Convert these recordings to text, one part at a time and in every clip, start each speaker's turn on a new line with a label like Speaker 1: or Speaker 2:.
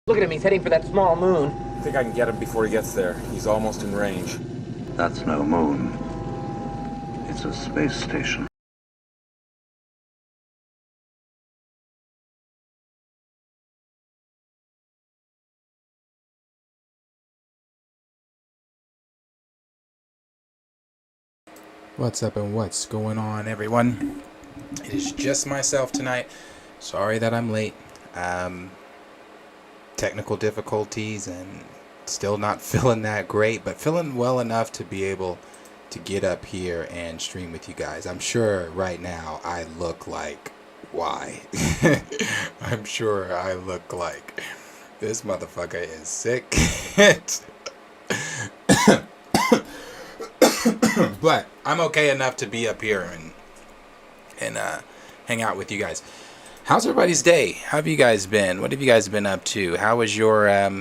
Speaker 1: Look at him, he's heading for that small moon.
Speaker 2: I think I can get him before he gets there. He's almost in range.
Speaker 3: That's no moon. It's a space station.
Speaker 4: What's up and what's going on, everyone? It is just myself tonight. Sorry that I'm late. Technical difficulties and still not feeling that great, but feeling well enough to be able to get up here and stream with you guys. I'm sure right now I look like why? I'm sure I look like this motherfucker is sick. But I'm okay enough to be up here and hang out with you guys. How's everybody's day? How have you guys been? What have you guys been up to? How's your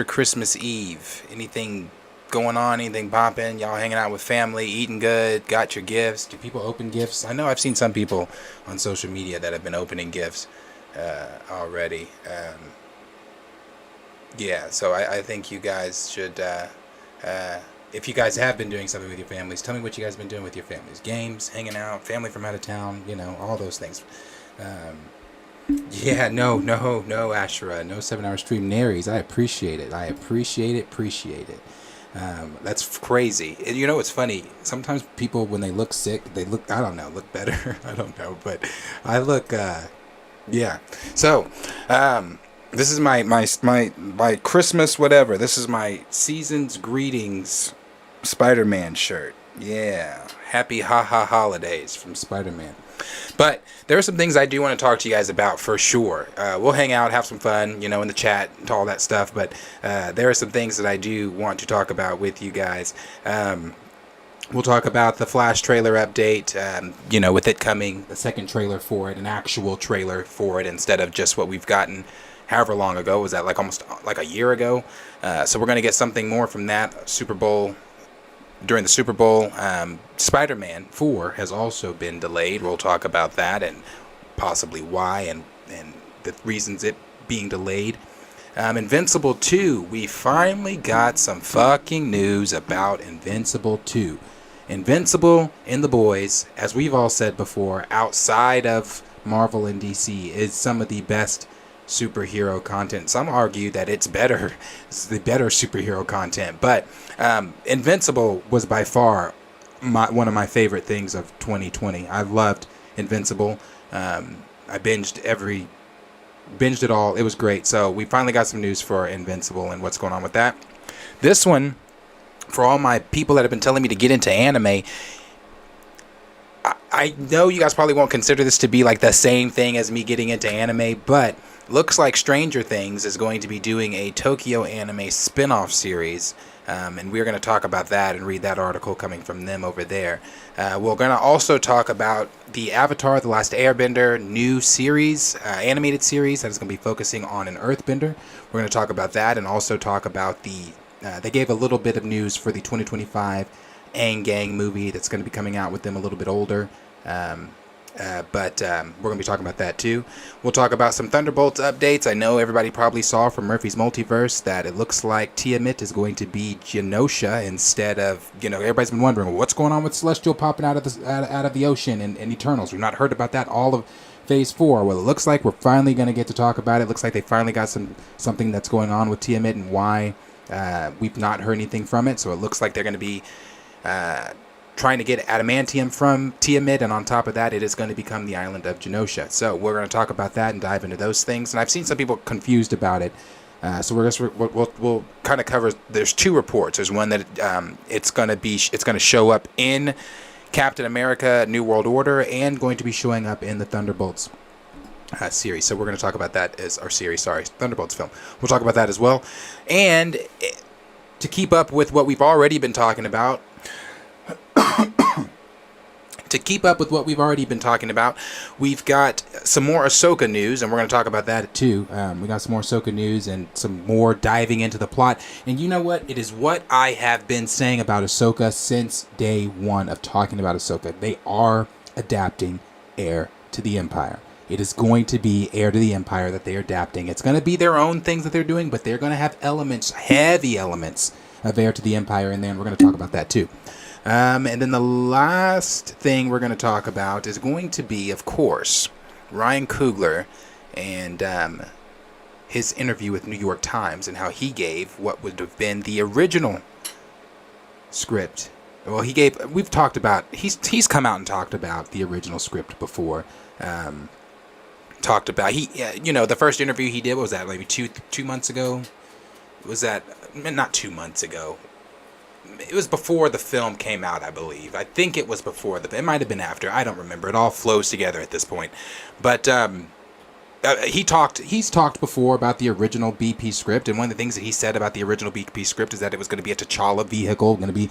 Speaker 4: Christmas Eve? Anything going on? Anything popping? Y'all hanging out with family, eating good, got your gifts? Do people open gifts? I know I've seen some people on social media that have been opening gifts already. Yeah, so I think you guys should... if you guys have been doing something with your families, tell me what you guys have been doing with your families. Games, hanging out, family from out of town, you know, all those things. Yeah, no, Ashura, no 7-hour stream Naries. I appreciate it. Appreciate it. That's crazy. And you know, it's funny. Sometimes people, when they look sick, they look, I don't know, look better. I don't know, but I look, yeah. So, this is my Christmas whatever. This is my season's greetings SpiderMan shirt. Yeah. Happy holidays from SpiderMan. But there are some things I do want to talk to you guys about for sure. We'll hang out, have some fun, you know, in the chat and all that stuff. But there are some things that I do want to talk about with you guys. We'll talk about the Flash trailer update, you know, with it coming, the second trailer for it, an actual trailer for it instead of just what we've gotten however long ago. Was that like almost like a year ago? So we're going to get something more from that Super Bowl. During the Super Bowl, Spider-Man 4 has also been delayed. We'll talk about that and possibly why and the reasons it being delayed. Invincible 2, we finally got some fucking news about Invincible 2. Invincible in the boys, as we've all said before, outside of Marvel and DC, is some of the best superhero content. Some argue that it's the better superhero content, but Invincible was by far one of my favorite things of 2020. I loved Invincible. I binged it all. It was great. So we finally got some news for Invincible and what's going on with that. This one, for all my people that have been telling me to get into anime, I know you guys probably won't consider this to be like the same thing as me getting into anime, but looks like Stranger Things is going to be doing a Tokyo Anime spin-off series, and we're going to talk about that and read that article coming from them over there. We're going to also talk about the Avatar: The Last Airbender new series, animated series that is going to be focusing on an Earthbender. We're going to talk about that and also talk about they gave a little bit of news for the 2025 Aang Gang movie that's going to be coming out with them a little bit older. But we're going to be talking about that too. We'll talk about some Thunderbolts updates. I know everybody probably saw from Murphy's Multiverse that it looks like Tiamat is going to be Genosha instead of, you know, everybody's been wondering what's going on with Celestial popping out of the ocean in Eternals. We've not heard about that all of Phase 4. Well, it looks like we're finally going to get to talk about it. It looks like they finally got something that's going on with Tiamat and why we've not heard anything from it. So it looks like they're going to be trying to get adamantium from Tiamat, and on top of that, it is going to become the island of Genosha. So we're going to talk about that and dive into those things. And I've seen some people confused about it. So we'll kind of cover. There's two reports. There's one that it's going to show up in Captain America: New World Order, and going to be showing up in the Thunderbolts series. So we're going to talk about that as our series. Sorry, Thunderbolts film. We'll talk about that as well. And to keep up with what we've already been talking about. We've got some more Ashoka news, and we're going to talk about that too. We got some more Ahsoka news and some more diving into the plot. And you know what? It is what I have been saying about Ahsoka since day one of talking about Ahsoka. They are adapting Heir to the Empire. It is going to be Heir to the Empire that they are adapting. It's going to be their own things that they're doing, but they're going to have elements, heavy elements of Heir to the Empire in there, and we're going to talk about that too. And then the last thing we're going to talk about is going to be, of course, Ryan Coogler and his interview with New York Times and how he gave what would have been the original script. Well, we've talked about, he's come out and talked about the original script before. Talked about, the first interview he did, what was that, maybe two months ago? Was that, not 2 months ago. It was before the film came out, I believe. I think it was before. It might have been after. I don't remember. It all flows together at this point. But he's talked before about the original BP script, and one of the things that he said about the original BP script is that it was going to be a T'Challa vehicle, going to be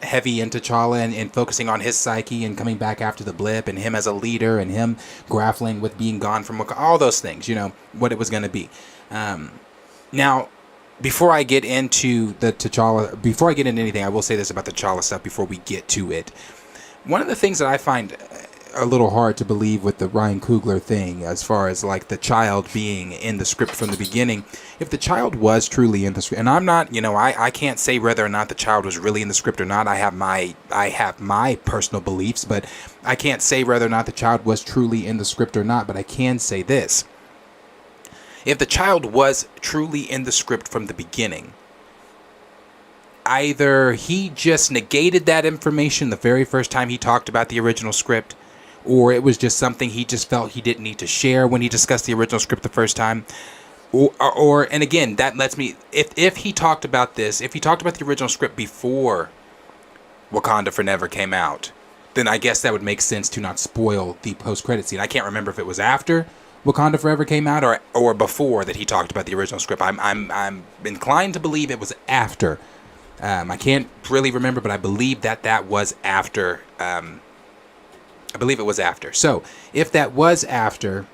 Speaker 4: heavy into T'Challa and focusing on his psyche and coming back after the blip and him as a leader and him grappling with being gone from all those things, what it was going to be. Now, before I get into the T'Challa, before I get into anything, I will say this about the T'Challa stuff before we get to it. One of the things that I find a little hard to believe with the Ryan Coogler thing, as far as like the child being in the script from the beginning, if the child was truly in the script, and I'm not, I can't say whether or not the child was really in the script or not. I have my personal beliefs, but I can't say whether or not the child was truly in the script or not. But I can say this: if the child was truly in the script from the beginning, either he just negated that information the very first time he talked about the original script, or it was just something he just felt he didn't need to share when he discussed the original script the first time. Or and again, that lets me, if he talked about this, if he talked about the original script before Wakanda Forever came out, then I guess that would make sense to not spoil the post-credit scene. I can't remember if it was after Wakanda Forever came out or before that he talked about the original script. I'm inclined to believe it was after. I can't really remember, but I believe that was after. I believe it was after. So if that was after,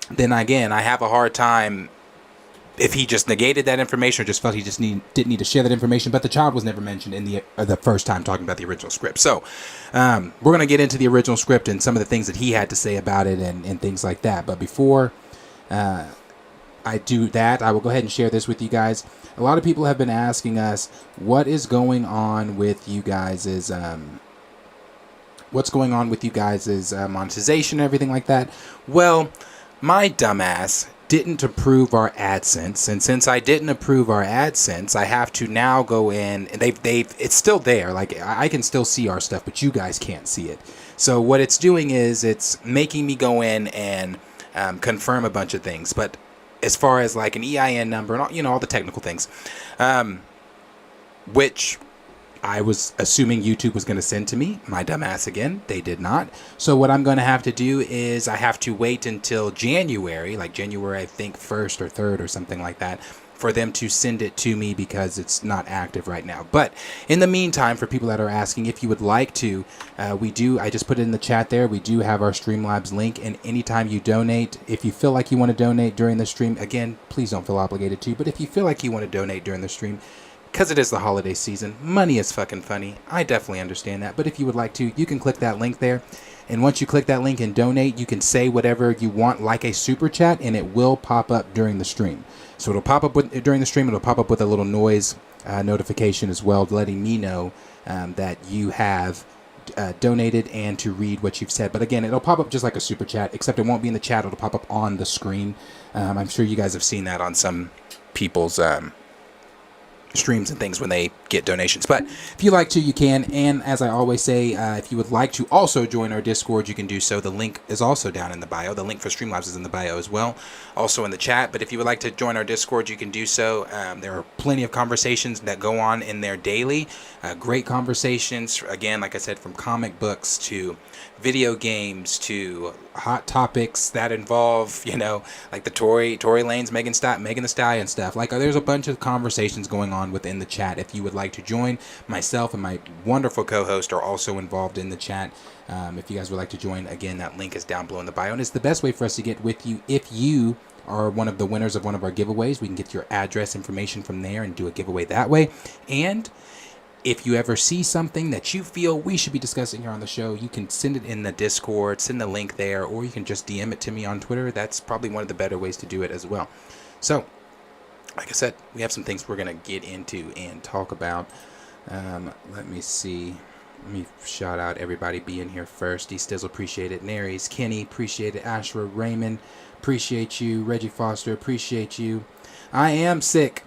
Speaker 4: then again, I have a hard time if he just negated that information or just felt he just didn't need to share that information. But the child was never mentioned in the first time talking about the original script. So we're going to get into the original script and some of the things that he had to say about it and things like that. But before I do that, I will go ahead and share this with you guys. A lot of people have been asking us what is going on with you guys' monetization and everything like that. Well, my dumbass didn't approve our AdSense, and since I didn't approve our AdSense, I have to now go in, and it's still there. Like, I can still see our stuff, but you guys can't see it. So what it's doing is it's making me go in and confirm a bunch of things. But as far as like an EIN number and all the technical things, which I was assuming YouTube was going to send to me. My dumbass again. They did not. So what I'm going to have to do is I have to wait until January, like January, I think 1st or 3rd or something like that, for them to send it to me because it's not active right now. But in the meantime, for people that are asking, if you would like to, I just put it in the chat there. We do have our Streamlabs link, and anytime you donate, if you feel like you want to donate during the stream, again, please don't feel obligated to, but if you feel like you want to donate during the stream, because it is the holiday season, money is fucking funny. I definitely understand that. But if you would like to, you can click that link there. And once you click that link and donate, you can say whatever you want, like a super chat, and it will pop up during the stream. So it'll pop up during the stream. It'll pop up with a little noise notification as well, letting me know that you have donated and to read what you've said. But again, it'll pop up just like a super chat, except it won't be in the chat. It'll pop up on the screen. I'm sure you guys have seen that on some people's streams and things when they get donations. But if you like to, you can. And as I always say, if you would like to also join our Discord, you can do so. The link is also down in the bio. The link for Streamlabs is in the bio as well, also in the chat. But if you would like to join our Discord, you can do so. There are plenty of conversations that go on in there daily. Great conversations, again, like I said, from comic books to video games to hot topics that involve, like the Tory Lanez, Megan Thee Stallion stuff. Like, there's a bunch of conversations going on within the chat. If you would like to join, myself and my wonderful co-host are also involved in the chat. If you guys would like to join, again, that link is down below in the bio, and it's the best way for us to get with you. If you are one of the winners of one of our giveaways, we can get your address information from there and do a giveaway that way. And if you ever see something that you feel we should be discussing here on the show, you can send it in the Discord, send the link there, or you can just DM it to me on Twitter. That's probably one of the better ways to do it as well. So, like I said, we have some things we're going to get into and talk about. Let me see. Let me shout out everybody being here first. D Stizzle, appreciate it. Naries, Kenny, appreciate it. Ashra, Raymond, appreciate you. Reggie Foster, appreciate you. I am sick.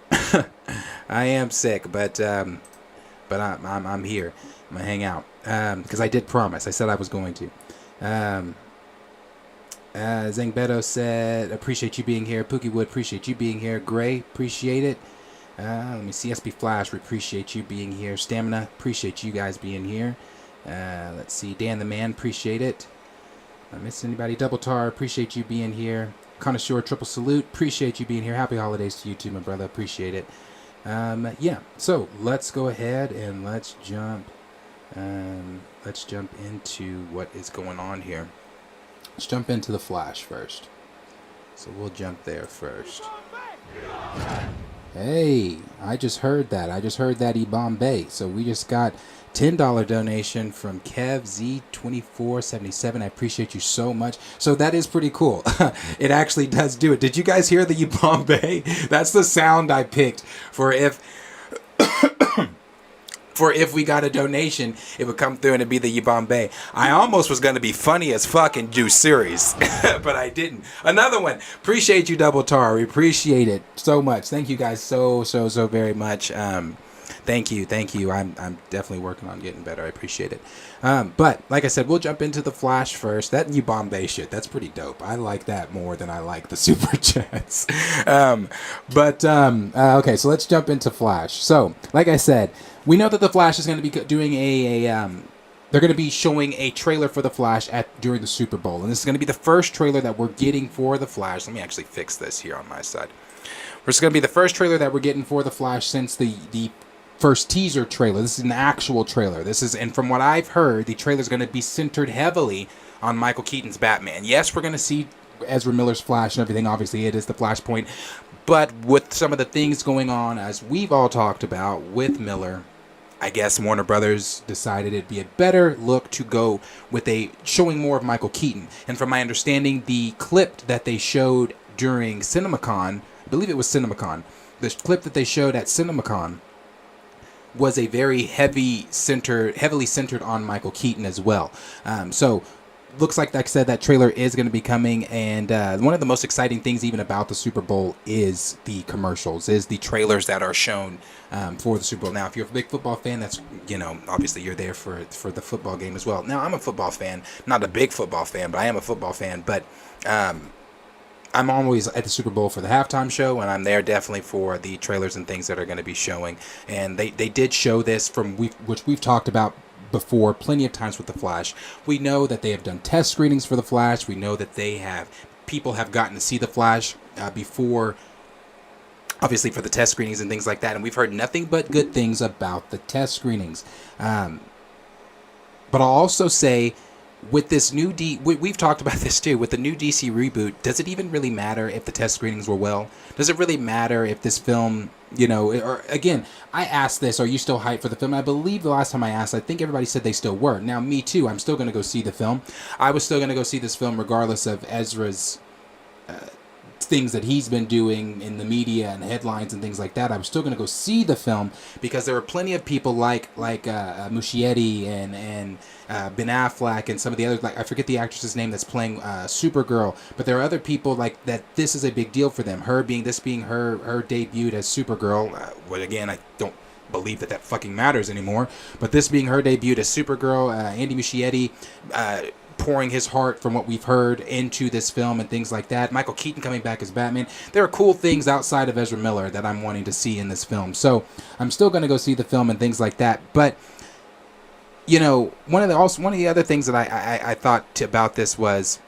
Speaker 4: I am sick, but I'm here. I'm gonna hang out because I did promise. I said I was going to. Zangbeto said, appreciate you being here. Pookie Wood, appreciate you being here. Gray, appreciate it. Let me see. SB Flash, we appreciate you being here. Stamina, appreciate you guys being here. Let's see. Dan the Man, appreciate it. I miss anybody? Double Tar, appreciate you being here. Connoisseur, triple salute, appreciate you being here. Happy holidays to you too, my brother. Appreciate it. Yeah. So let's go ahead and let's jump into what is going on here. Let's jump into the Flash first. So we'll jump there first. Hey, I just heard that. Bombay. So we just got $10 donation from KevZ2477. I appreciate you so much. So that is pretty cool. It actually does do it. Did you guys hear the Bombay? That's the sound I picked for if we got a donation, it would come through and it'd be the Bombay. I almost was going to be funny as fuck and do series, but I didn't. Another one. Appreciate you, Double Tar. We appreciate it so much. Thank you guys so very much. Thank you. I'm definitely working on getting better. I appreciate it. But like I said, we'll jump into the Flash first. That new Bombay shit, that's pretty dope. I like that more than I like the Super Chats. Okay, so let's jump into Flash. So, like I said, we know that the Flash is going to be doing they're going to be showing a trailer for the Flash during the Super Bowl, and this is going to be the first trailer that we're getting for the Flash. Let me actually fix this here on my side. It's going to be the first trailer that we're getting for the Flash since the first teaser trailer. This is an actual trailer. And from what I've heard, the trailer is going to be centered heavily on Michael Keaton's Batman. Yes, we're going to see Ezra Miller's Flash and everything. Obviously, it is the Flashpoint, but with some of the things going on, as we've all talked about with Miller, I guess Warner Brothers decided it'd be a better look to go with showing more of Michael Keaton. And from my understanding, the clip that they showed during CinemaCon, I believe it was CinemaCon, the clip that they showed at CinemaCon was a very heavily centered on Michael Keaton as well. So looks like I said, that trailer is going to be coming, and one of the most exciting things even about the Super Bowl is the commercials, is the trailers that are shown for the Super Bowl. Now, if you're a big football fan, that's, obviously you're there for the football game as well. Now, I'm a football fan, not a big football fan, but I am a football fan, but I'm always at the Super Bowl for the halftime show, and I'm there definitely for the trailers and things that are going to be showing. And they did show this which we've talked about before plenty of times with the Flash. We know that they have done test screenings for the Flash. We know that people have gotten to see the Flash before, obviously for the test screenings and things like that. And we've heard nothing but good things about the test screenings. But I'll also say, with this new we've talked about this too, with the new DC reboot, does it even really matter if the test screenings were well? Does it really matter if this film, or again, I asked this, are you still hyped for the film? I believe the last time I asked, I think everybody said they still were. Now, me too, I'm still going to go see the film. I was still going to go see this film regardless of Ezra's things that he's been doing in the media and headlines and things like that. I was still going to go see the film because there were plenty of people like Muschietti and Ben Affleck and some of the others, like I forget the actress's name that's playing Supergirl, but there are other people like that. This is a big deal for them. This being her debut as Supergirl. Again, I don't believe that fucking matters anymore. But this being her debut as Supergirl, Andy Muschietti pouring his heart from what we've heard into this film and things like that. Michael Keaton coming back as Batman. There are cool things outside of Ezra Miller that I'm wanting to see in this film. So I'm still going to go see the film and things like that. But one of the other things that I thought about this was,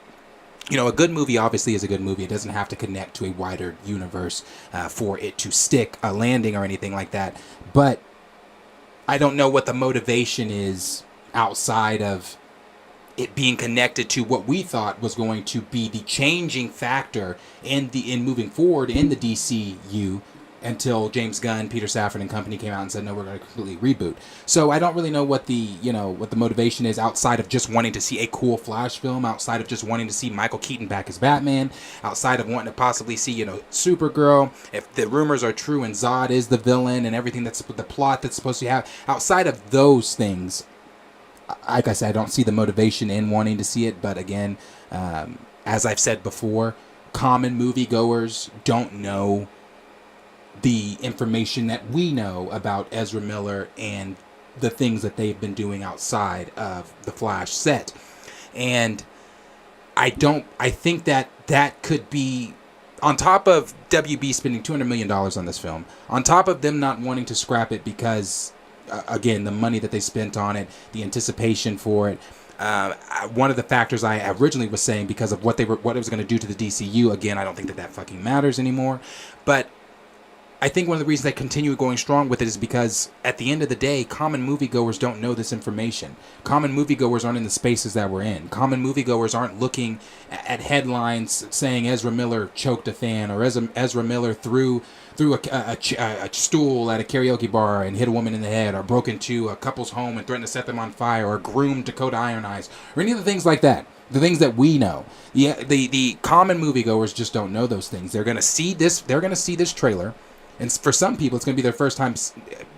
Speaker 4: a good movie obviously is a good movie. It doesn't have to connect to a wider universe for it to stick a landing or anything like that. But I don't know what the motivation is outside of it being connected to what we thought was going to be the changing factor in moving forward in the DCU until James Gunn, Peter Safran and company came out and said, no, we're going to completely reboot. So I don't really know what the motivation is outside of just wanting to see a cool Flash film, outside of just wanting to see Michael Keaton back as Batman, outside of wanting to possibly see, Supergirl, if the rumors are true and Zod is the villain and everything that's the plot that's supposed to have. Outside of those things, like I said, I don't see the motivation in wanting to see it. But again, as I've said before, common moviegoers don't know the information that we know about Ezra Miller and the things that they've been doing outside of the Flash set. And I think that could be, on top of WB spending $200 million on this film, on top of them not wanting to scrap it because, again, the money that they spent on it, the anticipation for it, one of the factors I originally was saying because of what it was going to do to the DCU, again, I don't think that fucking matters anymore. But I think one of the reasons I continue going strong with it is because at the end of the day, common moviegoers don't know this information. Common moviegoers aren't in the spaces that we're in. Common moviegoers aren't looking at headlines saying Ezra Miller choked a fan, or Ezra Miller threw a stool at a karaoke bar and hit a woman in the head, or broke into a couple's home and threatened to set them on fire, or groomed Dakota Iron Eyes, or any of the things like that. The things that we know. Yeah, the common moviegoers just don't know those things. They're gonna see this trailer. And for some people, it's going to be their first time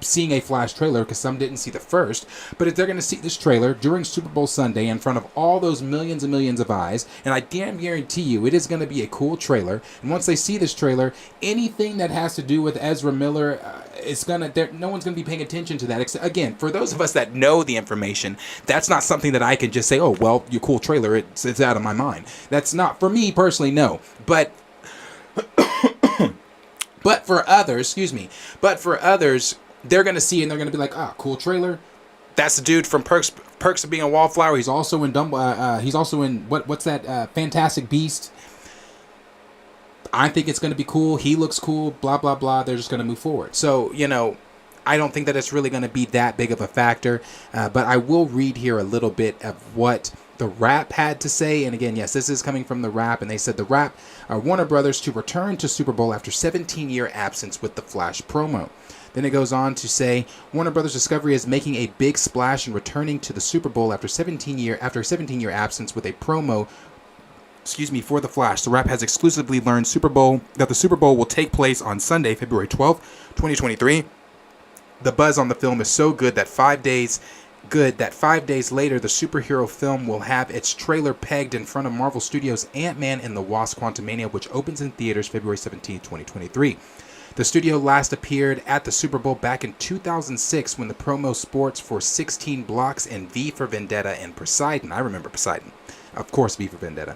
Speaker 4: seeing a Flash trailer because some didn't see the first. But if they're going to see this trailer during Super Bowl Sunday in front of all those millions and millions of eyes, and I damn guarantee you it is going to be a cool trailer. And once they see this trailer, anything that has to do with Ezra Miller, no one's going to be paying attention to that. Except, again, for those of us that know the information, that's not something that I can just say, oh, well, your cool trailer, it's out of my mind. That's not, for me personally, no. But for others, they're going to see and they're going to be like, cool trailer. That's the dude from Perks of Being a Wallflower. He's also in he's also in what's that Fantastic Beast. I think it's going to be cool. He looks cool, blah, blah, blah. They're just going to move forward. So, I don't think that it's really going to be that big of a factor. But I will read here a little bit of what The Wrap had to say. And again, yes, this is coming from The Wrap. And they said The Wrap are Warner Brothers to return to Super Bowl after 17-year absence with the Flash promo. Then it goes on to say Warner Brothers Discovery is making a big splash and returning to the Super Bowl after a 17-year absence with a promo for the Flash. The Wrap has exclusively learned that the Super Bowl will take place on Sunday, February 12th, 2023. The buzz on the film is so good that 5 days later, the superhero film will have its trailer pegged in front of Marvel Studios' Ant-Man and the Wasp: Quantumania, which opens in theaters February 17, 2023. The studio last appeared at the Super Bowl back in 2006 when the promo sports for 16 blocks and V for Vendetta and Poseidon, I remember Poseidon, of course V for Vendetta,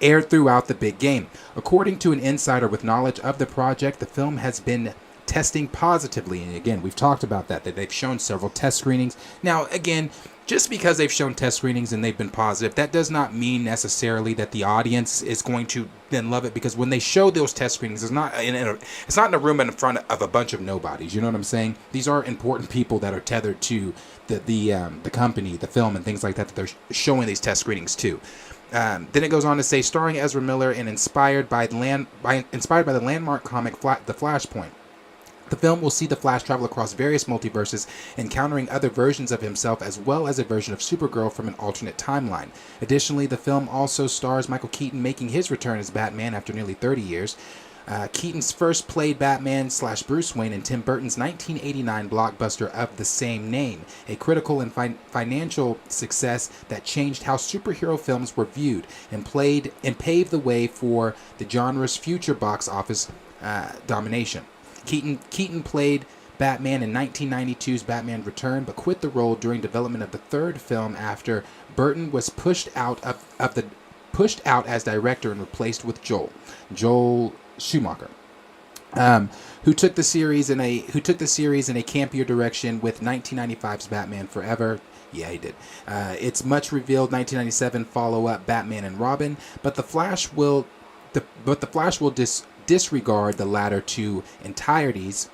Speaker 4: aired throughout the big game. According to an insider with knowledge of the project, the film has been testing positively, and again, we've talked about that they've shown several test screenings. Now, again, just because they've shown test screenings and they've been positive, that does not mean necessarily that the audience is going to then love it, because when they show those test screenings, it's not in a room in front of a bunch of nobodies. You know what I'm saying? These are important people that are tethered to the company, the film, and things like that they're showing these test screenings to. Then it goes on to say, starring Ezra Miller and inspired by the landmark comic The Flashpoint. The film will see the Flash travel across various multiverses, encountering other versions of himself as well as a version of Supergirl from an alternate timeline. Additionally, the film also stars Michael Keaton making his return as Batman after nearly 30 years. Keaton's first played Batman/Bruce Wayne in Tim Burton's 1989 blockbuster of the same name, a critical and financial success that changed how superhero films were viewed and paved the way for the genre's future box office domination. Keaton played Batman in 1992's Batman Return, but quit the role during development of the third film after Burton was pushed out as director and replaced with Joel Schumacher, who took the series in a campier direction with 1995's Batman Forever. Yeah, he did. Its much revealed 1997 follow-up Batman and Robin, but the Flash will disregard the latter two entries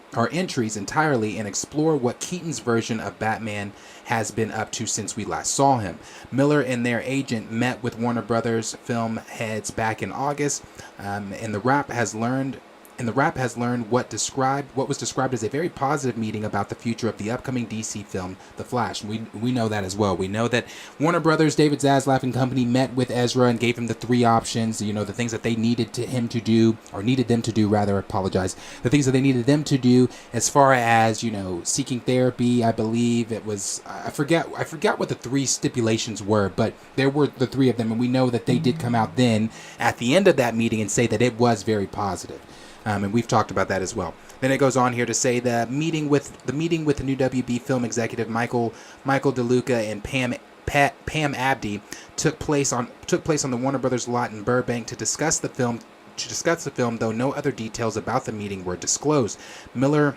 Speaker 4: entirely and explore what Keaton's version of Batman has been up to since we last saw him. Miller and their agent met with Warner Brothers film heads back in August, and The Wrap has learned and the Wrap has learned what was described as a very positive meeting about the future of the upcoming DC film, The Flash. We know that as well. We know that Warner Brothers, David Zaslav and company met with Ezra and gave him the 3 options, the things that they needed them to do, the things that they needed them to do as far as, seeking therapy. I believe it was, I forget what the 3 stipulations were, but there were the 3 of them, and we know that they did come out then at the end of that meeting and say that it was very positive. And we've talked about that as well. Then it goes on here to say the meeting with the new WB film executive Michael DeLuca and Pam Abdi took place on the Warner Brothers lot in Burbank to discuss the film. Though no other details about the meeting were disclosed. Miller,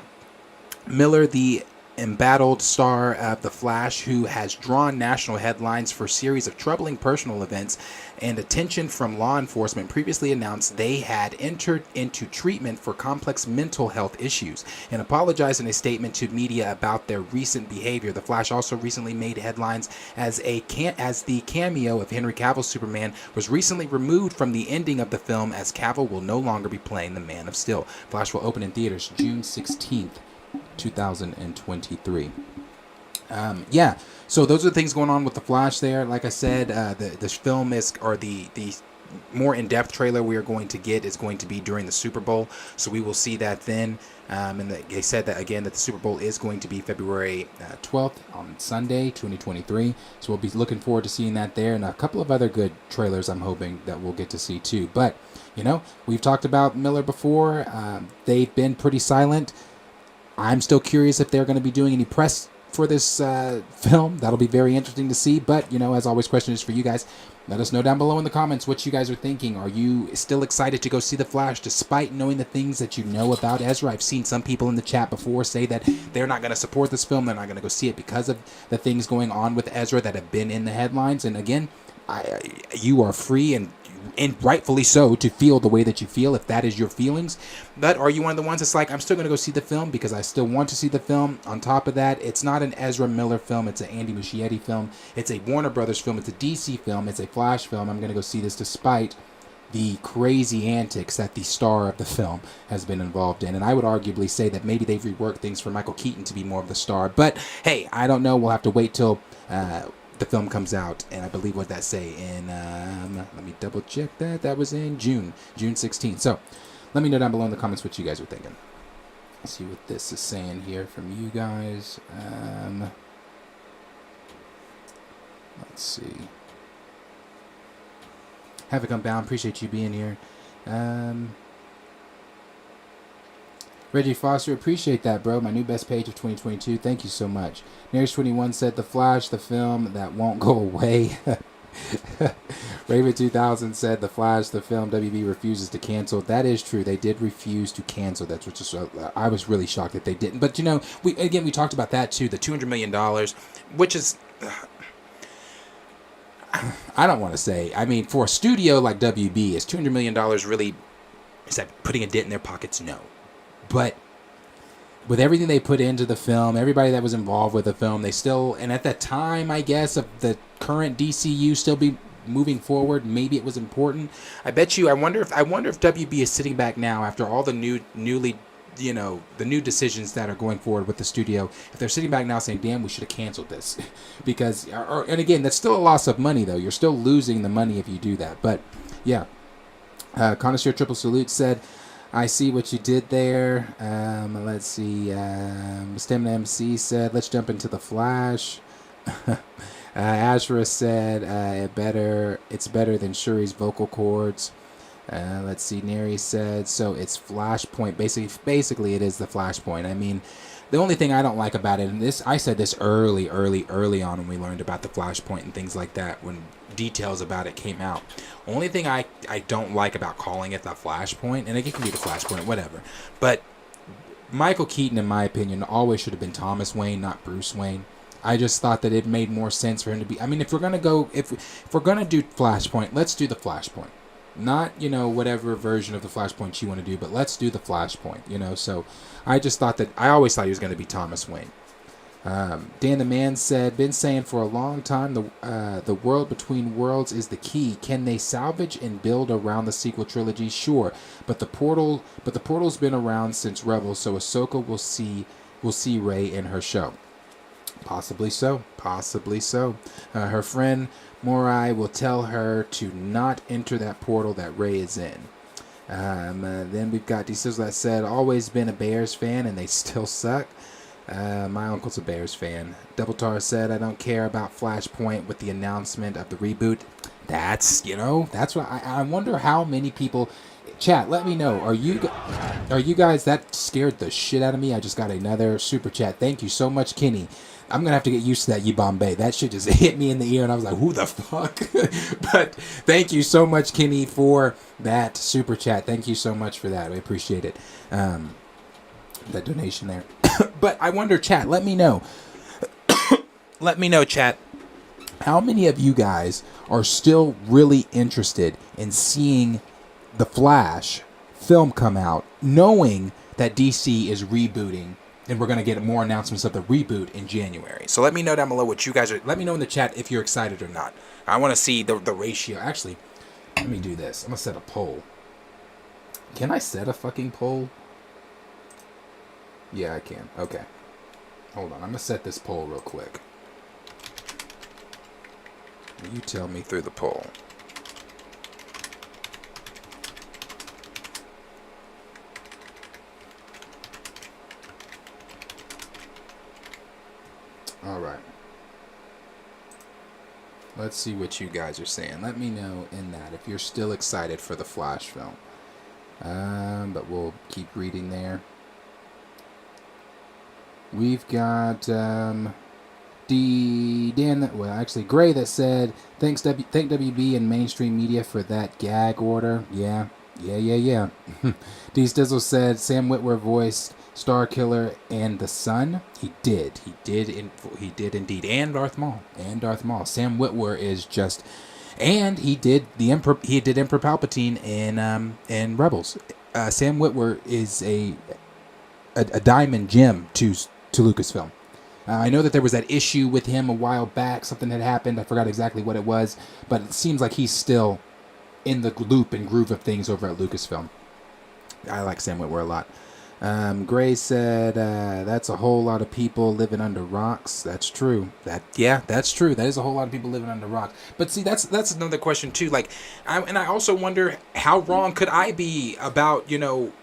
Speaker 4: the embattled star of The Flash, who has drawn national headlines for a series of troubling personal events and attention from law enforcement, previously announced they had entered into treatment for complex mental health issues and apologized in a statement to media about their recent behavior. The Flash also recently made headlines as the cameo of Henry Cavill's Superman was recently removed from the ending of the film, as Cavill will no longer be playing the Man of Steel. Flash will open in theaters June 16th. 2023. So those are the things going on with The Flash there. Like I said, the film the more in-depth trailer we are going to get is going to be during the Super Bowl, so we will see that then. And they said that again, that the Super Bowl is going to be February 12th on Sunday, 2023. So we'll be looking forward to seeing that there, and a couple of other good trailers I'm hoping that we'll get to see too. But we've talked about Miller before. They've been pretty silent. I'm still curious if they're going to be doing any press for this film. That'll be very interesting to see. But, as always, question is for you guys. Let us know down below in the comments what you guys are thinking. Are you still excited to go see The Flash despite knowing the things that you know about Ezra? I've seen some people in the chat before say that they're not going to support this film. They're not going to go see it because of the things going on with Ezra that have been in the headlines. And again, you are free and rightfully so to feel the way that you feel if that is your feelings. But are you one of the ones that's like, I'm still going to go see the film because I still want to see the film? On top of that, it's not an Ezra Miller film, it's an Andy Muschietti film, it's a Warner Brothers film, it's a DC film, it's a Flash film. I'm going to go see this despite the crazy antics that the star of the film has been involved in. And I would arguably say that maybe they've reworked things for Michael Keaton to be more of the star. But hey, I don't know. We'll have to wait till the film comes out, and I believe what that say in let me double check that was in June 16th. So let me know down below in the comments what you guys are thinking. Let's see what this is saying here from you guys. Let's see. Havoc Unbound, appreciate you being here. Reggie Foster, appreciate that, bro. My new best page of 2022. Thank you so much. Narish21 said, The Flash, the film that won't go away. Raven 2000 said, The Flash, the film WB refuses to cancel. That is true. They did refuse to cancel. That's what just, I was really shocked that they didn't. But, we talked about that too. The $200 million, which is... I don't want to say. I mean, for a studio like WB, is $200 million really... Is that putting a dent in their pockets? No. But with everything they put into the film, everybody that was involved with the film, they still, and at that time, I guess, of the current DCU still be moving forward, maybe it was important. I wonder if WB is sitting back now after all the new decisions that are going forward with the studio. If they're sitting back now saying, damn, we should have canceled this. Because, and again, that's still a loss of money, though. You're still losing the money if you do that. But, yeah. Connoisseur Triple Salute said, I see what you did there. Let's see. Stamina MC said, let's jump into The Flash. Ashra said, it's better than Shuri's vocal cords. Let's see. Neri said, so it's Flashpoint. Basically, it is the Flashpoint. I mean, the only thing I don't like about it, and this I said this early on when we learned about the Flashpoint and things like that, when details about it came out. Only thing I don't like about calling it the Flashpoint, and it can be the Flashpoint, whatever. But Michael Keaton, in my opinion, always should have been Thomas Wayne, not Bruce Wayne. I just thought that it made more sense for him to be. I mean, if we're gonna do Flashpoint, let's do the Flashpoint. Not, whatever version of the Flashpoint you want to do, but let's do the Flashpoint, So I just thought that, I always thought he was going to be Thomas Wayne. Dan the Man said, been saying for a long time the world between worlds is the key. Can they salvage and build around the sequel trilogy? Sure, but the portal's been around since Rebels, so Ahsoka will see Rey in her show. Possibly so. Her friend Morai will tell her to not enter that portal that Rey is in. Then we've got D-Sizzle that said, always been a Bears fan and they still suck. My uncle's a Bears fan. Double Tar said, I don't care about Flashpoint with the announcement of the reboot. That's what I wonder how many people. Chat, let me know. Are you guys, that scared the shit out of me? I just got another super chat. Thank you so much, Kenny. I'm going to have to get used to that, you Bombay. That shit just hit me in the ear, and I was like, who the fuck? But thank you so much, Kenny, for that super chat. Thank you so much for that. I appreciate it. That donation there. But I wonder, chat, let me know. Let me know, chat. How many of you guys are still really interested in seeing the Flash film come out, knowing that DC is rebooting, and we're going to get more announcements of the reboot in January? So let me know down below what you guys are. Let me know in the chat if you're excited or not. I want to see the ratio. Actually, let me do this. I'm going to set a poll. Can I set a fucking poll? Yeah, I can. Okay. Hold on. I'm going to set this poll real quick. You tell me through the poll. All right. Let's see what you guys are saying. Let me know in that if you're still excited for the Flash film. But we'll keep reading there. We've got Dan, Gray that said, thank WB and mainstream media for that gag order. Yeah. D Stizzle said Sam Witwer voiced Starkiller and the Sun. He did indeed. And Darth Maul. Sam Witwer is just, and he did Emperor Palpatine in Rebels. Sam Witwer is a diamond gem to Lucasfilm. I know that there was that issue with him a while back. Something had happened. I forgot exactly what it was, but it seems like he's still in the loop and groove of things over at Lucasfilm. I like Sam Witwer a lot. Gray said, that's a whole lot of people living under rocks. That's true. That's true. That is a whole lot of people living under rocks. But see, that's another question too. Like, I also wonder how wrong could I be about,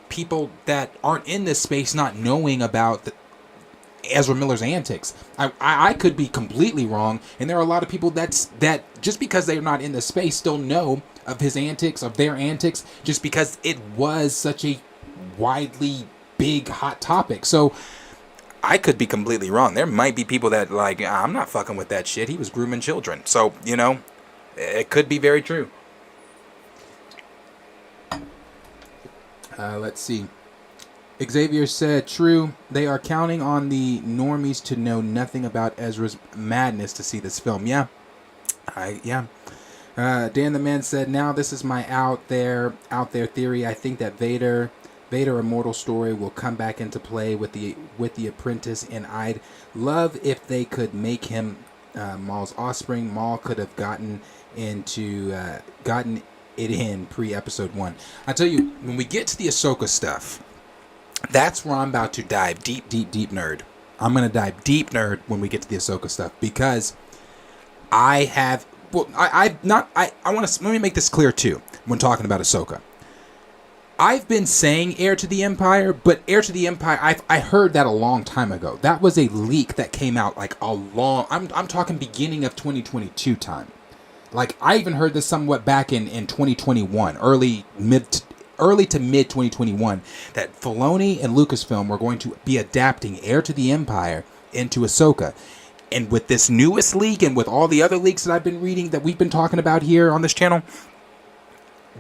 Speaker 4: people that aren't in this space not knowing about Ezra Miller's antics. I could be completely wrong, and there are a lot of people that just because they're not in the space still know of his antics, of their antics, just because it was such a widely big hot topic. So I could be completely wrong. There might be people that like, I'm not fucking with that shit. He was grooming children. So, it could be very true. Let's see. Xavier said, true, they are counting on the normies to know nothing about Ezra's madness to see this film. Yeah. Dan the Man said, now this is my out there theory. I think that Vader immortal story will come back into play with the apprentice, and I'd love if they could make him Maul's offspring. Maul could have gotten it in pre-episode 1. I tell you, when we get to the Ahsoka stuff, that's where I'm about to dive deep nerd. I'm going to dive deep nerd when we get to the Ahsoka stuff, because let me make this clear too when talking about Ahsoka. I've been saying Heir to the Empire, but Heir to the Empire, I heard that a long time ago. That was a leak that came out like I'm talking beginning of 2022 time. Like, I even heard this somewhat back in 2021, early to mid 2021, that Filoni and Lucasfilm were going to be adapting Heir to the Empire into Ahsoka. And with this newest leak and with all the other leaks that I've been reading that we've been talking about here on this channel,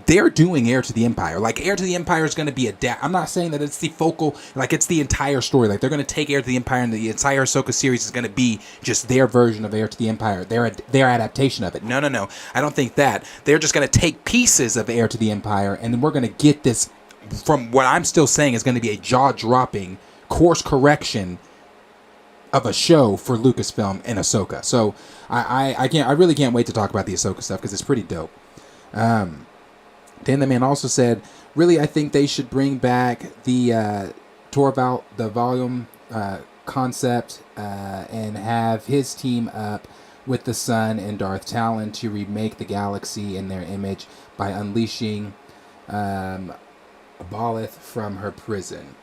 Speaker 4: they're doing Heir to the Empire. Like, Heir to the Empire is going to be I'm not saying that it's the focal, like it's the entire story. Like, they're going to take Heir to the Empire, and the entire Ahsoka series is going to be just their version of Heir to the Empire, their adaptation of it. No. I don't think that. They're just going to take pieces of Heir to the Empire, and then we're going to get this, from what I'm still saying is going to be a jaw-dropping course correction of a show for Lucasfilm and Ahsoka. So I really can't wait to talk about the Ahsoka stuff because it's pretty dope. Dan the Man also said, really, I think they should bring back the the volume concept and have his team up with the Sun and Darth Talon to remake the galaxy in their image by unleashing Aboleth from her prison.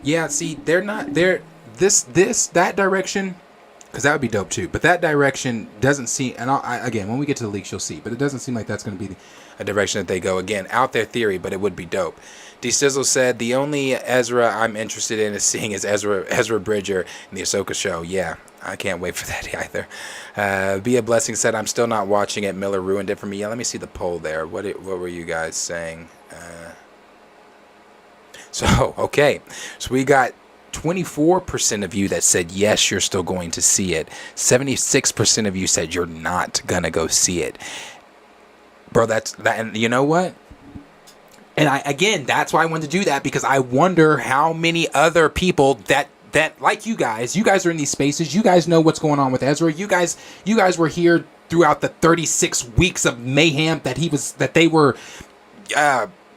Speaker 4: Yeah, see, that direction, because that would be dope too. But that direction doesn't seem, and again, when we get to the leaks, you'll see. But it doesn't seem like that's going to be a direction that they go. Again, out there theory, but it would be dope. D Sizzle said the only Ezra I'm interested in is seeing is Ezra Bridger in the Ahsoka show. Yeah, I can't wait for that either. Be a Blessing said I'm still not watching it. Miller ruined it for me. Yeah, let me see the poll there. What were you guys saying? Okay, so we got 24% of you that said yes, you're still going to see it. 76% of you said you're not gonna go see it. Bro, that's that, and you know what? And that's why I wanted to do that, because I wonder how many other people that like you guys are in these spaces. You guys know what's going on with Ezra. You guys were here throughout the 36 weeks of mayhem that they were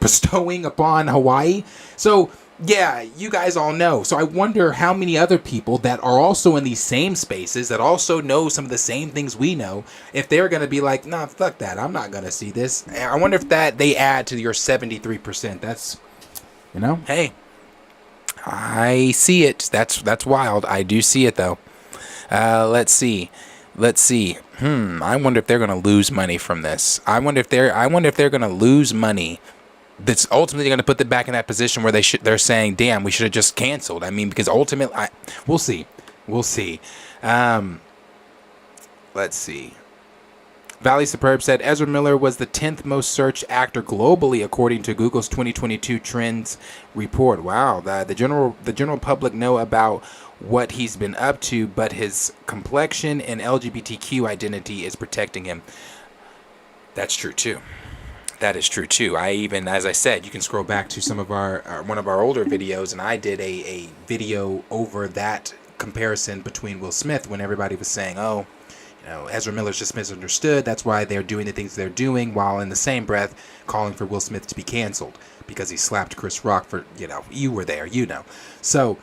Speaker 4: bestowing upon Hawaii. So yeah, you guys all know. So I wonder how many other people that are also in these same spaces, that also know some of the same things we know, if they're going to be like, nah, fuck that, I'm not going to see this. I wonder if that they add to your 73%. That's, hey, I see it. That's wild. I do see it though. Let's see. I wonder if they're going to lose money from this. I wonder if they're going to lose money that's ultimately going to put them back in that position where they're saying, damn, we should have just canceled. I mean, because ultimately, we'll see. Let's see. Valley Superb said Ezra Miller was the 10th most searched actor globally according to Google's 2022 Trends report. Wow, the general public know about what he's been up to, but his complexion and LGBTQ identity is protecting him. That's true too. That is true too. As I said, you can scroll back to some of one of our older videos, and I did a video over that comparison between Will Smith when everybody was saying, oh, Ezra Miller's just misunderstood. That's why they're doing the things they're doing, while in the same breath calling for Will Smith to be canceled because he slapped Chris Rock for, you were there, So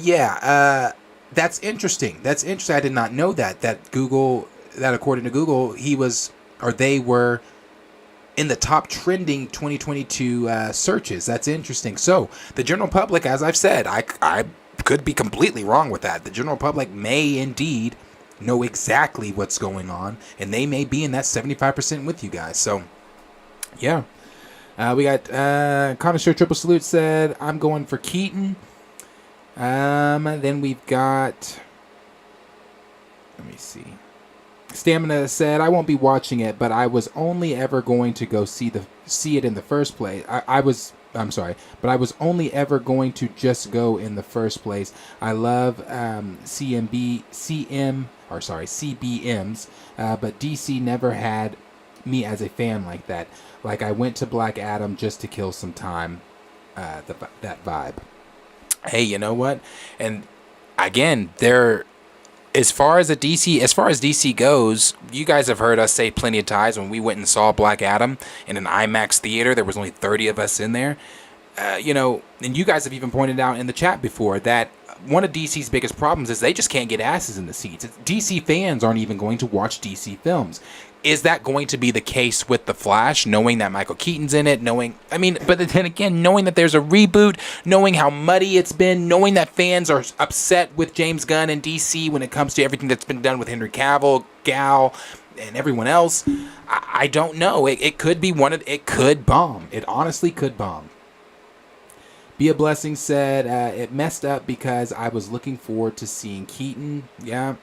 Speaker 4: yeah, that's interesting. I did not know that according to Google, they were in the top trending 2022 searches. That's interesting. So the general public, as I've said, I could be completely wrong with that. The general public may indeed know exactly what's going on, and they may be in that 75% with you guys. So yeah, we got Connoisseur Triple Salute said I'm going for Keaton. Then we've got, let me see. Stamina said, I won't be watching it, but I was only ever going to go see it in the first place. I'm sorry, but I was only ever going to just go in the first place. I love CBMs, but DC never had me as a fan like that. Like I went to Black Adam just to kill some time. That vibe. Hey, you know what? And again, as far as DC goes, you guys have heard us say plenty of times when we went and saw Black Adam in an IMAX theater, there was only 30 of us in there. And you guys have even pointed out in the chat before that one of DC's biggest problems is they just can't get asses in the seats. DC fans aren't even going to watch DC films. Is that going to be the case with The Flash, knowing that Michael Keaton's in it, but then again, knowing that there's a reboot, knowing how muddy it's been, knowing that fans are upset with James Gunn and DC when it comes to everything that's been done with Henry Cavill, Gal, and everyone else, I don't know. It could be it could bomb. It honestly could bomb. Be a Blessing said, it messed up because I was looking forward to seeing Keaton. Yeah.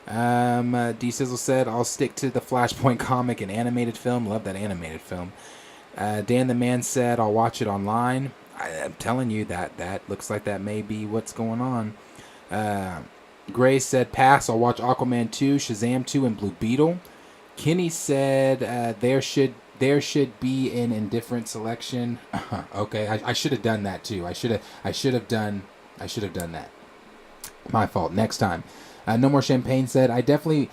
Speaker 4: D Sizzle said, I'll stick to the Flashpoint comic and animated film. Love that animated film. Dan the Man said, I'll watch it online. I'm telling you that looks like that may be what's going on. Gray said, pass. I'll watch Aquaman 2, Shazam 2, and Blue Beetle. Kenny said, there should be an indifferent selection. Okay, I should have done that too. I should have done that. My fault. Next time. No More Champagne said, I definitely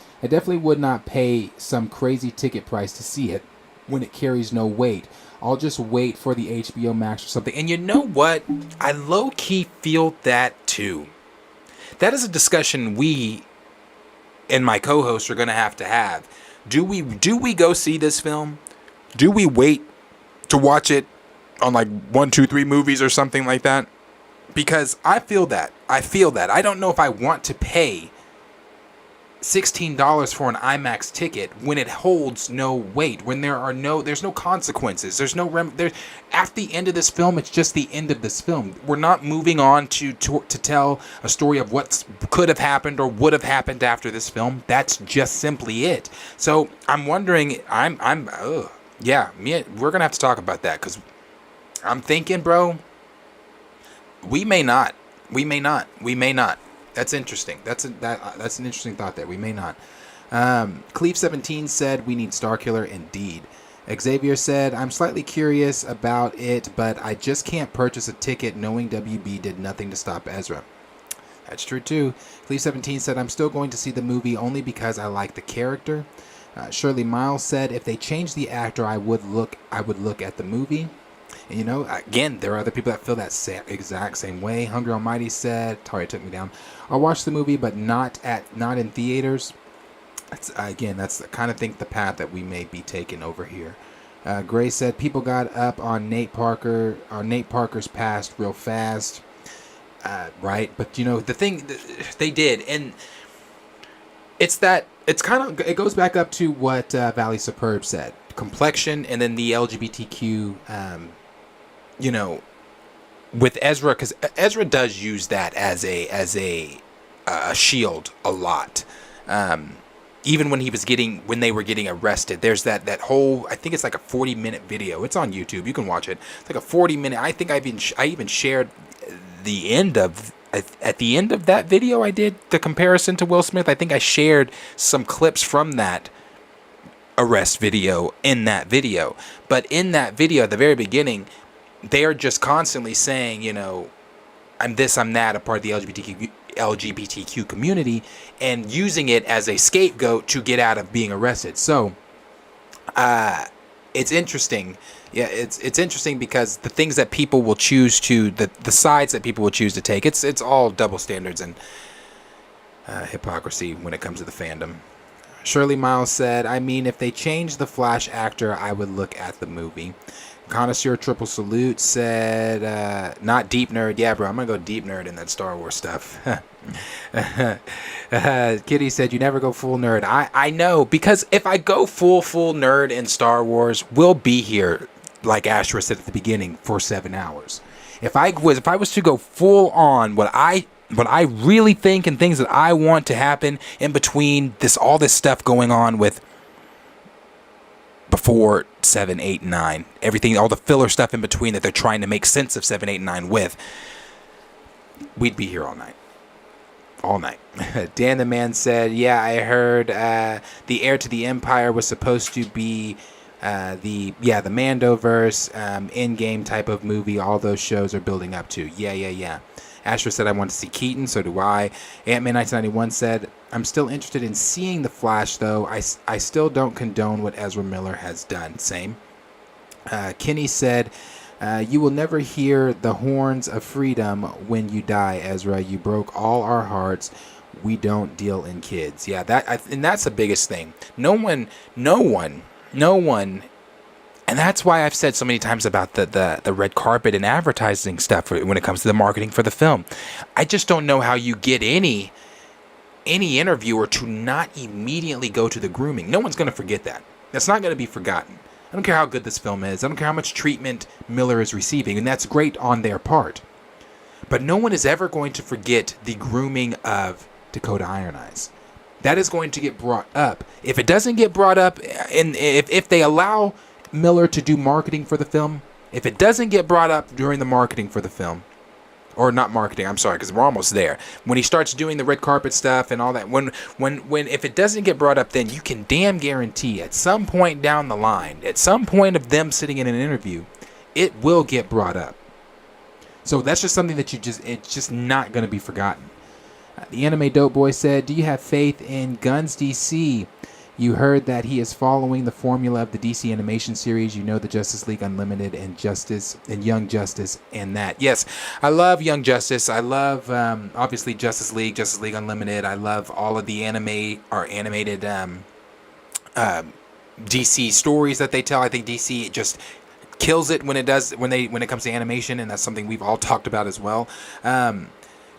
Speaker 4: would not pay some crazy ticket price to see it when it carries no weight. I'll just wait for the HBO Max or something. And you know what? I low-key feel that too. That is a discussion we and my co-hosts are going to have. Do we go see this film? Do we wait to watch it on like 1, 2, 3 movies or something like that? Because I feel that. I don't know if I want to pay $16 for an IMAX ticket when it holds no weight, when there's no consequences, there's at the end of this film, it's just the end of this film. We're not moving on to tell a story of what could have happened or would have happened after this film. That's just simply it. So I'm wondering, we're gonna have to talk about that, because I'm thinking, bro, we may not. That's interesting. That's an interesting thought there. We may not. Cleve17 said, we need Starkiller indeed. Xavier said, I'm slightly curious about it, but I just can't purchase a ticket knowing WB did nothing to stop Ezra. That's true too. Cleve17 said, I'm still going to see the movie only because I like the character. Shirley Miles said, if they change the actor, I would look at the movie. And you know, again, there are other people that feel that exact same way. Hungry Almighty said, Tari took me down. I'll watch the movie, but not in theaters. That's the kind of the path that we may be taking over here. Gray said, people got up on Nate Parker's past real fast. Right, but you know the thing they did, and it goes back up to what Valley Superb said: complexion, and then the LGBTQ. With Ezra, because Ezra does use that as a shield a lot. Even when they were getting arrested, there's that whole, I think it's like a 40-minute video. It's on YouTube. You can watch it. It's like a 40-minute. I think I even shared the end of at the end of that video. I did the comparison to Will Smith. I think I shared some clips from that arrest video in that video. But in that video, at the very beginning, they are just constantly saying, you know, I'm this, I'm that, a part of the LGBTQ community, and using it as a scapegoat to get out of being arrested. So, it's interesting. Yeah, it's interesting because the things that people will choose to, the sides that people will choose to take, it's all double standards and hypocrisy when it comes to the fandom. Shirley Miles said, I mean, if they change the Flash actor, I would look at the movie. Connoisseur Triple Salute said, not deep nerd. Yeah, bro, I'm going to go deep nerd in that Star Wars stuff. Kitty said, you never go full nerd. I know, because if I go full nerd in Star Wars, we'll be here, like Ashra said at the beginning, for 7 hours. If I was to go full on what I really think and things that I want to happen in between all this stuff going on with before 7, 8, 9, everything, all the filler stuff in between that they're trying to make sense of 7, 8, and 9 with, we'd be here all night. Dan the Man said, yeah, I heard the Heir to the Empire was supposed to be the Mandoverse in-game type of movie all those shows are building up to. Yeah. Asher said, I want to see Keaton, so do I. Ant-Man 1991 said, I'm still interested in seeing The Flash, though. I still don't condone what Ezra Miller has done. Same. Kenny said, you will never hear the horns of freedom when you die, Ezra. You broke all our hearts. We don't deal in kids. Yeah, and that's the biggest thing. No one, and that's why I've said so many times about the red carpet and advertising stuff when it comes to the marketing for the film. I just don't know how you get any interviewer to not immediately go to the grooming. No one's going to forget that. That's not going to be forgotten. I don't care how good this film is. I don't care how much treatment Miller is receiving, and that's great on their part. But no one is ever going to forget the grooming of Dakota Iron Eyes. That is going to get brought up. If it doesn't get brought up, and if they allow Miller to do marketing for the film, if it doesn't get brought up during the marketing for the film, or not marketing, I'm sorry, because we're almost there. When he starts doing the red carpet stuff and all that, if it doesn't get brought up, then you can damn guarantee at some point down the line, at some point of them sitting in an interview, it will get brought up. So that's just something that it's just not going to be forgotten. The Anime Dope Boy said, do you have faith in Gunn's DC? You heard that he is following the formula of the DC animation series. You know the Justice League Unlimited and Justice and Young Justice and that. Yes, I love Young Justice. I love obviously Justice League Unlimited. I love all of the animated DC stories that they tell. I think DC just kills it when it comes to animation, and that's something we've all talked about as well.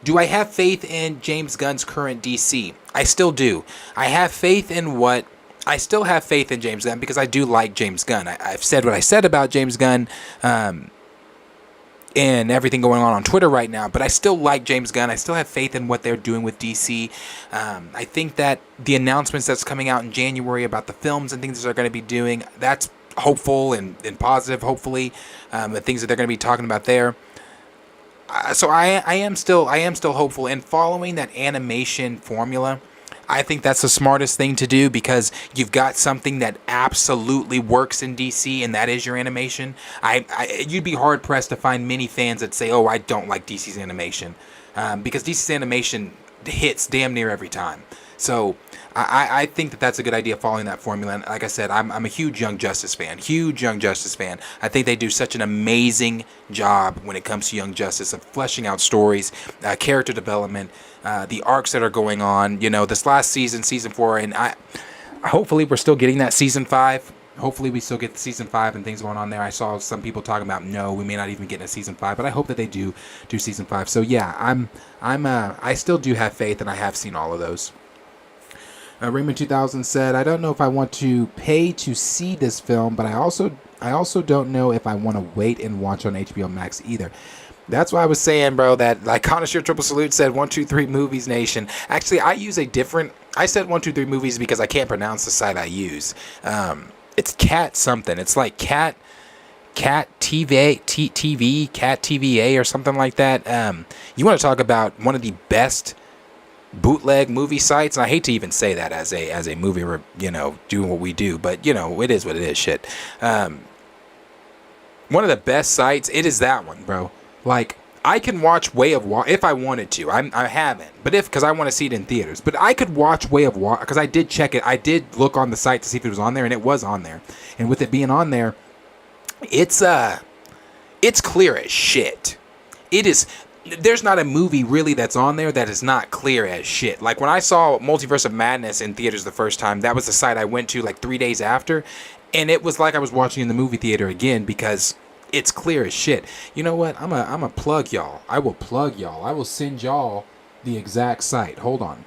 Speaker 4: Do I have faith in James Gunn's current DC? I still do. I still have faith in James Gunn because I do like James Gunn. I've said what I said about James Gunn and everything going on Twitter right now, but I still like James Gunn. I still have faith in what they're doing with DC. I think that the announcements that's coming out in January about the films and things that they're going to be doing, that's hopeful and positive, hopefully, the things that they're going to be talking about there. So I am still hopeful, and following that animation formula, I think that's the smartest thing to do because you've got something that absolutely works in DC, and that is your animation. You'd be hard pressed to find many fans that say, "Oh, I don't like DC's animation," because DC's animation hits damn near every time. So I think that that's a good idea, following that formula. And like I said, I'm a huge Young Justice fan. I think they do such an amazing job when it comes to Young Justice of fleshing out stories, character development, the arcs that are going on. You know, this last season, season 4, and hopefully we're still getting that season 5. Hopefully we still get the season 5 and things going on there. I saw some people talking about, no, we may not even get a season 5, but I hope that they do season 5. So yeah, I still do have faith, and I have seen all of those. Raymond 2000 said, I don't know if I want to pay to see this film, but I also don't know if I want to wait and watch on HBO Max either. That's why I was saying, bro, that like Connoisseur Triple Salute said 123 Movies Nation. Actually, I said 123 Movies because I can't pronounce the site I use. It's Cat something. It's like Cat TV, Cat TVA or something like that. You want to talk about one of the best bootleg movie sites, and I hate to even say that as a movie, doing what we do, but it is what it is. Shit. One of the best sites. It is that one, bro. Like, I can watch Way of Water if I wanted to. I haven't, but because I want to see it in theaters. But I could watch Way of Water because I did check it. I did look on the site to see if it was on there, and it was on there. And with it being on there, it's clear as shit. It is. There's not a movie really that's on there that is not clear as shit. Like when I saw Multiverse of Madness in theaters the first time, that was the site I went to like 3 days after, and it was like I was watching in the movie theater again because it's clear as shit. You know what? I'm a plug y'all. I will plug y'all. I will send y'all the exact site. Hold on.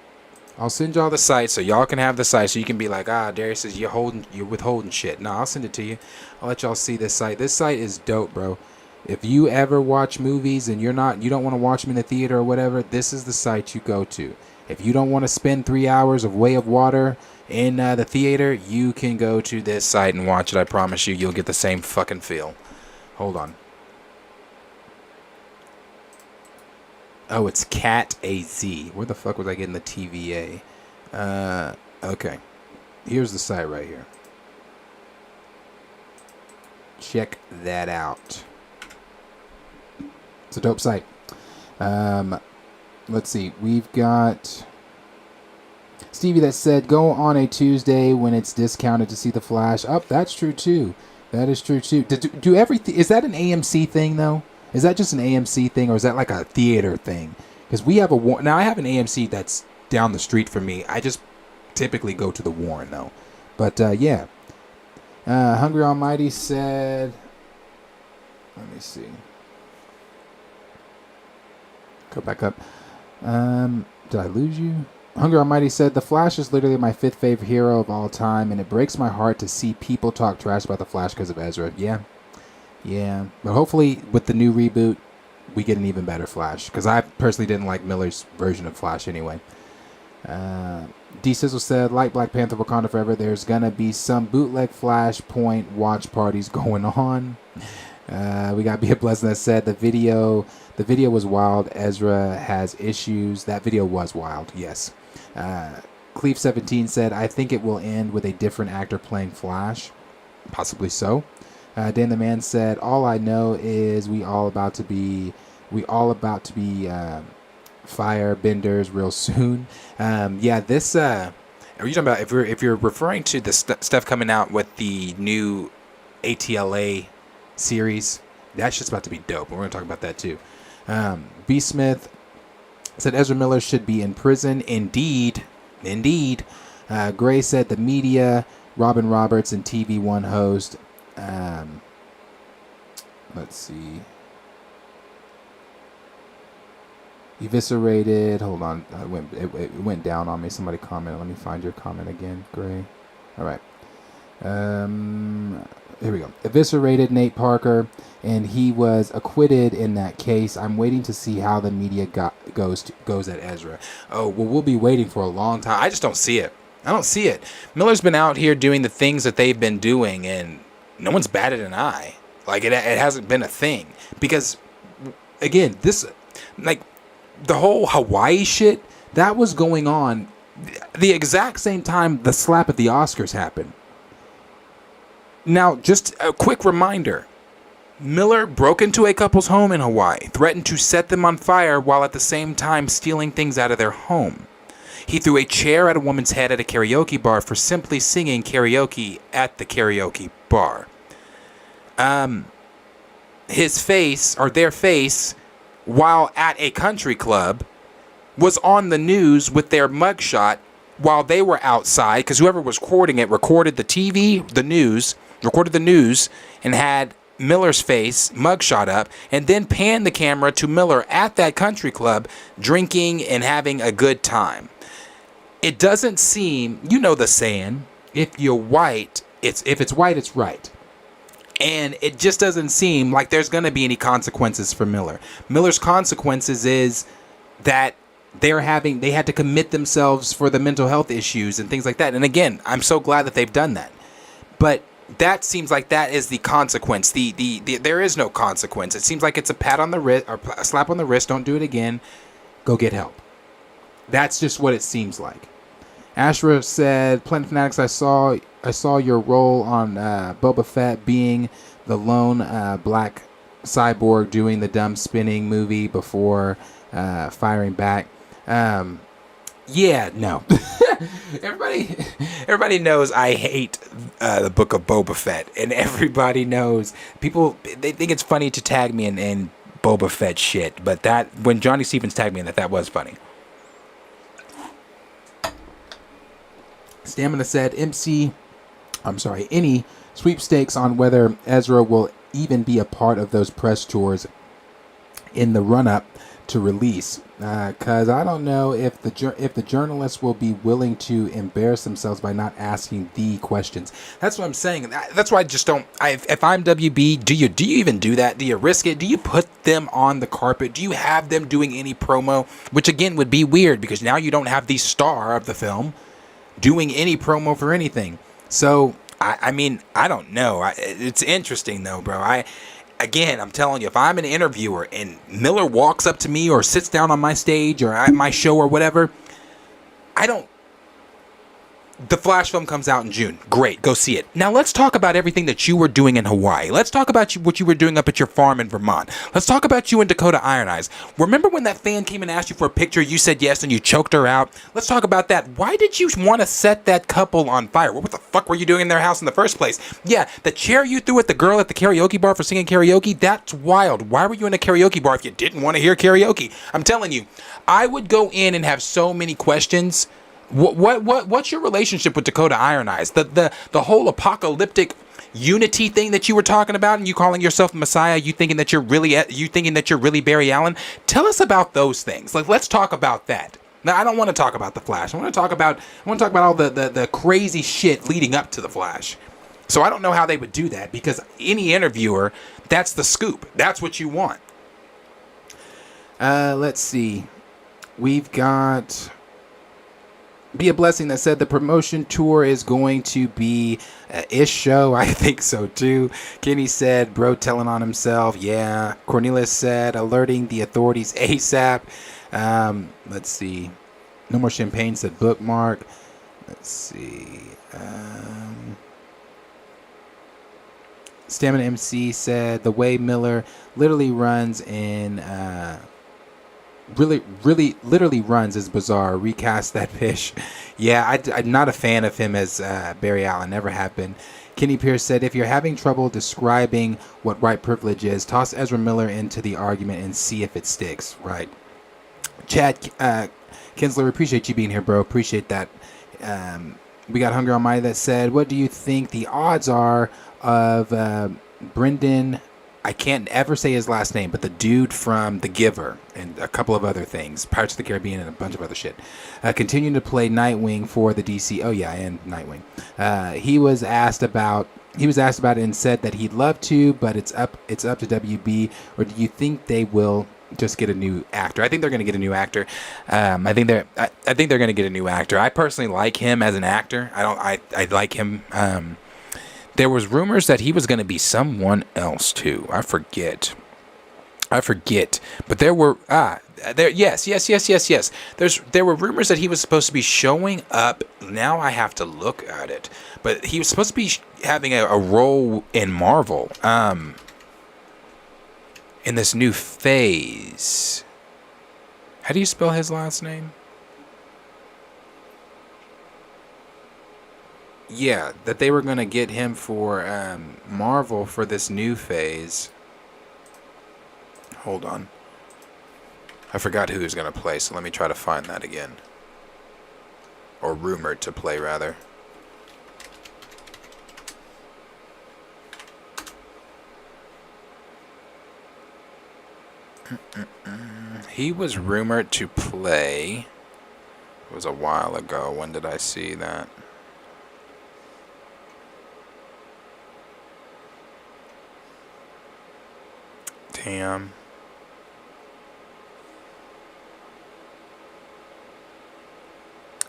Speaker 4: I'll send y'all the site so y'all can have the site so you can be like, Darius says you're withholding shit. No, I'll send it to you. I'll let y'all see this site. This site is dope, bro. If you ever watch movies and you don't want to watch them in the theater or whatever, this is the site you go to. If you don't want to spend 3 hours of Way of Water in the theater, you can go to this site and watch it. I promise you'll get the same fucking feel. Hold on. Oh, it's Cat AZ. Where the fuck was I getting the TVA? Okay. Here's the site right here. Check that out. It's a dope site. Let's see. We've got Stevie that said, go on a Tuesday when it's discounted to see The Flash. Oh, that's true too. That is true too. Do everything? Is that an AMC thing though? Is that just an AMC thing, or is that like a theater thing? Because we have now I have an AMC that's down the street from me. I just typically go to the Warren though. But yeah. Hungry Almighty said, let me see. Go back up. Did I lose you? Hungry Almighty said, The Flash is literally my 5th favorite hero of all time, and it breaks my heart to see people talk trash about The Flash because of Ezra. Yeah. But hopefully, with the new reboot, we get an even better Flash. Because I personally didn't like Miller's version of Flash anyway. D Sizzle said, like Black Panther Wakanda Forever, there's going to be some bootleg Flashpoint watch parties going on. We got Be a Blessing that said, the video was wild. Ezra has issues. That video was wild, yes. Cleve17 said, I think it will end with a different actor playing Flash. Possibly so. Dan the Man said, all I know is we all about to be fire benders real soon. Yeah, this. Are you talking about if you're referring to the stuff coming out with the new ATLA series? That's just about to be dope. We're going to talk about that too. B. Smith said Ezra Miller should be in prison. Indeed. Gray said the media, Robin Roberts and TV One host. Let's see. Eviscerated. Hold on. It went down on me. Somebody commented. Let me find your comment again, Gray. All right. Here we go. Eviscerated Nate Parker, and he was acquitted in that case. I'm waiting to see how the media goes at Ezra. Oh, well, we'll be waiting for a long time. I just don't see it. I don't see it. Miller's been out here doing the things that they've been doing, and no one's batted an eye. Like, it hasn't been a thing. Because, again, this, like, the whole Hawaii shit, that was going on the exact same time the slap at the Oscars happened. Now, just a quick reminder. Miller broke into a couple's home in Hawaii, threatened to set them on fire while at the same time stealing things out of their home. He threw a chair at a woman's head at a karaoke bar for simply singing karaoke at the karaoke bar. His face, or their face, while at a country club, was on the news with their mugshot while they were outside, because whoever was recording it recorded the TV, recorded the news, and had Miller's face mugshot up, and then panned the camera to Miller at that country club, drinking and having a good time. It doesn't seem, you know the saying, if you're white, if it's white, it's right. And it just doesn't seem like there's going to be any consequences for Miller. Miller's consequences is that they had to commit themselves for the mental health issues and things like that. And again, I'm so glad that they've done that. But that seems like that is the consequence. There is no consequence. It seems like it's a pat on the wrist or a slap on the wrist. Don't do it again. Go get help. That's just what it seems like. Ashra said, Planet Fanatics, I saw your role on Boba Fett being the lone black cyborg doing the dumb spinning movie before firing back. Yeah, no. Everybody knows I hate the Book of Boba Fett, and everybody knows people. They think it's funny to tag me in Boba Fett shit, but that when Johnny Stevens tagged me in that was funny. Stamina said, any sweepstakes on whether Ezra will even be a part of those press tours in the run-up to release, because I don't know if the journalists will be willing to embarrass themselves by not asking the questions. That's what I'm saying. That's why I just don't. If I'm WB, do you even do that? Do you risk it? Do you put them on the carpet? Do you have them doing any promo? Which again would be weird because now you don't have the star of the film doing any promo for anything. So I mean, I don't know. It's interesting though, bro. Again, I'm telling you, if I'm an interviewer and Miller walks up to me or sits down on my stage or at my show or whatever, the Flash film comes out in June. Great, go see it. Now let's talk about everything that you were doing in Hawaii. Let's talk about what you were doing up at your farm in Vermont. Let's talk about you in Dakota Iron Eyes. Remember when that fan came and asked you for a picture, you said yes and you choked her out? Let's talk about that. Why did you want to set that couple on fire? What the fuck were you doing in their house in the first place? Yeah, the chair you threw at the girl at the karaoke bar for singing karaoke, that's wild. Why were you in a karaoke bar if you didn't want to hear karaoke? I'm telling you, I would go in and have so many questions. What's your relationship with Dakota Iron Eyes? The whole apocalyptic unity thing that you were talking about, and you calling yourself Messiah, you thinking that you're really Barry Allen. Tell us about those things. Like, let's talk about that. Now, I don't want to talk about the Flash. I want to talk about all the crazy shit leading up to the Flash. So I don't know how they would do that because any interviewer, that's the scoop. That's what you want. Let's see. We've got Be a Blessing that said the promotion tour is going to be a ish show. I think so too. Kenny said, bro telling on himself. Yeah. Cornelius said, alerting the authorities ASAP. Let's see. No More Champagne said bookmark. Let's see. Stamina MC said the way Miller literally runs in literally runs is bizarre. Recast that fish. Yeah, I'm not a fan of him as Barry Allen. Never have been. Kenny Pierce said, if you're having trouble describing what white privilege is, toss Ezra Miller into the argument and see if it sticks. Right. Chad Kinsler, appreciate you being here, bro. Appreciate that. We got Hungry Almighty that said, what do you think the odds are of Brendan, I can't ever say his last name, but the dude from The Giver and a couple of other things, Pirates of the Caribbean and a bunch of other shit, continuing to play Nightwing for the DC. Oh yeah, and Nightwing. He was asked about it and said that he'd love to, but it's up to WB. Or do you think they will just get a new actor? I think they're going to get a new actor. I think they're going to get a new actor. I personally like him as an actor. I like him. There was rumors that he was going to be someone else too. I forget. But there were yes. There were rumors that he was supposed to be showing up. Now I have to look at it. But he was supposed to be having a role in Marvel. In this new phase. How do you spell his last name? Yeah, that they were going to get him for Marvel for this new phase. Hold on. I forgot who he was going to play, so let me try to find that again. Or rumored to play, rather. He was rumored to play. It was a while ago. When did I see that?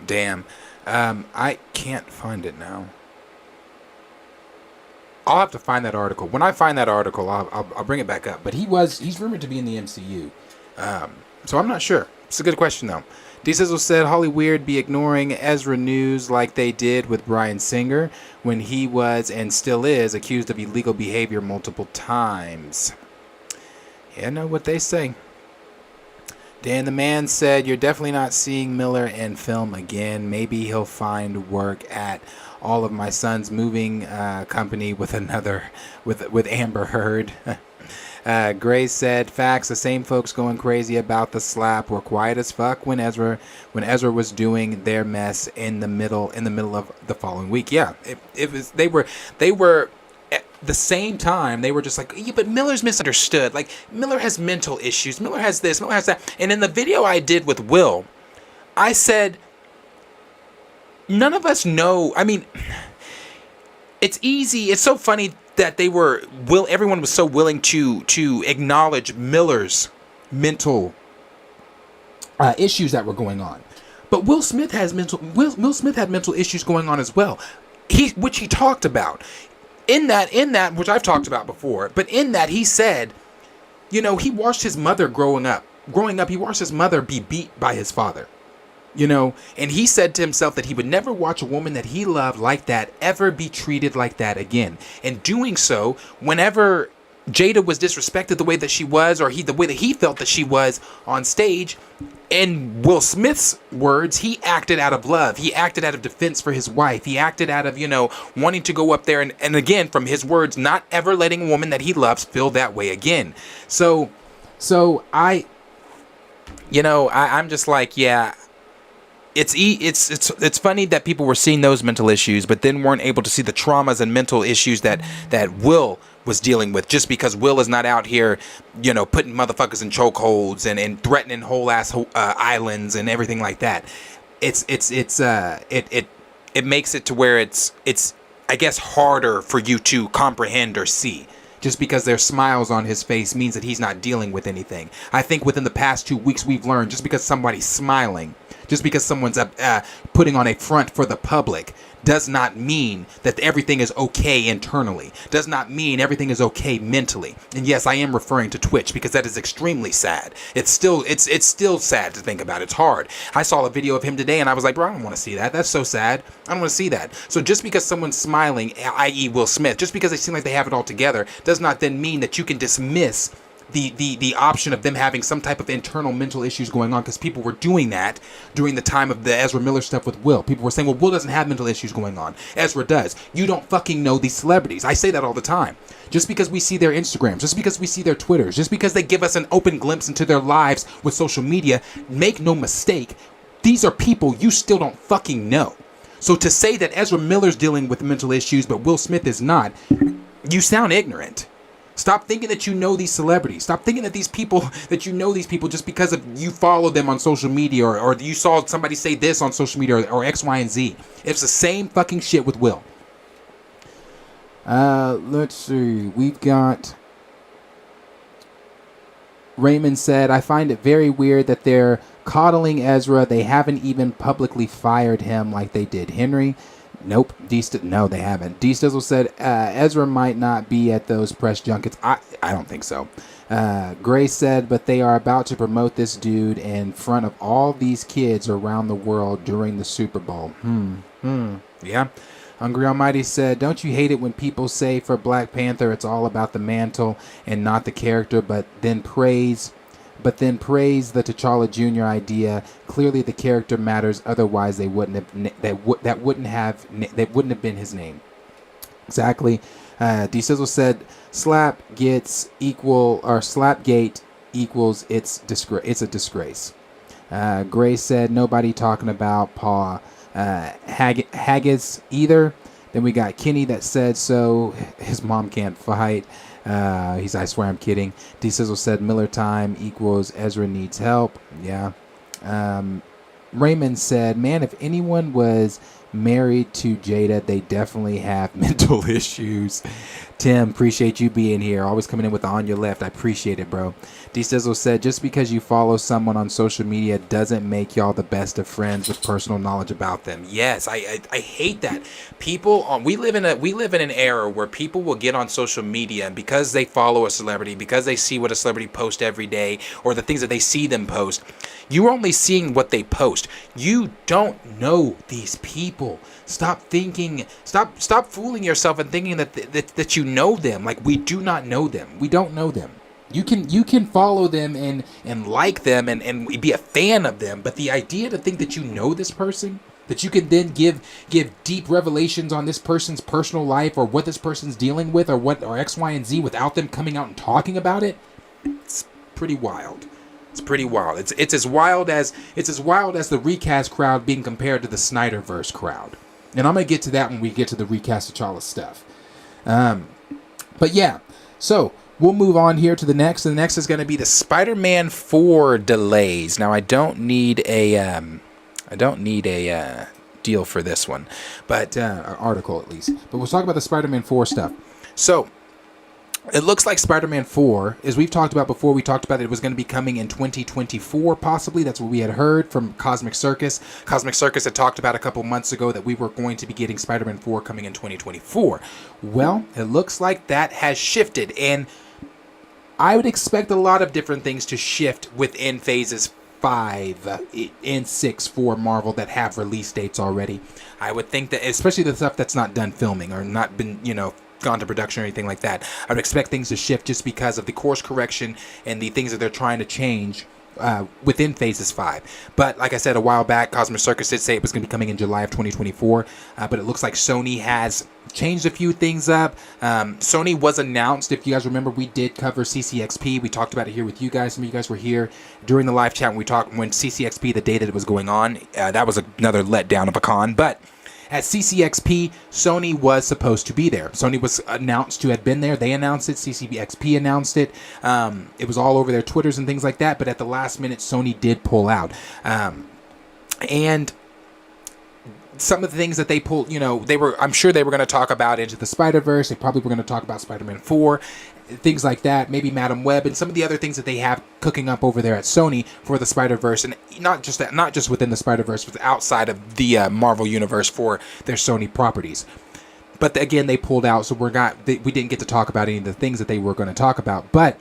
Speaker 4: Damn. I can't find it now. I'll have to find that article. When I find that article, I'll bring it back up. But he's rumored to be in the MCU. So I'm not sure. It's a good question though. D Sizzle said Holly Weird be ignoring Ezra news like they did with Bryan Singer when he was and still is accused of illegal behavior multiple times. Yeah, I know what they say. Dan the Man said, you're definitely not seeing Miller in film again. Maybe he'll find work at All of My Son's moving company with Amber Heard. Gray said, facts, the same folks going crazy about the slap were quiet as fuck when Ezra was doing their mess in the middle of the following week. Yeah, they were at the same time, they were just like, yeah, but Miller's misunderstood. Like, Miller has mental issues. Miller has this, Miller has that. And in the video I did with Will, I said, none of us know. I mean, it's easy. It's so funny that everyone was so willing to acknowledge Miller's mental issues that were going on. But Will Smith had mental issues going on as well. Which he talked about. In that, which I've talked about before, but in that he said, he watched his mother growing up, he watched his mother be beat by his father, and he said to himself that he would never watch a woman that he loved like that ever be treated like that again. And doing so, whenever Jada was disrespected the way that she was, or the way that he felt that she was on stage, in Will Smith's words, he acted out of love. He acted out of defense for his wife. He acted out of, wanting to go up there and again, from his words, not ever letting a woman that he loves feel that way again. So I'm just like, yeah, it's funny that people were seeing those mental issues, but then weren't able to see the traumas and mental issues that Will was dealing with, just because Will is not out here, putting motherfuckers in chokeholds and threatening whole ass islands and everything like that. It makes it to where it's I guess harder for you to comprehend or see. Just because there's smiles on his face means that he's not dealing with anything. I think within the past 2 weeks we've learned, just because somebody's smiling, just because someone's putting on a front for the public, does not mean that everything is okay internally. Does not mean everything is okay mentally. And yes, I am referring to Twitch because that is extremely sad. It's still sad to think about. It's hard. I saw a video of him today and I was like, bro, I don't want to see that. That's so sad. I don't want to see that. So just because someone's smiling, i.e. Will Smith, just because they seem like they have it all together, does not then mean that you can dismiss the option of them having some type of internal mental issues going on, because people were doing that during the time of the Ezra Miller stuff with Will. People were saying, well, Will doesn't have mental issues going on. Ezra does. You don't fucking know these celebrities. I say that all the time. Just because we see their Instagrams, just because we see their Twitters, just because they give us an open glimpse into their lives with social media, make no mistake, these are people you still don't fucking know. So to say that Ezra Miller's dealing with mental issues but Will Smith is not, you sound ignorant. Stop thinking that you know these celebrities. Stop thinking that that you know these people just because of you follow them on social media or you saw somebody say this on social media or X, Y, and Z. It's the same fucking shit with Will. Let's see. We've got Raymond said, I find it very weird that they're coddling Ezra. They haven't even publicly fired him like they did Henry. Nope. No, they haven't. D Stizzle said Ezra might not be at those press junkets. I don't think so. Gray said, but they are about to promote this dude in front of all these kids around the world during the Super Bowl. Yeah. Hungry Almighty said, don't you hate it when people say for Black Panther it's all about the mantle and not the character, but then praise the T'Challa Jr. idea. Clearly the character matters, otherwise they wouldn't have been his name. Exactly. D Sizzle said Slapgate equals it's a disgrace. Gray said nobody talking about Paul Haggis either. Then we got Kenny that said so his mom can't fight. I swear I'm kidding. D Sizzle said Miller time equals Ezra needs help. Yeah. Raymond said, man, if anyone was married to Jada, they definitely have mental issues. Tim, appreciate you being here. Always coming in with the on your left. I appreciate it, bro. D Sizzle said, just because you follow someone on social media doesn't make y'all the best of friends with personal knowledge about them. Yes, I hate that. People, we live in an era where people will get on social media, and because they follow a celebrity, because they see what a celebrity posts every day, or the things that they see them post, you're only seeing what they post. You don't know these people. Stop fooling yourself and thinking that you know them. Like, we do not know them. We don't know them. You can follow them and like them and be a fan of them, but the idea to think that you know this person, that you can then give deep revelations on this person's personal life or what this person's dealing with or X, Y, and Z without them coming out and talking about it, it's pretty wild. It's pretty wild. It's as wild as the recast crowd being compared to the Snyderverse crowd. And I'm gonna get to that when we get to the recast T'Challa stuff. But yeah, so we'll move on here to the next. And the next is going to be the Spider-Man 4 delays. Now I don't need a deal for this one, but article at least. But we'll talk about the Spider-Man 4 stuff. So it looks like Spider-Man 4, as we've talked about before, we talked about it was going to be coming in 2024, possibly. That's what we had heard from Cosmic Circus. Cosmic Circus had talked about a couple months ago that we were going to be getting Spider-Man 4 coming in 2024. Well, it looks like that has shifted, and I would expect a lot of different things to shift within phases 5 and 6 for Marvel that have release dates already. I would think that, especially the stuff that's not done filming or not been, gone to production or anything like that, I would expect things to shift just because of the course correction and the things that they're trying to change within phases 5. But like I said a while back, Cosmic Circus did say it was going to be coming in July of 2024, but it looks like Sony has changed a few things up. Sony was announced, if you guys remember, we did cover CCXP. We talked about it here with you guys. Some of you guys were here during the live chat when we talked when CCXP, the day that it was going on. That was another letdown of a con, but at CCXP, Sony was supposed to be there. Sony was announced to have been there. They announced it. CCXP announced it. It was all over their Twitters and things like that. But at the last minute, Sony did pull out. And some of the things that they pulled, I'm sure they were going to talk about Into the Spider-Verse. They probably were going to talk about Spider-Man 4, things like that. Maybe Madam Web and some of the other things that they have cooking up over there at Sony for the Spider-Verse, and not just within the Spider-Verse, but outside of the Marvel universe for their Sony properties. But again, they pulled out, so we didn't get to talk about any of the things that they were going to talk about. But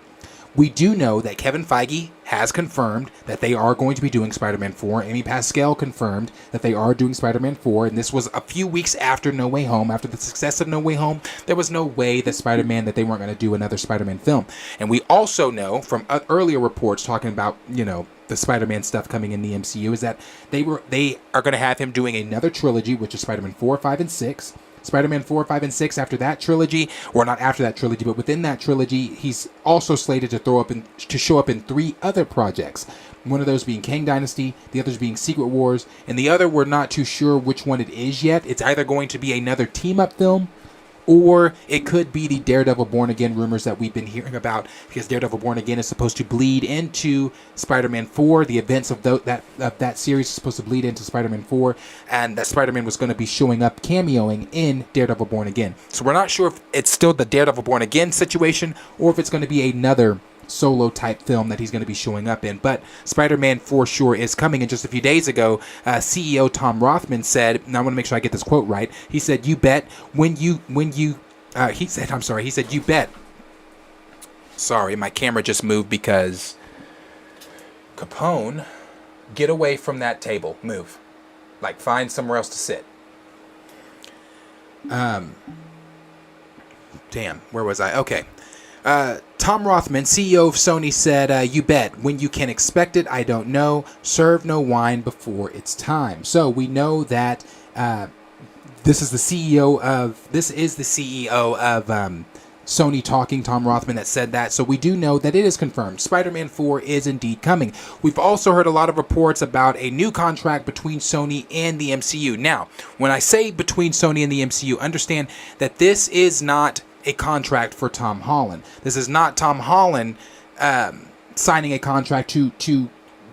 Speaker 4: we do know that Kevin Feige has confirmed that they are going to be doing Spider-Man 4. Amy Pascal confirmed that they are doing Spider-Man 4, and this was a few weeks after No Way Home. After the success of No Way Home, there was no way that that they weren't going to do another Spider-Man film. And we also know from earlier reports talking about, the Spider-Man stuff coming in the MCU, is that they are going to have him doing another trilogy, which is Spider-Man 4, 5, and 6. Spider-Man 4, 5, and 6 after that trilogy, or not after that trilogy, but within that trilogy, he's also slated to show up in 3 other projects. One of those being Kang Dynasty, the others being Secret Wars, and the other we're not too sure which one it is yet. It's either going to be another team-up film, or it could be the Daredevil Born Again rumors that we've been hearing about, because Daredevil Born Again is supposed to bleed into Spider-Man 4. The events of that series is supposed to bleed into Spider-Man 4, and that Spider-Man was going to be showing up, cameoing in Daredevil Born Again. So we're not sure if it's still the Daredevil Born Again situation, or if it's going to be another solo type film that he's going to be showing up in. But Spider-Man for sure is coming. And just a few days ago, CEO Tom Rothman said, and I want to make sure I get this quote right, he said, you bet he said, you bet. Sorry, my camera just moved because Capone, get away from that table, move, like find somewhere else to sit. Damn, where was I? Okay. Tom Rothman, CEO of Sony, said, you bet. When you can expect it, I don't know. Serve no wine before it's time. So we know that this is the CEO of Sony talking, Tom Rothman, that said that. So we do know that it is confirmed. Spider-Man 4 is indeed coming. We've also heard a lot of reports about a new contract between Sony and the MCU. Now, when I say between Sony and the MCU, understand that this is not a contract for Tom Holland. This is not Tom Holland signing a contract to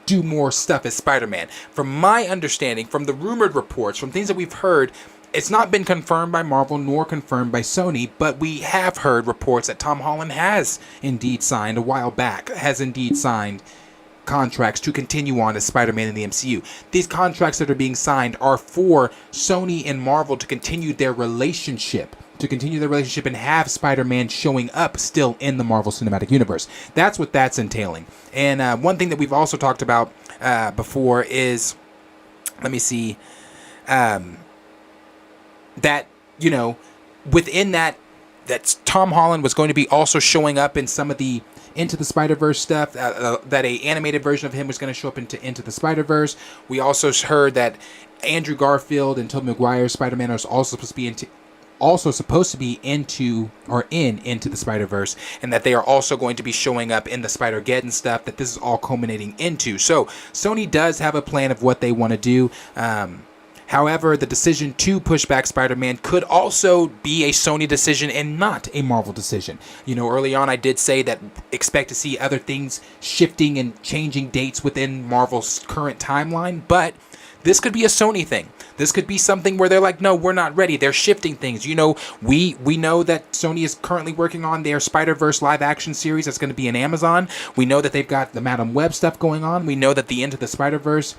Speaker 4: do more stuff as Spider-Man. From my understanding, from the rumored reports, from things that we've heard, it's not been confirmed by Marvel nor confirmed by Sony, but we have heard reports that Tom Holland has indeed signed a while back, has indeed signed contracts to continue on as Spider-Man in the MCU. These contracts that are being signed are for Sony and Marvel to continue their relationship and have Spider-Man showing up still in the Marvel Cinematic Universe. That's what that's entailing. And one thing that we've also talked about before is, let me see, that, within that Tom Holland was going to be also showing up in some of the Into the Spider-Verse stuff, that a animated version of him was going to show up into the Spider-Verse. We also heard that Andrew Garfield and Tobey Maguire's Spider-Man are also supposed to be into the Spider-Verse, and that they are also going to be showing up in the Spider-Geddon stuff that this is all culminating into. So Sony does have a plan of what they want to do. However, the decision to push back Spider-Man could also be a Sony decision and not a Marvel decision. Early on I did say that expect to see other things shifting and changing dates within Marvel's current timeline, but this could be a Sony thing. This could be something where they're like, no, we're not ready. They're shifting things. We know that Sony is currently working on their Spider-Verse live action series that's going to be in Amazon. We know that they've got the Madam Web stuff going on. We know that the Into the Spider-Verse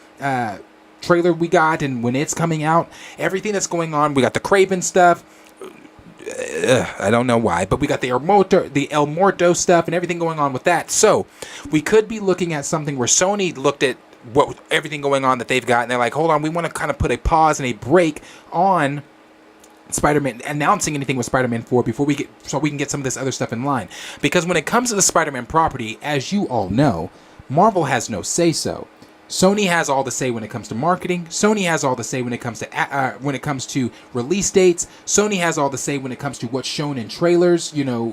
Speaker 4: trailer we got, and when it's coming out, everything that's going on. We got the Kraven stuff. I don't know why, but we got the El Muerto stuff and everything going on with that. So we could be looking at something where Sony looked at everything going on that they've got, and they're like, hold on, we want to kind of put a pause and a break on Spider-Man, announcing anything with Spider-Man 4 so we can get some of this other stuff in line. Because when it comes to the Spider-Man property, as you all know, Marvel has no say-so. Sony has all the say when it comes to marketing. Sony has all the say when it comes to release dates. Sony has all the say when it comes to what's shown in trailers,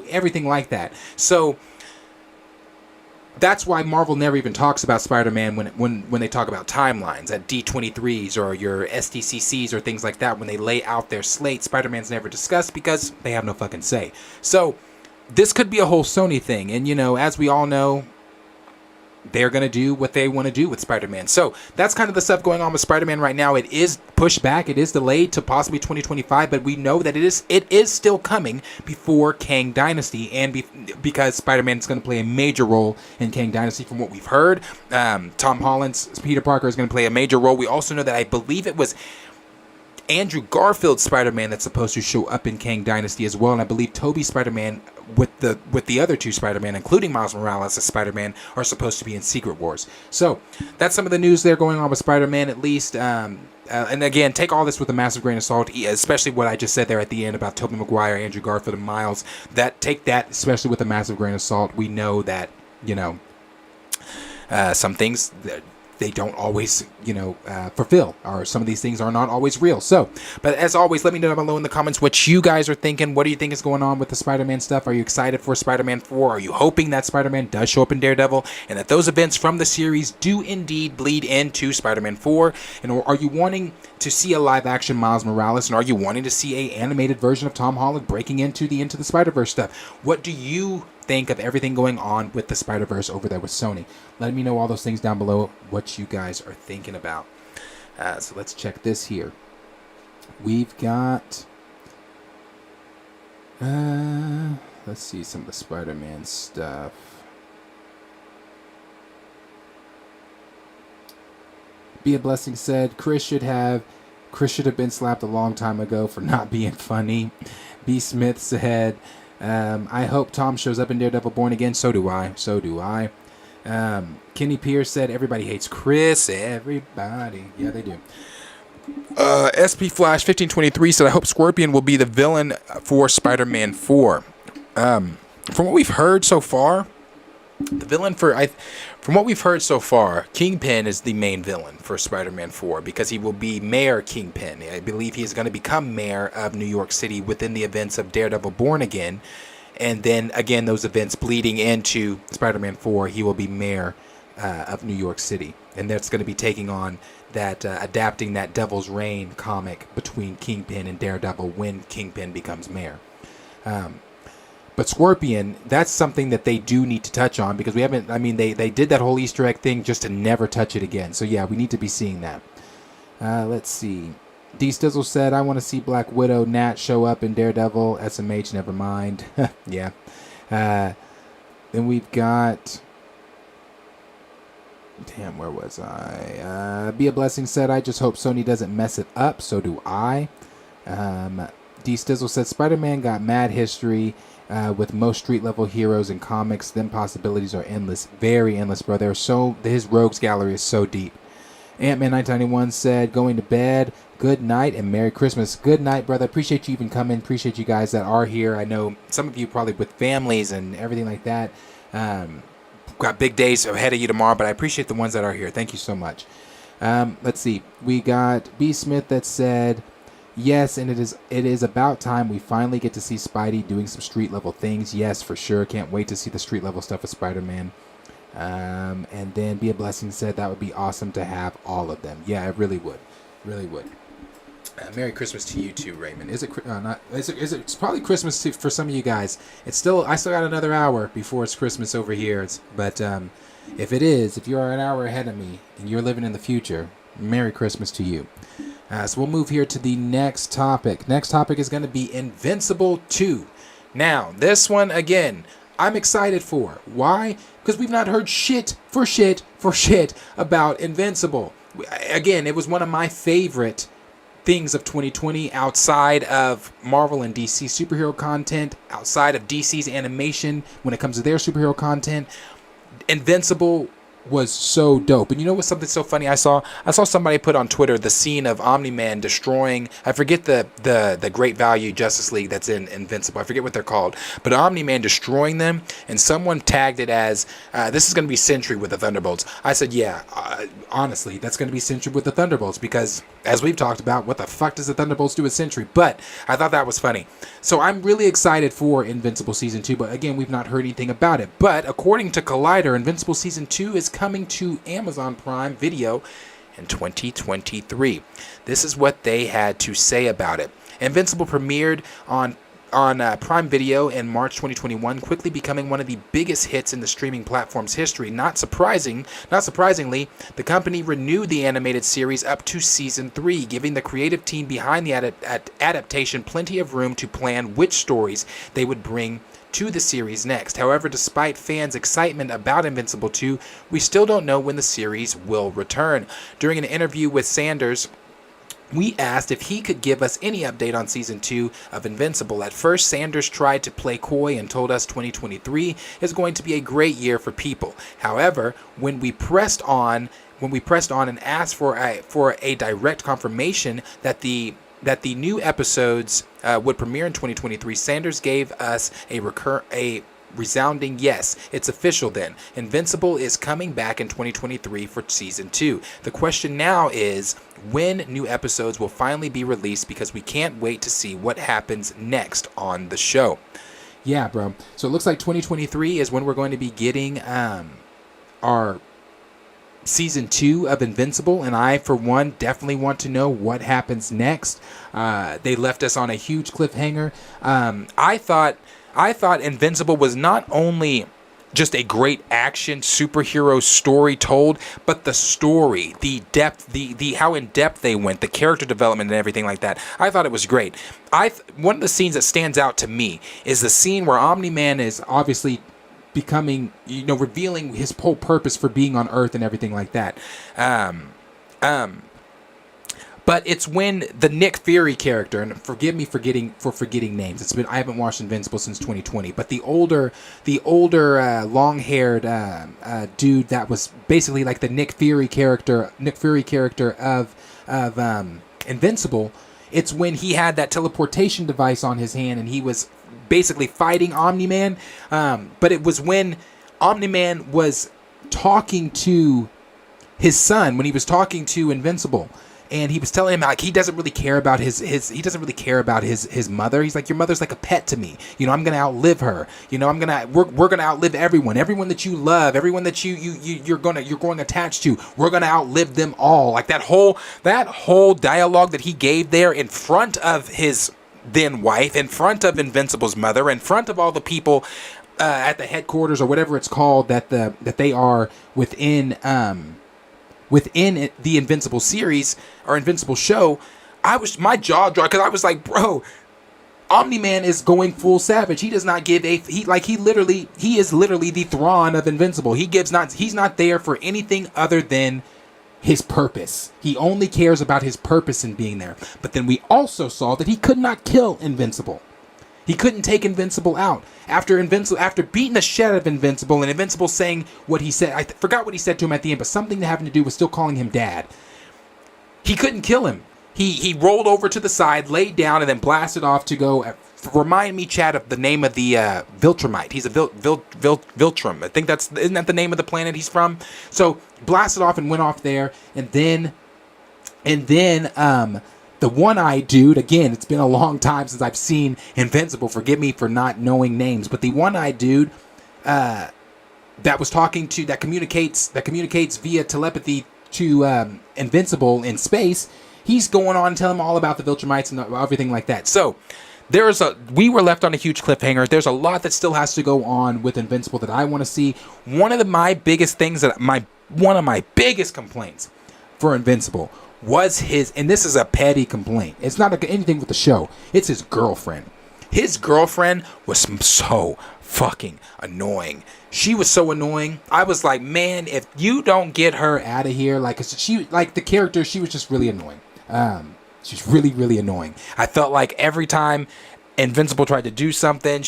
Speaker 4: everything like that. So that's why Marvel never even talks about Spider-Man when they talk about timelines at D23s or your SDCCs or things like that. When they lay out their slate, Spider-Man's never discussed because they have no fucking say. So this could be a whole Sony thing. And, as we all know, they're going to do what they want to do with Spider-Man. So that's kind of the stuff going on with Spider-Man right now. It is pushed back. It is delayed to possibly 2025, but we know that it is still coming before Kang Dynasty, and because Spider-Man is going to play a major role in Kang Dynasty from what we've heard. Tom Holland's Peter Parker is going to play a major role. We also know that I believe it was Andrew Garfield's Spider-Man that's supposed to show up in Kang Dynasty as well, and I believe Tobey's Spider-Man with the other two Spider-Man, including Miles Morales as Spider-Man, are supposed to be in Secret Wars. So that's some of the news there going on with Spider-Man, at least. And again, take all this with a massive grain of salt, especially what I just said there at the end about Tobey Maguire, Andrew Garfield, and Miles. Take that especially with a massive grain of salt. We know that, some things they don't always, fulfill, or some of these things are not always real. So, but as always, let me know down below in the comments what you guys are thinking. What do you think is going on with the Spider-Man stuff? Are you excited for Spider-Man 4? Are you hoping that Spider-Man does show up in Daredevil, and that those events from the series do indeed bleed into Spider-Man 4? And are you wanting to see a live-action Miles Morales, and are you wanting to see an animated version of Tom Holland breaking into the Spider-Verse stuff? What do you think of everything going on with the Spider-Verse over there with Sony? Let me know all those things down below, what you guys are thinking about. So let's check this here. We've got let's see some of the Spider-Man stuff. Be a Blessing said Chris should have been slapped a long time ago for not being funny. B Smith said I hope Tom shows up in Daredevil Born Again. So do I. Kenny Pierce said everybody hates Chris. Everybody. Yeah, they do. SP Flash 1523 said I hope Scorpion will be the villain for Spider-Man 4. From what we've heard so far, Kingpin is the main villain for Spider-Man 4 because he will be Mayor Kingpin. I believe he is going to become mayor of New York City within the events of Daredevil Born Again. And then, again, those events bleeding into Spider-Man 4, he will be mayor of New York City. And that's going to be taking on that, adapting that Devil's Reign comic between Kingpin and Daredevil when Kingpin becomes mayor. But Scorpion, that's something that they do need to touch on because we haven't, they did that whole Easter egg thing just to never touch it again. So yeah, we need to be seeing that. Let's see. D Stizzle said, I want to see Black Widow Nat show up in Daredevil. SMH, never mind. Yeah. Then we've got, damn, where was I? Be a Blessing said, I just hope Sony doesn't mess it up. So do I. D Stizzle said, Spider-Man got mad history. With most street level heroes in comics, then possibilities are endless, very endless, bro. His rogues gallery is so deep. Ant-Man 991 said, going to bed, good night and Merry Christmas. Good night, brother. Appreciate you even coming. Appreciate you guys that are here. I know some of you probably with families and everything like that. Got big days ahead of you tomorrow, but I appreciate the ones that are here. Thank you so much. Let's see. We got B Smith that said, yes, and it is about time we finally get to see Spidey doing some street level things. Yes, for sure. Can't wait to see the street level stuff with Spider-Man. And then Be a Blessing said that would be awesome to have all of them. Yeah, it really would. Really would. Merry Christmas to you too, Raymond. Is it not? It's probably Christmas for some of you guys. I still got another hour before it's Christmas over here. But if you are an hour ahead of me and you're living in the future, Merry Christmas to you. So we'll move here to the next topic. Next topic is going to be Invincible 2. Now, this one, again, I'm excited for. Why? Because we've not heard shit about Invincible. Again, it was one of my favorite things of 2020 outside of Marvel and DC superhero content, outside of DC's animation when it comes to their superhero content. Invincible was so dope. And you know what's something so funny I saw somebody put on Twitter the scene of Omni-Man destroying, I forget the Great Value Justice League that's in Invincible, I forget what they're called, but Omni-Man destroying them, and someone tagged it as this is going to be Sentry with the Thunderbolts. I said, yeah, honestly, that's going to be Sentry with the Thunderbolts, because as we've talked about, what the fuck does the Thunderbolts do with Sentry? But I thought that was funny. So I'm really excited for Invincible Season 2, but again, we've not heard anything about it. But according to Collider, Invincible Season 2 is coming to Amazon Prime Video in 2023. This is what they had to say about it. Invincible premiered on Prime Video in March 2021, quickly becoming one of the biggest hits in the streaming platform's history. Not surprisingly, the company renewed the animated series up to Season 3, giving the creative team behind the adaptation plenty of room to plan which stories they would bring to the series next. However, despite fans' excitement about Invincible 2, we still don't know when the series will return. During an interview with Sanders, we asked if he could give us any update on season 2 of Invincible. At first, Sanders tried to play coy and told us 2023 is going to be a great year for people. However, when we pressed on and asked for a direct confirmation that the new episodes would premiere in 2023, Sanders gave us a resounding yes. It's official then. Invincible is coming back in 2023 for season 2. The question now is when new episodes will finally be released, because we can't wait to see what happens next on the show. Yeah, bro. So it looks like 2023 is when we're going to be getting our season 2 of Invincible, and I, for one, definitely want to know what happens next. They left us on a huge cliffhanger. I thought Invincible was not only just a great action superhero story told, but the story, the depth, the how in depth they went, the character development and everything like that. I thought it was great. One of the scenes that stands out to me is the scene where Omni-Man is obviously becoming, revealing his whole purpose for being on Earth and everything like that. But it's when the Nick Fury character, and forgive me for forgetting names. I haven't watched Invincible since 2020. But the older long-haired dude that was basically like the Nick Fury character of Invincible. It's when he had that teleportation device on his hand and he was basically fighting Omni-Man. But it was when Omni-Man was talking to his son, when he was talking to Invincible. And he was telling him like he doesn't really care about his mother. He's like, your mother's like a pet to me. I'm gonna outlive her. We're gonna outlive everyone that you love, everyone that you're going attached to. We're gonna outlive them all. Like that whole dialogue that he gave there in front of his then wife, in front of Invincible's mother, in front of all the people at the headquarters or whatever it's called that they are within the Invincible series or Invincible show. My jaw dropped because I was like, bro, Omni-Man is going full savage. He does not give he is literally the Thrawn of Invincible. He's not there for anything other than his purpose. He only cares about his purpose in being there. But then we also saw that he could not kill Invincible. He couldn't take Invincible out. After beating the shit out of Invincible, and Invincible saying what he said, I forgot what he said to him at the end, but something having to do with still calling him dad. He couldn't kill him. He rolled over to the side, laid down, and then blasted off to go. Remind me, Chad, of the name of the Viltrumite. He's a Viltrum. I think isn't that the name of the planet he's from? So blasted off and went off there, and then the one-eyed dude, again, it's been a long time since I've seen Invincible. Forgive me for not knowing names. But the one-eyed dude that communicates via telepathy to Invincible in space, he's going on and telling him all about the Viltrumites and everything like that. So we were left on a huge cliffhanger. There's a lot that still has to go on with Invincible that I want to see. One of my biggest complaints for Invincible was and this is a petty complaint. It's not anything with the show. It's his girlfriend. His girlfriend was so fucking annoying. She was so annoying. I was like, man, if you don't get her out of here, the character, she was just really annoying. She's really, really annoying. I felt like every time Invincible tried to do something,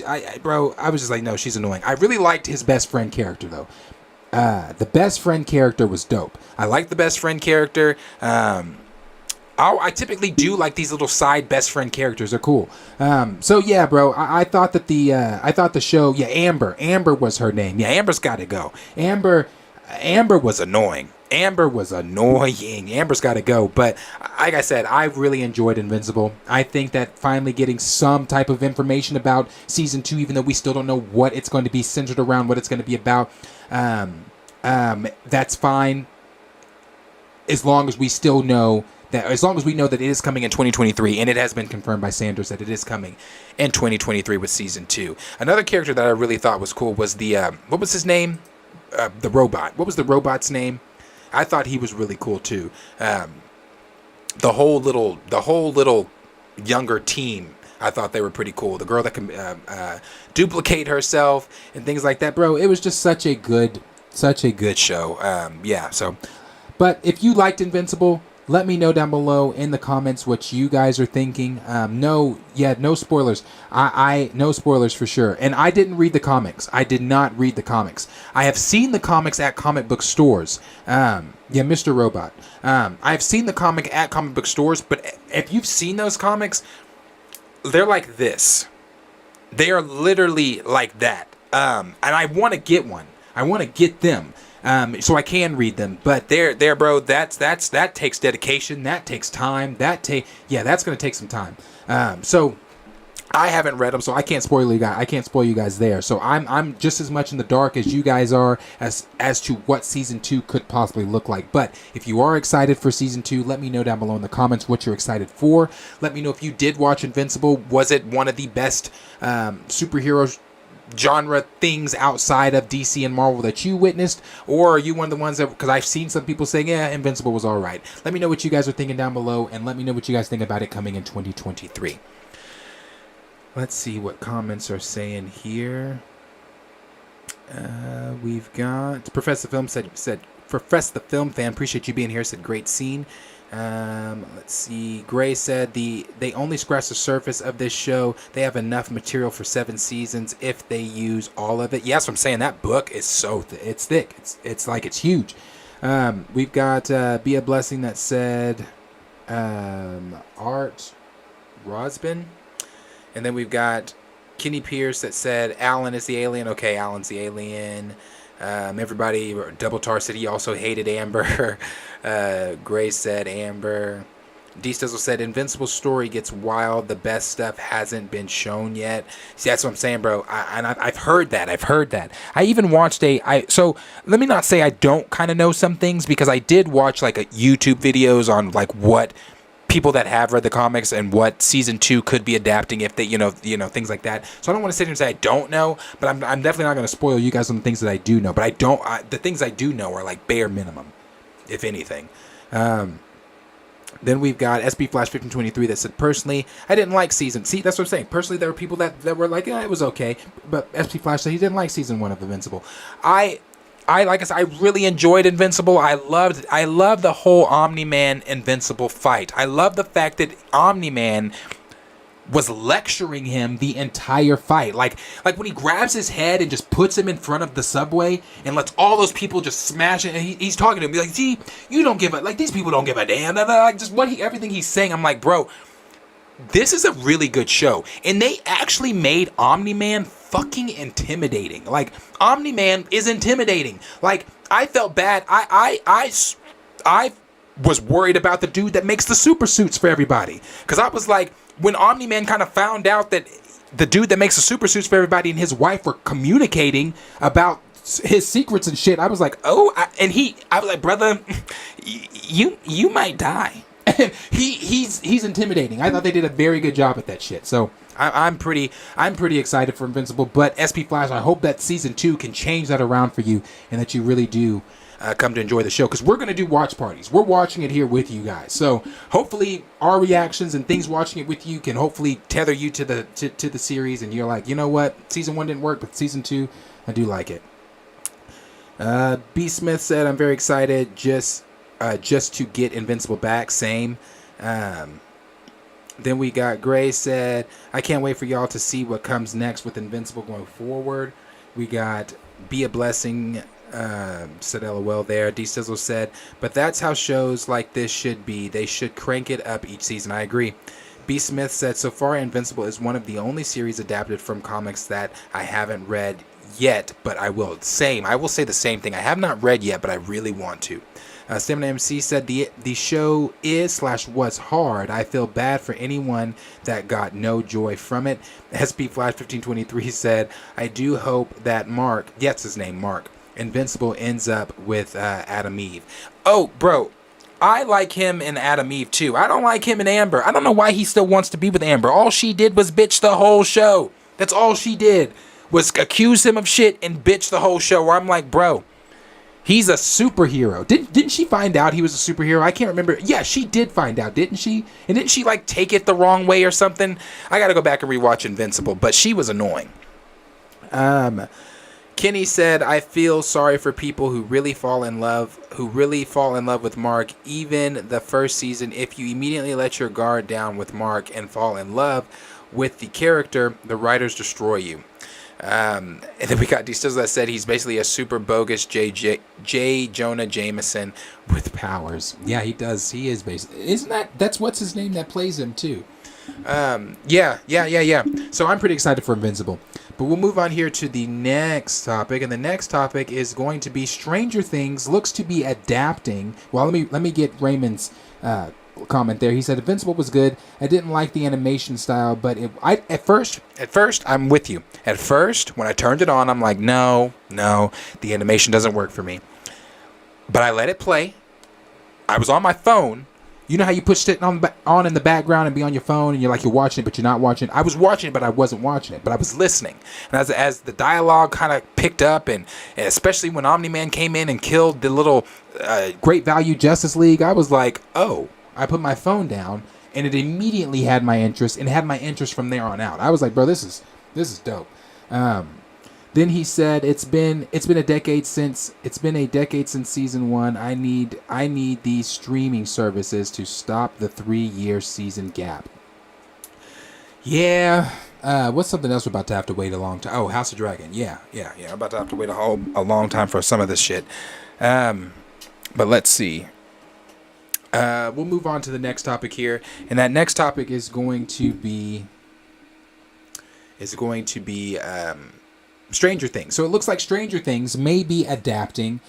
Speaker 4: I was just like, no, she's annoying. I really liked his best friend character though. The best friend character was dope. I like the best friend character. I typically do like these little side best friend characters. They're cool. So yeah, bro. I thought that the show. Yeah, Amber was her name. Yeah, Amber's got to go. Amber was annoying. Amber's got to go. But like I said, I really enjoyed Invincible. I think that finally getting some type of information about season 2, even though we still don't know what it's going to be centered around, what it's going to be about. That's fine. As long as we know that it is coming in 2023, and it has been confirmed by Sanders that it is coming in 2023 with season 2. Another character that I really thought was cool was the what was his name? The robot. What was the robot's name? I thought he was really cool too. The whole little younger team, I thought they were pretty cool. The girl that can duplicate herself and things like that, bro. It was just such a good show. Yeah. So, but if you liked Invincible, Let me know down below in the comments what you guys are thinking. No spoilers. I no spoilers for sure. And I didn't read the comics. I did not read the comics. I have seen the comics at comic book stores. Mr. Robot. I've seen the comic at comic book stores, but if you've seen those comics, they're like this. They are literally like that. And I want to get one. I want to get them. So I can read them, but there, bro. That takes dedication. That takes time. That's gonna take some time. So I haven't read them, so I can't spoil you guys. I can't spoil you guys there. So I'm just as much in the dark as you guys are as to what season 2 could possibly look like. But if you are excited for season 2, let me know down below in the comments what you're excited for. Let me know if you did watch Invincible. Was it one of the best superhero genre things outside of DC and Marvel that you witnessed, or are you one of the ones that, because I've seen some people saying, yeah, Invincible was all right. Let me know what you guys are thinking down below, and let me know what you guys think about it coming in 2023. Let's see what comments are saying here. We've got Professor Film said Professor the Film Fan, appreciate you being here, said great scene. Let's see. Gray said they only scratch the surface of this show. They have enough material for 7 seasons if they use all of it. Yes, I'm saying that book is so it's thick. It's like it's huge. We've got Be a Blessing that said Art Rosbin, and then we've got Kenny Pierce that said Alan is the alien. Okay, Alan's the alien. Everybody, Double Tar said he also hated Amber. Gray said Amber. D-Stizzle said Invincible story gets wild. The best stuff hasn't been shown yet. See, that's what I'm saying, bro. I've heard that. I even watched so let me not say I don't kind of know some things, because I did watch like a YouTube videos on like what people that have read the comics and what season 2 could be adapting if they, things like that. So I don't want to sit here and say I don't know, but I'm definitely not going to spoil you guys on the things that I do know. But the things I do know are like bare minimum, if anything. Then we've got SB Flash 1523 that said, personally, I didn't like season. See, that's what I'm saying. Personally, there were people that were like, it was okay. But SB Flash said he didn't like season 1 of Invincible. Like I said, I really enjoyed Invincible. I loved the whole Omni-Man Invincible fight. I love the fact that Omni-Man was lecturing him the entire fight. Like when he grabs his head and just puts him in front of the subway and lets all those people just smash it. And he's talking to him, like, gee, you don't give a, like, these people don't give a damn. Like, just everything he's saying. I'm like, bro, this is a really good show. And they actually made Omni-Man fucking intimidating. Like, Omni-Man is intimidating. Like, I felt bad. I was worried about the dude that makes the super suits for everybody. Because I was like, when Omni-Man kind of found out that the dude that makes the super suits for everybody and his wife were communicating about his secrets and shit, I was like, oh, I was like, brother, you might die. he's intimidating. I thought they did a very good job at that shit. So I'm pretty excited for Invincible. But SP Flash, I hope that season 2 can change that around for you, and that you really do come to enjoy the show, because we're going to do watch parties. We're watching it here with you guys. So hopefully our reactions and things watching it with you can hopefully tether you to the series, and you're like, you know what, season 1 didn't work, but season 2, I do like it. B. Smith said, I'm very excited just to get Invincible back. Same. Then we got Gray said, I can't wait for y'all to see what comes next with Invincible going forward. We got Be a Blessing, said LOL there. D-Sizzle said, but that's how shows like this should be. They should crank it up each season. I agree. B. Smith said, so far Invincible is one of the only series adapted from comics that I haven't read yet, but I will. I will say the same thing. I have not read yet, but I really want to. Stamina MC said the show was hard. I feel bad for anyone that got no joy from it. SP Flash 1523 said, I do hope that Mark, yes, his name, Mark, Invincible ends up with Adam Eve. Oh, bro, I like him in Adam Eve too. I don't like him in Amber. I don't know why he still wants to be with Amber. All she did was bitch the whole show. That's all she did, was accuse him of shit and bitch the whole show. Where I'm like, bro, he's a superhero. Didn't she find out he was a superhero? I can't remember. Yeah, she did find out, didn't she? And didn't she like take it the wrong way or something? I gotta go back and rewatch Invincible, but she was annoying. Kenny said, I feel sorry for people who really fall in love with Mark, even the first season. If you immediately let your guard down with Mark and fall in love with the character, the writers destroy you. And then we got Distills that said he's basically a super bogus J. Jonah Jameson with powers. Yeah, he does. He is basically. That's what's his name that plays him too. Yeah. So I'm pretty excited for Invincible. But we'll move on here to the next topic, and the next topic is going to be Stranger Things looks to be adapting. Well, let me get Raymond's comment there. He said Invincible was good. I didn't like the animation style, but at first I'm with you. At first, when I turned it on, I'm like, no, the animation doesn't work for me. But I let it play. I was on my phone. You know how you put shit on in the background and be on your phone and you're like you're watching it, but you're not watching it? I was watching it, but I wasn't watching it. But I was listening. And as the dialogue kind of picked up, and especially when Omni-Man came in and killed the little Great Value Justice League, I was like, oh. I put my phone down, and it immediately had my interest, and had my interest from there on out. I was like, bro, this is dope. Then he said, it's been a decade since season 1. I need these streaming services to stop the 3-year season gap. Yeah. What's something else we're about to have to wait a long time? Oh, House of Dragon. Yeah. I'm about to have to wait a long time for some of this shit. But let's see. We'll move on to the next topic here, and that next topic is going to be Stranger Things. So it looks like Stranger Things may be adapting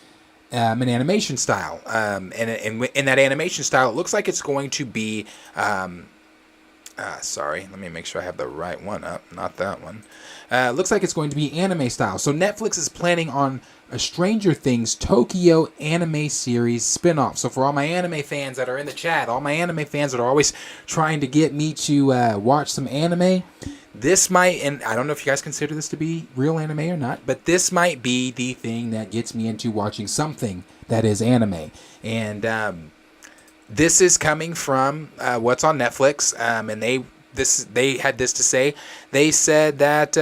Speaker 4: an animation style, and in that animation style, it looks like it's going to be. Sorry, let me make sure I have the right one up, not that one. Looks like it's going to be anime style. So Netflix is planning on a Stranger Things Tokyo anime series spinoff. So for all my anime fans that are in the chat, all my anime fans that are always trying to get me to watch some anime, this might, and I don't know if you guys consider this to be real anime or not, but this might be the thing that gets me into watching something that is anime. And this is coming from what's on Netflix, and they had this to say. They said that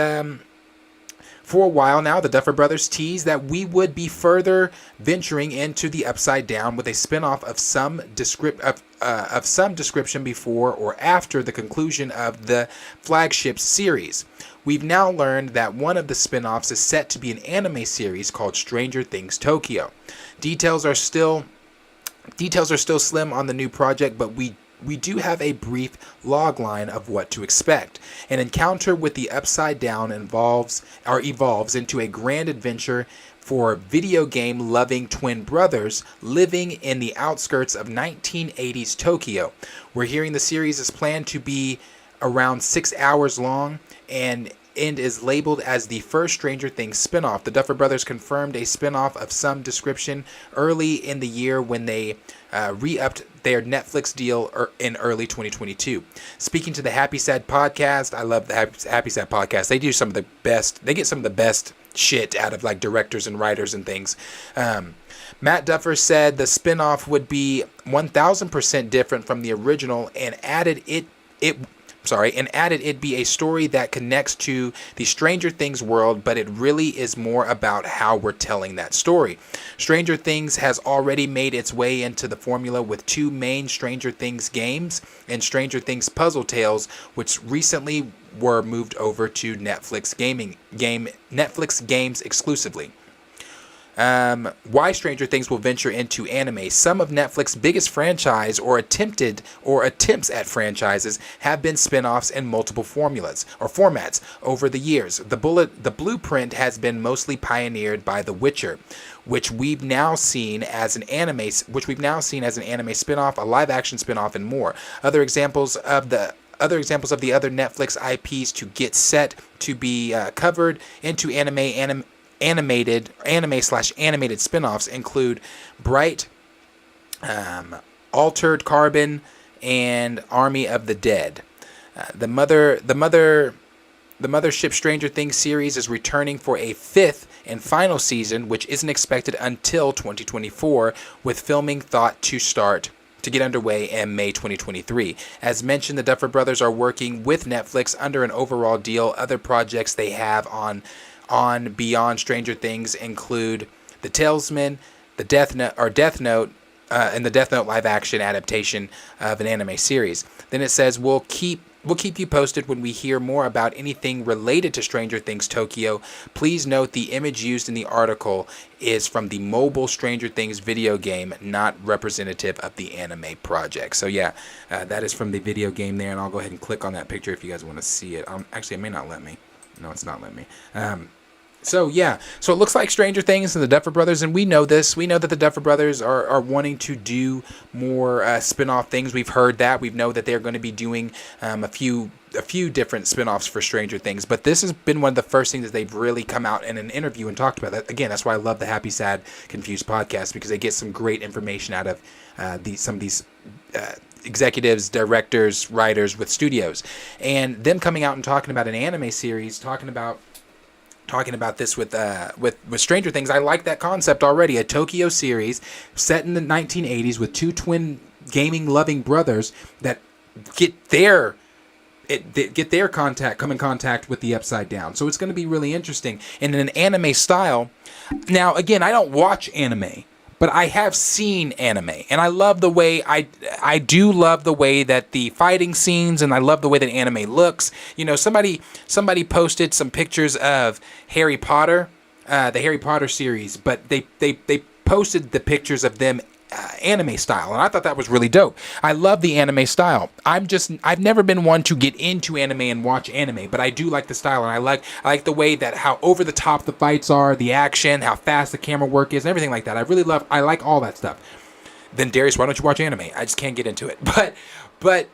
Speaker 4: for a while now, the Duffer Brothers teased that we would be further venturing into the Upside Down with a spinoff of some description before or after the conclusion of the flagship series. We've now learned that one of the spinoffs is set to be an anime series called Stranger Things Tokyo. Details are still slim on the new project, but we do have a brief logline of what to expect. An encounter with the Upside Down evolves into a grand adventure for video game loving twin brothers living in the outskirts of 1980s Tokyo. We're hearing the series is planned to be around 6 hours long and is labeled as the first Stranger Things spinoff. The Duffer Brothers confirmed a spinoff of some description early in the year when they re-upped their Netflix deal in early 2022. Speaking to the Happy Sad podcast, I love the Happy Sad podcast. They do some of the best. They get some of the best shit out of like directors and writers and things. Matt Duffer said the spinoff would be 1,000% different from the original and added it'd be a story that connects to the Stranger Things world, but it really is more about how we're telling that story. Stranger Things has already made its way into the formula with 2 main Stranger Things games and Stranger Things Puzzle Tales, which recently were moved over to Netflix games exclusively. Why Stranger Things will venture into anime. Some of Netflix's biggest franchise or attempts at franchises have been spin-offs in multiple formats over the years. The blueprint has been mostly pioneered by The Witcher, which we've now seen as an anime spin-off, a live-action spin-off, and more. Other examples of the other Netflix IPs to get set to be covered into animated spin-offs include Bright, Altered Carbon, and Army of the Dead. The Mothership Stranger Things series is returning for a 5th and final season, which isn't expected until 2024, with filming thought to get underway in May 2023. As mentioned, the Duffer Brothers are working with Netflix under an overall deal. Other projects they have on on Beyond Stranger Things include The Talisman, the Death Note, and the Death Note live action adaptation of an anime series. Then it says, we'll keep you posted when we hear more about anything related to Stranger Things Tokyo. Please note the image used in the article is from the mobile Stranger Things video game, not representative of the anime project. So yeah, that is from the video game there, and I'll go ahead and click on that picture if you guys want to see it. Actually, it may not let me. No, it's not letting me. So yeah, so it looks like Stranger Things and the Duffer Brothers, and we know this. We know that the Duffer Brothers are wanting to do more spin-off things. We've heard that. We know that they're going to be doing a few different spin-offs for Stranger Things. But this has been one of the first things that they've really come out in an interview and talked about. That again, that's why I love the Happy, Sad, Confused podcast, because they get some great information out of some of these executives, directors, writers with studios, and them coming out and talking about an anime series, talking about this with Stranger Things. I like that concept already. A Tokyo series set in the 1980s with two twin gaming loving brothers that come in contact with the Upside Down. So it's going to be really interesting and in an anime style. Now, again, I don't watch anime, but I have seen anime, and I love the way I do love the way that the fighting scenes, and I love the way that anime looks. You know, somebody posted some pictures of Harry Potter, the Harry Potter series, but they posted the pictures of them anime style, and I thought that was really dope. I love the anime style. I've never been one to get into anime and watch anime, but I do like the style, and I like the way that how over the top the fights are, the action, how fast the camera work is, and everything like that. I like all that stuff. Then Darius, why don't you watch anime? I just can't get into it. But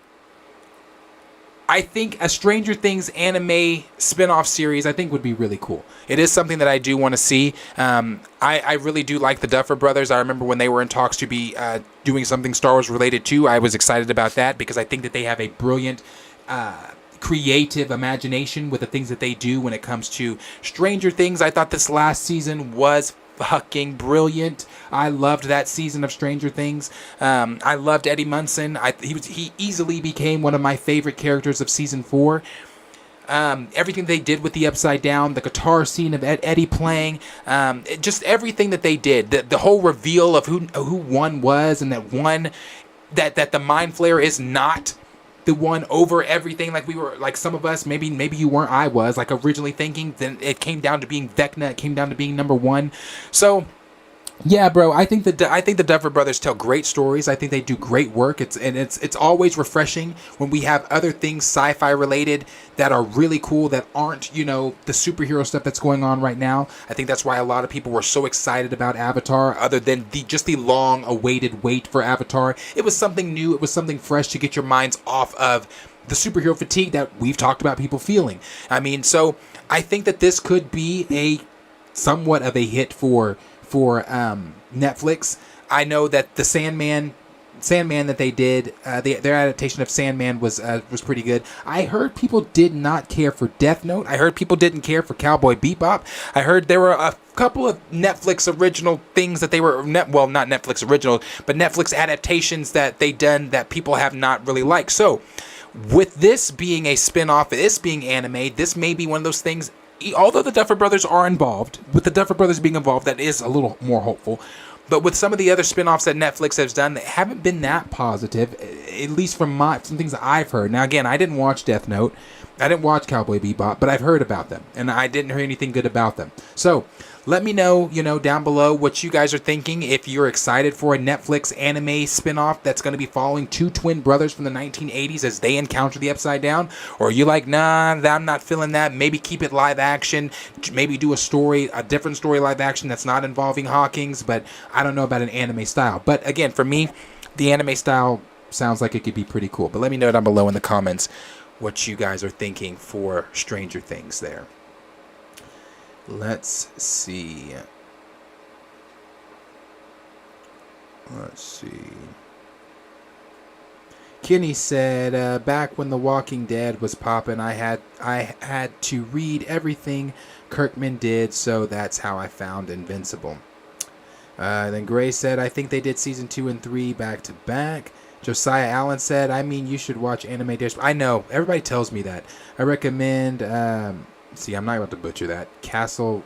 Speaker 4: I think a Stranger Things anime spin-off series, I think, would be really cool. It is something that I do want to see. I really do like the Duffer Brothers. I remember when they were in talks to be doing something Star Wars related too. I was excited about that because I think that they have a brilliant creative imagination with the things that they do when it comes to Stranger Things. I thought this last season was fucking brilliant. I loved that season of Stranger Things. I loved Eddie Munson. He easily became one of my favorite characters of season 4. Everything they did with the Upside Down, the guitar scene of Eddie playing, just everything that they did, the whole reveal of who one was, and that the Mind Flayer is not the one over everything, like we were, like some of us, maybe you weren't, I was, like originally thinking. Then it came down to being Vecna, it came down to being number 1. So yeah, bro, I think the Duffer Brothers tell great stories. I think they do great work. It's always refreshing when we have other things sci-fi related that are really cool, that aren't, you know, the superhero stuff that's going on right now. I think that's why a lot of people were so excited about Avatar, other than the long awaited wait for Avatar. It was something new, it was something fresh to get your minds off of the superhero fatigue that we've talked about people feeling. I mean, so I think that this could be a somewhat of a hit for Netflix. I know that the Sandman that they did, their adaptation of Sandman was pretty good. I heard people did not care for Death Note. I heard people didn't care for Cowboy Bebop. I heard there were a couple of Netflix original things that they were, not Netflix original, but Netflix adaptations that they done that people have not really liked. So with this being a spin-off, this being anime, this may be one of those things. Although the Duffer Brothers are involved, with the Duffer Brothers being involved, that is a little more hopeful. But with some of the other spin-offs that Netflix has done, they haven't been that positive, at least from some things that I've heard. Now, again, I didn't watch Death Note. I didn't watch Cowboy Bebop, but I've heard about them, and I didn't hear anything good about them. So let me know, down below what you guys are thinking. If you're excited for a Netflix anime spin-off that's going to be following two twin brothers from the 1980s as they encounter the Upside Down, or are you like, nah, I'm not feeling that. Maybe keep it live action. Maybe do a different story live action that's not involving Hawkins, but I don't know about an anime style. But again, for me, the anime style sounds like it could be pretty cool. But let me know down below in the comments what you guys are thinking for Stranger Things there. Let's see. Kenny said, back when The Walking Dead was popping, I had to read everything Kirkman did, so that's how I found Invincible. Then Gray said, I think they did season 2 and 3 back to back. Josiah Allen said, I mean, you should watch Anime Dash. I know, everybody tells me that. I recommend See, I'm not about to butcher that. Castlevania.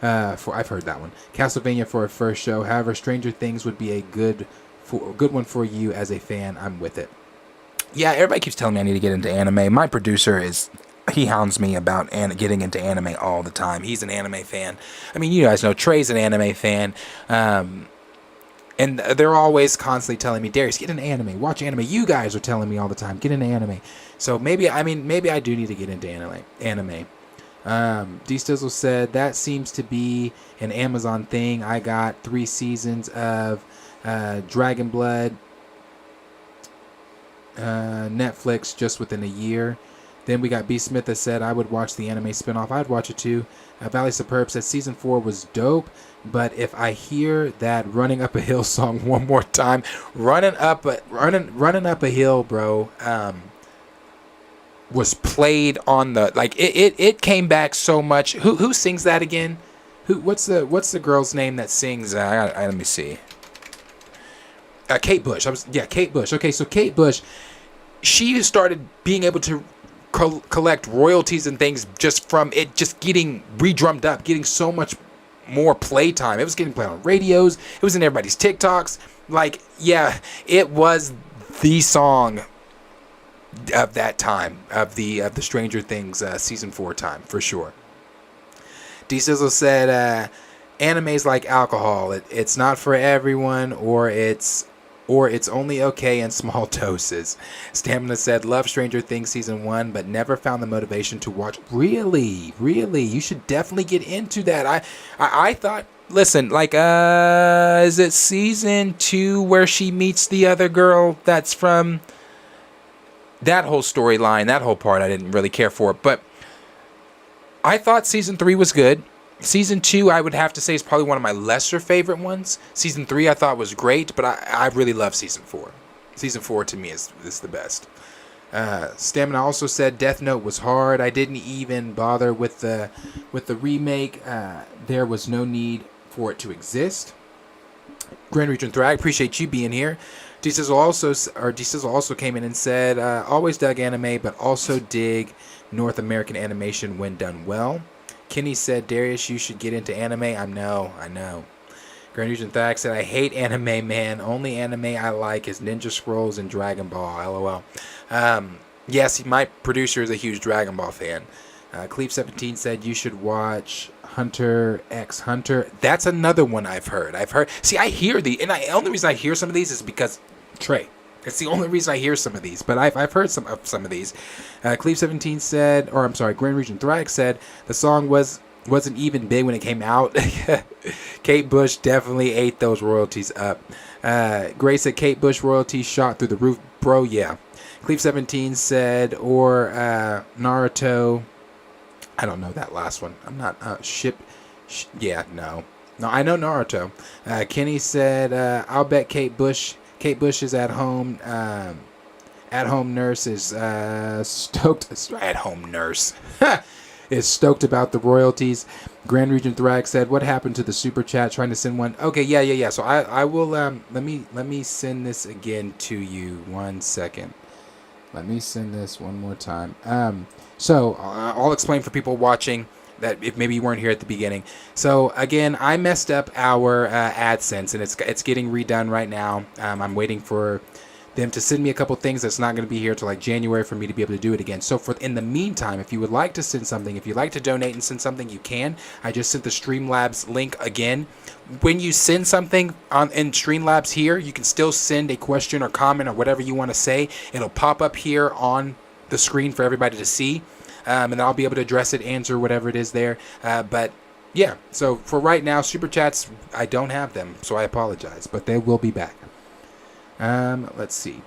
Speaker 4: I've heard that one. Castlevania for a first show. However, Stranger Things would be a good one for you as a fan. I'm with it. Yeah, everybody keeps telling me I need to get into anime. My producer he hounds me about getting into anime all the time. He's an anime fan. I mean, you guys know Trey's an anime fan. And they're always constantly telling me, Darius, get into anime. Watch anime. You guys are telling me all the time, get into anime. So maybe I do need to get into anime. D Stizzle said, that seems to be an Amazon thing. I got 3 seasons of Dragon Blood Netflix just within a year. Then we got B Smith that said, I would watch the anime spinoff. I'd watch it too. Valley Superb said season 4 was dope, but if I hear that Running Up a Hill song one more time, running up a hill, bro, was played on the, like, it came back so much. Who sings that again? What's the girl's name that sings? Let me see. Kate Bush. Kate Bush. Okay, so Kate Bush, she started being able to collect royalties and things just from it just getting re-drummed up, getting so much more playtime. It was getting played on radios. It was in everybody's TikToks. Like, yeah, it was the song of that time, of the Stranger Things season 4 time, for sure. D Sizzle said, anime's like alcohol. It's not for everyone, or it's only okay in small doses. Stamina said, love Stranger Things season 1, but never found the motivation to watch. Really? You should definitely get into that. I thought, listen, like, is it season 2 where she meets the other girl that's from that whole storyline, that whole part I didn't really care for. But I thought season 3 was good. Season 2, I would have to say, is probably one of my lesser favorite ones. Season 3 I thought was great, but I really love Season 4. Season 4 to me is the best. Stamina also said Death Note was hard. I didn't even bother with the remake. There was no need for it to exist. Grand Region Thrag, appreciate you being here. D Sizzle also came in and said, always dug anime, but also dig North American animation when done well. Kenny said, Darius, you should get into anime. I know. Grand Region Thag said, I hate anime, man. Only anime I like is Ninja Scrolls and Dragon Ball. LOL. Yes, my producer is a huge Dragon Ball fan. Cleve17 said, you should watch Hunter x Hunter. That's another one I've heard. See, I hear the only reason I hear some of these is because Trey. It's the only reason I hear some of these, but I've heard some of these. Cleve17 said, or I'm sorry, Grand Region Thrag said, the song wasn't even big when it came out. Kate Bush definitely ate those royalties up. Gray said, Kate Bush royalties shot through the roof, bro. Yeah. Cleve17 said, or Naruto. I don't know that last one. I'm not yeah, no, I know Naruto. Kenny said, I'll bet Kate Bush is at home. At-home nurse is stoked. At-home nurse is stoked about the royalties. Grand Region Thrag said, "What happened to the super chat? Trying to send one." Okay, yeah. So I will. Let me send this again to you. 1 second. Let me send this one more time. So I'll explain for people watching that if maybe you weren't here at the beginning. So again, I messed up our AdSense, and it's getting redone right now. I'm waiting for them to send me a couple things that's not going to be here till like January for me to be able to do it again. So in the meantime, if you would like to send something, if you'd like to donate and send something, you can. I just sent the Streamlabs link again. When you send something in Streamlabs here, you can still send a question or comment or whatever you want to say. It'll pop up here on the screen for everybody to see. And I'll be able to address it, answer whatever it is there. But yeah, so for right now, Super Chats, I don't have them, so I apologize. But they will be back. Let's see.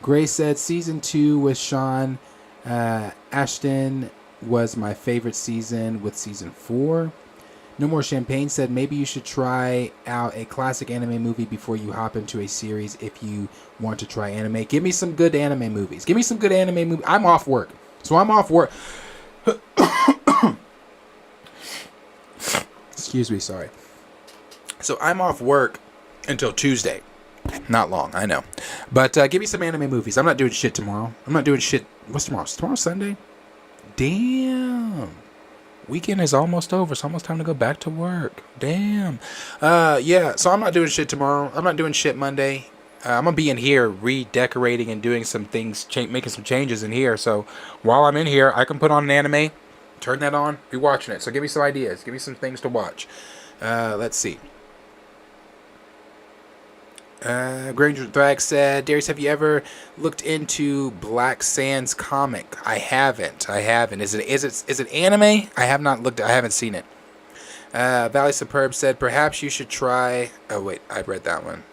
Speaker 4: Gray said, Season 2 with Sean Ashton was my favorite season with Season 4. No More Champagne said, maybe you should try out a classic anime movie before you hop into a series if you want to try anime. Give me some good anime movies. I'm off work. Excuse me, sorry. So I'm off work until Tuesday. Not long, I know. But give me some anime movies. I'm not doing shit tomorrow. I'm not doing shit. What's tomorrow? Tomorrow's Sunday? Damn. Weekend is almost over. It's almost time to go back to work. Damn. Yeah, so I'm not doing shit tomorrow. I'm not doing shit Monday. I'm going to be in here redecorating and doing some things, making some changes in here. So while I'm in here, I can put on an anime, turn that on, be watching it. So give me some ideas. Give me some things to watch. Let's see. Granger Thrag said, Darius, have you ever looked into Black Sands comic? I haven't. Is it anime? I have not looked. I haven't seen it. Valley Superb said, perhaps you should try. Oh wait, I read that one.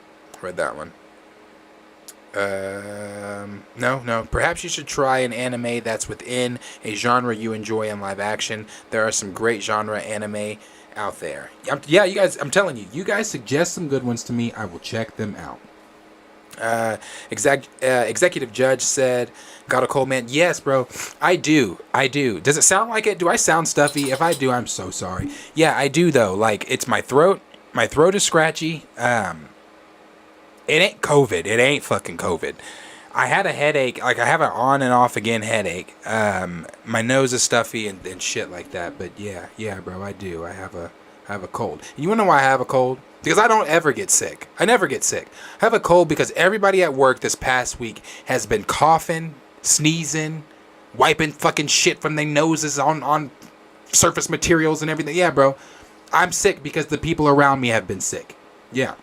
Speaker 4: No. Perhaps you should try an anime that's within a genre you enjoy in live action. There are some great genre anime out there. Yeah, you guys, I'm telling you, you guys suggest some good ones to me. I will check them out. Executive Judge said, got a cold, man? Yes, bro. I do. Does it sound like it? Do I sound stuffy? If I do, I'm so sorry. Yeah, I do though. Like, it's my throat. My throat is scratchy. It ain't COVID. It ain't fucking COVID. I had a headache. Like, I have an on and off again headache. My nose is stuffy and shit like that. But yeah, bro, I do. I have a cold. And you wanna know why I have a cold? Because I don't ever get sick. I never get sick. I have a cold because everybody at work this past week has been coughing, sneezing, wiping fucking shit from their noses on surface materials and everything. Yeah, bro. I'm sick because the people around me have been sick. Yeah.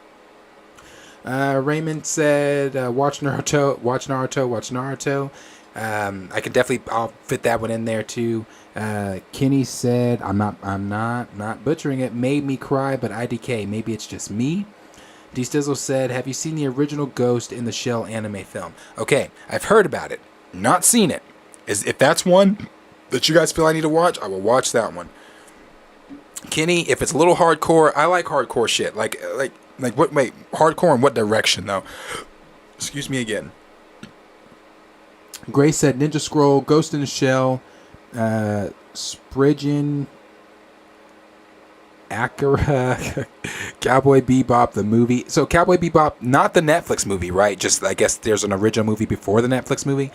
Speaker 4: Raymond said, watch Naruto. I can definitely, I'll fit that one in there too. Kenny said, I'm not butchering it. Made me cry, but IDK. Maybe it's just me. D Stizzle said, have you seen the original Ghost in the Shell anime film? Okay, I've heard about it. Not seen it. If that's one that you guys feel I need to watch, I will watch that one. Kenny, if it's a little hardcore, I like hardcore shit. Like what? Wait, hardcore in what direction though? Excuse me again. Gray said Ninja Scroll, Ghost in the Shell, Spriggan, Akira, Cowboy Bebop the movie. So Cowboy Bebop, not the Netflix movie, right? Just I guess there's an original movie before the Netflix movie.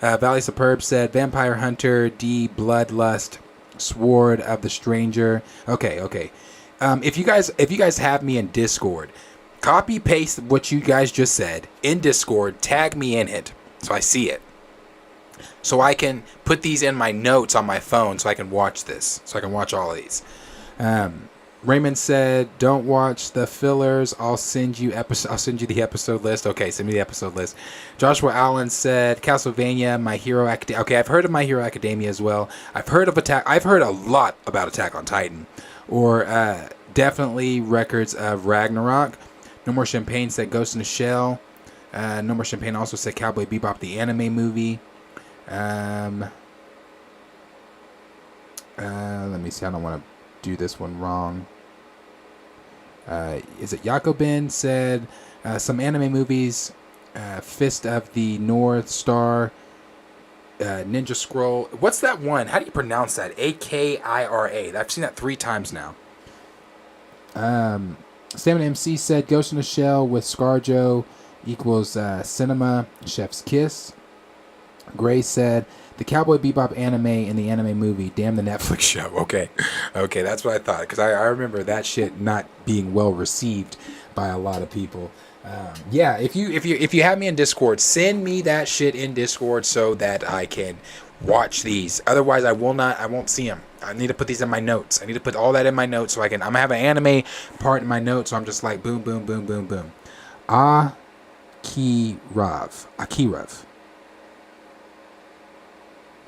Speaker 4: Valley Superb said Vampire Hunter, D Bloodlust, Sword of the Stranger. Okay. If you guys have me in Discord, copy paste what you guys just said in Discord, tag me in it so I see it. So I can put these in my notes on my phone so I can watch this. So I can watch all of these. Raymond said, don't watch the fillers. I'll send you the episode list. Okay, send me the episode list. Joshua Allen said, Castlevania, My Hero Academia. Okay, I've heard of My Hero Academia as well. I've heard a lot about Attack on Titan. Or definitely records of Ragnarok. No More Champagne said Ghost in the Shell. No More Champagne also said Cowboy Bebop, the anime movie. Let me see. I don't want to do this one wrong. Is it Jacobin said some anime movies? Fist of the North Star. Ninja Scroll. What's that one? How do you pronounce that? Akira. I've seen that 3 times now. Stamina MC said Ghost in the Shell with ScarJo equals cinema. Chef's Kiss. Gray said the Cowboy Bebop anime and the anime movie. Damn the Netflix show. Okay, that's what I thought because I remember that shit not being well received by a lot of people. Yeah, if you have me in Discord, send me that shit in Discord so that I can watch these. Otherwise, I won't see them. I need to put these in my notes. I need to put all that in my notes so I'm gonna have an anime part in my notes. So I'm just like boom, boom, boom, boom, boom. Akirav.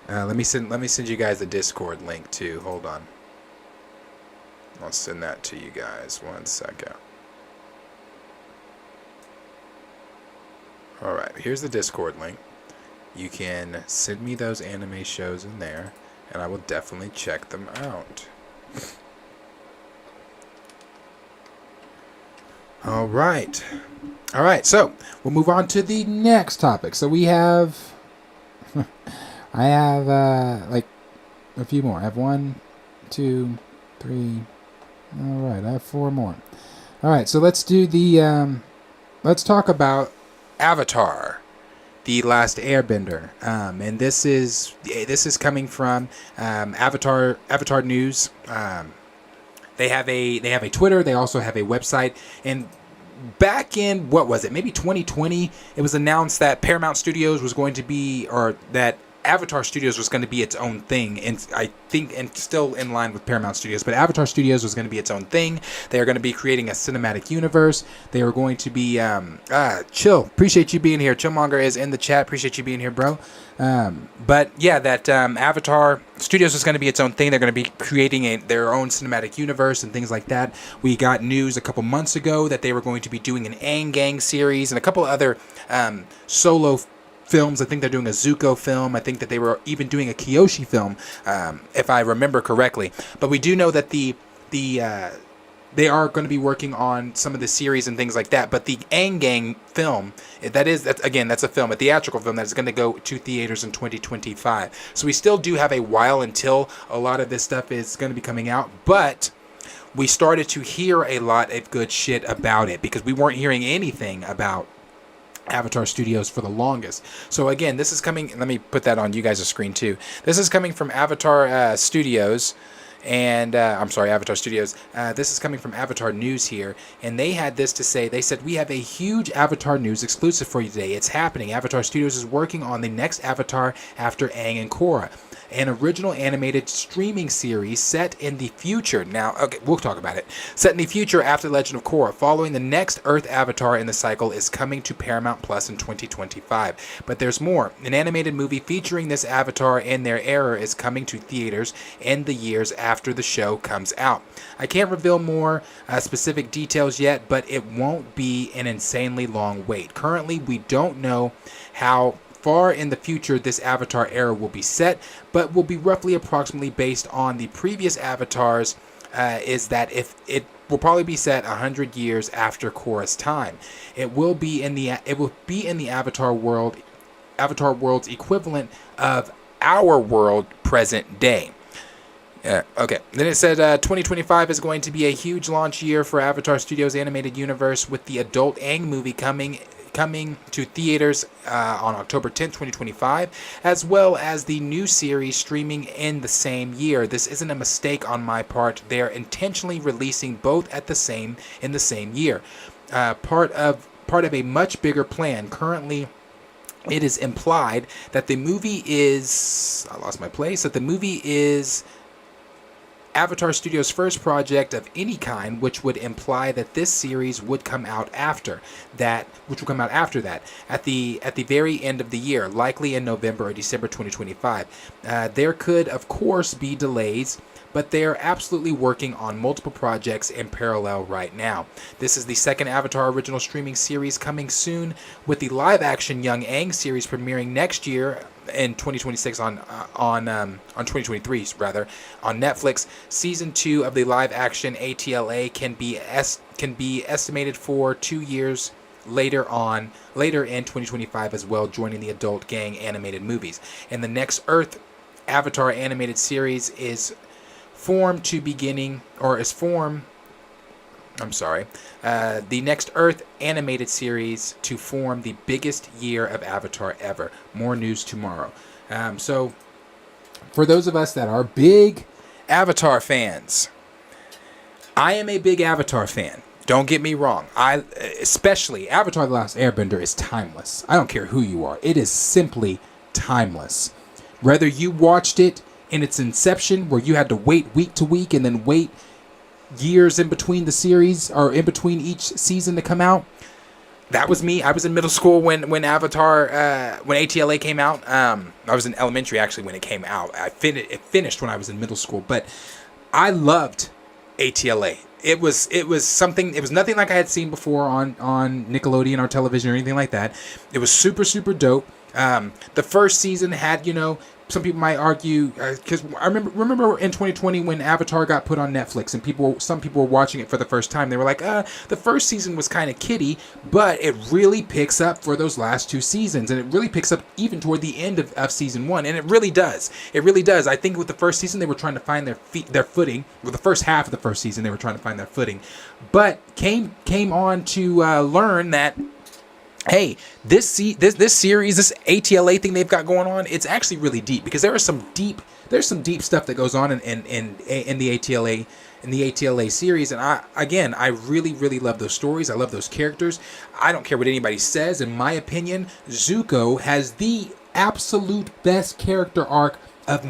Speaker 4: Let me send you guys the Discord link too. Hold on. I'll send that to you guys. 1 second. Alright, here's the Discord link. You can send me those anime shows in there, and I will definitely check them out. Alright, so we'll move on to the next topic. So we have... I have, like, a few more. I have 1, 2, 3... Alright, I have 4 more. Alright, so let's do the, let's talk about Avatar, The Last Airbender, and this is coming from Avatar News. They have a Twitter. They also have a website. And back in, what was it? Maybe 2020, it was announced that Paramount Studios was going to be, or that Avatar Studios was going to be its own thing, and I think, and still in line with Paramount Studios, but Avatar Studios was going to be its own thing. They are going to be creating a cinematic universe. They are going to be, Chill, appreciate you being here. Chillmonger is in the chat. Appreciate you being here, bro. But yeah, that Avatar Studios is going to be its own thing. They're going to be creating their own cinematic universe and things like that. We got news a couple months ago that they were going to be doing an Aang Gang series and a couple other solo films. I think they're doing a Zuko film. I think that they were even doing a Kyoshi film, if I remember correctly. But we do know that they are going to be working on some of the series and things like that. But the Aang Gang film, that's a film, a theatrical film that is going to go to theaters in 2025. So we still do have a while until a lot of this stuff is going to be coming out. But we started to hear a lot of good shit about it because we weren't hearing anything about Avatar Studios for the longest. So again, this is coming, let me put that on you guys' screen too. This is coming from Avatar Studios, and Avatar Studios. This is coming from Avatar News here, and they had this to say. They said, "We have a huge Avatar News exclusive for you today. It's happening. Avatar Studios is working on the next Avatar after Aang and Korra, an original animated streaming series set in the future." Now, okay, we'll talk about it. Set in the future after The Legend of Korra, following the next Earth Avatar in the cycle, is coming to Paramount Plus in 2025. But there's more. An animated movie featuring this Avatar in their era is coming to theaters in the years after the show comes out. I can't reveal more specific details yet, but it won't be an insanely long wait. Currently, we don't know how far in the future this Avatar era will be set, but will be roughly approximately based on the previous Avatars, is that if it will probably be set 100 years after Korra's time. It will be in the Avatar world's equivalent of our world present day. Okay. Then it said 2025 is going to be a huge launch year for Avatar Studios' animated universe, with the adult Aang movie coming to theaters on October 10th, 2025, as well as the new series streaming in the same year. This isn't a mistake on my part. They're intentionally releasing both in the same year. Part of a much bigger plan. Currently, it is implied that the movie is Avatar Studios' first project of any kind, which would imply that this series would come out after that, at the very end of the year, likely in November or December 2025. There could, of course, be delays, but they are absolutely working on multiple projects in parallel right now. This is the second Avatar original streaming series coming soon, with the live-action Young Aang series premiering next year in 2026 on 2023 rather, on Netflix. Season 2 of the live-action ATLA can be estimated for 2 years later in 2025 as well, joining the adult gang animated movies. And the next Earth Avatar animated series is the next Earth animated series to form the biggest year of Avatar ever. More news tomorrow. So, for those of us that are big Avatar fans, I am a big Avatar fan. Don't get me wrong. Especially Avatar: The Last Airbender is timeless. I don't care who you are. It is simply timeless. Whether you watched it in its inception, where you had to wait week to week and then wait years in between the series or in between each season to come out. That was me. I was in middle school when ATLA came out. I was in elementary actually when it came out. It finished when I was in middle school, but I loved ATLA. It was something. It was nothing like I had seen before on Nickelodeon or television or anything like that. It was super, super dope. The first season had, some people might argue, because I remember in 2020 when Avatar got put on Netflix and some people were watching it for the first time. They were like, the first season was kind of kiddie, but it really picks up for those last 2 seasons, and it really picks up even toward the end of season 1, and it really does. It really does. I think with the first season they were trying to find their footing. With the first half of the first season they were trying to find their footing, but came on to learn that, hey, this series, this ATLA thing they've got going on, it's actually really deep, because there's some deep stuff that goes on in the ATLA series, and I really love those stories. I love those characters. I don't care what anybody says. In my opinion, Zuko has the absolute best character arc of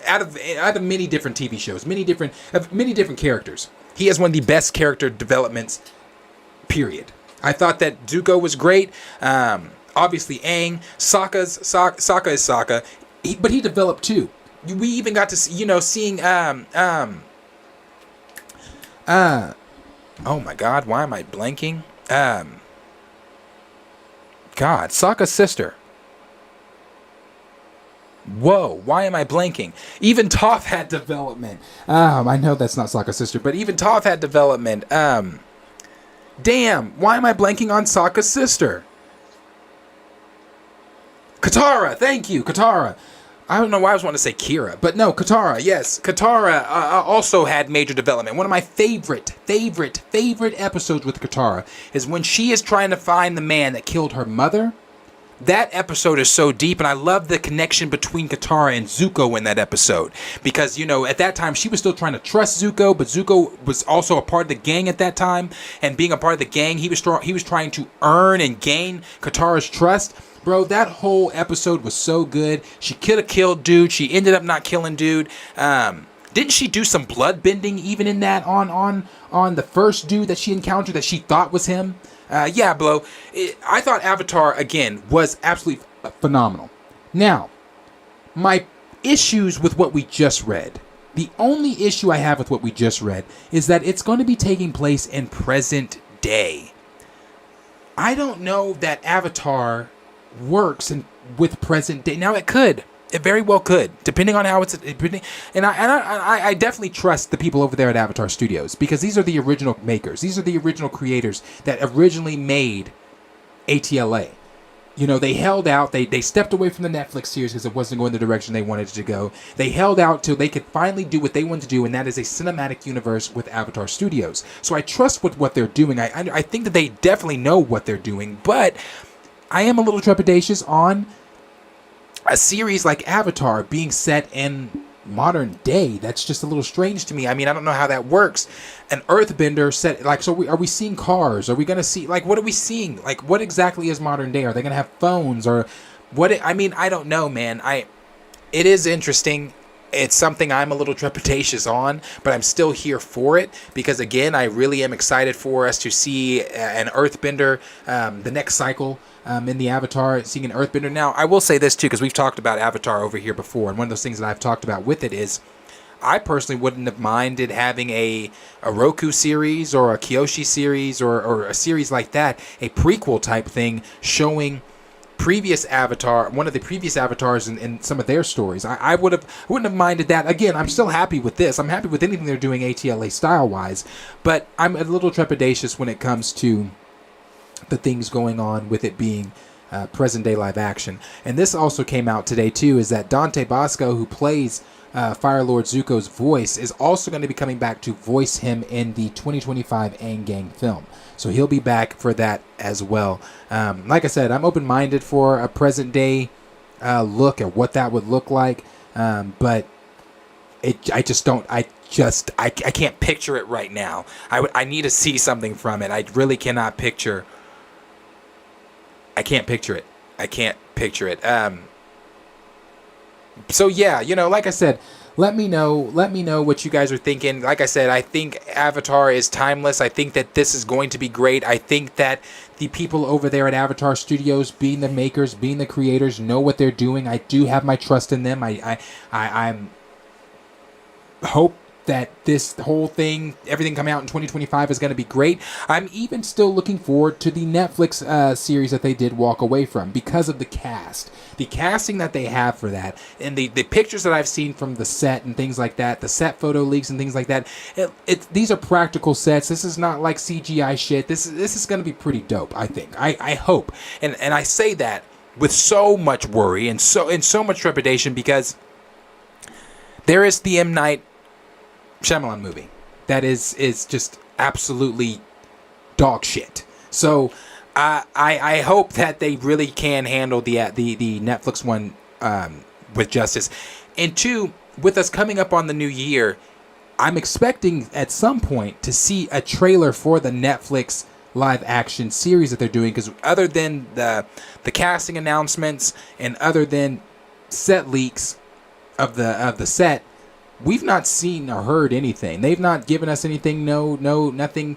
Speaker 4: out of many different TV shows, many different characters. He has one of the best character developments. Period. I thought that Zuko was great. Obviously, Aang, Sokka is Sokka, but he developed too. We even got to see, seeing oh my God, why am I blanking? God, Sokka's sister. Whoa, why am I blanking? Even Toph had development. I know that's not Sokka's sister, but even Toph had development. Damn, why am I blanking on Sokka's sister? Katara, thank you, Katara. I don't know why I was wanting to say Kira, but no, Katara, yes. Katara also had major development. One of my favorite episodes with Katara is when she is trying to find the man that killed her mother. That episode is so deep, and I love the connection between Katara and Zuko in that episode. Because, at that time, she was still trying to trust Zuko, but Zuko was also a part of the gang at that time. And being a part of the gang, he was trying to earn and gain Katara's trust. Bro, that whole episode was so good. She could have killed dude. She ended up not killing dude. Didn't she do some blood bending even in that on the first dude that she encountered that she thought was him? Yeah, Blo. I thought Avatar, again, was absolutely phenomenal. Now, my issues with what we just read. The only issue I have with what we just read is that it's going to be taking place in present day. I don't know that Avatar works with present day. Now, it could. It very well could, depending on how it's. And I definitely trust the people over there at Avatar Studios, because these are the original makers. These are the original creators that originally made ATLA. They held out. They stepped away from the Netflix series because it wasn't going the direction they wanted it to go. They held out till they could finally do what they wanted to do, and that is a cinematic universe with Avatar Studios. So I trust with what they're doing. I think that they definitely know what they're doing, but I am a little trepidatious on a series like Avatar being set in modern day. That's just a little strange to me. I mean, I don't know how that works. An earthbender set, are we seeing cars? Are we going to see, what are we seeing? What exactly is modern day? Are they going to have phones or what? I don't know, man. It is interesting. It's something I'm a little trepidatious on, but I'm still here for it because, again, I really am excited for us to see an earthbender, the next cycle. In the Avatar, seeing an earthbender. Now, I will say this too, because we've talked about Avatar over here before, and one of those things that I've talked about with it is I personally wouldn't have minded having a Roku series or a Kyoshi series or a series like that, a prequel type thing showing previous Avatar, one of the previous Avatars in some of their stories. I wouldn't have minded that. Again, I'm still happy with this. I'm happy with anything they're doing ATLA style-wise, but I'm a little trepidatious when it comes to the things going on with it being present day live action. And this also came out today too, is that Dante Bosco, who plays Fire Lord Zuko's voice, is also going to be coming back to voice him in the 2025 Aang Gang film. So he'll be back for that as well. Like I said, I'm open-minded for a present day look at what that would look like, but I can't picture it right now. I need to see something from it. I really cannot picture. I can't picture it. So yeah, like I said, let me know what you guys are thinking. Like I said, I think Avatar is timeless. I think that this is going to be great. I think that the people over there at Avatar Studios, being the makers, being the creators, know what they're doing. I do have my trust in them. I'm that this whole thing, everything coming out in 2025 is going to be great. I'm even still looking forward to the Netflix series that they did walk away from because of the cast. The casting that they have for that, and the pictures that I've seen from the set and things like that, the set photo leaks and things like that, these are practical sets. This is not like CGI shit. This is going to be pretty dope, I think. I hope. And I say that with so much worry and so much trepidation because there is the M. Night Shyamalan movie that is just absolutely dog shit. So I hope that they really can handle the Netflix one with justice. And two, with us coming up on the new year, I'm expecting at some point to see a trailer for the Netflix live action series that they're doing, because other than the casting announcements and other than set leaks of the set, we've not seen or heard anything. They've not given us anything. No, nothing.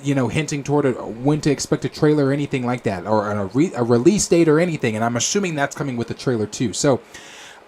Speaker 4: Hinting toward when to expect a trailer or anything like that, or a release date or anything. And I'm assuming that's coming with the trailer too. So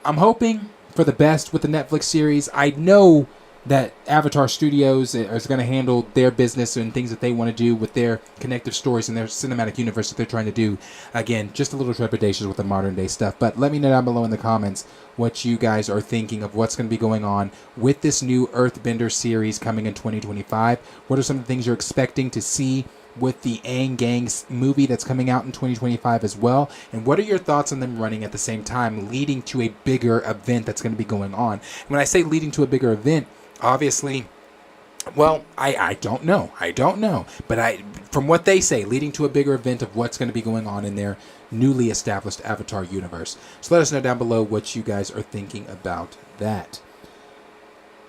Speaker 4: I'm hoping for the best with the Netflix series. I know that Avatar Studios is going to handle their business and things that they want to do with their connective stories and their cinematic universe that they're trying to do. Again, just a little trepidation with the modern day stuff. But let me know down below in the comments what you guys are thinking of what's going to be going on with this new Earthbender series coming in 2025. What are some of the things you're expecting to see with the Aang Gang movie that's coming out in 2025 as well? And what are your thoughts on them running at the same time, leading to a bigger event that's going to be going on? When I say leading to a bigger event, obviously, well, I don't know. But from what they say, leading to a bigger event of what's going to be going on in their newly established Avatar universe. So let us know down below what you guys are thinking about that.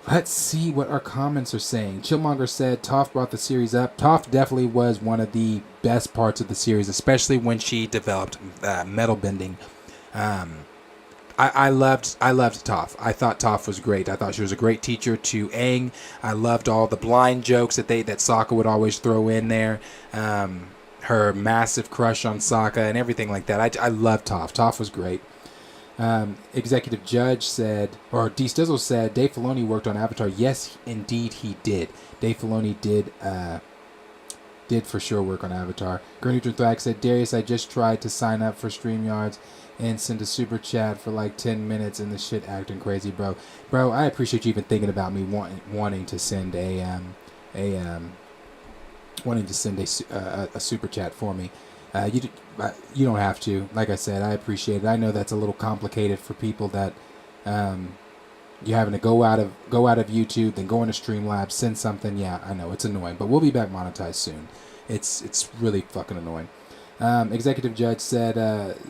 Speaker 4: Let's see what our comments are saying. Chillmonger said Toph brought the series up. Toph definitely was one of the best parts of the series, especially when she developed metal bending. I loved Toph. I thought Toph was great. I thought she was a great teacher to Aang. I loved all the blind jokes that Sokka would always throw in there. Her massive crush on Sokka and everything like that. I loved Toph. Toph was great. Executive Judge said, or D Stizzle said, Dave Filoni worked on Avatar. Yes, indeed he did. Dave Filoni did for sure work on Avatar. Grenadier Thrax said, Darius, I just tried to sign up for StreamYards and send a super chat for like 10 minutes and the shit acting crazy, bro. Bro, I appreciate you even thinking about me wanting to send a super chat for me. You don't have to. Like I said, I appreciate it. I know that's a little complicated for people that you're having to go out of YouTube, then go into Streamlabs, send something. Yeah, I know it's annoying, but we'll be back monetized soon. It's really fucking annoying. Executive Judge said,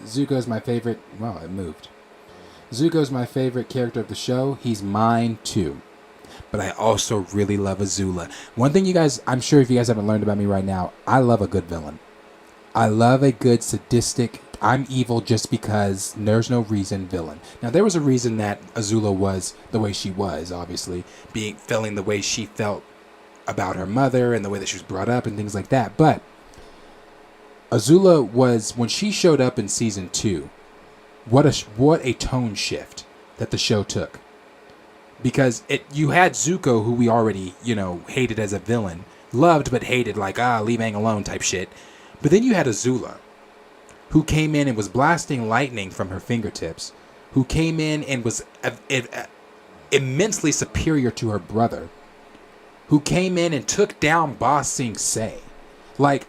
Speaker 4: Zuko's my favorite. Well, it moved. Zuko's my favorite character of the show. He's mine too. But I also really love Azula. One thing you guys, I'm sure if you guys haven't learned about me right now, I love a good villain. I love a good sadistic, I'm evil just because there's no reason villain. Now, there was a reason that Azula was the way she was, obviously, feeling the way she felt about her mother and the way that she was brought up and things like that. But Azula was, when she showed up in season 2, what a tone shift that the show took. Because you had Zuko, who we already, hated as a villain, loved but hated, like, leave Aang alone type shit. But then you had Azula, who came in and was blasting lightning from her fingertips, who came in and was immensely superior to her brother, who came in and took down Ba Sing Se. Like,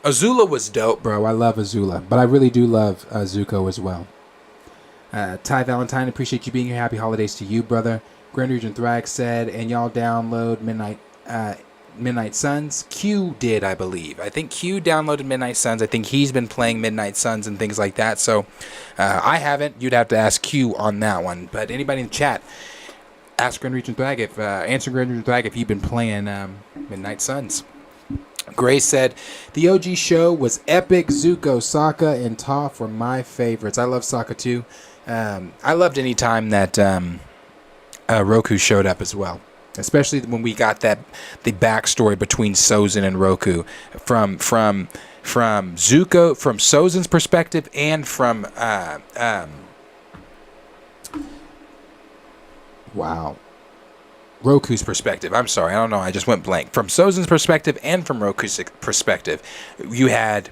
Speaker 4: Azula was dope, bro. I love Azula, but I really do love Zuko as well. Ty Valentine, appreciate you being here. Happy holidays to you, brother. Grand Regent Thrax said, and y'all download Midnight Suns. Q did, I believe. I think Q downloaded Midnight Suns. I think he's been playing Midnight Suns and things like that. So I haven't. You'd have to ask Q on that one. But anybody in the chat, ask Grand Regent Thrax answer Grand Regent Thrax if you've been playing Midnight Suns. Gray said, the OG show was epic. Zuko, Sokka, and Toph were my favorites. I love Sokka too. I loved any time that Roku showed up as well. Especially when we got the backstory between Sozin and Roku from Zuko, from Sozin's perspective, and from wow. Roku's perspective. I'm sorry, I don't know. I just went blank. From Sozin's perspective and from Roku's perspective, you had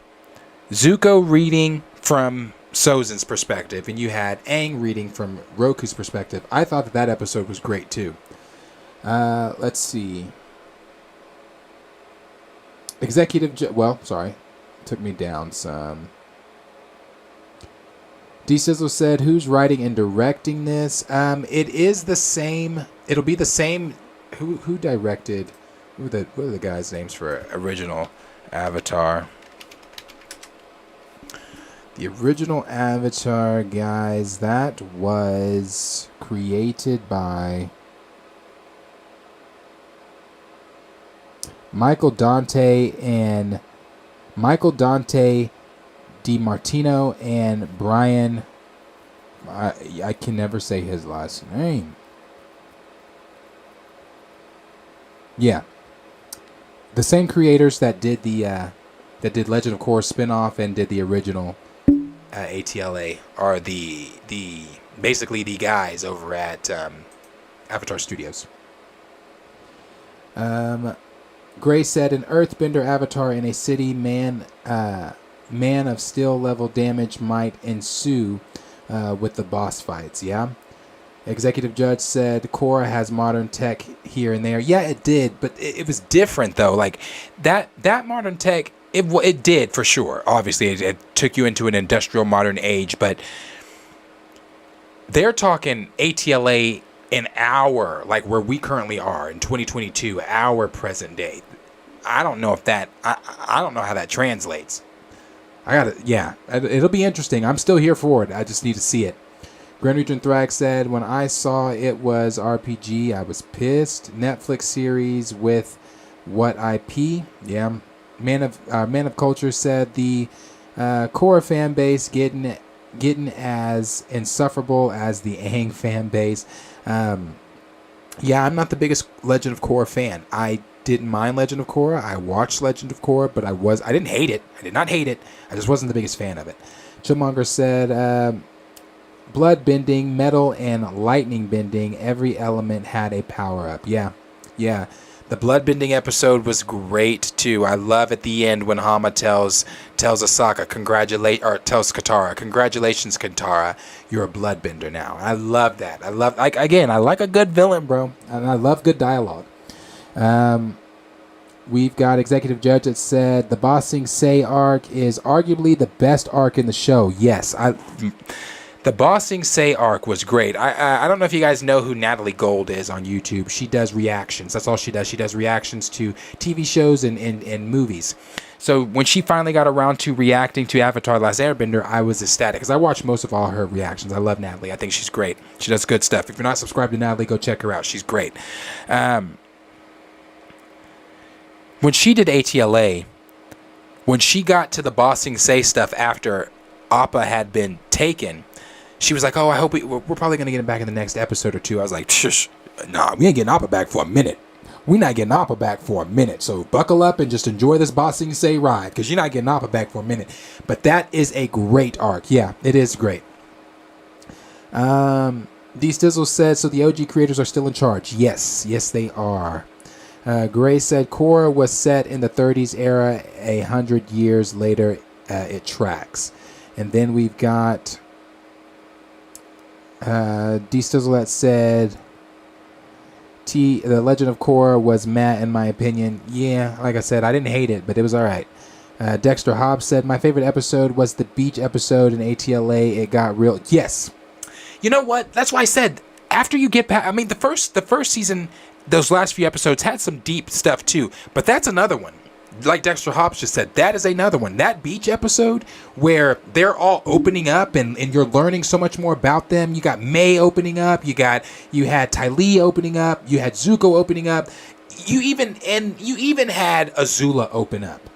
Speaker 4: Zuko reading from Sozin's perspective, and you had Aang reading from Roku's perspective. I thought that episode was great too. Let's see. Took me down some. D-Sizzle said, who's writing and directing this? It is the same. It'll be the same. Who directed? What are the guys' names for original Avatar? The original Avatar, guys, that was created by Michael Dante DiMartino and Brian. I can never say his last name. Yeah, the same creators that did Legend of Korra spinoff and did the original ATLA are the basically the guys over at Avatar Studios. Gray said, an earthbender avatar in a city, man of steel level damage might ensue with the boss fights. Yeah. Executive Judge said Korra has modern tech here and there. Yeah, it did, but it was different though. Like that modern tech, it did for sure. Obviously, it took you into an industrial modern age, but they're talking ATLA in our, like where we currently are in 2022, our present day. I don't know if that, I don't know how that translates. It'll be interesting. I'm still here for it. I just need to see it. Grand Region Thrag said, when I saw it was RPG, I was pissed. Netflix series with what IP? Yeah. Man of Culture said the Korra fan base getting as insufferable as the Aang fan base. Yeah, I'm not the biggest Legend of Korra fan. I didn't mind Legend of Korra. I watched Legend of Korra, but I didn't hate it. I did not hate it. I just wasn't the biggest fan of it. Chillmonger said, blood bending, metal, and lightning bending. Every element had a power up. Yeah. The blood bending episode was great too. I love at the end when Hama tells Ashoka, tells Katara, congratulations, Katara, you're a bloodbender now. I love that. I like a good villain, bro, and I love good dialogue. We've got Executive Judge that said the Ba Sing Se arc is arguably the best arc in the show. Yes, the Ba Sing Se arc was great. I don't know if you guys know who Natalie Gold is on YouTube. She does reactions. That's all she does. She does reactions to TV shows and movies. So when she finally got around to reacting to Avatar: The Last Airbender, I was ecstatic because I watched most of all her reactions. I love Natalie. I think she's great. She does good stuff. If you're not subscribed to Natalie, go check her out. She's great. When she did ATLA, when she got to the Ba Sing Se stuff after Appa had been taken, she was like, oh, I hope we're probably going to get him back in the next episode or two. I was like, shush, nah, we ain't getting Appa back for a minute. We're not getting Appa back for a minute. So buckle up and just enjoy this Ba Sing Se ride because you're not getting Appa back for a minute. But that is a great arc. Yeah, it is great. D Stizzle said, so the OG creators are still in charge. Yes, they are. Gray said, Korra was set in the 30s era. 100 years later, it tracks. And then we've got D Stizzle that said, the Legend of Korra was meh in my opinion. Yeah, like I said, I didn't hate it, but it was alright. Dexter Hobbs said, my favorite episode was the beach episode in ATLA. It got real. Yes. You know what? That's why I said, after you get past, I mean, the first season, those last few episodes had some deep stuff too, but that's another one. Like Dexter Hobbs just said, that is another one. That beach episode where they're all opening up and you're learning so much more about them. You got May opening up. You had Ty Lee opening up. You had Zuko opening up. You even had Azula open up.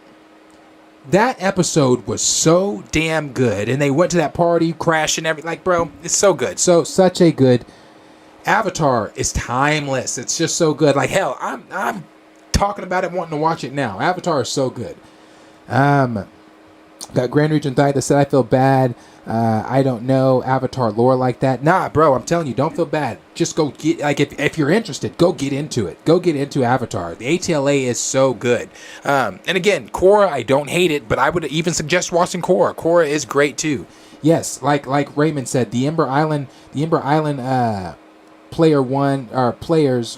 Speaker 4: That episode was so damn good. And they went to that party, crash and everything. Like, bro, it's so good. So such a good Avatar is timeless. It's just so good. Like, hell, I'm talking about it, wanting to watch it now. Avatar is so good. Got Grand Region Thai that said, I feel bad. I don't know Avatar lore like that. Nah, bro, I'm telling you, don't feel bad. Just go get, like, if you're interested, go get into it. Go get into Avatar. The ATLA is so good. And again, Korra, I don't hate it, but I would even suggest watching Korra. Korra is great too. Yes, like Raymond said, the Ember Island players,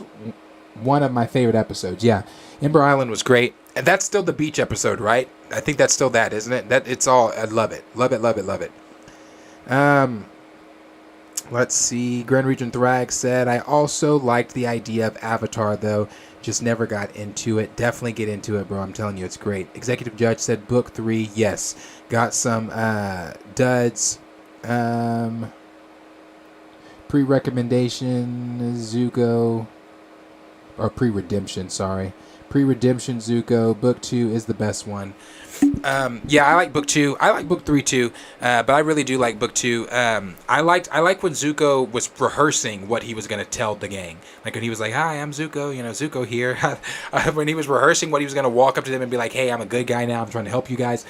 Speaker 4: one of my favorite episodes. Yeah, Ember Island was great. And that's still the beach episode, right? I think that's still that, isn't it? That it's all. I love it. Love it. Love it. Love it. Let's see. Grand Region Thrag said, I also liked the idea of Avatar, though. Just never got into it. Definitely get into it, bro. I'm telling you, it's great. Executive Judge said book 3. Yes. Got some duds. Pre-recommendation, Zuko. Or pre-redemption, sorry. Pre-redemption, Zuko. Book 2 is the best one. Yeah, I like book 2. I like book 3 too, but I really do like book 2. I like when Zuko was rehearsing what he was going to tell the gang. Like when he was like, "Hi, I'm Zuko. Zuko here." When he was rehearsing what he was going to walk up to them and be like, "Hey, I'm a good guy now. I'm trying to help you guys."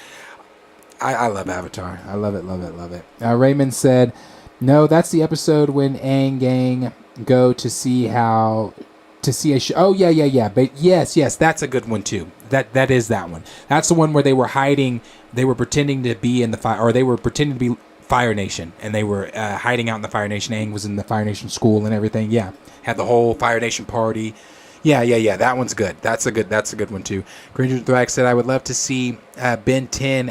Speaker 4: I love Avatar. I love it, love it, love it. Raymond said, "No, that's the episode when Aang gang go to see a show." Oh yeah. But yes, that's a good one too. That is that one. That's the one where they were hiding. They were pretending to be in the fire, or they were pretending to be Fire Nation, and they were hiding out in the Fire Nation. Aang was in the Fire Nation school and everything. Yeah, had the whole Fire Nation party. Yeah. That one's good. That's a good one too. Granger Thrax said, I would love to see Ben 10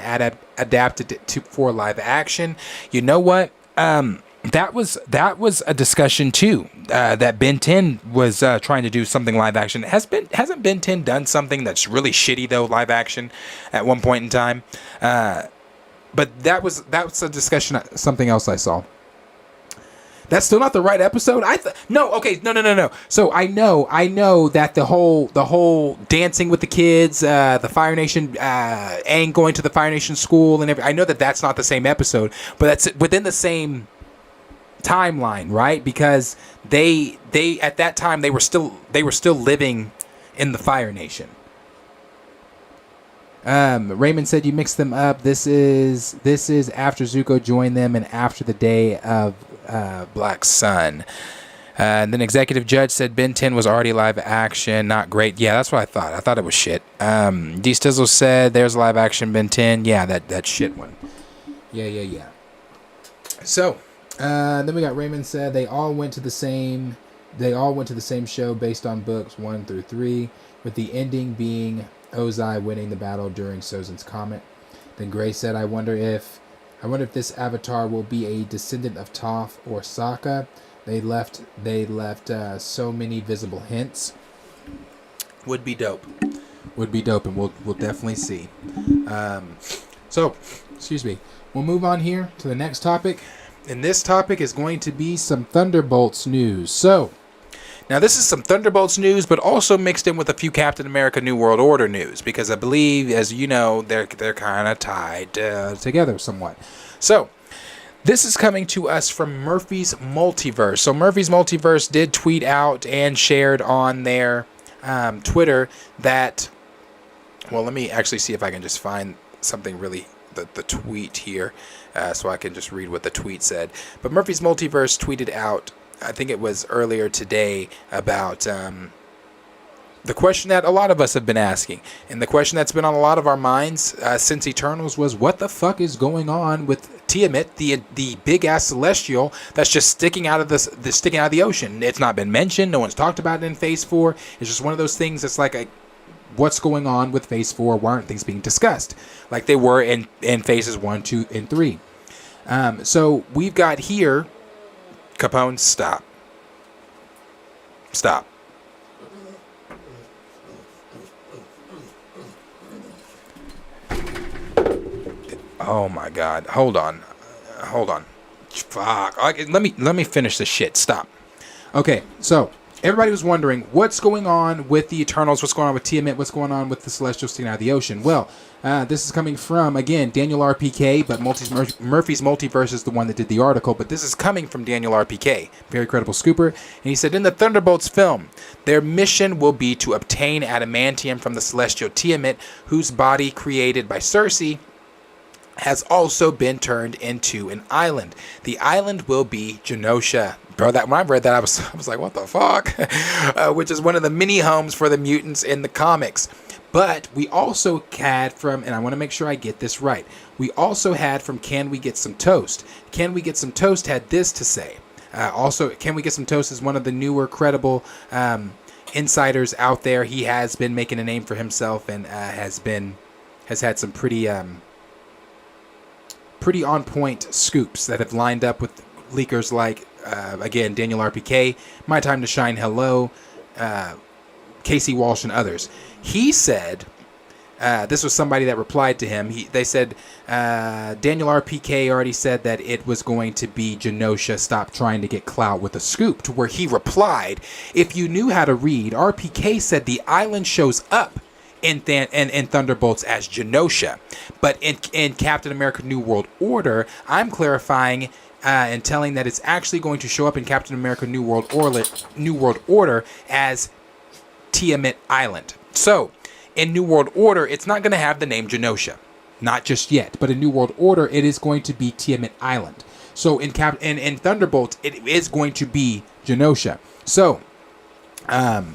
Speaker 4: adapted for live action. You know what? That was a discussion too. That Ben 10 was trying to do something live action. Hasn't Ben 10 done something that's really shitty though, live action, at one point in time? But that was a discussion. Something else I saw. That's still not the right episode. No. So I know that the whole dancing with the kids, the Fire Nation, Aang going to the Fire Nation school and I know that's not the same episode, but that's within the same timeline, right? Because they at that time they were still living in the Fire Nation. Raymond said you mixed them up. This is after Zuko joined them and after the day of Black Sun. And then Executive Judge said Ben 10 was already live action, not great. Yeah, that's what I thought. I thought it was shit. D Stizzle said there's live action Ben 10. Yeah, that shit one. Yeah. So then we got Raymond said they all went to the same show based on books 1 through 3, with the ending being Ozai winning the battle during Sozin's Comet. Then Gray said, I wonder if this Avatar will be a descendant of Toph or Sokka. They left so many visible hints. Would be dope, and we'll definitely see. So, excuse me. We'll move on here to the next topic. And this topic is going to be some Thunderbolts news. So, now this is some Thunderbolts news, but also mixed in with a few Captain America New World Order news, because I believe, as you know, they're kind of tied together somewhat. So, this is coming to us from Murphy's Multiverse. So, Murphy's Multiverse did tweet out and shared on their Twitter that, well, let me actually see if I can just find something really, the tweet here, so I can just read what the tweet said. But Murphy's Multiverse tweeted out, I think it was earlier today, about the question that a lot of us have been asking. And the question that's been on a lot of our minds since Eternals was, what the fuck is going on with Tiamat, the big-ass celestial that's just sticking out of the ocean? It's not been mentioned. No one's talked about it in Phase 4. It's just one of those things that's like, what's going on with Phase 4? Why aren't things being discussed like they were in Phases 1, 2, and 3? So we've got here... Capone, stop. Oh my God. Hold on. Fuck. Let me finish this shit. Stop. Okay, so everybody was wondering what's going on with the Eternals, what's going on with Tiamat, what's going on with the Celestials sticking out of the ocean. Well, this is coming from, again, Daniel RPK, but Murphy's Multiverse is the one that did the article, but this is coming from Daniel RPK, very credible scooper, and he said, in the Thunderbolts film, their mission will be to obtain adamantium from the Celestial Tiamat, whose body created by Cersei has also been turned into an island. The island will be Genosha. Bro, that when I read that, I was like, what the fuck? Which is one of the mini homes for the mutants in the comics. But we also had from, and I want to make sure I get this right, we also had from Can We Get Some Toast? Can We Get Some Toast had this to say. Also, Can We Get Some Toast is one of the newer credible insiders out there. He has been making a name for himself and has had some pretty on point scoops that have lined up with leakers like again Daniel RPK, My Time to Shine, Hello, Casey Walsh, and others. He said, this was somebody that replied to him. They said, Daniel RPK already said that it was going to be Genosha. Stop trying to get clout with a scoop. To where he replied, if you knew how to read, RPK said the island shows up in Thunderbolts as Genosha. But in Captain America New World Order, I'm clarifying and telling that it's actually going to show up in Captain America New World Order as Tiamat Island. So, in New World Order, it's not going to have the name Genosha. Not just yet. But in New World Order, it is going to be Tiamat Island. So, in Thunderbolts, it is going to be Genosha. So, and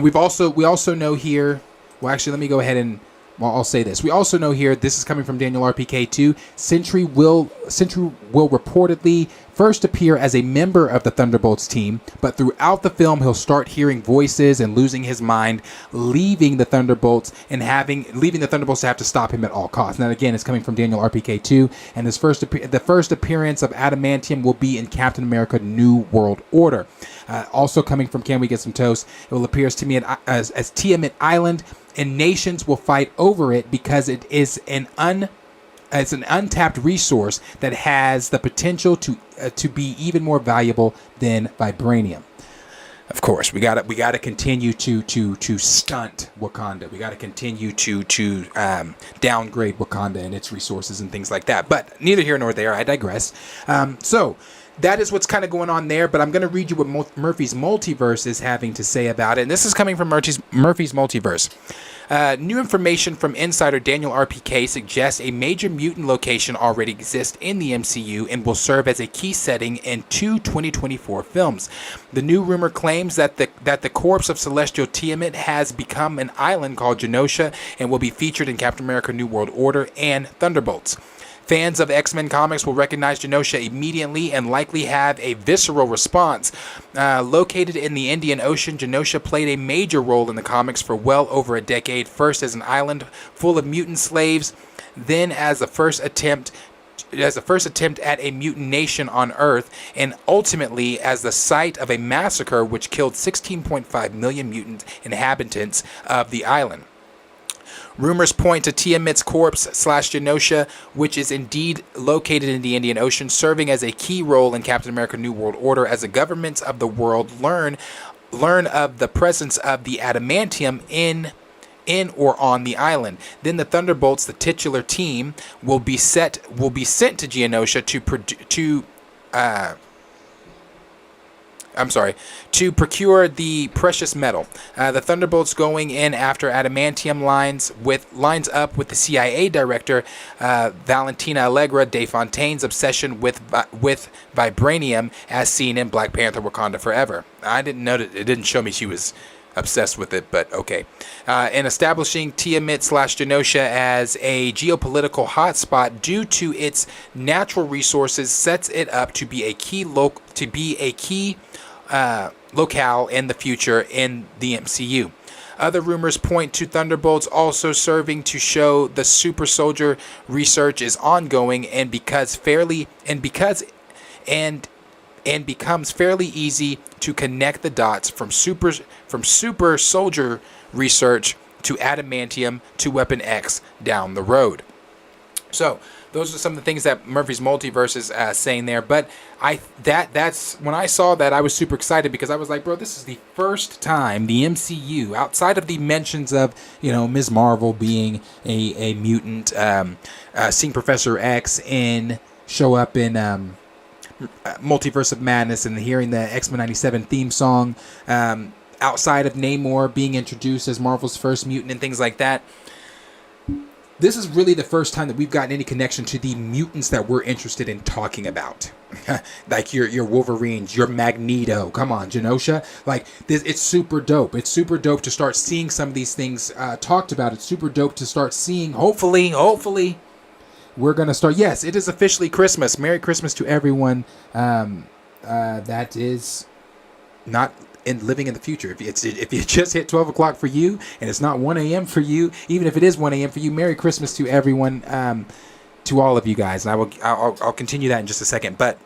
Speaker 4: we also know here, well, actually, let me go ahead and, well, I'll say this. We also know here, this is coming from Daniel RPK too, Sentry will reportedly first appear as a member of the Thunderbolts team, but throughout the film, he'll start hearing voices and losing his mind, leaving the Thunderbolts to have to stop him at all costs. Now, again, it's coming from Daniel RPK too, and the first appearance of Adamantium will be in Captain America New World Order. Also coming from Can We Get Some Toast, it will appear as Tiamat Island, and nations will fight over it because it is an untapped resource that has the potential to be even more valuable than vibranium. Of course, we gotta continue to stunt Wakanda. We gotta continue to downgrade Wakanda and its resources and things like that. But neither here nor there. I digress. So that is what's kind of going on there. But I'm going to read you what Murphy's Multiverse is having to say about it. And this is coming from Murphy's Multiverse. New information from insider Daniel RPK suggests a major mutant location already exists in the MCU and will serve as a key setting in two 2024 films. The new rumor claims that the corpse of Celestial Tiamat has become an island called Genosha and will be featured in Captain America New World Order and Thunderbolts. Fans of X-Men comics will recognize Genosha immediately and likely have a visceral response. Located in the Indian Ocean, Genosha played a major role in the comics for well over a decade, first as an island full of mutant slaves, then as a first attempt at a mutant nation on Earth, and ultimately as the site of a massacre which killed 16.5 million mutant inhabitants of the island. Rumors point to Tiamat's corpse / Genosha, which is indeed located in the Indian Ocean, serving as a key role in Captain America New World Order as the governments of the world learn of the presence of the adamantium in or on the island. Then the Thunderbolts, the titular team, will be sent to Genosha to procure the precious metal. The Thunderbolts going in after adamantium lines up with the CIA director Valentina Allegra de Fontaine's obsession with vibranium, as seen in Black Panther: Wakanda Forever. I didn't know that it didn't show me she was obsessed with it, but okay. And establishing Tiamat / Genosha as a geopolitical hotspot due to its natural resources sets it up to be a key locale in the future in the MCU. Other rumors point to Thunderbolts also serving to show the super soldier research is ongoing and becomes fairly easy to connect the dots from super soldier research to adamantium to Weapon X down the road. So those are some of the things that Murphy's Multiverse is saying there. But that's when I saw that, I was super excited because I was like, bro, this is the first time the MCU, outside of the mentions of, Ms. Marvel being a mutant, seeing Professor X show up in Multiverse of Madness and hearing the X-Men 97 theme song, outside of Namor being introduced as Marvel's first mutant and things like that. this is really the first time that we've gotten any connection to the mutants that we're interested in talking about. Like your Wolverines, your Magneto. Come on, Genosha. Like this, it's super dope. It's super dope to start seeing some of these things talked about. It's super dope to start seeing. Hopefully, we're gonna start. Yes, it is officially Christmas. Merry Christmas to everyone. That is not living in the future. If you just hit 12 o'clock for you and it's not 1 a.m. for you, even if it is 1 a.m. for you, Merry Christmas to everyone, to all of you guys. And I'll continue that in just a second. But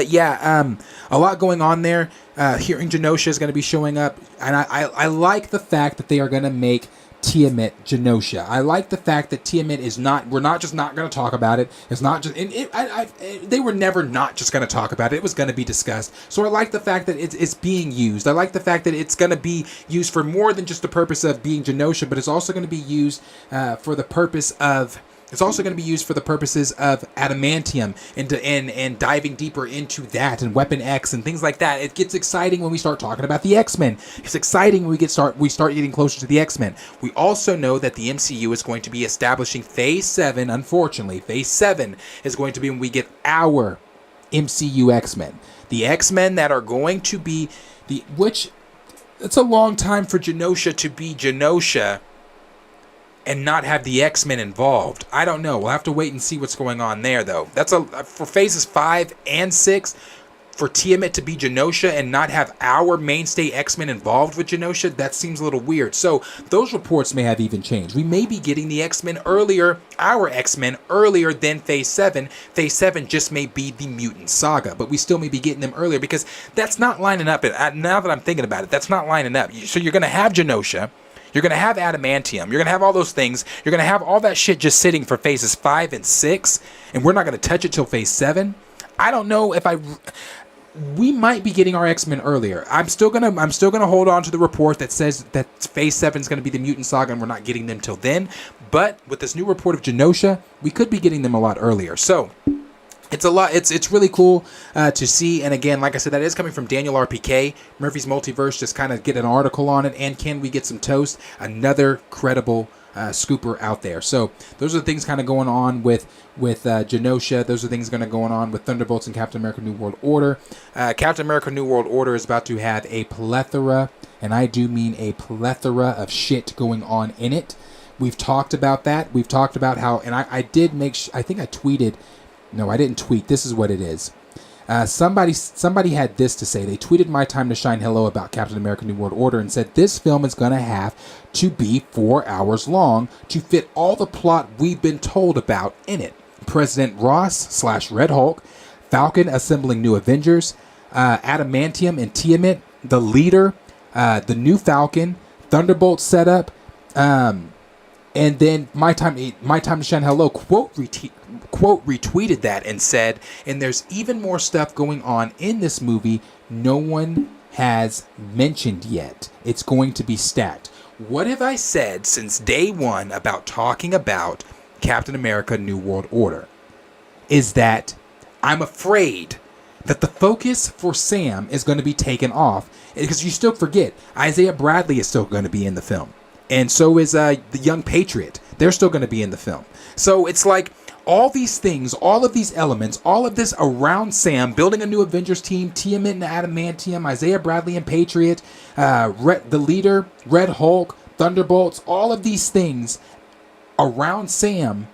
Speaker 4: yeah, a lot going on there. Hearing Genosha is going to be showing up, and I like the fact that they are going to make Tiamat Genosha. I like the fact that Tiamat is not. We're not just not going to talk about it. It's not just. They were never not just going to talk about it. It was going to be discussed. So I like the fact that it's being used. I like the fact that it's going to be used for more than just the purpose of being Genosha, but it's also going to be used for the purpose of. It's also going to be used for the purposes of adamantium and diving deeper into that and Weapon X and things like that. It gets exciting when we start talking about the X-Men. It's exciting when we start getting closer to the X-Men. We also know that the MCU is going to be establishing Phase 7. Unfortunately, Phase 7 is going to be when we get our MCU X-Men. The X-Men that are going to be which it's a long time for Genosha to be Genosha and not have the X-Men involved. I don't know. We'll have to wait and see what's going on there, though. That's for phases 5 and 6, for Tiamat to be Genosha and not have our mainstay X-Men involved with Genosha, that seems a little weird. So those reports may have even changed. We may be getting the X-Men earlier, our X-Men earlier than Phase 7. Phase 7 just may be the Mutant Saga, but we still may be getting them earlier because that's not lining up. Now that I'm thinking about it, that's not lining up. So you're going to have Genosha. You're going to have adamantium. You're going to have all those things. You're going to have all that shit just sitting for phases 5 and 6, and we're not going to touch it till phase 7. I don't know if we might be getting our X-Men earlier. I'm still gonna hold on to the report that says that phase 7 is going to be the Mutant Saga and we're not getting them till then. But with this new report of Genosha, we could be getting them a lot earlier. So it's a lot. It's really cool to see. And again, like I said, that is coming from Daniel RPK. Murphy's Multiverse. Just kind of get an article on it. And can we get some toast? Another credible scooper out there. So those are the things kind of going on with Genosha. Those are things going to going on with Thunderbolts and Captain America New World Order. Captain America New World Order is about to have a plethora, and I do mean a plethora of shit going on in it. We've talked about that. We've talked about how, and I did make. I think I tweeted. No, I didn't tweet. This is what it is. Somebody had this to say. They tweeted My Time to Shine Hello about Captain America New World Order and said this film is going to have to be 4 hours long to fit all the plot we've been told about in it. President Ross / Red Hulk, Falcon assembling new Avengers, Adamantium and Tiamat, the leader, the new Falcon, Thunderbolts setup, and then My Time to Shine Hello quote retweeted that and said, and there's even more stuff going on in this movie no one has mentioned yet. It's going to be stacked. What have I said since day one about talking about Captain America New World Order? Is that I'm afraid that the focus for Sam is going to be taken off, because you still forget Isaiah Bradley is still going to be in the film. And so is the Young Patriot. They're still going to be in the film. So it's like all these things, all of these elements, all of this around Sam, building a new Avengers team, Tiamat and Adamantium, Isaiah Bradley and Patriot, the leader, Red Hulk, Thunderbolts, all of these things around Sam.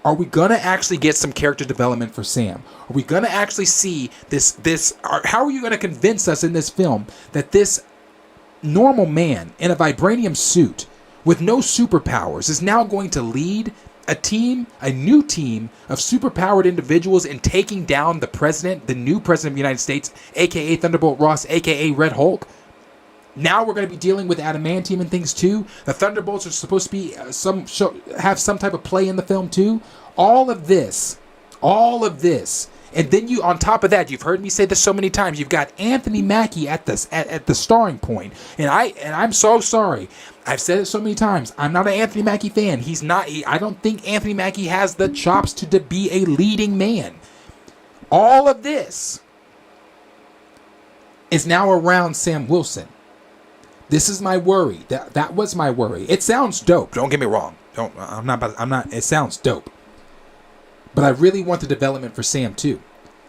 Speaker 4: Are we going to actually get some character development for Sam? Are we going to actually see this? How are you going to convince us in this film that this normal man in a vibranium suit with no superpowers is now going to lead a new team of superpowered individuals in taking down the president, the new president of the United States, aka Thunderbolt Ross, aka Red Hulk? Now we're going to be dealing with adamantium and things too. The Thunderbolts are supposed to be have some type of play in the film too. All of this, and then you, on top of that, you've heard me say this so many times. You've got Anthony Mackie at the starring point, and I'm so sorry. I've said it so many times. I'm not an Anthony Mackie fan. He's not. I don't think Anthony Mackie has the chops to be a leading man. All of this is now around Sam Wilson. This is my worry. That was my worry. It sounds dope. Don't get me wrong. It sounds dope. But I really want the development for Sam too.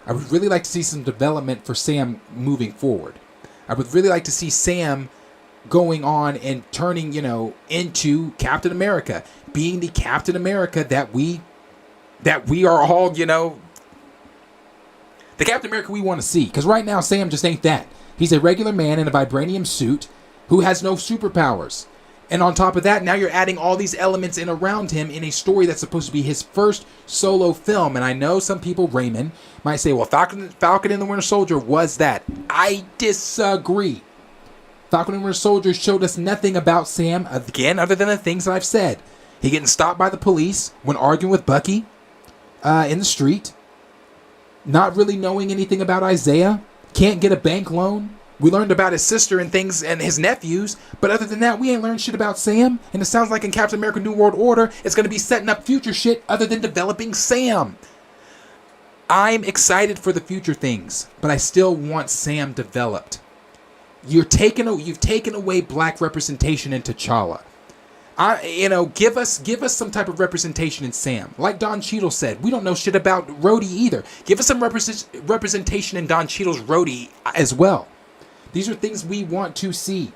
Speaker 4: I would really like to see some development for Sam moving forward. I would really like to see Sam going on and turning, into Captain America, being the Captain America that we are all, the Captain America we want to see. Because right now, Sam just ain't that. He's a regular man in a vibranium suit who has no superpowers. And on top of that, now you're adding all these elements in around him in a story that's supposed to be his first solo film. And I know some people, Raymond, might say, well, Falcon and the Winter Soldier was that. I disagree. Falcon and Winter Soldier showed us nothing about Sam, again, other than the things that I've said. He getting stopped by the police when arguing with Bucky in the street. Not really knowing anything about Isaiah. Can't get a bank loan. We learned about his sister and things and his nephews, but other than that, we ain't learned shit about Sam. And it sounds like in Captain America New World Order, it's going to be setting up future shit other than developing Sam. I'm excited for the future things, but I still want Sam developed. You've taken away black representation in T'Challa. Give us some type of representation in Sam. Like Don Cheadle said, we don't know shit about Rhodey either. Give us some representation in Don Cheadle's Rhodey as well. These are things we want to see.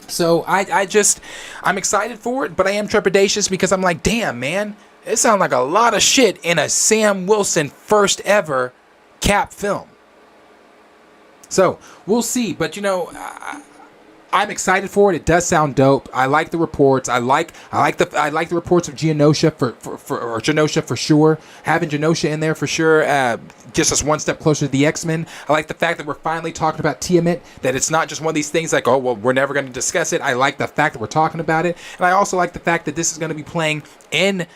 Speaker 4: So I'm excited for it, but I am trepidatious because I'm like, damn, man, it sounds like a lot of shit in a Sam Wilson first ever Cap film. So we'll see, but I'm excited for it. It does sound dope. I like the reports. I like the reports of Genosha for Genosha for sure. Having Genosha in there for sure, just us one step closer to the X-Men. I like the fact that we're finally talking about Tiamat. That it's not just one of these things like, oh well, we're never going to discuss it. I like the fact that we're talking about it, and I also like the fact that this is going to be playing in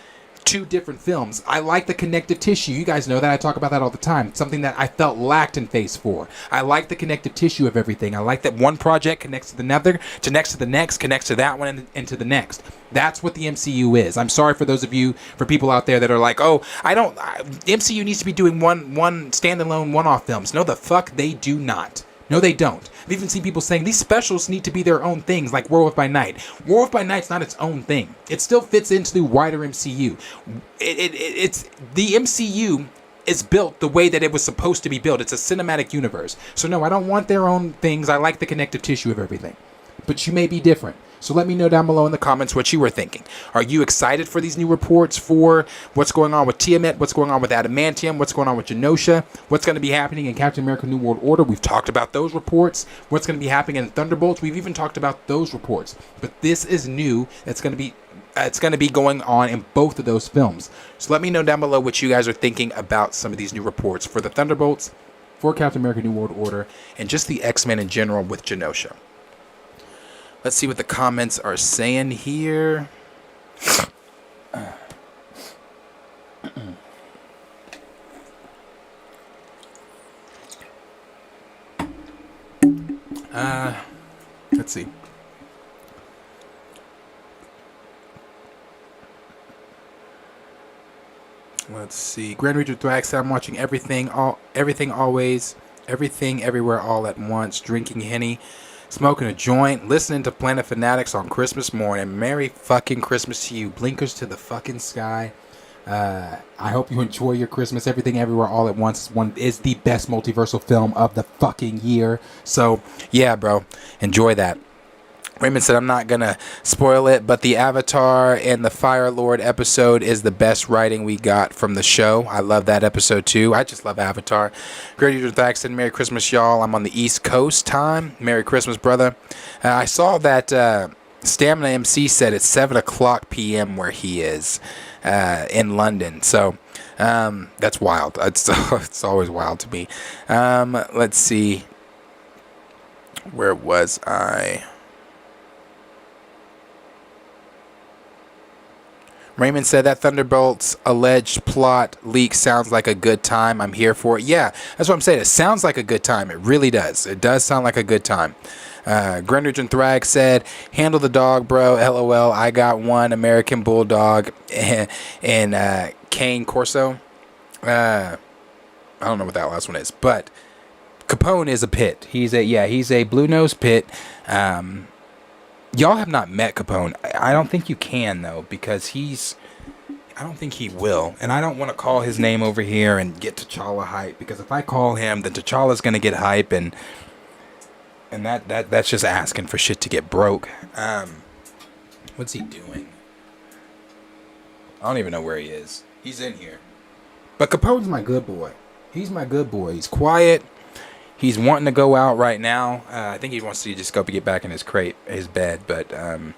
Speaker 4: 2 different films. I like the connective tissue. You guys know that. I talk about that all the time. It's something that I felt lacked in Phase 4. I like the connective tissue of everything. I like that one project connects to the another, to next to the next, connects to that one, and to the next. That's what the MCU is. I'm sorry for those of you, for people out there that are like, oh, MCU needs to be doing one standalone one-off films. No, the fuck they do not. No, they don't. I've even seen people saying these specials need to be their own things, like Werewolf by Night. Werewolf by Night's not its own thing. It still fits into the wider MCU. It's the MCU is built the way that it was supposed to be built. It's a cinematic universe. So no, I don't want their own things. I like the connective tissue of everything. But you may be different. So let me know down below in the comments what you were thinking. Are you excited for these new reports for what's going on with Tiamat, what's going on with Adamantium, what's going on with Genosha, what's going to be happening in Captain America New World Order? We've talked about those reports. What's going to be happening in Thunderbolts? We've even talked about those reports. But this is new. It's going to be going on in both of those films. So let me know down below what you guys are thinking about some of these new reports for the Thunderbolts, for Captain America New World Order, and just the X-Men in general with Genosha. Let's see what the comments are saying here. Let's see. Let's see. Grand Region Thrax said, I'm watching everything, always, everything, everywhere, all at once, drinking Henny, smoking a joint, listening to Planet Fanatics on Christmas morning. Merry fucking Christmas to you. Blinkers to the fucking sky. I hope you enjoy your Christmas. Everything Everywhere All at Once is the best multiversal film of the fucking year. So, yeah, bro. Enjoy that. Raymond said, I'm not going to spoil it, but the Avatar and the Fire Lord episode is the best writing we got from the show. I love that episode, too. I just love Avatar. Great User Thax said, Merry Christmas, y'all. I'm on the East Coast time. Merry Christmas, brother. I saw that Stamina MC said it's 7 o'clock p.m. where he is in London. So that's wild. It's always wild to me. Let's see. Where was I? Raymond said that Thunderbolts alleged plot leak sounds like a good time. I'm here for it. Yeah, that's what I'm saying. It sounds like a good time. It really does. It does sound like a good time. Grendridge and Thrag said, handle the dog, bro. LOL. I got one American Bulldog and Cane Corso. I don't know what that last one is, but Capone is a pit. He's a blue nose pit. y'all have not met Capone. I don't think you can, though, because I don't think he will. And I don't want to call his name over here and get T'Challa hype, because if I call him, then T'Challa's going to get hype, and that's just asking for shit to get broke. What's he doing? I don't even know where he is. He's in here. But Capone's my good boy. He's my good boy. He's quiet. He's wanting to go out right now. I think he wants to just go get back in his bed, but I'm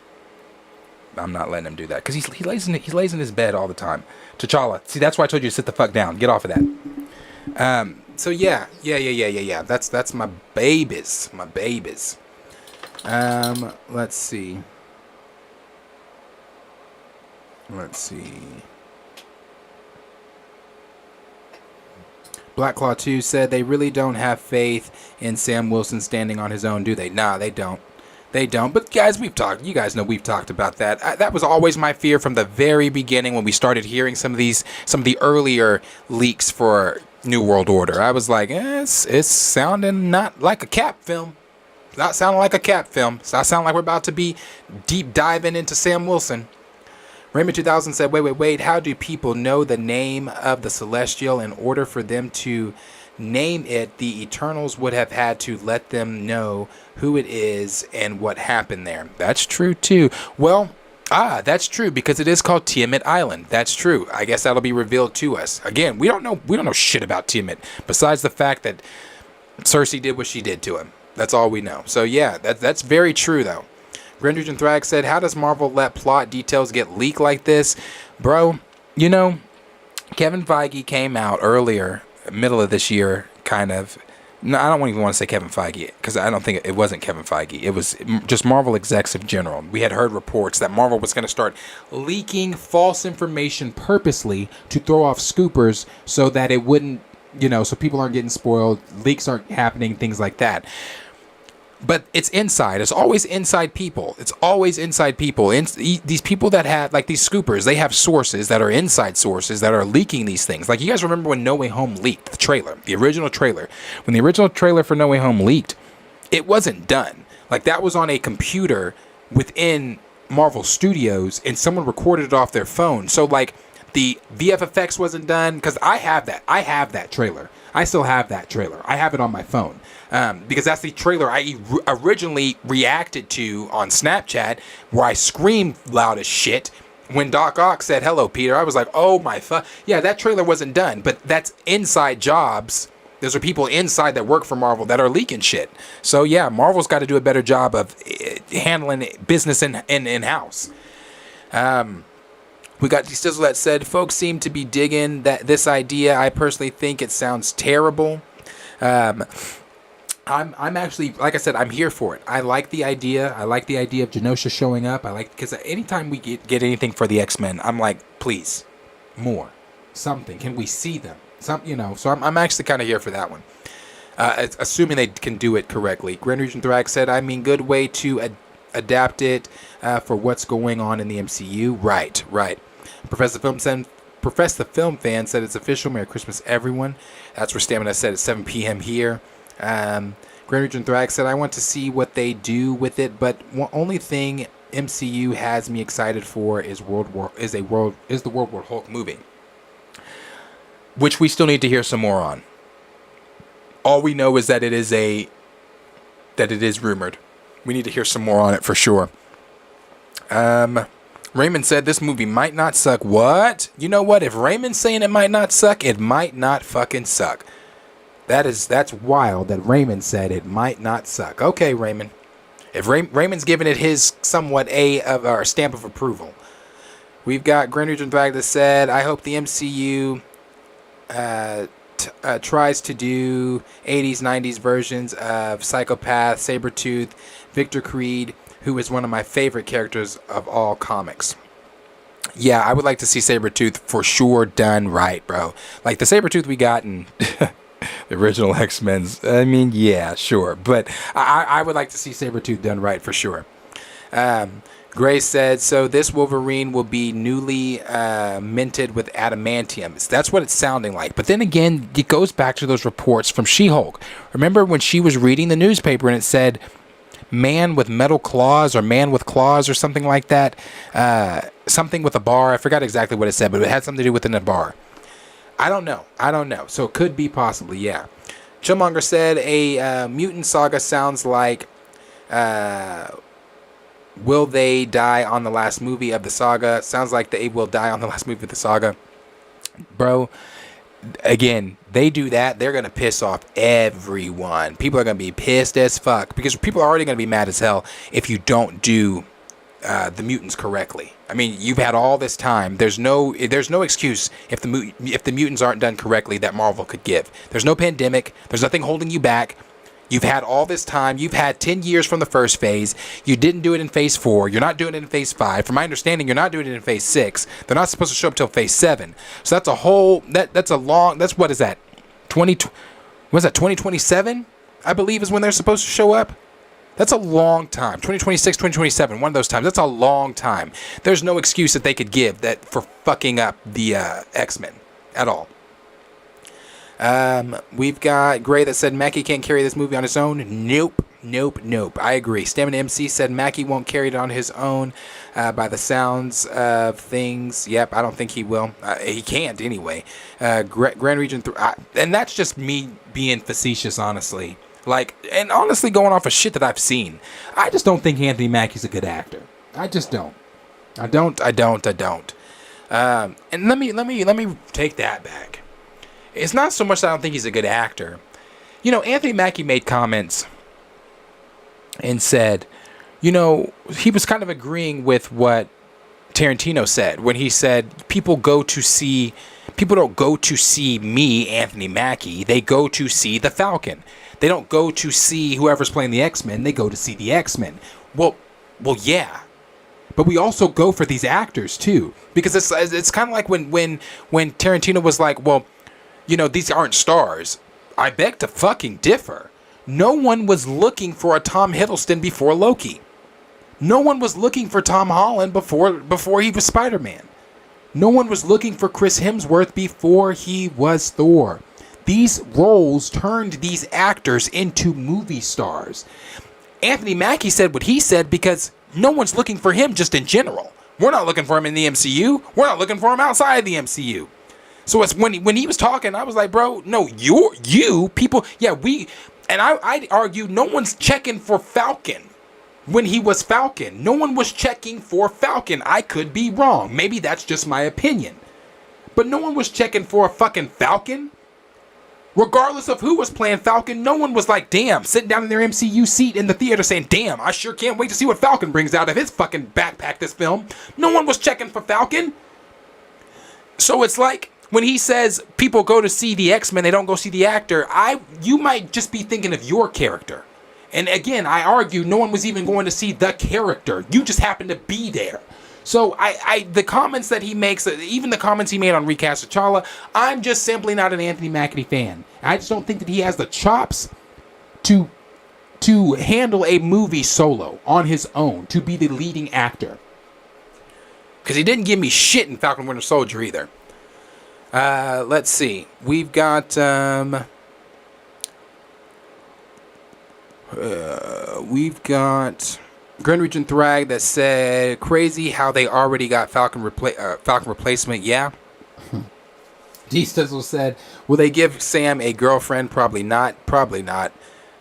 Speaker 4: not letting him do that, because he lays in his bed all the time. T'Challa. See, that's why I told you to sit the fuck down. Get off of that. So yeah. That's my babies. Let's see. Black Claw 2 said they really don't have faith in Sam Wilson standing on his own, do they? Nah, they don't. They don't. But guys, you guys know we've talked about that. That was always my fear from the very beginning when we started hearing some of the earlier leaks for New World Order. I was like, it's sounding not like a Cap film. It's not sounding like a Cap film. It's not sounding like we're about to be deep diving into Sam Wilson. Raymond 2000 said, wait, how do people know the name of the Celestial? In order for them to name it, the Eternals would have had to let them know who it is and what happened there. That's true too. Well, that's true, because it is called Tiamat Island. That's true. I guess that'll be revealed to us. Again, we don't know shit about Tiamat, besides the fact that Cersei did what she did to him. That's all we know. So yeah, that's very true though. Grand Region Thrag said, how does Marvel let plot details get leaked like this? Bro, Kevin Feige came out earlier, middle of this year, kind of. No, I don't even want to say Kevin Feige, because I don't think it wasn't Kevin Feige. It was just Marvel execs in general. We had heard reports that Marvel was going to start leaking false information purposely to throw off scoopers so that it wouldn't, so people aren't getting spoiled, leaks aren't happening, things like that. But it's inside. It's always inside people. These people that have, like these scoopers, they have sources that are inside sources that are leaking these things. Like, you guys remember when No Way Home leaked, the original trailer. When the original trailer for No Way Home leaked, it wasn't done. Like, that was on a computer within Marvel Studios, and someone recorded it off their phone. So, like, the VFX wasn't done, because I have that trailer. I still have that trailer. I have it on my phone. Because that's the trailer I originally reacted to on Snapchat, where I screamed loud as shit when Doc Ock said, "Hello, Peter." I was like, oh my fuck. Yeah, that trailer wasn't done, but that's inside jobs. Those are people inside that work for Marvel that are leaking shit. So yeah, Marvel's got to do a better job of handling business in-house. We got Stizzle that said, folks seem to be digging this idea. I personally think it sounds terrible. I'm actually, like I said, I'm here for it. I like the idea. I like the idea of Genosha showing up. Because anytime we get anything for the X-Men, I'm like, please, more, something. Can we see them? So I'm actually kind of here for that one. Assuming they can do it correctly. Grand Region Thrax said, good way to adapt it for what's going on in the MCU. Right. Professor the Film Fan said it's official. Merry Christmas, everyone. That's where Stamina said it's 7 p.m. here. Grand Region Thrax said, I want to see what they do with it, but only thing MCU has me excited for is the World War Hulk movie, which we still need to hear some more on. All we know is that it is rumored. We need to hear some more on it for sure. Raymond said this movie might not suck. What? You know what? If Raymond's saying it might not suck, it might not fucking suck. That's wild that Raymond said it might not suck. Okay, Raymond. If Raymond's giving it his somewhat or stamp of approval. We've got Grand Region Drag that said, I hope the MCU tries to do 80s, 90s versions of Psychopath, Sabretooth, Victor Creed, who is one of my favorite characters of all comics. Yeah, I would like to see Sabretooth for sure done right, bro. Like the Sabretooth we got in the original X-Men's. Yeah, sure. But I would like to see Sabretooth done right for sure. Grace said, so this Wolverine will be newly minted with adamantium. That's what it's sounding like. But then again, it goes back to those reports from She-Hulk. Remember when she was reading the newspaper and it said Man with Metal Claws or Man with Claws or something like that. Something with a bar. I forgot exactly what it said, but it had something to do with in a bar. I don't know. So it could be possibly, yeah. Chillmonger said a mutant saga sounds like will they die on the last movie of the saga? Sounds like they will die on the last movie of the saga. Bro, again, they do that, they're going to piss off everyone. People are going to be pissed as fuck because people are already going to be mad as hell if you don't do the mutants correctly. I mean, you've had all this time. There's no excuse if the mutants aren't done correctly that Marvel could give. There's no pandemic. There's nothing holding you back. You've had all this time. You've had 10 years from the first phase. You didn't do it in phase 4. You're not doing it in phase 5. From my understanding, you're not doing it in phase 6. They're not supposed to show up till phase 7. So that's a whole, that's what is that? 2027? I believe is when they're supposed to show up. That's a long time. 2026, 2027, one of those times. That's a long time. There's no excuse that they could give that for fucking up the X-Men at all. We've got Gray that said Mackie can't carry this movie on his own. Nope. I agree. Stamina MC said Mackie won't carry it on his own by the sounds of things. Yep, I don't think he will. He can't anyway. Grand Region 3. And that's just me being facetious, honestly. And honestly going off of shit that I've seen. I just don't think Anthony Mackie's a good actor. I just don't. I don't. And let me take that back. It's not so much that I don't think he's a good actor. You know, Anthony Mackie made comments and said, you know, he was kind of agreeing with what Tarantino said when he said people don't go to see me, Anthony Mackie. They go to see the Falcon. They don't go to see whoever's playing the X-Men. They go to see the X-Men. Well, yeah. But we also go for these actors too, because it's kind of like when Tarantino was like, well, you know, these aren't stars. I beg to fucking differ. No one was looking for a Tom Hiddleston before Loki. No one was looking for Tom Holland before he was Spider-Man. No one was looking for Chris Hemsworth before he was Thor. These roles turned these actors into movie stars. Anthony Mackie said what he said because no one's looking for him just in general. We're not looking for him in the MCU. We're not looking for him outside the MCU. So it's when he was talking, I was like, bro, no, you people, yeah, I'd argue no one's checking for Falcon when he was Falcon. No one was checking for Falcon. I could be wrong. Maybe that's just my opinion. But no one was checking for a fucking Falcon. Regardless of who was playing Falcon, no one was like, damn, sitting down in their MCU seat in the theater saying, damn, I sure can't wait to see what Falcon brings out of his fucking backpack this film. No one was checking for Falcon. So it's like, when he says people go to see the X-Men, they don't go see the actor, you might just be thinking of your character. And again, I argue no one was even going to see the character. You just happened to be there. So the comments that he makes, even the comments he made on Recast T'Challa, I'm just simply not an Anthony Mackie fan. I just don't think that he has the chops to handle a movie solo on his own, to be the leading actor. Because he didn't give me shit in Falcon Winter Soldier either. Let's see. We've got Grand Region Thrag that said crazy how they already got Falcon replacement. Yeah. D Stizzle said, will they give Sam a girlfriend? Probably not.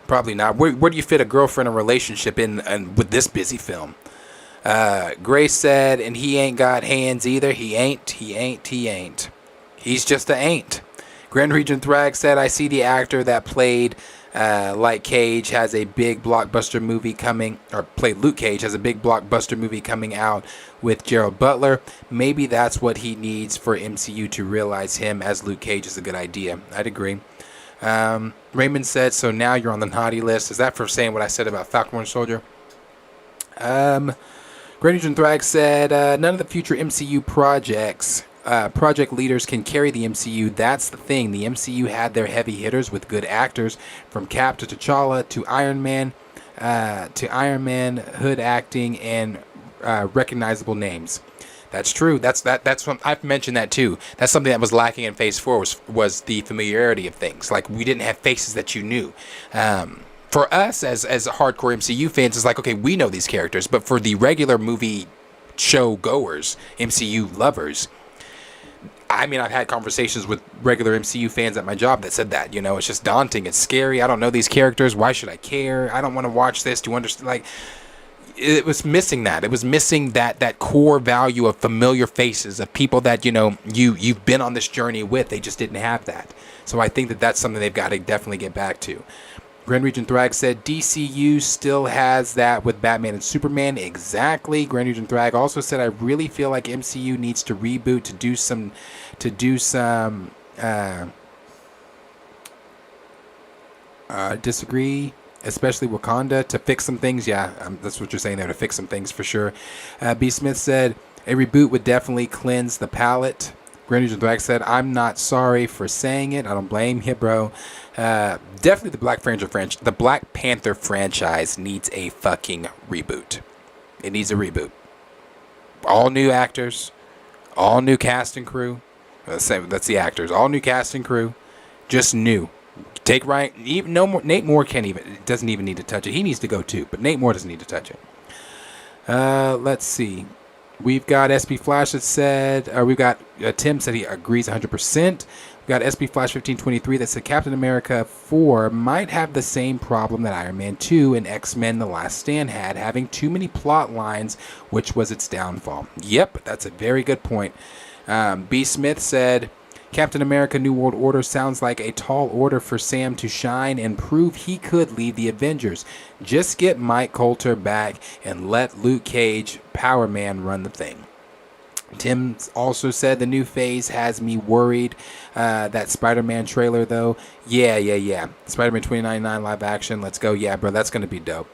Speaker 4: Where do you fit a girlfriend or relationship in with this busy film? Grace said, and he ain't got hands either. He ain't. He's just a ain't. Grand Region Thrag said, I see the actor that played like Cage has a big blockbuster movie coming, or played Luke Cage has a big blockbuster movie coming out with Gerald Butler. Maybe that's what he needs for MCU to realize him as Luke Cage is a good idea. I'd agree. Raymond said, so now you're on the naughty list. Is that for saying what I said about Falcon Winter Soldier? Grand Region Thrag said, none of the future MCU project leaders can carry the MCU. That's the thing. The MCU had their heavy hitters with good actors, from Cap to T'Challa to Iron Man, Hood acting and recognizable names. That's true. That's what I've mentioned that too. That's something that was lacking in Phase 4 was the familiarity of things. Like we didn't have faces that you knew. for us as hardcore MCU fans, it's like, okay, we know these characters, but for the regular movie show goers, MCU lovers, I mean, I've had conversations with regular MCU fans at my job that said that, you know, it's just daunting, it's scary, I don't know these characters, why should I care, I don't want to watch this, do you understand, like, it was missing that. It was missing that core value of familiar faces, of people that, you know, you've been on this journey with. They just didn't have that. So I think that that's something they've got to definitely get back to. Grand Region Thrag said DCU still has that with Batman and Superman. Exactly. Grand Region Thrag also said, I really feel like MCU needs to reboot to do some disagree, especially Wakanda, to fix some things. Yeah, that's what you're saying there, to fix some things for sure. B. Smith said, a reboot would definitely cleanse the palate. Grand Region Thrag said, I'm not sorry for saying it. I don't blame you, bro. Definitely the Black Panther franchise needs a fucking reboot. It needs a reboot. All new actors, all new cast and crew. That's the actors. All new cast and crew, just new. Take Ryan. Even no more. Nate Moore can't even. Doesn't even need to touch it. He needs to go too, but Nate Moore doesn't need to touch it. Let's see. We've got SB Flash that said, we've got Tim said he agrees 100%. We've got SB Flash 1523 that said Captain America 4 might have the same problem that Iron Man 2 and X-Men The Last Stand had, having too many plot lines, which was its downfall. Yep, that's a very good point. B. Smith said, Captain America New World Order sounds like a tall order for Sam to shine and prove he could lead the Avengers. Just get Mike Coulter back and let Luke Cage, Power Man, run the thing. Tim also said the new phase has me worried. That Spider-Man trailer, though. Yeah. Spider-Man 2099 live action. Let's go. Yeah, bro, that's going to be dope.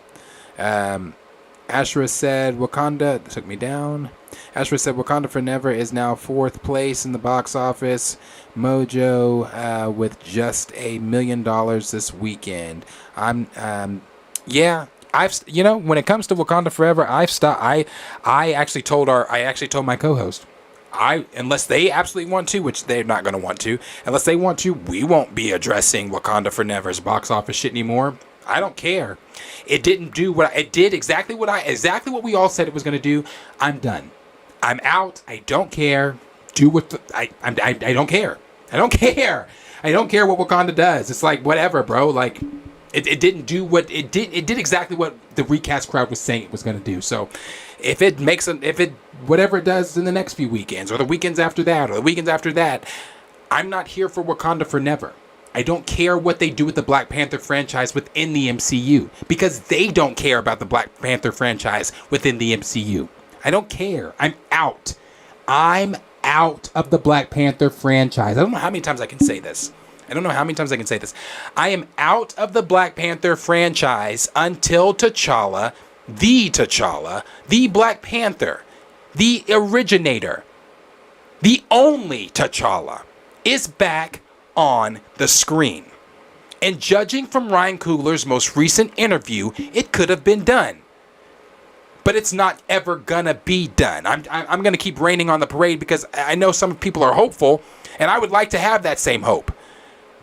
Speaker 4: Ashra said Wakanda took me down. Ashra said Wakanda Forever is now 4th place in the box office. Mojo with just $1 million this weekend. When it comes to Wakanda Forever, I've stopped. I actually told my co-host, unless they absolutely want to, which they're not going to want to, unless they want to, we won't be addressing Wakanda Forever's box office shit anymore. I don't care. It didn't do what it did exactly what we all said it was going to do. I'm done. I'm out. I don't care. Do what I don't care. I don't care. I don't care what Wakanda does. It's like whatever, bro. Like it didn't do what it did. It did exactly what the recast crowd was saying it was going to do. So if it whatever it does in the next few weekends or the weekends after that or the weekends after that, I'm not here for Wakanda Forever. I don't care what they do with the Black Panther franchise within the MCU because they don't care about the Black Panther franchise within the MCU. I don't care. I'm out. I'm out of the Black Panther franchise. I don't know how many times I can say this. I am out of the Black Panther franchise until T'Challa, the Black Panther, the originator, the only T'Challa, is back on the screen. And judging from Ryan Coogler's most recent interview, it could have been done. But it's not ever gonna be done. I'm gonna keep raining on the parade because I know some people are hopeful, and I would like to have that same hope.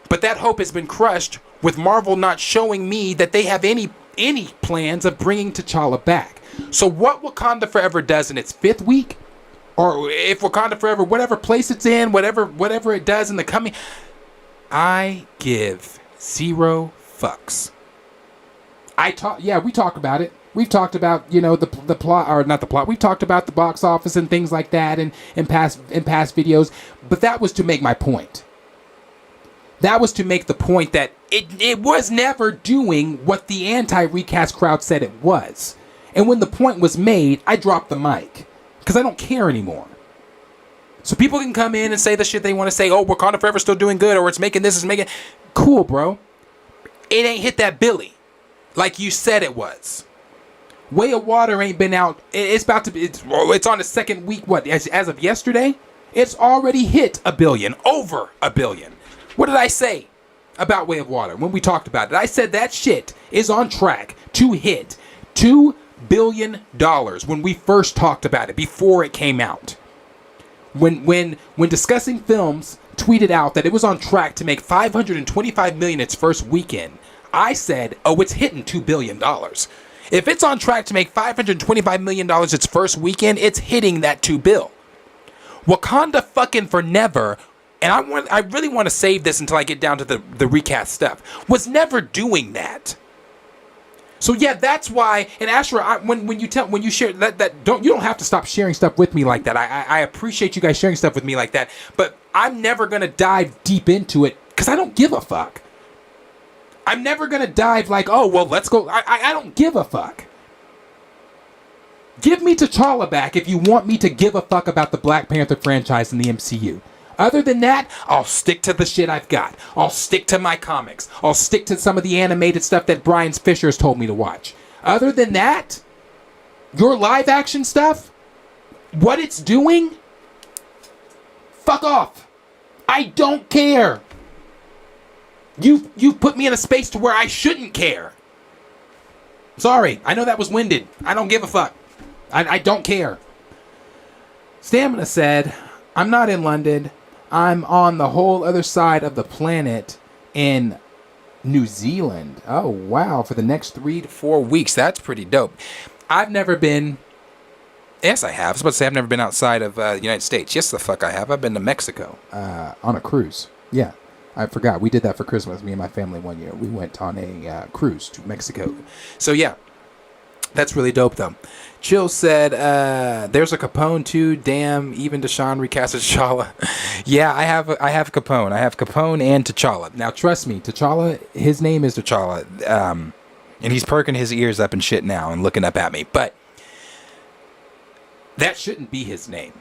Speaker 4: But that hope has been crushed with Marvel not showing me that they have any plans of bringing T'Challa back. So what Wakanda Forever does in its 5th week, or if Wakanda Forever, whatever place it's in, whatever it does in the coming, I give 0 fucks. We talk about it. We've talked about, the plot, or not the plot. We've talked about the box office and things like that in past videos. But that was to make my point. That was to make the point that it was never doing what the anti-recast crowd said it was. And when the point was made, I dropped the mic. Because I don't care anymore. So people can come in and say the shit they want to say. Oh, Wakanda Forever's still doing good, or it's making this, it's making... Cool, bro. It ain't hit that billy like you said it was. Way of Water ain't been out. It's about to be... It's on the 2nd week, as of yesterday? It's already hit $1 billion. Over $1 billion. What did I say about Way of Water when we talked about it? I said that shit is on track to hit $2 billion when we first talked about it, before it came out. When Discussing Films tweeted out that it was on track to make $525 million its first weekend, I said, oh, it's hitting $2 billion. If it's on track to make $525 million its first weekend, it's hitting that $2 billion. Wakanda fucking forever, and I really want to save this until I get down to the recast stuff, was never doing that. So yeah, that's why. And Ashra, when you share you don't have to stop sharing stuff with me like that. I appreciate you guys sharing stuff with me like that. But I'm never gonna dive deep into it because I don't give a fuck. I'm never gonna dive like, oh well, let's go. I don't give a fuck. Give me T'Challa back if you want me to give a fuck about the Black Panther franchise in the MCU. Other than that, I'll stick to the shit I've got. I'll stick to my comics. I'll stick to some of the animated stuff that Brian Fisher has told me to watch. Other than that, your live action stuff, what it's doing, fuck off. I don't care. You put me in a space to where I shouldn't care. Sorry, I know that was winded. I don't give a fuck. I don't care. Stamina said, I'm not in London. I'm on the whole other side of the planet in New Zealand. Oh, wow. For the next 3 to 4 weeks. That's pretty dope. I've never been... Yes, I have. I was about to say I've never been outside of the United States. Yes, the fuck I have. I've been to Mexico on a cruise. Yeah, I forgot. We did that for Christmas, me and my family one year. We went on a cruise to Mexico. So, yeah. That's really dope, though. Chill said, there's a Capone, too. Damn, even Deshaun recasted T'Challa. Yeah, I have Capone. I have Capone and T'Challa. Now, trust me, T'Challa, his name is T'Challa. And he's perking his ears up and shit now and looking up at me. But that shouldn't be his name.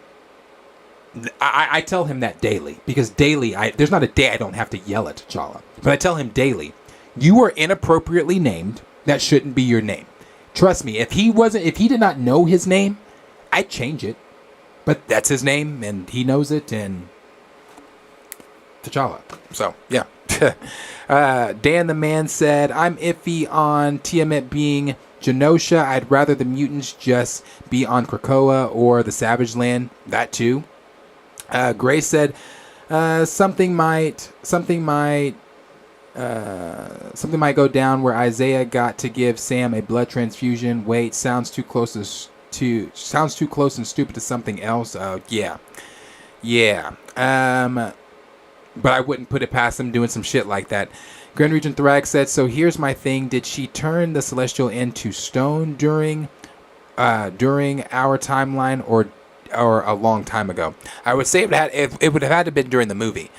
Speaker 4: I tell him that daily. Because daily, there's not a day I don't have to yell at T'Challa. But I tell him daily, you are inappropriately named. That shouldn't be your name. Trust me, if he did not know his name, I'd change it. But that's his name, and he knows it, and T'Challa. So, yeah. Dan the Man said, I'm iffy on Tiamat being Genosha. I'd rather the mutants just be on Krakoa or the Savage Land. That too. Gray said, something might go down where Isaiah got to give Sam a blood transfusion. Wait, sounds too close and stupid to something else. Yeah. But I wouldn't put it past him doing some shit like that. Grand Regent Thrag said, so here's my thing. Did she turn the Celestial into stone during our timeline or a long time ago? I would say it would have had to been during the movie.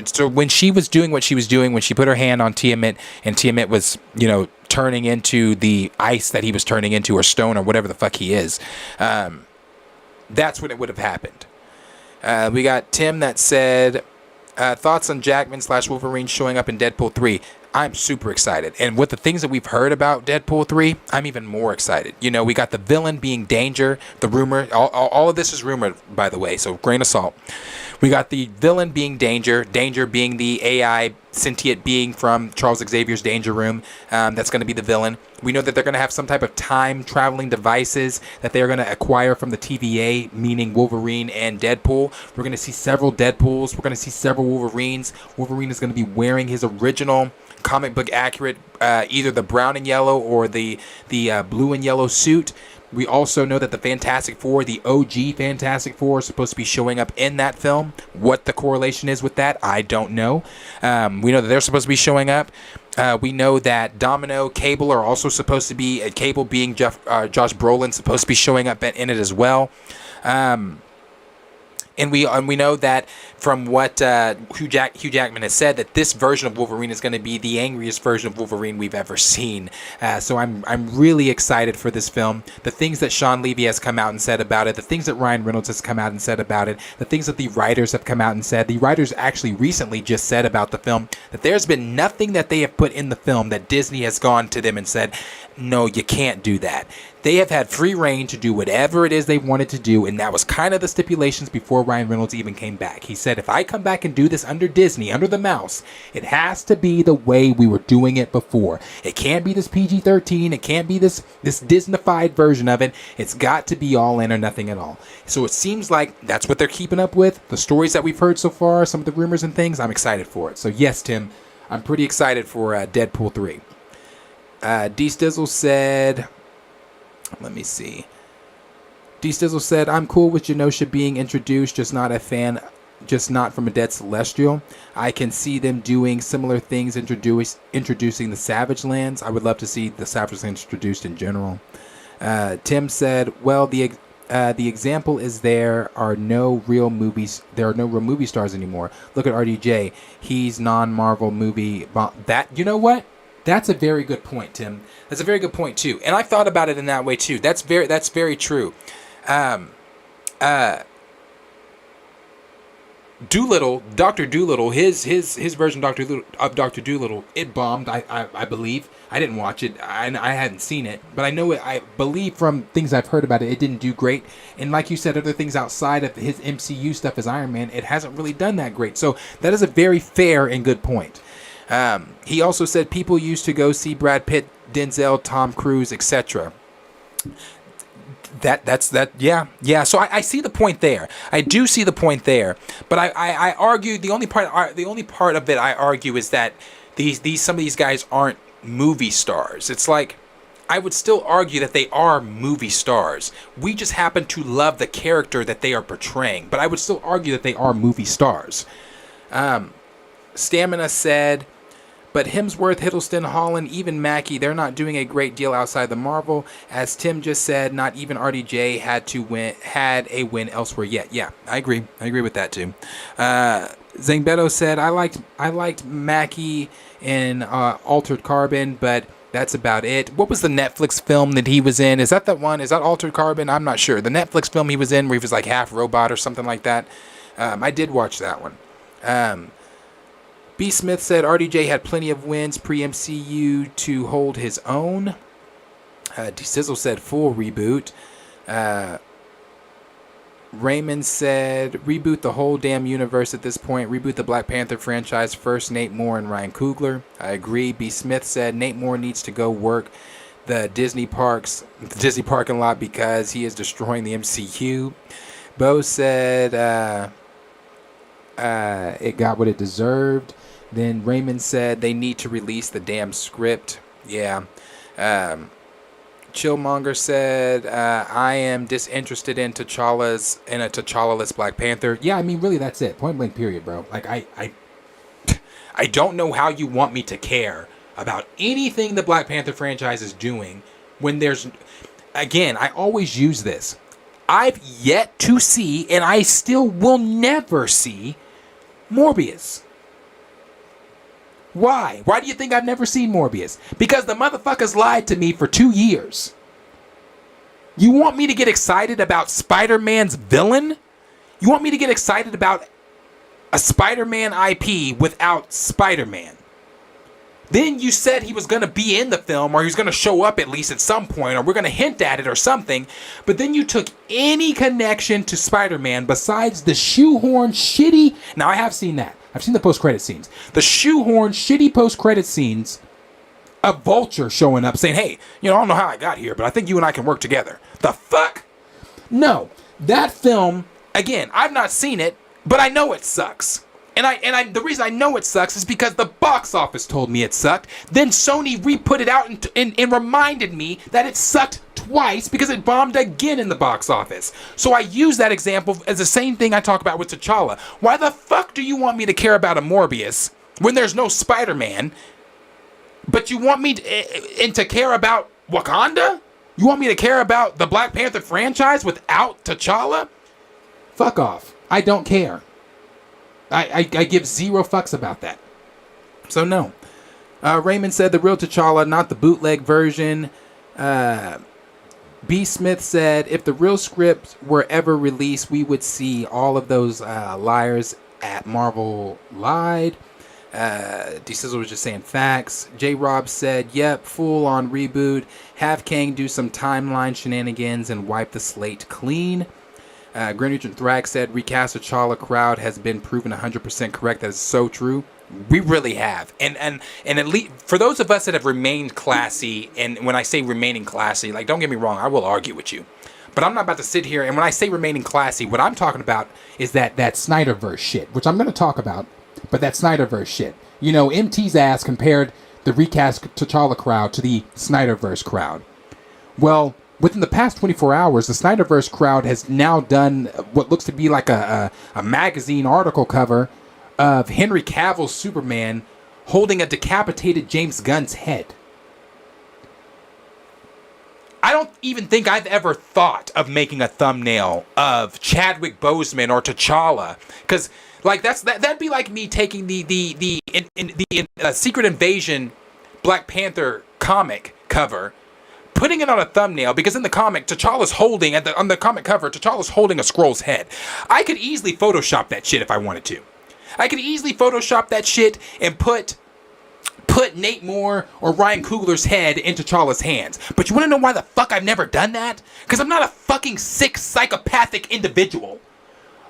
Speaker 4: So when she was doing what she was doing, when she put her hand on Tiamat and Tiamat was, turning into the ice that he was turning into, or stone, or whatever the fuck he is, that's when it would have happened. We got Tim that said, thoughts on Jackman / Wolverine showing up in Deadpool 3. I'm super excited. And with the things that we've heard about Deadpool 3, I'm even more excited. We got the villain being Danger, the rumor. All of this is rumored, by the way, so grain of salt. We got the villain being Danger being the AI sentient being from Charles Xavier's Danger Room. That's going to be the villain. We know that they're going to have some type of time-traveling devices that they're going to acquire from the TVA, meaning Wolverine and Deadpool. We're going to see several Deadpools. We're going to see several Wolverines. Wolverine is going to be wearing his original comic book accurate, either the brown and yellow or the blue and yellow suit. We also know that the Fantastic Four, the OG Fantastic Four, is supposed to be showing up in that film. What the correlation is with that, I don't know. We know that they're supposed to be showing up. We know that Domino, Cable are also supposed to be, Cable being Josh Brolin, supposed to be showing up in it as well. And we know that from what Hugh Jackman has said, that this version of Wolverine is going to be the angriest version of Wolverine we've ever seen. So I'm really excited for this film. The things that Sean Levy has come out and said about it, the things that Ryan Reynolds has come out and said about it, the things that the writers have come out and said. The writers actually recently just said about the film that there's been nothing that they have put in the film that Disney has gone to them and said, no, you can't do that. They have had free reign to do whatever it is they wanted to do, and that was kind of the stipulations before Ryan Reynolds even came back. He said, if I come back and do this under Disney, under the mouse, it has to be the way we were doing it before. It can't be this PG-13. It can't be this Disney-fied version of it. It's got to be all in or nothing at all. So it seems like that's what they're keeping up with. The stories that we've heard so far, some of the rumors and things, I'm excited for it. So yes, Tim, I'm pretty excited for Deadpool 3. D Stizzle said, let me see. D Stizzle said, I'm cool with Genosha being introduced, just not from a dead celestial. I can see them doing similar things, introducing the Savage Lands. I would love to see the Savage Lands introduced in general. Tim said, well, the example is there are no real movie stars anymore. Look at RDJ. He's non-Marvel movie. You know what? That's a very good point, Tim. That's a very good point too. And I thought about it in that way too. That's very true. Dr. Doolittle, his version of Dr. Doolittle, it bombed, I believe. I didn't watch it. I hadn't seen it, but I know it. I believe from things I've heard about it, it didn't do great. And like you said, other things outside of his MCU stuff as Iron Man, it hasn't really done that great. So that is a very fair and good point. He also said people used to go see Brad Pitt, Denzel, Tom Cruise, etc. Yeah. So I see the point there. I do see the point there. But I argue the only part of it I argue is that some of these guys aren't movie stars. It's like I would still argue that they are movie stars. We just happen to love the character that they are portraying. But I would still argue that they are movie stars. Stamina said, but Hemsworth, Hiddleston, Holland, even Mackie, they're not doing a great deal outside the Marvel. As Tim just said, not even RDJ had a win elsewhere yet. Yeah, I agree. I agree with that too. Zangbeto said, I liked Mackie in Altered Carbon, but that's about it. What was the Netflix film that he was in? Is that one? Is that Altered Carbon? I'm not sure. The Netflix film he was in where he was like half robot or something like that. I did watch that one. B. Smith said RDJ had plenty of wins pre-MCU to hold his own. D. Sizzle said full reboot. Raymond said reboot the whole damn universe at this point. Reboot the Black Panther franchise first. Nate Moore and Ryan Coogler. I agree. B. Smith said Nate Moore needs to go work the Disney parking lot because he is destroying the MCU. Bo said it got what it deserved. Then Raymond said they need to release the damn script. Yeah. Chillmonger said, I am disinterested in a T'Challa-less Black Panther. Yeah, I mean, really, that's it. Point blank period, bro. Like, I don't know how you want me to care about anything the Black Panther franchise is doing when there's... Again, I always use this. I've yet to see, and I still will never see, Morbius. Why? Why do you think I've never seen Morbius? Because the motherfuckers lied to me for 2 years. You want me to get excited about Spider-Man's villain? You want me to get excited about a Spider-Man IP without Spider-Man? Then you said he was going to be in the film, or he was going to show up at least at some point, or we're going to hint at it or something. But then you took any connection to Spider-Man besides the shoehorn shitty... Now, I have seen that. I've seen the post-credit scenes. The shoehorn shitty post-credit scenes of Vulture showing up saying, hey, I don't know how I got here, but I think you and I can work together. The fuck? No. That film, again, I've not seen it, but I know it sucks. And the reason I know it sucks is because the box office told me it sucked. Then Sony re-put it out and reminded me that it sucked twice because it bombed again in the box office. So I use that example as the same thing I talk about with T'Challa. Why the fuck do you want me to care about a Morbius when there's no Spider-Man, but you want me to care about Wakanda? You want me to care about the Black Panther franchise without T'Challa? Fuck off. I don't care. I give zero fucks about that. So no. Raymond said the real T'Challa, not the bootleg version. B. Smith said if the real script were ever released, we would see all of those liars at Marvel lied. D. Sizzle was just saying facts. J. Rob said, yep, full on reboot. Have Kang do some timeline shenanigans and wipe the slate clean. Grand Regent Thrax said, recast T'Challa crowd has been proven 100% correct. That is so true. We really have. And at least for those of us that have remained classy, and when I say remaining classy, like, don't get me wrong, I will argue with you. But I'm not about to sit here, and when I say remaining classy, what I'm talking about is that Snyderverse shit, which I'm going to talk about, but that Snyderverse shit. MT's ass compared the recast T'Challa crowd to the Snyderverse crowd. Well, within the past 24 hours, the Snyderverse crowd has now done what looks to be like a magazine article cover of Henry Cavill's Superman holding a decapitated James Gunn's head. I don't even think I've ever thought of making a thumbnail of Chadwick Boseman or T'Challa, because like that'd be like me taking the Secret Invasion Black Panther comic cover, putting it on a thumbnail, because in the comic T'Challa's holding on the comic cover T'Challa's holding a Skrull's head. I could easily Photoshop that shit if I wanted to. I could easily Photoshop that shit and put Nate Moore or Ryan Coogler's head in T'Challa's hands. But you want to know why the fuck I've never done that? Because I'm not a fucking sick, psychopathic individual.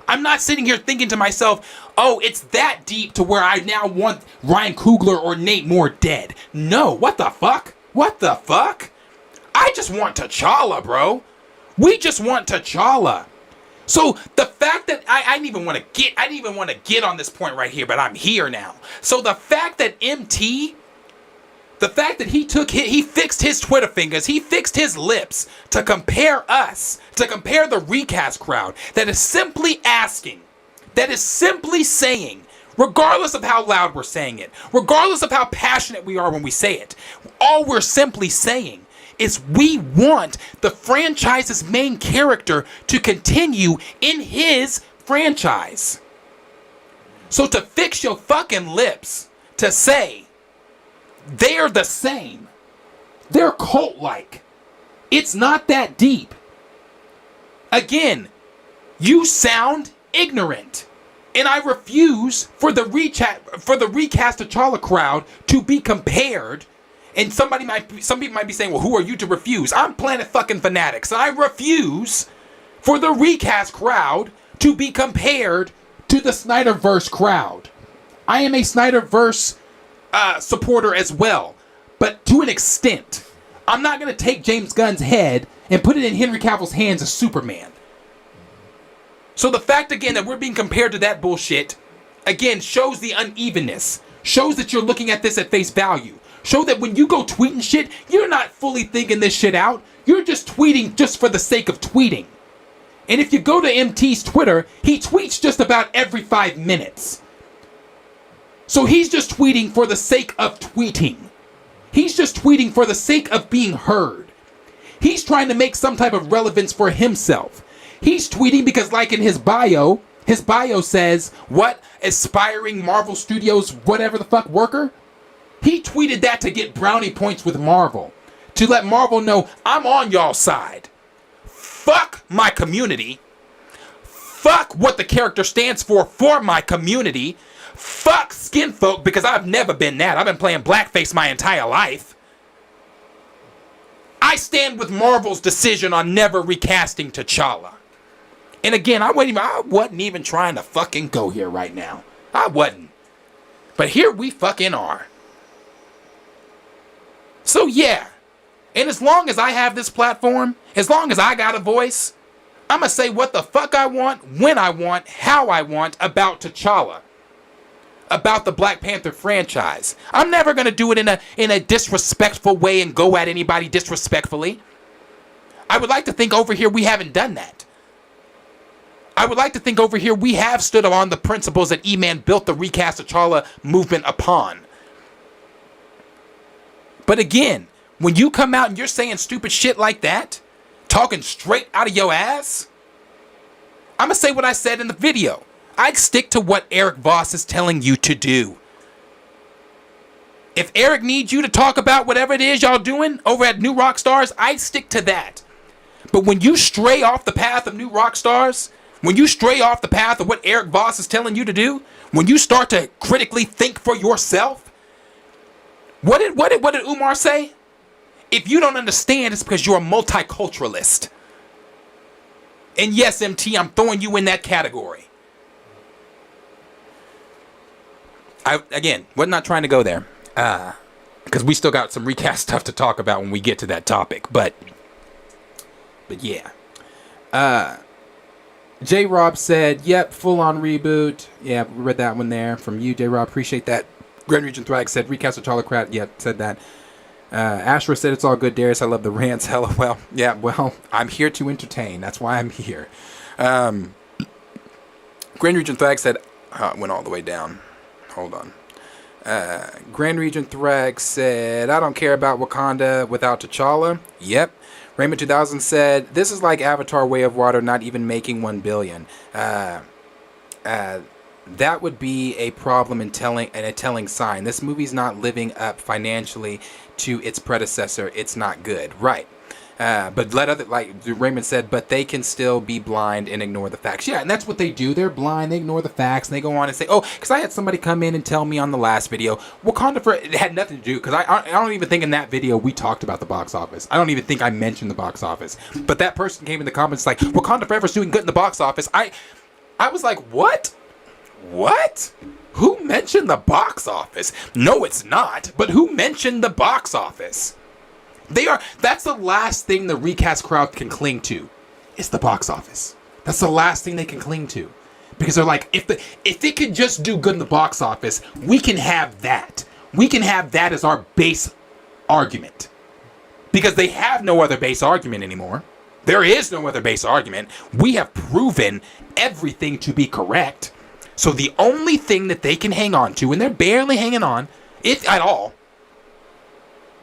Speaker 4: I'm not sitting here thinking to myself, oh, it's that deep to where I now want Ryan Coogler or Nate Moore dead. No, what the fuck? What the fuck? I just want T'Challa, bro. We just want T'Challa. So the fact that I didn't even want to get on this point right here, but I'm here now. So the fact that he fixed his Twitter fingers, he fixed his lips to compare us, to compare the recast crowd, that is simply saying, regardless of how loud we're saying it, regardless of how passionate we are when we say it, all we're simply saying is we want the franchise's main character to continue in his franchise. So to fix your fucking lips to say they're the same, they're cult-like, it's not that deep. Again, you sound ignorant. And I refuse for the recast T'Challa crowd to be compared. And some people might be saying, well, who are you to refuse? I'm Planet fucking Fanatics. And I refuse for the recast crowd to be compared to the Snyderverse crowd. I am a Snyderverse supporter as well, but to an extent. I'm not going to take James Gunn's head and put it in Henry Cavill's hands as Superman. So the fact, again, that we're being compared to that bullshit, again, shows the unevenness. Shows that you're looking at this at face value. Show that when you go tweeting shit, you're not fully thinking this shit out. You're just tweeting just for the sake of tweeting. And if you go to MT's Twitter, he tweets just about every 5 minutes. So he's just tweeting for the sake of tweeting. He's just tweeting for the sake of being heard. He's trying to make some type of relevance for himself. He's tweeting because, like in his bio says, what, aspiring Marvel Studios whatever the fuck worker? He tweeted that to get brownie points with Marvel. To let Marvel know, I'm on y'all's side. Fuck my community. Fuck what the character stands for my community. Fuck skin folk, because I've never been that. I've been playing blackface my entire life. I stand with Marvel's decision on never recasting T'Challa. And again, I wasn't even trying to fucking go here right now. I wasn't. But here we fucking are. So yeah, and as long as I have this platform, as long as I got a voice, I'm going to say what the fuck I want, when I want, how I want about T'Challa. About the Black Panther franchise. I'm never going to do it in a disrespectful way and go at anybody disrespectfully. I would like to think over here we haven't done that. I would like to think over here we have stood on the principles that E-Man built the recast T'Challa movement upon. But again, when you come out and you're saying stupid shit like that, talking straight out of your ass, I'm going to say what I said in the video. I'd stick to what Eric Voss is telling you to do. If Eric needs you to talk about whatever it is y'all doing over at New Rockstars, I'd stick to that. But when you stray off the path of New Rockstars, when you stray off the path of what Eric Voss is telling you to do, when you start to critically think for yourself, what did Umar say? If you don't understand, it's because you're a multiculturalist. And yes, MT, I'm throwing you in that category. We're not trying to go there. Because we still got some recast stuff to talk about when we get to that topic. But yeah. J-Rob said, yep, full on reboot. Yeah, we read that one there from you, J-Rob. Appreciate that. Grand Region Thrag said, recast T'Challa crowd. Yeah, said that. Ashra said, it's all good, Darius. I love the rants. LOL. Yeah, well, I'm here to entertain. That's why I'm here. Grand Region Thrag said, it went all the way down. Hold on. Grand Region Thrag said, I don't care about Wakanda without T'Challa. Yep. Raymond 2000 said, this is like Avatar Way of Water not even making 1 billion. That would be a problem in a telling sign. This movie's not living up financially to its predecessor. It's not good. Right. But like Raymond said, but they can still be blind and ignore the facts. Yeah, and that's what they do. They're blind. They ignore the facts, and they go on and say, oh, because I had somebody come in and tell me on the last video, Wakanda it had nothing to do, because I don't even think in that video we talked about the box office. I don't even think I mentioned the box office. But that person came in the comments like, Wakanda Forever's doing good in the box office. I was like, what? What? Who mentioned the box office? No, it's not. But who mentioned the box office? That's the last thing the recast crowd can cling to. It's the box office. That's the last thing they can cling to. Because they're like, if it could just do good in the box office, we can have that. We can have that as our base argument. Because they have no other base argument anymore. There is no other base argument. We have proven everything to be correct. So the only thing that they can hang on to, and they're barely hanging on, if at all,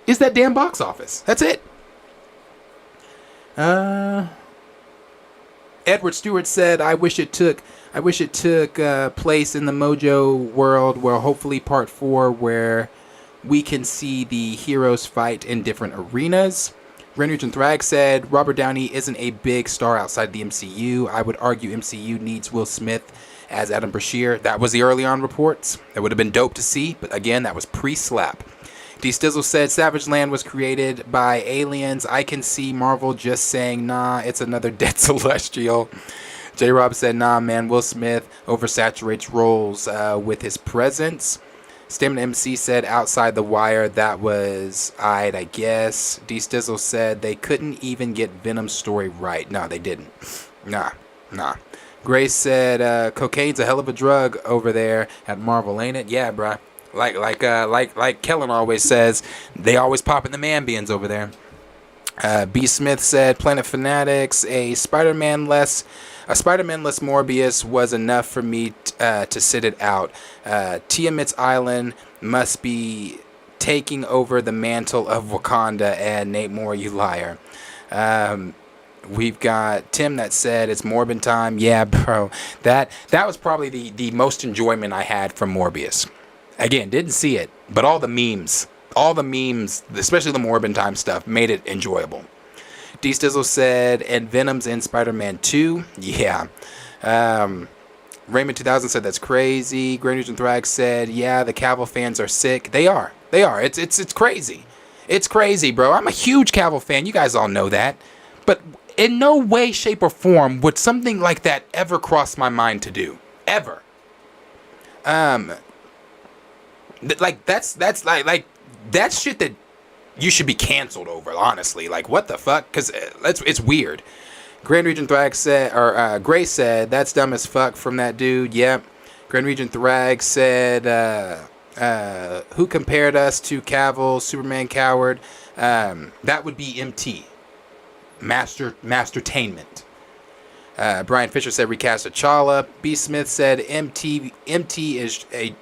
Speaker 4: is that damn box office. That's it. Edward Stewart said, I wish it took place in the Mojo world, where hopefully part 4, where we can see the heroes fight in different arenas. Grand Region Thrag said, Robert Downey isn't a big star outside the MCU. I would argue MCU needs Will Smith as Adam Brashear. That was the early on reports. That would have been dope to see, but again, that was pre-slap. D. Stizzle said, Savage Land was created by aliens. I can see Marvel just saying, nah, it's another dead celestial. J. Rob said, nah, man, Will Smith oversaturates roles with his presence. Stamina MC said, outside the wire, that was I guess. D. Stizzle said, they couldn't even get Venom's story right. No, they didn't. Nah. Grace said, cocaine's a hell of a drug over there at Marvel, ain't it? Yeah, bruh. Like Kellen always says, they always popping the man-beans over there. B. Smith said, Planet Fanatics, a Spider-Man less Morbius was enough for me to sit it out. Tiamat's Island must be taking over the mantle of Wakanda, and Nate Moore, you liar. We've got Tim that said it's Morbin time. Yeah, bro. That was probably the most enjoyment I had from Morbius. Again, didn't see it, but all the memes, especially the Morbin time stuff, made it enjoyable. D. Stizzle said, and Venom's in Spider-Man 2. Yeah. Raymond 2000 said, that's crazy. Grand Region Thrag said, yeah, the Cavill fans are sick. They are. It's crazy. It's crazy, bro. I'm a huge Cavill fan. You guys all know that. But in no way, shape, or form would something like that ever cross my mind to do. Ever. Like that's shit that you should be canceled over, honestly. Like, what the fuck? Because it's weird. Grand Region Thrag said, or Grace said, that's dumb as fuck from that dude. Yep. Grand Region Thrag said, who compared us to Cavill, Superman coward? That would be MT. Mastertainment. Brian Fisher said, recast T'Challa. B. Smith said, MT is a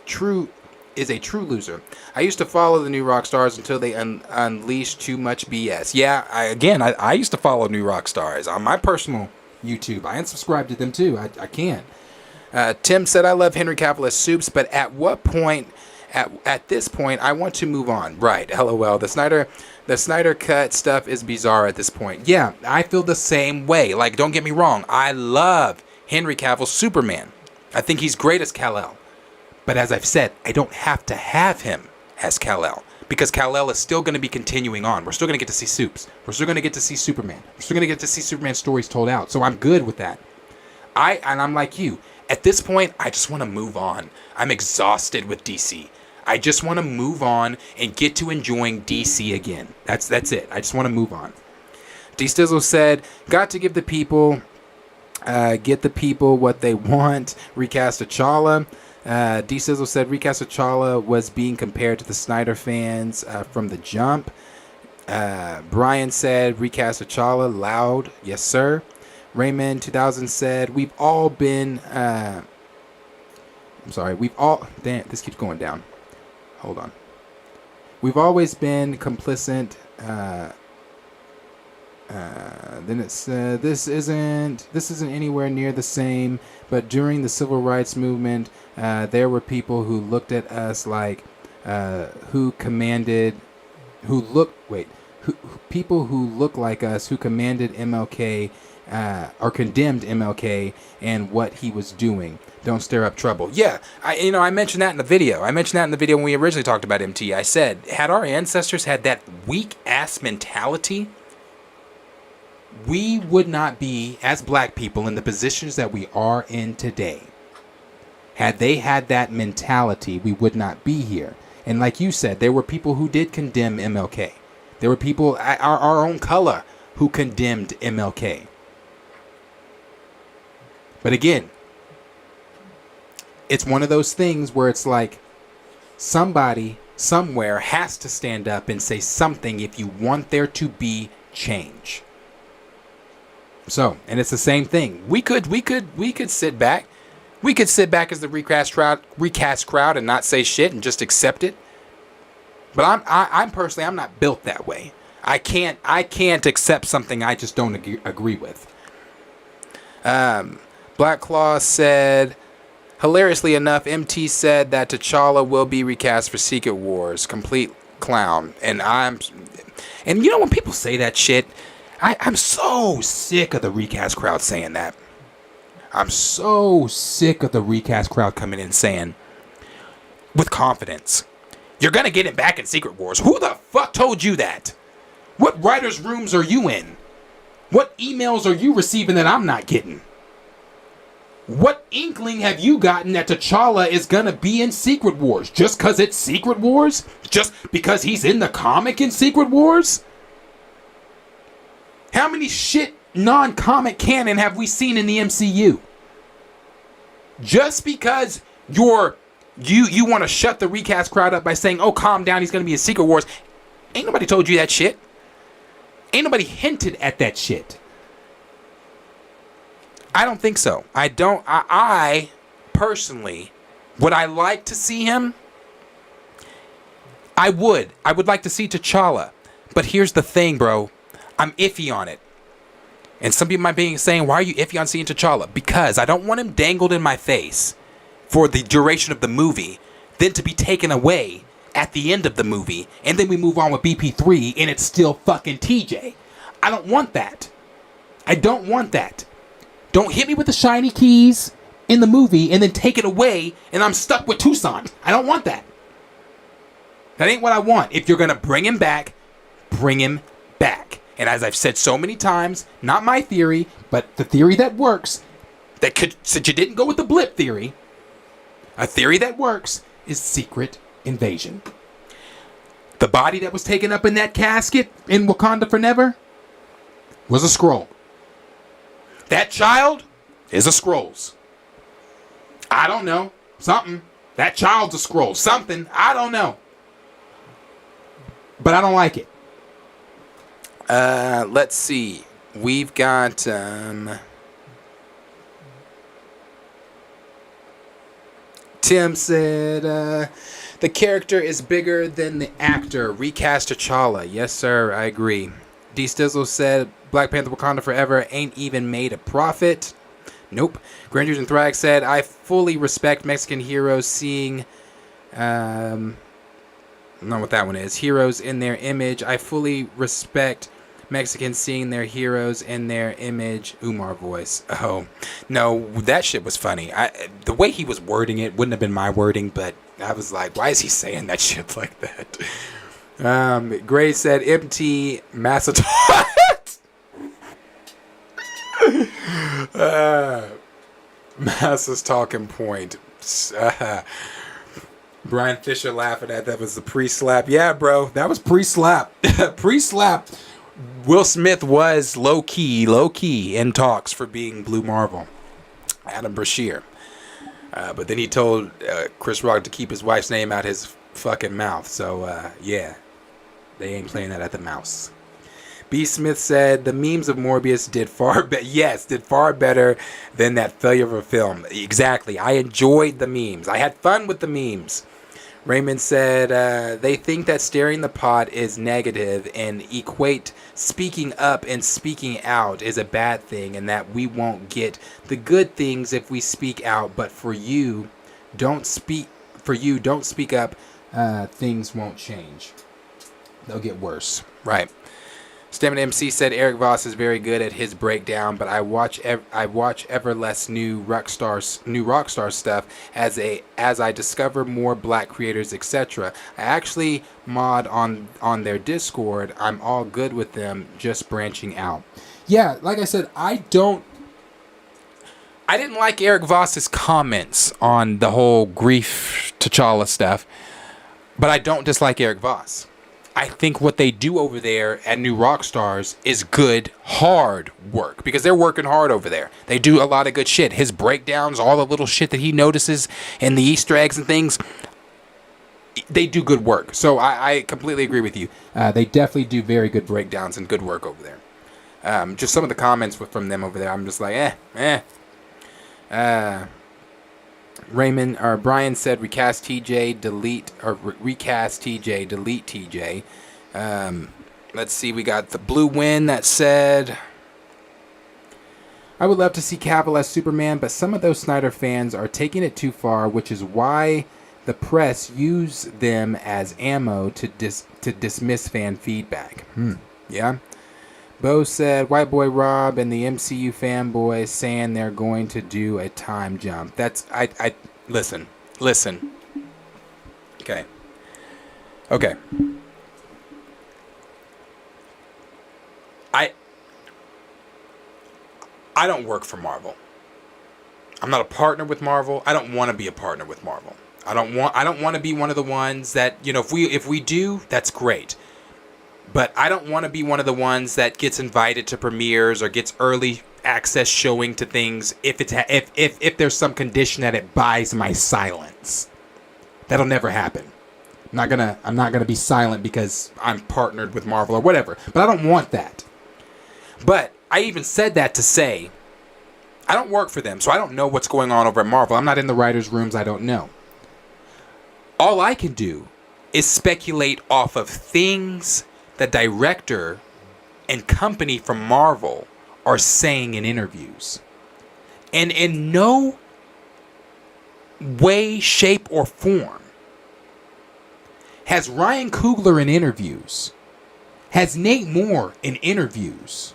Speaker 4: true loser. I used to follow the New Rock Stars until they unleashed too much BS. Yeah, I used to follow New Rock Stars on my personal YouTube. I unsubscribed to them too. I can't. Tim said, I love Henry Cavill as Soups, but at what point, at this point, I want to move on. Right, LOL. The Snyder Cut stuff is bizarre at this point. Yeah, I feel the same way. Like, don't get me wrong. I love Henry Cavill's Superman. I think he's great as Kal-El. But as I've said, I don't have to have him as Kal-El, because Kal-El is still going to be continuing on. We're still going to get to see Soups. We're still going to get to see Superman. We're still going to get to see Superman stories told out. So I'm good with that. I'm like you. At this point, I just want to move on. I'm exhausted with DC. I just want to move on and get to enjoying DC again. That's it. I just want to move on. D. Stizzle said, got to give the people, get the people what they want. Recast T'Challa. D Sizzle said recast T'Challa was being compared to the Snyder fans from the jump. Brian said recast T'Challa loud. Yes, sir. Raymond 2000 said we've all been. I'm sorry. We've all. Damn, this keeps going down. Hold on. We've always been complicit. Then it said this isn't anywhere near the same. But during the civil rights movement, there were people who looked at us like people who look like us who commanded MLK or condemned MLK and what he was doing. Don't stir up trouble. Yeah, I mentioned that in the video. I mentioned that in the video when we originally talked about MT. I said, had our ancestors had that weak ass mentality, we would not be, as black people, in the positions that we are in today. Had they had that mentality, we would not be here. And like you said, there were people who did condemn MLK. There were people, our own color, who condemned MLK. But again, it's one of those things where it's like somebody somewhere has to stand up and say something if you want there to be change. So, and it's the same thing. We could sit back. We could sit back as the recast crowd and not say shit and just accept it. But I'm personally, I'm not built that way. I can't accept something I just don't agree with. Black Claw said, hilariously enough, MT said that T'Challa will be recast for Secret Wars. Complete clown. And you know when people say that shit, I'm so sick of the recast crowd saying that. I'm so sick of the recast crowd coming in saying, with confidence, you're going to get him back in Secret Wars. Who the fuck told you that? What writers' rooms are you in? What emails are you receiving that I'm not getting? What inkling have you gotten that T'Challa is going to be in Secret Wars? Just because it's Secret Wars? Just because he's in the comic in Secret Wars? How many shit non-comic canon have we seen in the MCU? Just because you want to shut the recast crowd up by saying, oh, calm down, he's going to be in Secret Wars. Ain't nobody told you that shit. Ain't nobody hinted at that shit. I don't think so. I personally, would I like to see him? I would like to see T'Challa. But here's the thing, bro. I'm iffy on it. And some people might be saying, why are you iffy on seeing T'Challa? Because I don't want him dangled in my face for the duration of the movie, then to be taken away at the end of the movie, and then we move on with BP3 and it's still fucking TJ. I don't want that. I don't want that. Don't hit me with the shiny keys in the movie and then take it away and I'm stuck with Tucson. I don't want that. That ain't what I want. If you're going to bring him back, bring him back. And as I've said so many times, not my theory, but the theory that works, since you didn't go with the blip theory, a theory that works is secret invasion. The body that was taken up in that casket in Wakanda Forever was a Skrull. That child is a Skrulls. I don't know. Something. That child's a Skrull. Something. I don't know. But I don't like it. Let's see. We've got Tim said the character is bigger than the actor. Recast T'Challa. Yes, sir. I agree. D Stizzle said Black Panther Wakanda Forever ain't even made a profit. Nope. Granders and Thrag said I fully respect Mexican heroes seeing I don't know what that one is. Heroes in their image. I fully respect Mexicans seeing their heroes in their image. Umar voice. Oh, no, that shit was funny. The way he was wording it wouldn't have been my wording, but I was like, why is he saying that shit like that? Gray said, MT Macedonia. Massa's talking point. Brian Fisher laughing at that was the pre-slap. Yeah, bro, that was pre-slap. Pre-slap. Will Smith was low-key in talks for being Blue Marvel. Adam Brashear. But then he told Chris Rock to keep his wife's name out his fucking mouth. So, yeah. They ain't playing that at the mouse. B. Smith said the memes of Morbius did far better than that failure of a film. Exactly. I enjoyed the memes. I had fun with the memes. Raymond said they think that stirring the pot is negative and equate speaking up and speaking out is a bad thing, and that we won't get the good things if we speak out. But for you, don't speak up. Things won't change. They'll get worse. Right. Stamina MC said Eric Voss is very good at his breakdown, but I watch ever less new Rockstar stuff as I discover more black creators, etc. I actually mod on their Discord. I'm all good with them, just branching out. Yeah, like I said, I didn't like Eric Voss's comments on the whole Grief T'Challa stuff, but I don't dislike Eric Voss. I think what they do over there at New Rockstars is good, hard work, because they're working hard over there. They do a lot of good shit. His breakdowns, all the little shit that he notices, and the Easter eggs and things, they do good work. So I completely agree with you. They definitely do very good breakdowns and good work over there. Just some of the comments from them over there, I'm just like, Brian said recast TJ, delete TJ. Let's see, we got the Blue Wind that said, I would love to see Cavill as Superman, but some of those Snyder fans are taking it too far, which is why the press use them as ammo to dismiss fan feedback. Yeah. Bo said, White Boy Rob and the MCU fanboys saying they're going to do a time jump. That's, listen. Okay. I don't work for Marvel. I'm not a partner with Marvel. I don't want to be a partner with Marvel. I don't want to be one of the ones that, if we do, that's great. But I don't want to be one of the ones that gets invited to premieres or gets early access showing to things if there's some condition that it buys my silence. That'll never happen. I'm not gonna be silent because I'm partnered with Marvel or whatever. But I don't want that. But I even said that to say I don't work for them, so I don't know what's going on over at Marvel. I'm not in the writers' rooms. I don't know. All I can do is speculate off of things the director and company from Marvel are saying in interviews. And in no way, shape, or form has Ryan Coogler in interviews, has Nate Moore in interviews,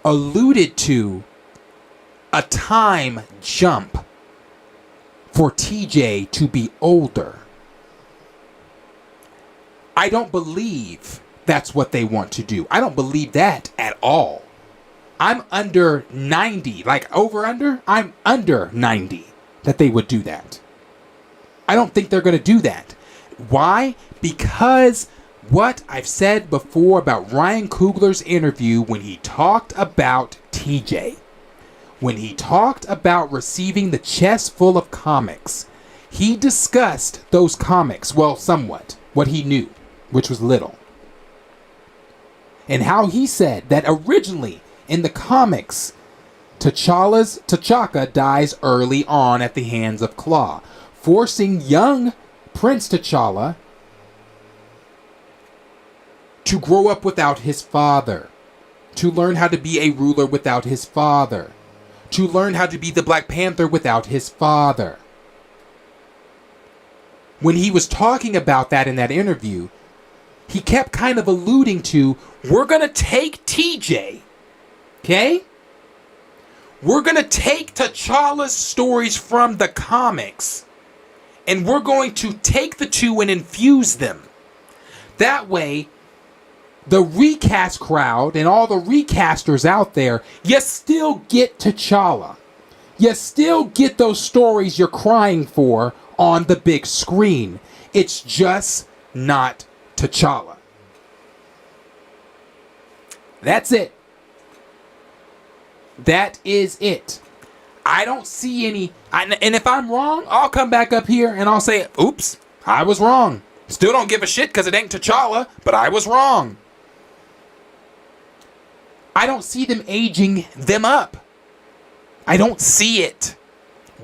Speaker 4: alluded to a time jump for TJ to be older. I don't believe that's what they want to do. I don't believe that at all. I'm under 90, like over under, I'm under 90 that they would do that. I don't think they're going to do that. Why? Because what I've said before about Ryan Coogler's interview when he talked about TJ, when he talked about receiving the chest full of comics, he discussed those comics, well, somewhat, what he knew, which was little. And how he said that originally in the comics, T'Chaka dies early on at the hands of Claw, forcing young Prince T'Challa to grow up without his father, to learn how to be a ruler without his father, to learn how to be the Black Panther without his father. When he was talking about that in that interview, he kept kind of alluding to, we're going to take TJ, okay? We're going to take T'Challa's stories from the comics, and we're going to take the two and infuse them. That way, the recast crowd and all the recasters out there, you still get T'Challa. You still get those stories you're crying for on the big screen. It's just not T'Challa. That's it. That is it. I don't see any. And if I'm wrong, I'll come back up here and I'll say, oops, I was wrong. Still don't give a shit because it ain't T'Challa, but I was wrong. I don't see them aging them up. I don't see it.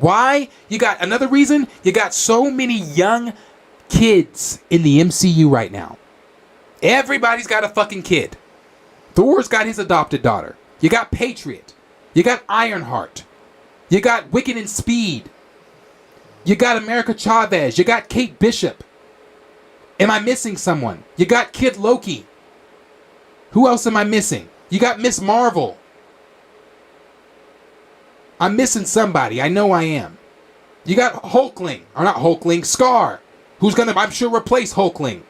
Speaker 4: Why? You got another reason. You got so many young kids in the MCU right now. Everybody's got a fucking kid. Thor's got his adopted daughter. You got Patriot. You got Ironheart. You got Wiccan and Speed. You got America Chavez. You got Kate Bishop. Am I missing someone? You got Kid Loki. Who else am I missing? You got Miss Marvel. I'm missing somebody. I know I am. You got Hulkling. Or not Hulkling. Scar. Who's going to, I'm sure, replace Hulkling.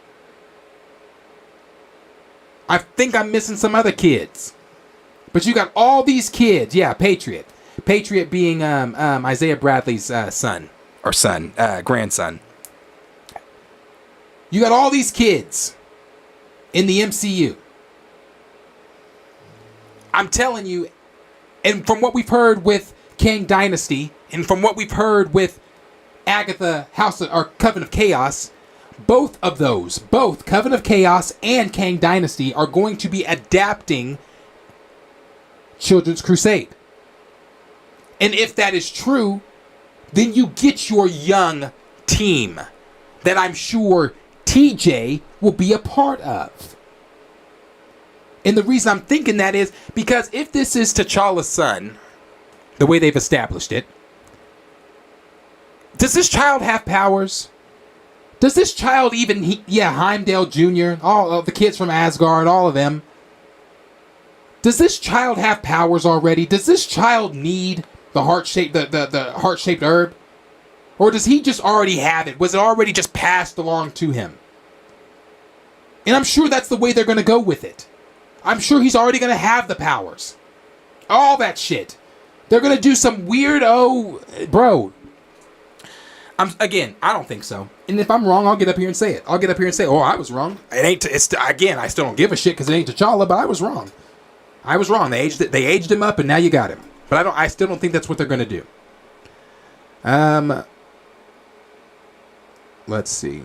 Speaker 4: I think I'm missing some other kids. But you got all these kids. Yeah, Patriot. Patriot being Isaiah Bradley's son. Or grandson. You got all these kids in the MCU. I'm telling you, and from what we've heard with Kang Dynasty, and from what we've heard with Agatha Coven of Chaos, both Coven of Chaos and Kang Dynasty are going to be adapting Children's Crusade. And if that is true, then you get your young team that I'm sure TJ will be a part of. And the reason I'm thinking that is because if this is T'Challa's son, the way they've established it, does this child have powers? Does this child even, Heimdall Jr., all of the kids from Asgard, all of them, does this child have powers already? Does this child need the heart-shaped herb? Or does he just already have it? Was it already just passed along to him? And I'm sure that's the way they're going to go with it. I'm sure he's already going to have the powers. All that shit. They're going to do some weird, bro. I don't think so. And if I'm wrong, I'll get up here and say it. I was wrong. I still don't give a shit because it ain't T'Challa, but I was wrong. They aged him up and now you got him. But I still don't think that's what they're going to do. Let's see.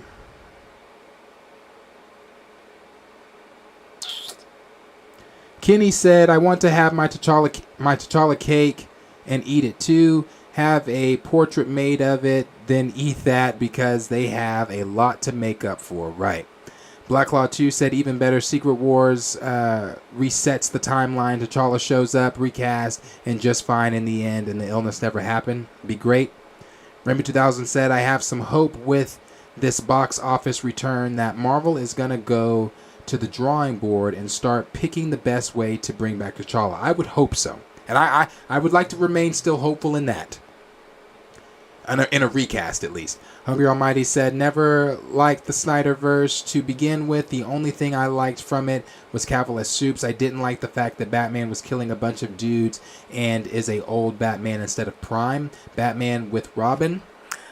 Speaker 4: Kenny said, I want to have my T'Challa cake and eat it too. Have a portrait made of it, then eat that because they have a lot to make up for. Right. Blacklaw 2 said, even better, Secret Wars resets the timeline. T'Challa shows up, recast, and just fine in the end, and the illness never happened. Be great. Remy 2000 said, I have some hope with this box office return that Marvel is going to go to the drawing board and start picking the best way to bring back T'Challa. I would hope so. And I would like to remain still hopeful in that. In a recast, at least. Hungry Almighty said, never liked the Snyderverse to begin with. The only thing I liked from it was Cavill as Supes. I didn't like the fact that Batman was killing a bunch of dudes and is a old Batman instead of Prime. Batman with Robin.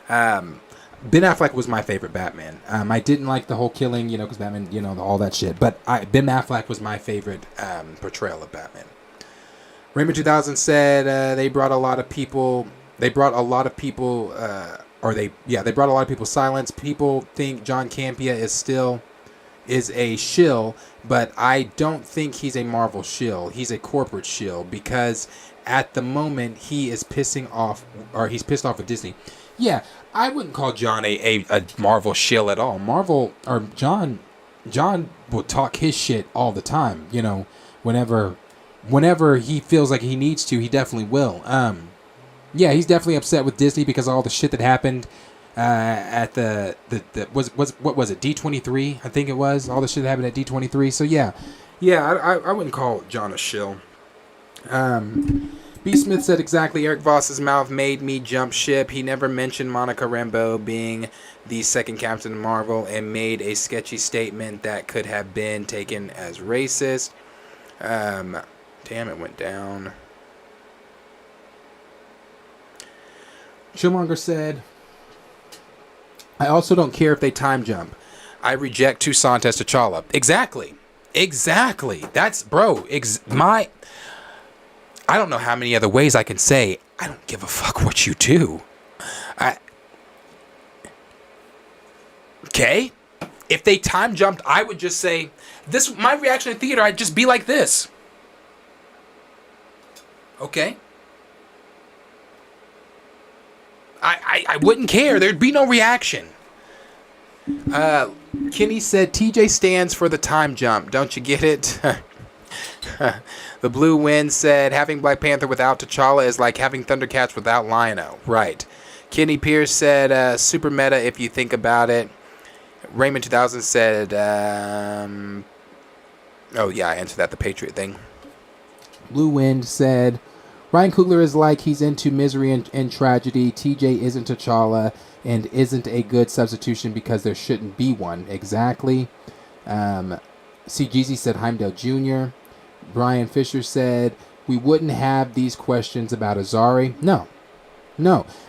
Speaker 4: Ben Affleck was my favorite Batman. I didn't like the whole killing, because Batman, all that shit. But Ben Affleck was my favorite portrayal of Batman. Raymond 2000 said they brought a lot of people. They brought a lot of people silence. People think John Campea is a shill, but I don't think he's a Marvel shill. He's a corporate shill because at the moment he's pissed off with Disney. Yeah, I wouldn't call John a Marvel shill at all. Marvel or John will talk his shit all the time. Whenever he feels like he needs to, he definitely will. Yeah, he's definitely upset with Disney because of all the shit that happened at what was it, D23? I think it was. All the shit that happened at D23. So yeah, I wouldn't call John a shill. B. Smith said exactly, Eric Voss's mouth made me jump ship. He never mentioned Monica Rambeau being the second Captain Marvel and made a sketchy statement that could have been taken as racist. Damn, it went down. Chillmonger said, I also don't care if they time jump. I reject Toussaint as T'Challa. Exactly. That's, bro, I don't know how many other ways I can say I don't give a fuck what you do. Okay? If they time jumped, I would just say, my reaction in theater, I'd just be like this. Okay? I wouldn't care. There'd be no reaction. Kenny said, TJ stands for the time jump. Don't you get it? The Blue Wind said, having Black Panther without T'Challa is like having Thundercats without Lion-O. Right. Kenny Pierce said, super meta if you think about it. Raymond 2000 said, oh yeah, I answered that, the Patriot thing. Blue Wind said, Ryan Coogler is like he's into misery and tragedy. TJ isn't T'Challa and isn't a good substitution because there shouldn't be one. Exactly. CGZ said Heimdall Jr. Brian Fisher said, we wouldn't have these questions about Azari. No.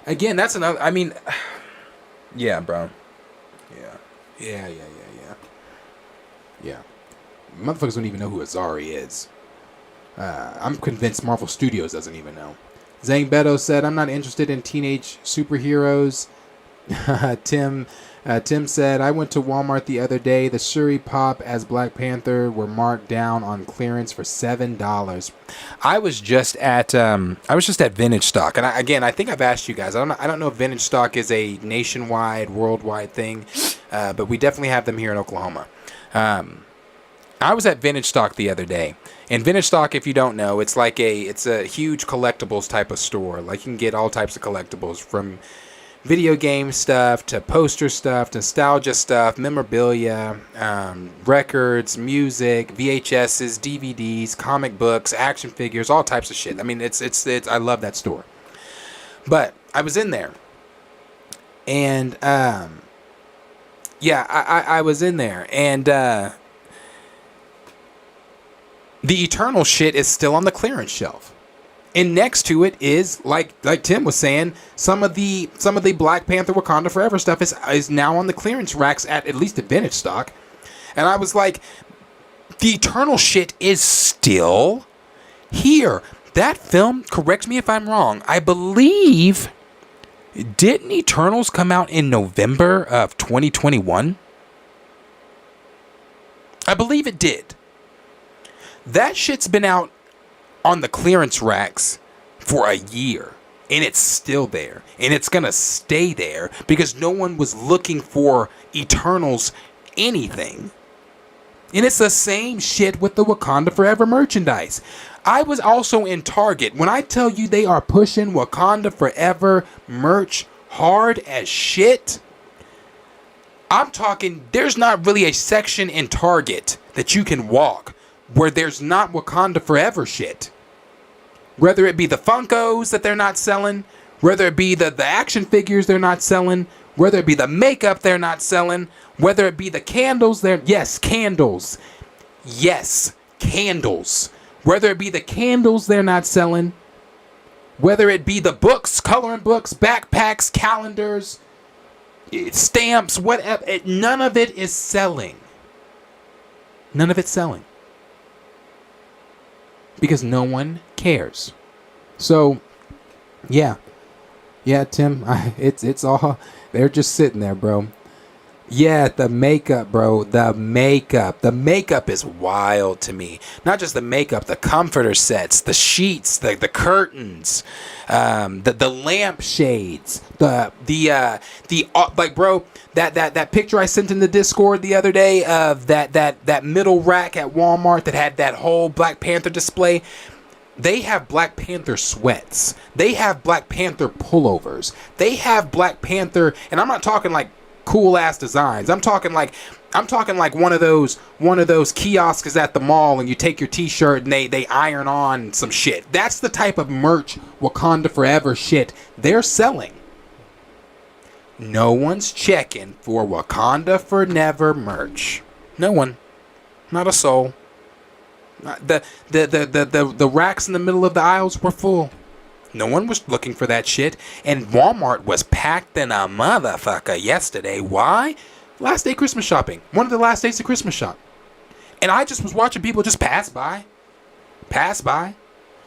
Speaker 4: Again, that's another, I mean, yeah, bro. Yeah. Motherfuckers don't even know who Azari is. I'm convinced Marvel Studios doesn't even know. Zane Beto said, I'm not interested in teenage superheroes. Tim said, I went to Walmart the other day. The Shuri Pop as Black Panther were marked down on clearance for $7. I was just at Vintage Stock, and I think I've asked you guys. I don't know if Vintage Stock is a nationwide, worldwide thing, but we definitely have them here in Oklahoma. I was at Vintage Stock the other day, and Vintage Stock, if you don't know, it's a huge collectibles type of store. Like, you can get all types of collectibles, from video game stuff to poster stuff, nostalgia stuff, memorabilia, records, music, VHSs, DVDs, comic books, action figures, all types of shit. I mean, it's I love that store. But I was in there, and I was in there, and the Eternal shit is still on the clearance shelf. And next to it is, like Tim was saying, some of the Black Panther Wakanda Forever stuff is now on the clearance racks at least at Vintage Stock. And I was like, the Eternal shit is still here. That film, correct me if I'm wrong, I believe, didn't Eternals come out in November of 2021? I believe it did. That shit's been out on the clearance racks for a year, and it's still there, and it's gonna stay there because no one was looking for Eternals anything. And it's the same shit with the Wakanda Forever merchandise. I was also in Target. When I tell you they are pushing Wakanda Forever merch hard as shit, I'm talking, there's not really a section in Target that you can walk where there's not Wakanda Forever shit. Whether it be the Funkos that they're not selling, whether it be the action figures they're not selling, whether it be the makeup they're not selling, whether it be the candles candles. Yes, candles. Whether it be the candles they're not selling, whether it be the books, coloring books, backpacks, calendars, stamps, whatever, none of it is selling. None of it's selling. Because no one cares. So, yeah, Tim, it's all, they're just sitting there, bro. Yeah, the makeup, bro. The makeup is wild to me. Not just the makeup, the comforter sets, the sheets, the curtains, the lamp shades, like, bro, that picture I sent in the Discord the other day of that middle rack at Walmart that had that whole Black Panther display. They have Black Panther sweats. They have Black Panther pullovers. They have Black Panther, and I'm not talking like cool ass designs. I'm talking like one of those kiosks at the mall, and you take your t-shirt and they iron on some shit. That's the type of merch, Wakanda Forever shit, they're selling. No one's checking for Wakanda Forever merch. No one. Not a soul. The racks in the middle of the aisles were full. No one was looking for that shit. And Walmart was packed in a motherfucker yesterday. Why? Last day Christmas shopping. One of the last days of Christmas shop. And I just was watching people just pass by.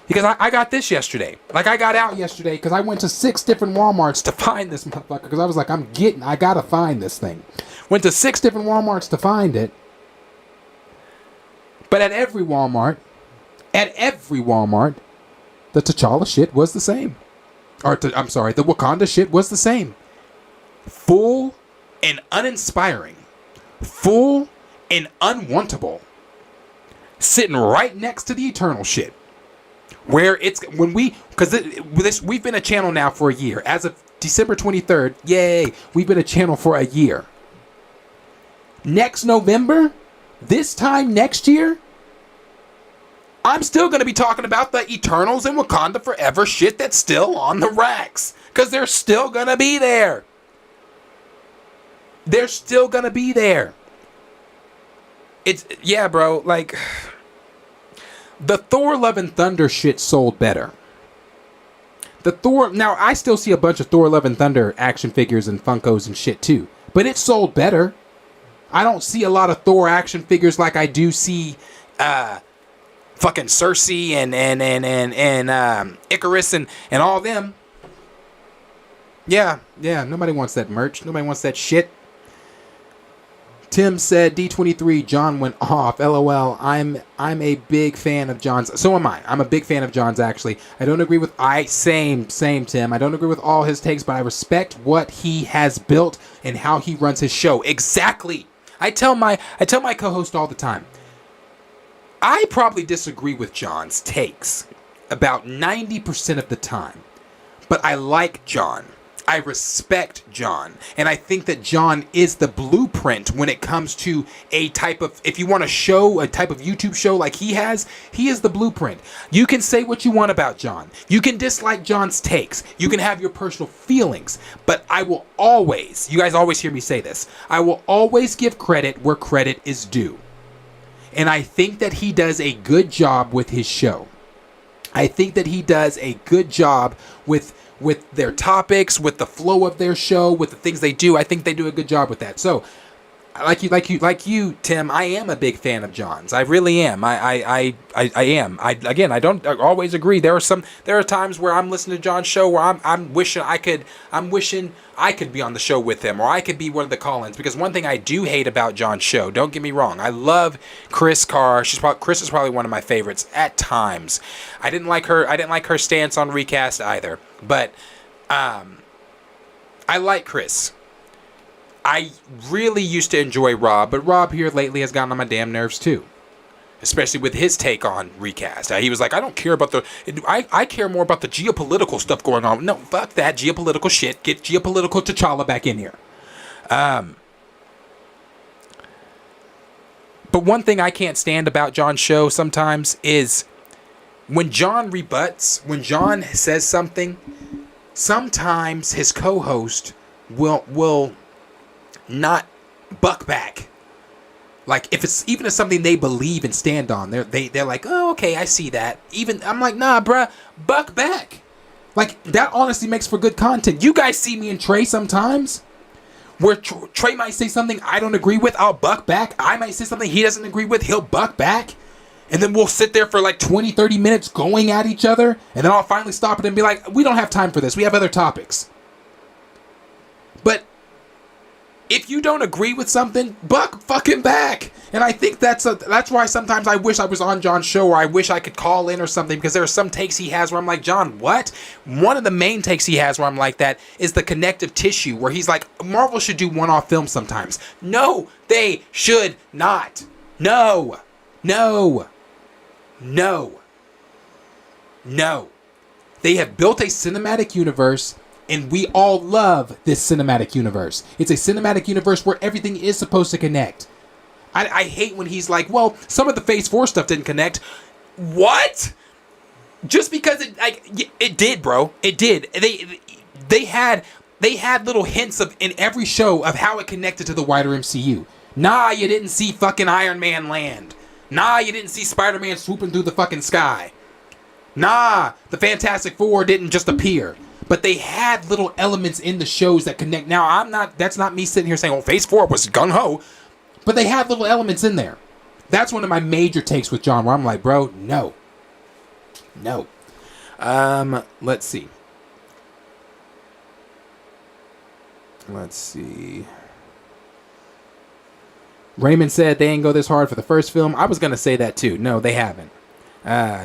Speaker 4: Because I got this yesterday. Like, I got out yesterday because I went to 6 different Walmarts to find this motherfucker. Because I was like, I gotta find this thing. Went to 6 different Walmarts to find it. But at every Walmart, the T'Challa shit was the same. I'm sorry, the Wakanda shit was the same. Full and uninspiring. Full and unwantable. Sitting right next to the Eternal shit. Where it's when we've been a channel now for a year. As of December 23rd, yay, we've been a channel for a year. Next November, this time next year, I'm still going to be talking about the Eternals and Wakanda Forever shit that's still on the racks. Because they're still going to be there. They're still going to be there. Yeah, bro, like, the Thor Love and Thunder shit sold better. Now I still see a bunch of Thor Love and Thunder action figures and Funkos and shit too, but it sold better. I don't see a lot of Thor action figures like I do see fucking Cersei and Icarus and all them. Yeah, nobody wants that merch. Nobody wants that shit. Tim said, D23, John went off. LOL. I'm a big fan of John's. So am I. I'm a big fan of John's, actually. I don't agree with... Same, Tim. I don't agree with all his takes, but I respect what he has built and how he runs his show. Exactly. I tell my co-host all the time. I probably disagree with John's takes about 90% of the time. But I like John. I respect John, and I think that John is the blueprint when it comes to a type of, if you want to show a type of YouTube show like he is the blueprint. You can say what you want about John. You can dislike John's takes. You can have your personal feelings, but I will always, you guys always hear me say this, I will always give credit where credit is due. And I think that he does a good job with his show. I think that he does a good job with their topics, with the flow of their show, with the things they do. I think they do a good job with that. So, like you, Tim, I am a big fan of John's. I really am. I am. I don't always agree. There are times where I'm listening to John's show where I'm wishing I could be on the show with him, or I could be one of the call-ins. Because one thing I do hate about John's show, don't get me wrong, I love Chris Carr. Chris is probably one of my favorites at times. I didn't like her stance on Recast either. But I like Chris. I really used to enjoy Rob, but Rob here lately has gotten on my damn nerves too. Especially with his take on Recast. He was like, I don't care about I care more about the geopolitical stuff going on. No, fuck that geopolitical shit. Get geopolitical T'Challa back in here. But one thing I can't stand about John's show sometimes is when John rebuts, when John says something, sometimes his co-host will not buck back. Like, if it's something they believe and stand on, they're like, oh, okay, I see that. I'm like, nah, bruh, buck back. Like, that honestly makes for good content. You guys see me and Trey sometimes, where Trey might say something I don't agree with, I'll buck back. I might say something he doesn't agree with, he'll buck back. And then we'll sit there for like 20, 30 minutes going at each other, and then I'll finally stop it and be like, we don't have time for this. We have other topics. But if you don't agree with something, buck fucking back. And I think that's why sometimes I wish I was on John's show, or I wish I could call in or something, because there are some takes he has where I'm like, John, what? One of the main takes he has where I'm like that is the connective tissue, where he's like, Marvel should do one-off films sometimes. No, they should not. No. They have built a cinematic universe, and we all love this cinematic universe. It's a cinematic universe where everything is supposed to connect. I hate when he's like, well, some of the Phase 4 stuff didn't connect. What? Just because it did, bro. It did. They had little hints in every show of how it connected to the wider MCU. Nah, you didn't see fucking Iron Man land. Nah, you didn't see Spider-Man swooping through the fucking sky. Nah, the Fantastic Four didn't just appear. But they had little elements in the shows that connect. Now, that's not me sitting here saying, oh, Phase 4 was gung-ho. But they had little elements in there. That's one of my major takes with John, where I'm like, bro, no. No. Let's see. Raymond said they ain't go this hard for the first film. I was going to say that too. No, they haven't.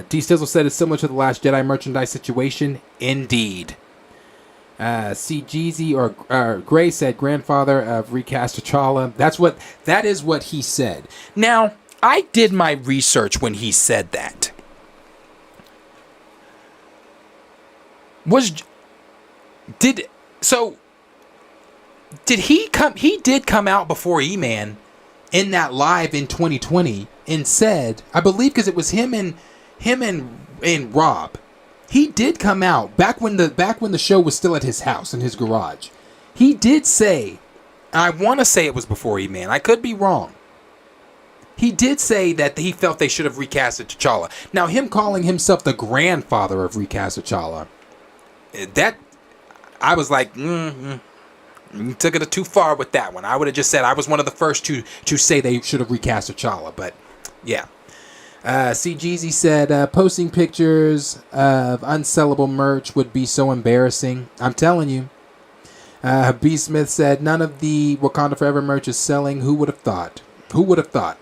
Speaker 4: T. Stizzle said it's similar to the Last Jedi merchandise situation. Indeed. C. Jeezy or Gray said grandfather of recast T'Challa. That is what he said. Now, I did my research when he said that. Did he come? He did come out before E-Man in that live in 2020 and said, I believe, because it was him and Rob. He did come out back when the show was still at his house in his garage. He did say, I want to say it was before E-Man. I could be wrong. He did say that he felt they should have recasted T'Challa. Now, him calling himself the grandfather of recast T'Challa, that I was like, you took it too far with that one. I would have just said I was one of the first to say they should have recast T'Challa, but yeah. C. Jeezy said posting pictures of unsellable merch would be so embarrassing. I'm telling you. B. Smith said none of the Wakanda Forever merch is selling. Who would have thought? Who would have thought?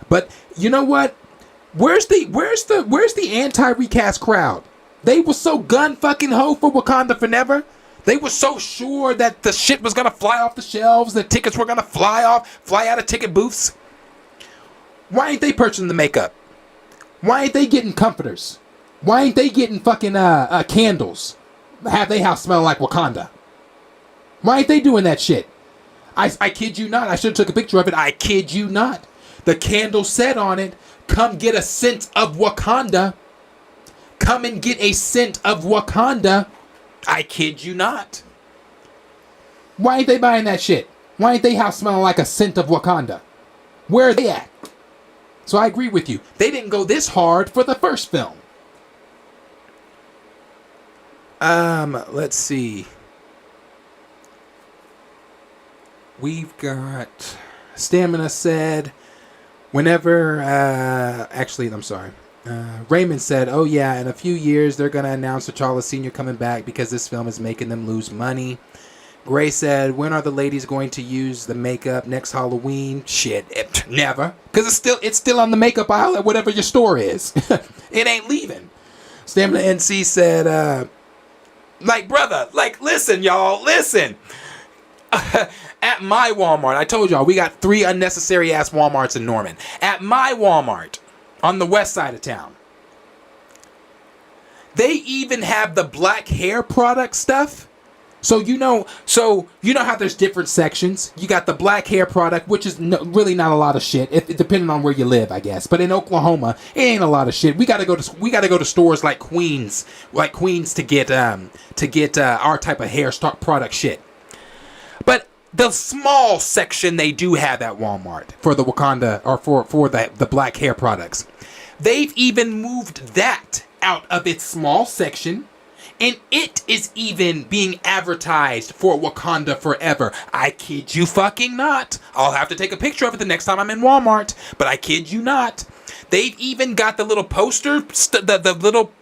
Speaker 4: But you know what? Where's the anti-recast crowd? They were so gun fucking ho for Wakanda Forever. They were so sure that the shit was gonna fly off the shelves, the tickets were gonna fly out of ticket booths. Why ain't they purchasing the makeup? Why ain't they getting comforters? Why ain't they getting fucking candles? Have they house smell like Wakanda? Why ain't they doing that shit? I kid you not. I should have took a picture of it. I kid you not. The candle said on it, come get a scent of Wakanda. Come and get a scent of Wakanda. I kid you not. Why ain't they buying that shit? Why ain't they house smelling like a scent of Wakanda? Where are they at? So I agree with you. They didn't go this hard for the first film. Let's see. We've got Stamina said whenever I'm sorry. Raymond said, oh yeah, in a few years they're going to announce T'Challa Sr. coming back because this film is making them lose money. Gray said, when are the ladies going to use the makeup next Halloween? Shit, never. Because it's still on the makeup aisle at whatever your store is. It ain't leaving. Stamina NC said, brother, listen, y'all, listen. At my Walmart, I told y'all, we got 3 unnecessary ass Walmarts in Norman. At my Walmart, on the west side of town, they even have the black hair product stuff. So you know how there's different sections. You got the black hair product, which is really not a lot of shit, depending on where you live, I guess. But in Oklahoma, it ain't a lot of shit. We gotta go to stores like Queens to get our type of hair stock product shit. But the small section they do have at Walmart for the Wakanda or for the black hair products, they've even moved that out of its small section. And it is even being advertised for Wakanda Forever. I kid you fucking not. I'll have to take a picture of it the next time I'm in Walmart. But I kid you not. They've even got the little poster, the little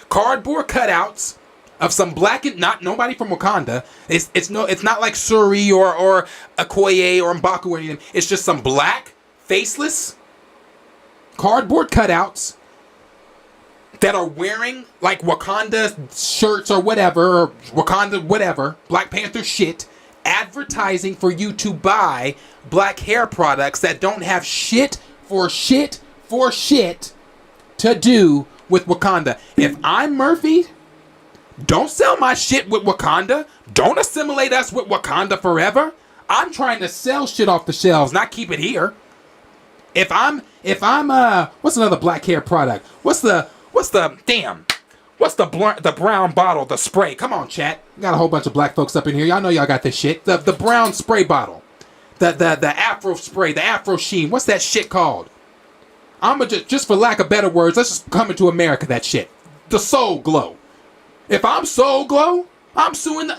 Speaker 4: cardboard cutouts of some not nobody from Wakanda. It's not like Suri or Okoye or M'Baku or anything. It's just some black, faceless cardboard cutouts that are wearing like Wakanda shirts or whatever, or Wakanda whatever, Black Panther shit, advertising for you to buy black hair products that don't have shit to do with Wakanda. If I'm Murphy, don't sell my shit with Wakanda. Don't assimilate us with Wakanda Forever. I'm trying to sell shit off the shelves, not keep it here. If I'm what's another black hair product? What's the brown bottle, the spray? Come on, chat. Got a whole bunch of black folks up in here. Y'all know y'all got this shit. The brown spray bottle. The Afro spray, the Afro sheen. What's that shit called? I'ma just for lack of better words, let's just come into America that shit. The Soul Glow. If I'm Soul Glow, I'm suing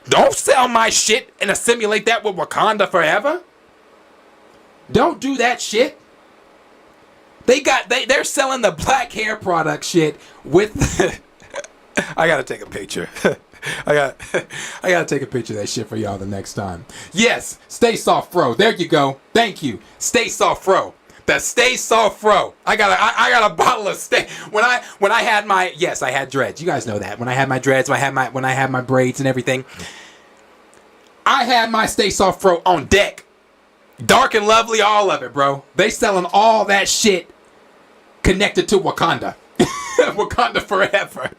Speaker 4: don't sell my shit and assimilate that with Wakanda Forever. Don't do that shit. They're selling the black hair product shit with. I gotta take a picture. I gotta take a picture of that shit for y'all the next time. Yes, Stay Soft Fro. There you go. Thank you. Stay Soft Fro. That Stay Soft Fro. I got a bottle of Stay. When I had my, yes, I had dreads. You guys know that. When I had my dreads, when I had my braids and everything, I had my Stay Soft Fro on deck. Dark and lovely, all of it, bro. They selling all that shit connected to Wakanda. Wakanda forever.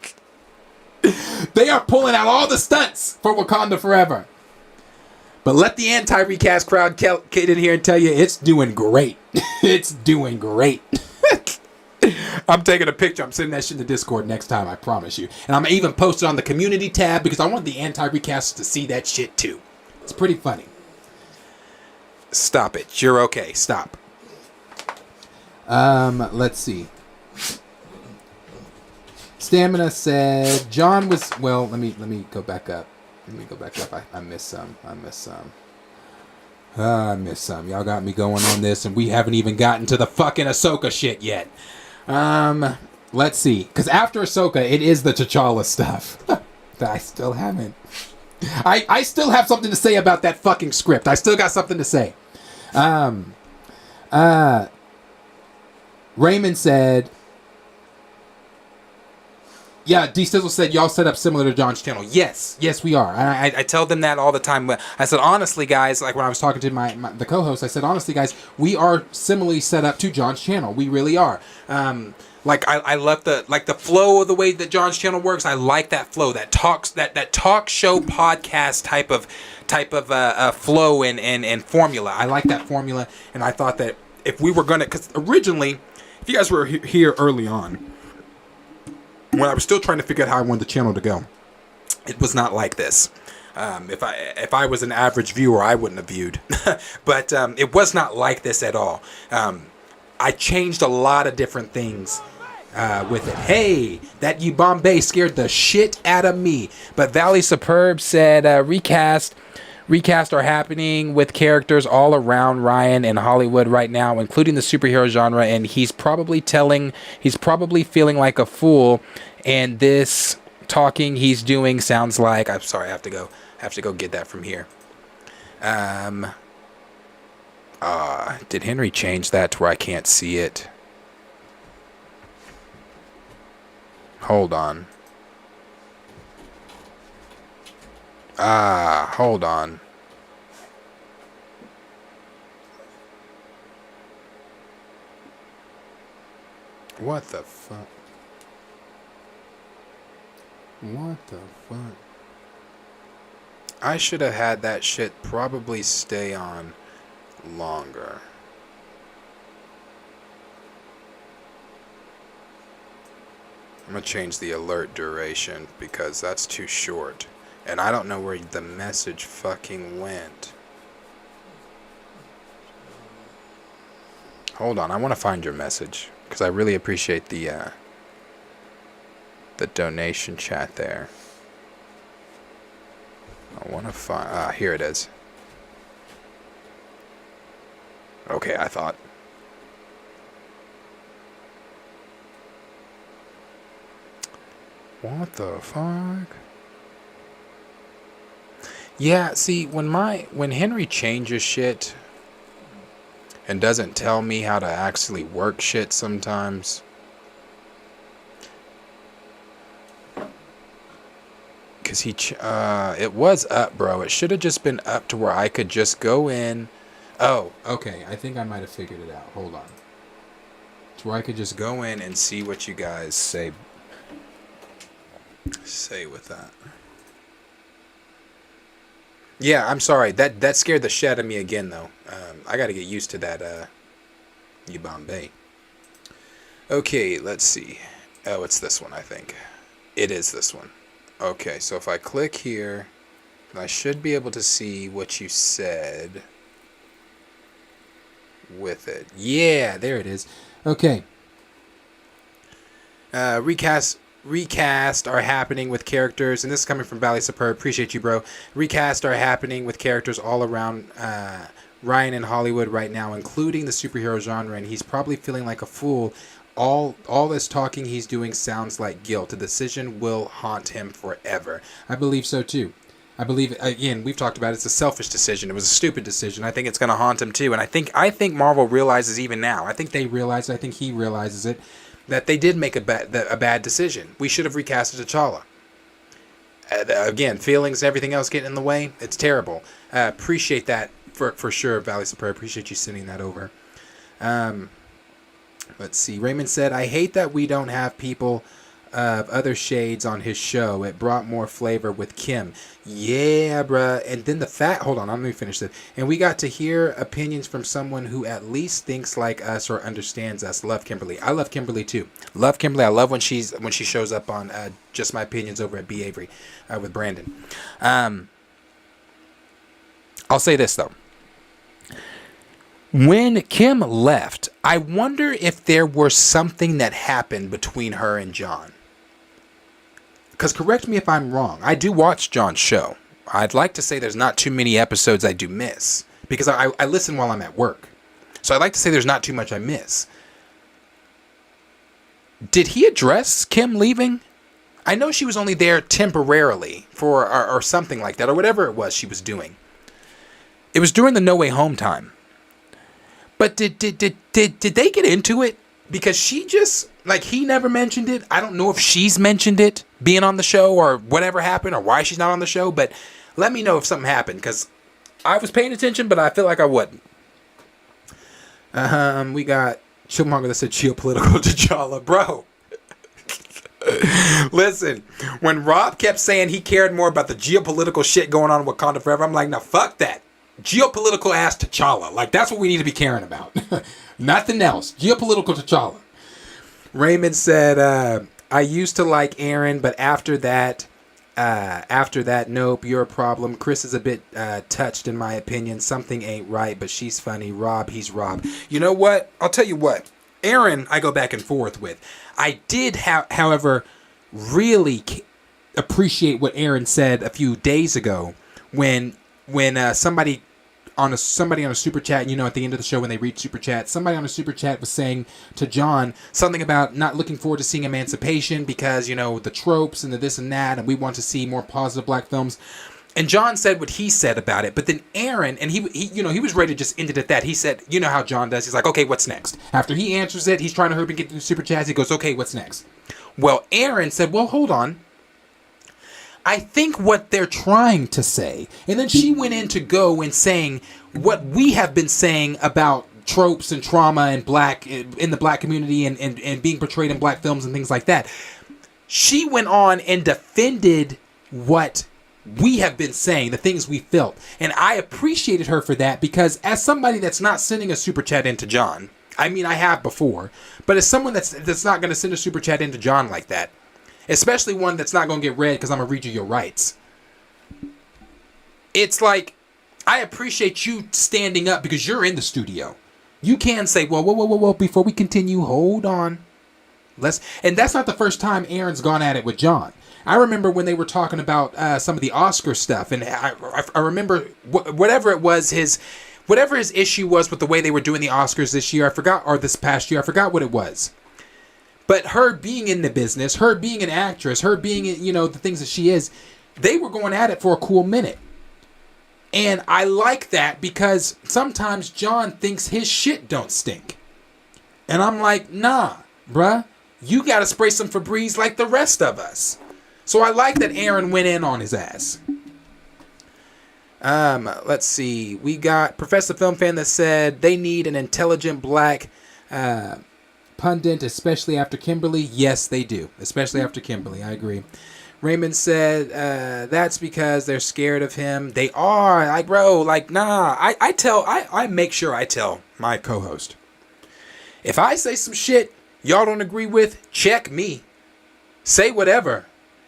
Speaker 4: They are pulling out all the stunts for Wakanda Forever. But let the anti-recast crowd get in here and tell you it's doing great. It's doing great. I'm taking a picture. I'm sending that shit in the Discord next time, I promise you. And I'm even post it on the community tab because I want the anti-recasters to see that shit too. It's pretty funny. Stop it. You're okay. Stop. Let's see. Stamina said John was well. Let me go back up. I missed some. I missed some. Y'all got me going on this, and we haven't even gotten to the fucking Ashoka shit yet. Let's see. Because after Ashoka, it is the T'Challa stuff that I still haven't. I still have something to say about that fucking script. I still got something to say. Raymond said. Yeah, D Sizzle said y'all set up similar to John's channel. Yes, we are. I tell them that all the time. I said honestly, guys, like when I was talking to the co-host, I said honestly, guys, we are similarly set up to John's channel. We really are. Like I love the flow of the way that John's channel works. I like that flow, that talk show podcast type of flow and formula. I like that formula, and I thought that if we were gonna, because originally, if you guys were here early on. When I was still trying to figure out how I wanted the channel to go, it was not like this. If I was an average viewer, I wouldn't have viewed. But it was not like this at all. I changed a lot of different things with it. Hey, that you Bombay scared the shit out of me. But Valley Superb said recast are happening with characters all around Ryan in Hollywood right now, including the superhero genre, and he's probably feeling like a fool, and this talking he's doing sounds like, I'm sorry, I have to go get that from here. Did Henry change that to where I can't see it? Hold on. Hold on. What the fuck? I should have had that shit probably stay on longer. I'm gonna change the alert duration because that's too short. And I don't know where the message fucking went. Hold on, I want to find your message because I really appreciate the donation chat there. I want to find. Here it is. Okay, I thought. What the fuck? Yeah, see, when Henry changes shit and doesn't tell me how to actually work shit sometimes, because it was up, bro. It should have just been up to where I could just go in. Oh, okay. I think I might have figured it out. Hold on. To where I could just go in and see what you guys say with that. Yeah, I'm sorry. That scared the shit out of me again, though. I got to get used to that, you Bombay. Okay, let's see. Oh, it's this one, I think. It is this one. Okay, so if I click here, I should be able to see what you said with it. Yeah, there it is. Okay. Recast are happening with characters, and this is coming from Valley Superb. Appreciate you, bro. Recast are happening with characters all around Ryan in Hollywood right now, including the superhero genre, and he's probably feeling like a fool. All this talking he's doing sounds like guilt. The decision will haunt him forever. I believe so too. I believe, again, we've talked about it, it's a selfish decision. It was a stupid decision. I think it's going to haunt him too. And I think Marvel realizes even now. I think they realize. I think he realizes it, that they did make a bad decision. We should have recasted T'Challa. Again, feelings and everything else getting in the way. It's terrible. Appreciate that for sure, Valley Super. Appreciate you sending that over. Let's see. Raymond said, I hate that we don't have people of other shades on his show. It brought more flavor with Kim. Yeah, bruh. And then hold on, let me finish this. And we got to hear opinions from someone who at least thinks like us or understands us. Love Kimberly. I love Kimberly too. Love Kimberly. I love when she shows up on Just My Opinions over at B. Avery with Brandon. I'll say this though. When Kim left, I wonder if there was something that happened between her and John. Because correct me if I'm wrong. I do watch John's show. I'd like to say there's not too many episodes I do miss. Because I listen while I'm at work. So I'd like to say there's not too much I miss. Did he address Kim leaving? I know she was only there temporarily for or something like that. Or whatever it was she was doing. It was during the No Way Home time. But did they get into it? Because she just, like, he never mentioned it. I don't know if she's mentioned it being on the show or whatever happened or why she's not on the show. But let me know if something happened because I was paying attention, but I feel like I wouldn't. We got Chillmonger that said geopolitical T'Challa. Bro. Listen, when Rob kept saying he cared more about the geopolitical shit going on in Wakanda Forever, I'm like, now fuck that. Geopolitical ass T'Challa. Like, that's what we need to be caring about. Nothing else. Geopolitical T'Challa. Raymond said, I used to like Aaron, but after that, nope, you're a problem. Chris is a bit touched, in my opinion. Something ain't right, but she's funny. Rob, he's Rob. You know what? I'll tell you what. Aaron, I go back and forth with. I did, however, really appreciate what Aaron said a few days ago when somebody on a super chat, you know, at the end of the show when they read super chat, somebody on a super chat was saying to John something about not looking forward to seeing Emancipation because, you know, the tropes and the this and that, and we want to see more positive black films. And John said what he said about it, but then Aaron, and he was ready to just end it at that. He said, you know how John does. He's like, okay, what's next? After he answers it, he's trying to hurry up and get through super chats. He goes, okay, what's next? Well, Aaron said, well, hold on. I think what they're trying to say, and then she went in to go and saying what we have been saying about tropes and trauma and black in the black community and being portrayed in black films and things like that. She went on and defended what we have been saying, the things we felt. And I appreciated her for that because as somebody that's not sending a super chat into John, I mean, I have before, but as someone that's not going to send a super chat into John like that, especially one that's not going to get read because I'm going to read you your rights. It's like, I appreciate you standing up because you're in the studio. You can say, whoa, before we continue, hold on. And that's not the first time Aaron's gone at it with John. I remember when they were talking about some of the Oscar stuff, and I remember whatever his issue was with the way they were doing the Oscars this year, or this past year, I forgot what it was. But her being in the business, her being an actress, her being, you know, the things that she is, they were going at it for a cool minute. And I like that because sometimes John thinks his shit don't stink. And I'm like, nah, bruh, you got to spray some Febreze like the rest of us. So I like that Aaron went in on his ass. Let's see. We got Professor Film Fan that said they need an intelligent black pundit, especially after Kimberly. Yes, they do. Especially after Kimberly. I agree. Raymond said that's because they're scared of him. They are. Like, bro, like, nah. I make sure I tell my co-host. If I say some shit y'all don't agree with, check me. Say whatever.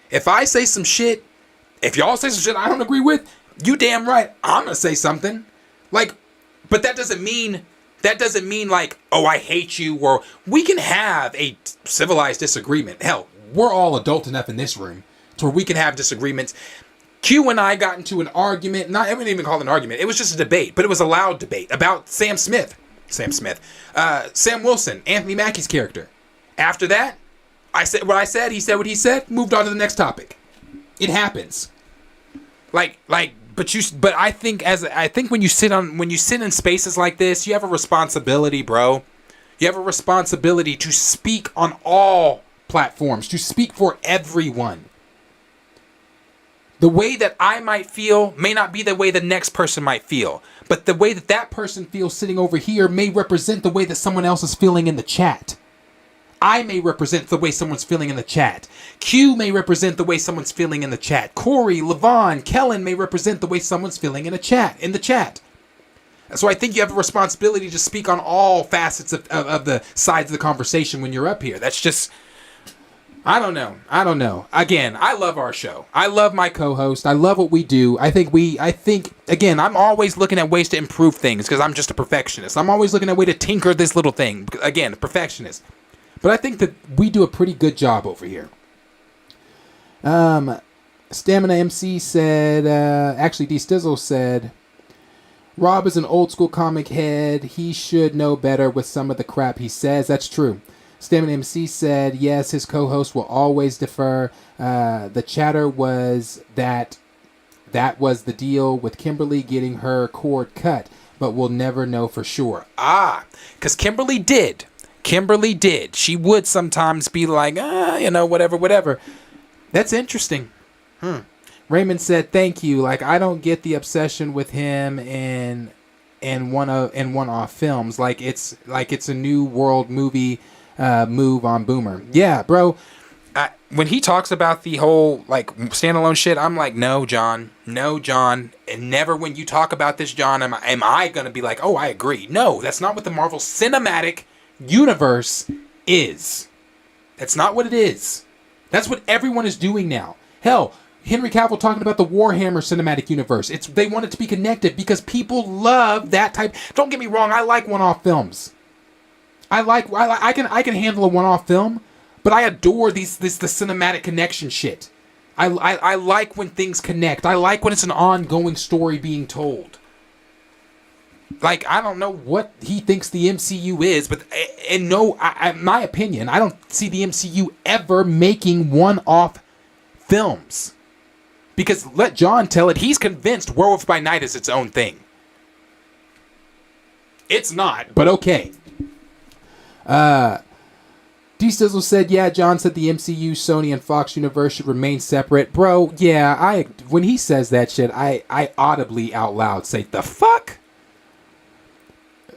Speaker 4: If I say some shit, if y'all say some shit I don't agree with, you damn right, I'm gonna say something. Like, but that doesn't mean like, oh, I hate you, or we can have a civilized disagreement. Hell, we're all adult enough in this room to where we can have disagreements. Q and I got into an argument. I wouldn't even call it an argument. It was just a debate, but it was a loud debate about Sam Wilson, Anthony Mackie's character. After that, I said what I said. He said what he said. Moved on to the next topic. It happens. But I think when you sit in spaces like this, you have a responsibility, bro. You have a responsibility to speak on all platforms, to speak for everyone. The way that I might feel may not be the way the next person might feel. But the way that that person feels sitting over here may represent the way that someone else is feeling in the chat. I may represent the way someone's feeling in the chat. Q may represent the way someone's feeling in the chat. Corey, Levon, Kellen may represent the way someone's feeling in the chat. So I think you have a responsibility to speak on all facets of the sides of the conversation when you're up here. That's just... I don't know. Again, I love our show. I love my co-host. I love what we do. I think, again, I'm always looking at ways to improve things because I'm just a perfectionist. I'm always looking at a way to tinker this little thing. Again, a perfectionist. But I think that we do a pretty good job over here. Stamina MC said, actually D Stizzle said, Rob is an old school comic head. He should know better with some of the crap he says. That's true. Stamina MC said, yes, his co-host will always defer. The chatter was that was the deal with Kimberly getting her cord cut, but we'll never know for sure. Because Kimberly did. She would sometimes be like, whatever. That's interesting. Raymond said, thank you. Like, I don't get the obsession with him in one-off films. Like it's a new world movie move on Boomer. Yeah, bro. When he talks about the whole like standalone shit, I'm like, no, John, and never when you talk about this, John, am I gonna be like, oh, I agree? No, that's not what the Marvel Cinematic Universe is. That's not what it is. That's what everyone is doing now. Hell, Henry Cavill talking about the Warhammer Cinematic Universe. They want it to be connected because people love that type. Don't get me wrong, I like one-off films. I can handle a one-off film, but I adore the cinematic connection shit. I like when things connect. I like when it's an ongoing story being told. Like, I don't know what he thinks the MCU is, but in my opinion, I don't see the MCU ever making one-off films. Because let John tell it, he's convinced Werewolf by Night is its own thing. It's not, but okay. D Sizzle said, yeah, John said the MCU, Sony, and Fox Universe should remain separate. Bro, yeah, when he says that shit, I audibly out loud say, the fuck?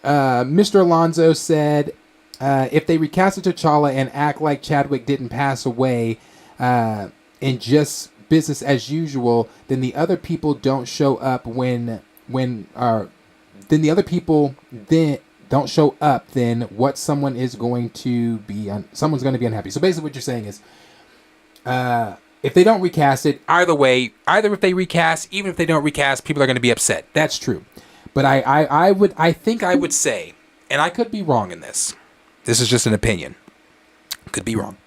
Speaker 4: Mr. Alonzo said, if they recasted T'Challa and act like Chadwick didn't pass away in just business as usual, then the other people don't show up then what someone's going to be unhappy. So basically what you're saying is, if they don't recast it, either if they recast, even if they don't recast, people are going to be upset. That's true. But I think I would say, and I could be wrong in this. This is just an opinion. Could be wrong.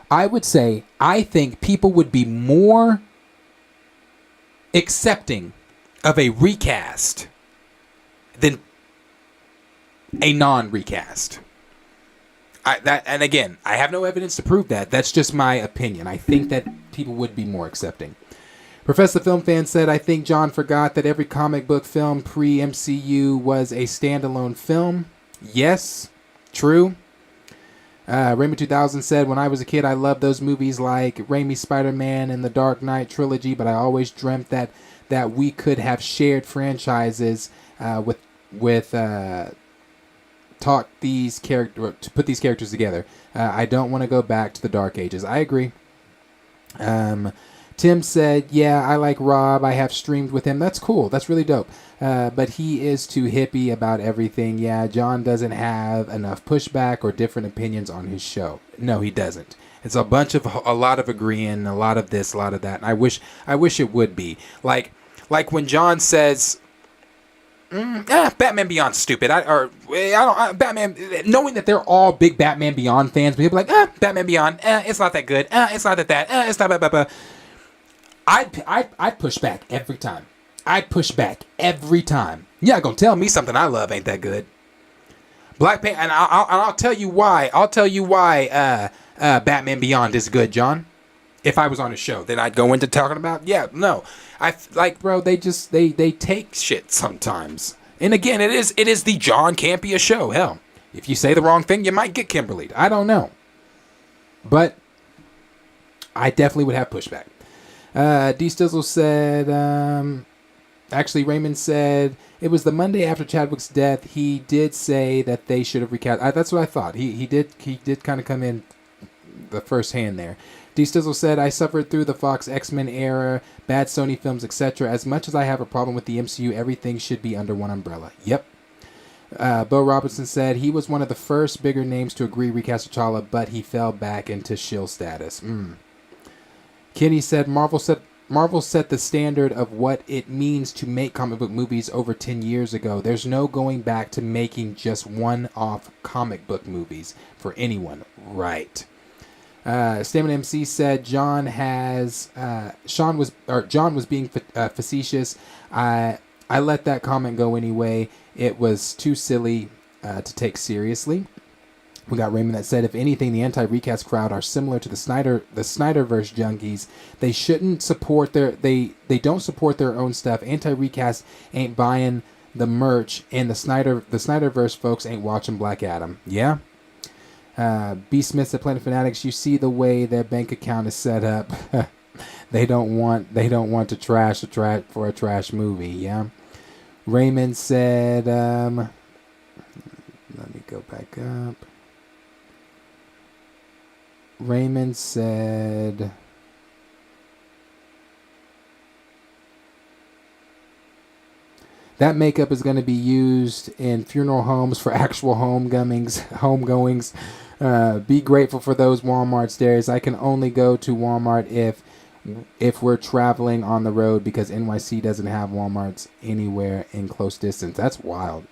Speaker 4: I would say, I think people would be more accepting of a recast than a non-recast. And again, I have no evidence to prove that. That's just my opinion. I think that people would be more accepting. Professor Film Fan said, I think John forgot that every comic book film pre-MCU was a standalone film. Yes, true. Raymond 2000 said, when I was a kid, I loved those movies like Raimi's Spider-Man and the Dark Knight trilogy, but I always dreamt that we could have shared franchises to put these characters together. I don't want to go back to the Dark Ages. I agree. Tim said, yeah, I like Rob. I have streamed with him. That's cool. That's really dope. But he is too hippie about everything. Yeah, John doesn't have enough pushback or different opinions on his show. No, he doesn't. It's a lot of agreeing, a lot of this, a lot of that. And I wish it would be. Like when John says, Batman Beyond's stupid. Batman, knowing that they're all big Batman Beyond fans, people are like, Batman Beyond, it's not that good. It's not that. It's not blah, blah, blah. I push back every time. I push back every time. You're not gonna tell me something I love ain't that good. Black Panther, and I'll tell you why. I'll tell you why Batman Beyond is good, John. If I was on a show, then I'd go into talking about, bro, they take shit sometimes. And again, it is the John Campea show. Hell, if you say the wrong thing, you might get Kimberly. I don't know. But I definitely would have pushback. D. Stizzle said, actually, Raymond said, it was the Monday after Chadwick's death. He did say that they should have recast. That's what I thought. He did kind of come in the first hand there. D. Stizzle said, I suffered through the Fox X-Men era, bad Sony films, etc. As much as I have a problem with the MCU, everything should be under one umbrella. Yep. Bo Robinson said, he was one of the first bigger names to agree recast T'Challa, but he fell back into shill status. Kenny said, Marvel set the standard of what it means to make comic book movies over 10 years ago. There's no going back to making just one-off comic book movies for anyone. Right. Stamina MC said John was being facetious. I let that comment go anyway. It was too silly to take seriously. We got Raymond that said, if anything, the anti-recast crowd are similar to the Snyderverse junkies. They shouldn't support they don't support their own stuff. Anti-recast ain't buying the merch, and the Snyderverse folks ain't watching Black Adam. Yeah. B. Smith said, Planet Fanatics, you see the way their bank account is set up. They don't want to trash for a trash movie. Yeah. Raymond said, let me go back up. Raymond said, that makeup is going to be used in funeral homes for actual homegoings. Be grateful for those Walmart stairs. I can only go to Walmart if we're traveling on the road because NYC doesn't have Walmarts anywhere in close distance. That's wild.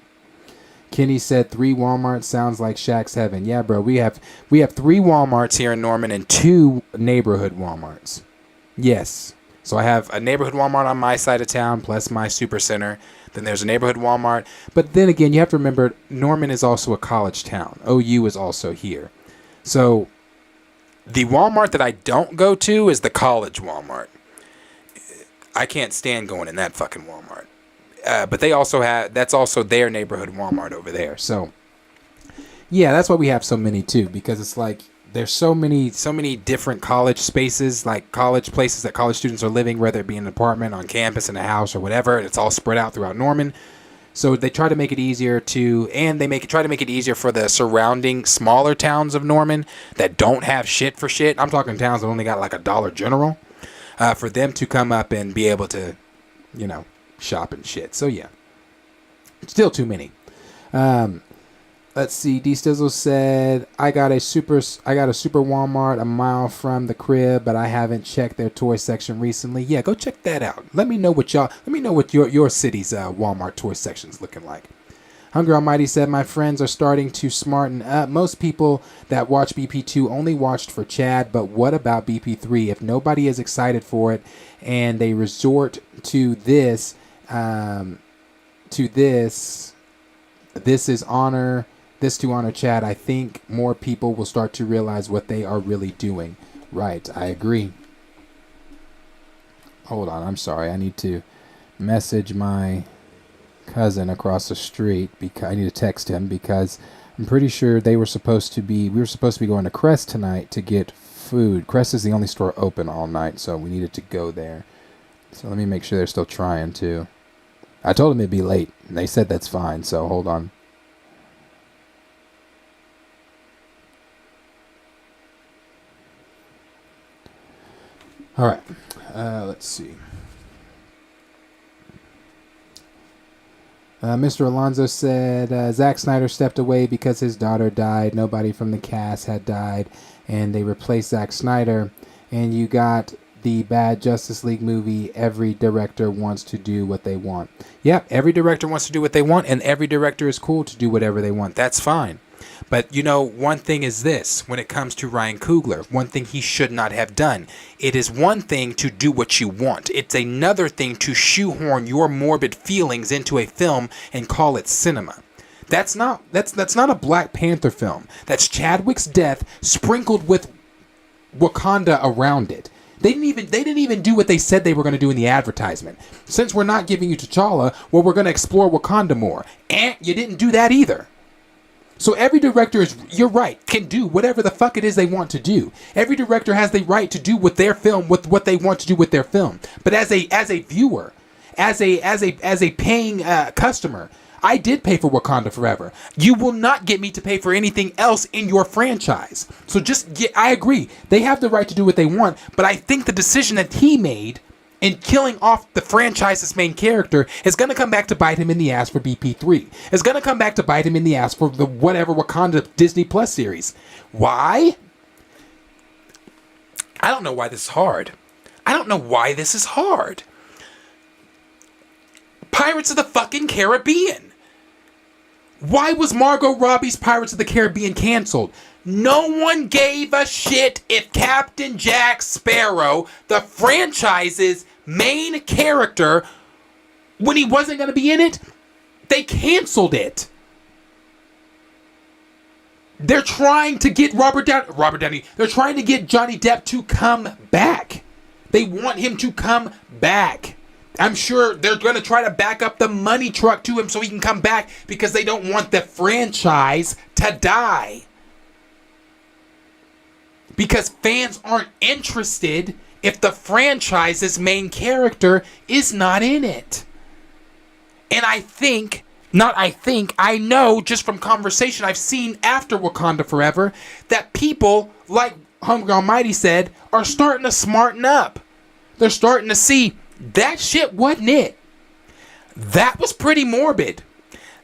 Speaker 4: Kenny said 3 Walmarts sounds like Shaq's heaven. Yeah, bro. We have 3 Walmarts here in Norman and 2 neighborhood Walmarts. Yes. So I have a neighborhood Walmart on my side of town plus my super center. Then there's a neighborhood Walmart. But then again, you have to remember Norman is also a college town. OU is also here. So the Walmart that I don't go to is the college Walmart. I can't stand going in that fucking Walmart. But they also that's also their neighborhood Walmart over there. So, yeah, that's why we have so many too, because it's like there's so many different college spaces, like college places that college students are living, whether it be in an apartment, on campus, in a house, or whatever. It's all spread out throughout Norman. So they try to make it easier try to make it easier for the surrounding smaller towns of Norman that don't have shit for shit. I'm talking towns that only got like a Dollar General, for them to come up and be able to, shop and shit. So yeah, still too many. Let's see. D. Stizzle said, I got a super Walmart a mile from the crib, but I haven't checked their toy section recently. Yeah, go check that out. Let me know what your city's Walmart toy section's looking like. Hunger Almighty said, my friends are starting to smarten up. Most people that watch BP2 only watched for Chad, but what about BP3? If nobody is excited for it and they resort to this to honor Chad, I think more people will start to realize what they are really doing. Right, I agree. Hold on, I'm sorry. I need to message my cousin across the street because I need to text him because I'm pretty sure we were supposed to be going to Crest tonight to get food. Crest is the only store open all night, so we needed to go there. So let me make sure they're still trying to. I told them it'd be late, and they said that's fine, so hold on. All right, let's see. Mr. Alonzo said, Zack Snyder stepped away because his daughter died. Nobody from the cast had died, and they replaced Zack Snyder. And you got the bad Justice League movie. Every director wants to do what they want. Yeah, every director wants to do what they want, and every director is cool to do whatever they want. That's fine. But, you know, one thing is this. When it comes to Ryan Coogler, one thing he should not have done. It is one thing to do what you want. It's another thing to shoehorn your morbid feelings into a film and call it cinema. That's not a Black Panther film. That's Chadwick's death sprinkled with Wakanda around it. They didn't even do what they said they were going to do in the advertisement. Since we're not giving you T'Challa, well, we're going to explore Wakanda more. And you didn't do that either. So every director you're right, can do whatever the fuck it is they want to do. Every director has the right to do with their film with what they want to do with their film. But as a viewer, as a paying customer, I did pay for Wakanda Forever. You will not get me to pay for anything else in your franchise. So I agree. They have the right to do what they want, but I think the decision that he made in killing off the franchise's main character is going to come back to bite him in the ass for BP3. It's going to come back to bite him in the ass for the whatever Wakanda Disney Plus series. Why? I don't know why this is hard. Pirates of the fucking Caribbean. Why was Margot Robbie's Pirates of the Caribbean canceled? No one gave a shit if Captain Jack Sparrow, the franchise's main character, when he wasn't going to be in it, they canceled it. They're trying to get Robert Downey. They're trying to get Johnny Depp to come back. They want him to come back. I'm sure they're going to try to back up the money truck to him so he can come back because they don't want the franchise to die. Because fans aren't interested if the franchise's main character is not in it. And I know just from conversation I've seen after Wakanda Forever that people, like Hungry Almighty said, are starting to smarten up. They're starting to see that shit wasn't it. That was pretty morbid.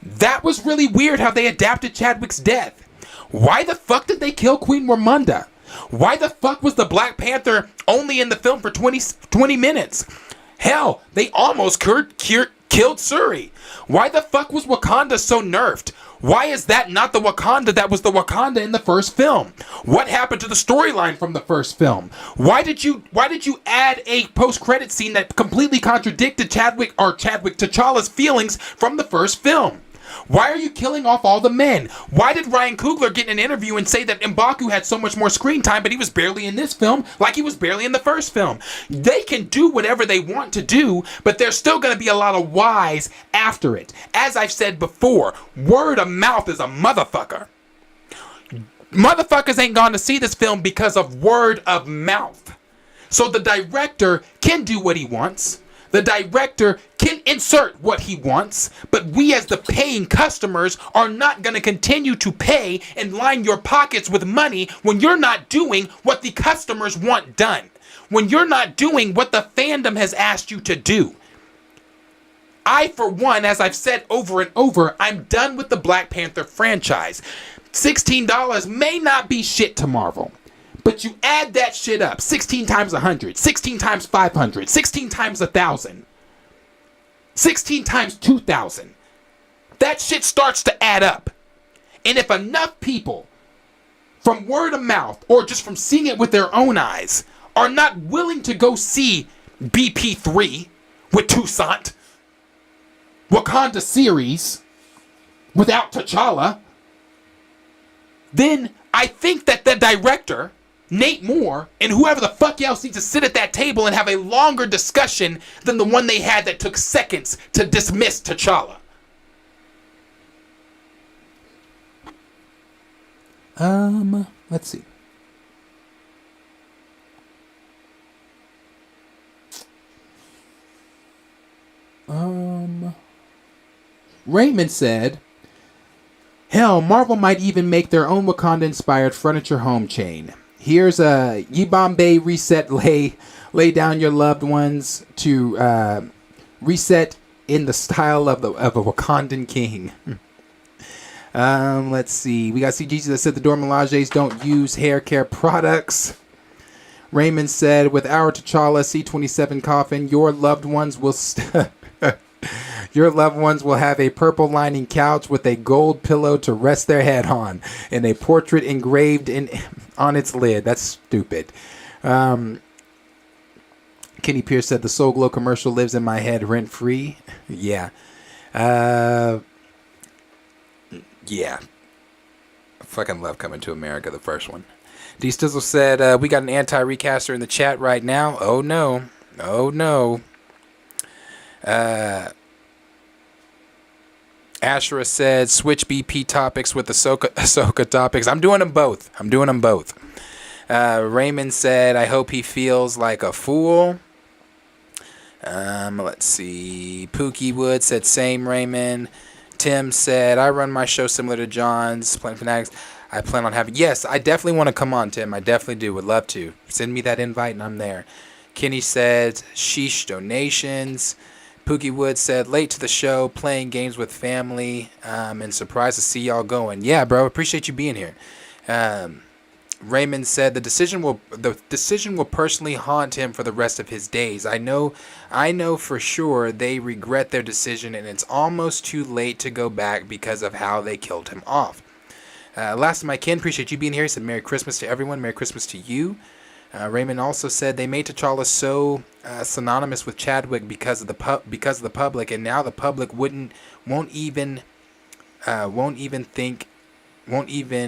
Speaker 4: That was really weird how they adapted Chadwick's death. Why the fuck did they kill Queen Ramonda? Why the fuck was the Black Panther only in the film for 20 minutes? Hell, they almost killed Suri. Why the fuck was Wakanda so nerfed? Why is that not the Wakanda that was the Wakanda in the first film? What happened to the storyline from the first film? Why did you add a post-credit scene that completely contradicted T'Challa's feelings from the first film? Why are you killing off all the men? Why did Ryan Coogler get in an interview and say that M'Baku had so much more screen time, but he was barely in this film like he was barely in the first film? They can do whatever they want to do, but there's still going to be a lot of whys after it. As I've said before, word of mouth is a motherfucker. Motherfuckers ain't gone to see this film because of word of mouth. So the director can do what he wants. The director can insert what he wants, but we as the paying customers are not going to continue to pay and line your pockets with money when you're not doing what the customers want done. When you're not doing what the fandom has asked you to do. I, for one, as I've said over and over, I'm done with the Black Panther franchise. $16 may not be shit to Marvel. But you add that shit up, 16 times 100, 16 times 500, 16 times 1,000, 16 times 2,000. That shit starts to add up. And if enough people, from word of mouth, or just from seeing it with their own eyes, are not willing to go see BP3 with Toussaint, Wakanda series, without T'Challa, then I think that the director, Nate Moore, and whoever the fuck else needs to sit at that table and have a longer discussion than the one they had that took seconds to dismiss T'Challa. Let's see. Raymond said, hell, Marvel might even make their own Wakanda-inspired furniture home chain. Here's a Yibambe reset. Lay down your loved ones to reset in the style of a Wakandan king. Let's see. We got CGC that said the Dormelages don't use hair care products. Raymond said, with our T'Challa C-27 coffin, your loved ones will Your loved ones will have a purple lining couch with a gold pillow to rest their head on and a portrait engraved on its lid. That's stupid. Kenny Pierce said the Soul Glow commercial lives in my head rent free. Yeah. Yeah. I fucking love Coming to America, the first one. D Stizzle said, we got an anti-recaster in the chat right now. Oh no. Oh no. Ashura said, switch BP topics with Ahsoka topics. I'm doing them both. Raymond said, I hope he feels like a fool. Let's see. Pookie Wood said, same, Raymond. Tim said, I run my show similar to John's, Planet Fanatics. I plan on having... Yes, I definitely want to come on, Tim. I definitely do. Would love to. Send me that invite and I'm there. Kenny said, sheesh, donations. Pookie Wood said, late to the show, playing games with family, and surprised to see y'all going. Yeah, bro, appreciate you being here. Raymond said the decision will personally haunt him for the rest of his days. I know for sure they regret their decision, and it's almost too late to go back because of how they killed him off. Last of my kin, appreciate you being here. He said, Merry Christmas to everyone. Merry Christmas to you. Raymond also said they made T'Challa so synonymous with Chadwick because of the public, and now the public won't even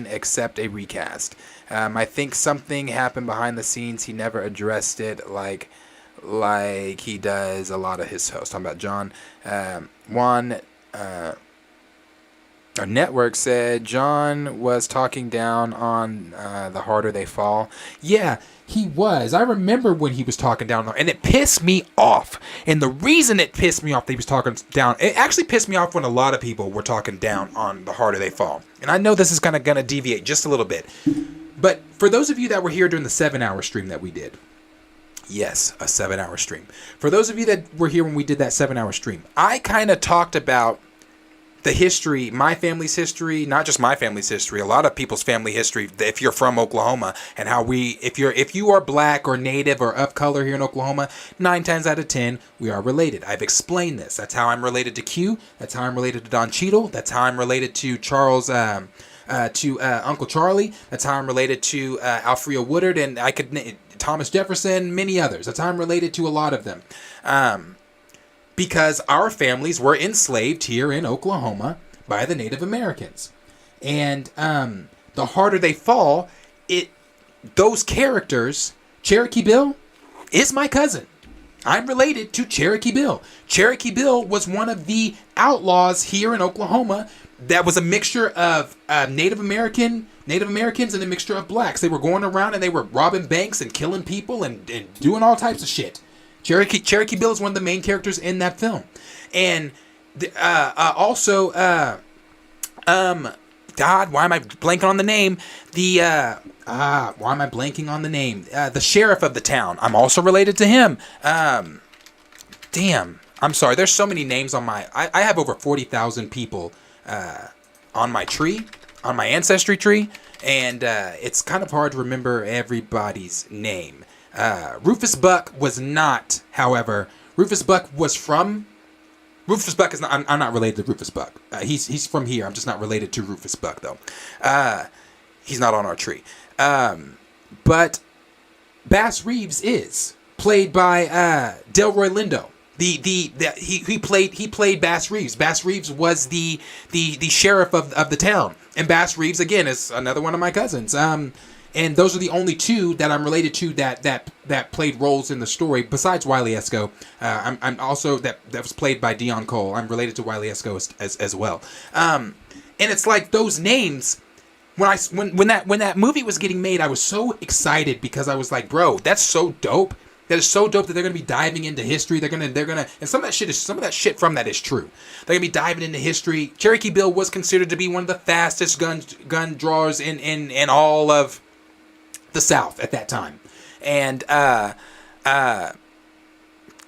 Speaker 4: accept a recast. I think something happened behind the scenes. He never addressed it like he does a lot of his hosts. Talking about John our network said John was talking down on The Harder They Fall. Yeah, he was. I remember when he was talking down, and it pissed me off. And the reason it pissed me off that he was talking down, it actually pissed me off when a lot of people were talking down on The Harder They Fall. And I know this is kind of going to deviate just a little bit. But for those of you that were here during the 7-hour stream that we did, yes, a 7-hour stream. For those of you that were here when we did that 7-hour stream, I kind of talked about the history, my family's history, not just my family's history, a lot of people's family history, if you're from Oklahoma, and how if you are black or native or of color here in Oklahoma, 9 times out of 10, we are related. I've explained this. That's how I'm related to Q. That's how I'm related to Don Cheadle. That's how I'm related to Charles, Uncle Charlie. That's how I'm related to Alfredo Woodard, and Thomas Jefferson, many others. That's how I'm related to a lot of them. Because our families were enslaved here in Oklahoma by the Native Americans. And The Harder They Fall, those characters, Cherokee Bill is my cousin. I'm related to Cherokee Bill. Cherokee Bill was one of the outlaws here in Oklahoma that was a mixture of Native Americans and a mixture of blacks. They were going around and they were robbing banks and killing people and doing all types of shit. Cherokee Bill is one of the main characters in that film. And also, God, why am I blanking on the name? Why am I blanking on the name? The sheriff of the town. I'm also related to him. Damn. I'm sorry. There's so many names on I have over 40,000 people on my tree, on my ancestry tree. And it's kind of hard to remember everybody's name. Rufus Buck was not, however, Rufus Buck is not, I'm not related to Rufus Buck. He's from here. I'm just not related to Rufus Buck though. He's not on our tree. But Bass Reeves is played by Delroy Lindo. He played Bass Reeves. Bass Reeves was the sheriff of the town. And Bass Reeves again is another one of my cousins. And those are the only two that I'm related to that played roles in the story, besides Wiley Esco. I'm also that was played by Dion Cole. I'm related to Wiley Esco as well. And it's like those names. When that movie was getting made, I was so excited because I was like, bro, that's so dope. That is so dope that they're gonna be diving into history. They're gonna, and some of that shit from that is true. They're gonna be diving into history. Cherokee Bill was considered to be one of the fastest gun drawers in all of the South at that time, and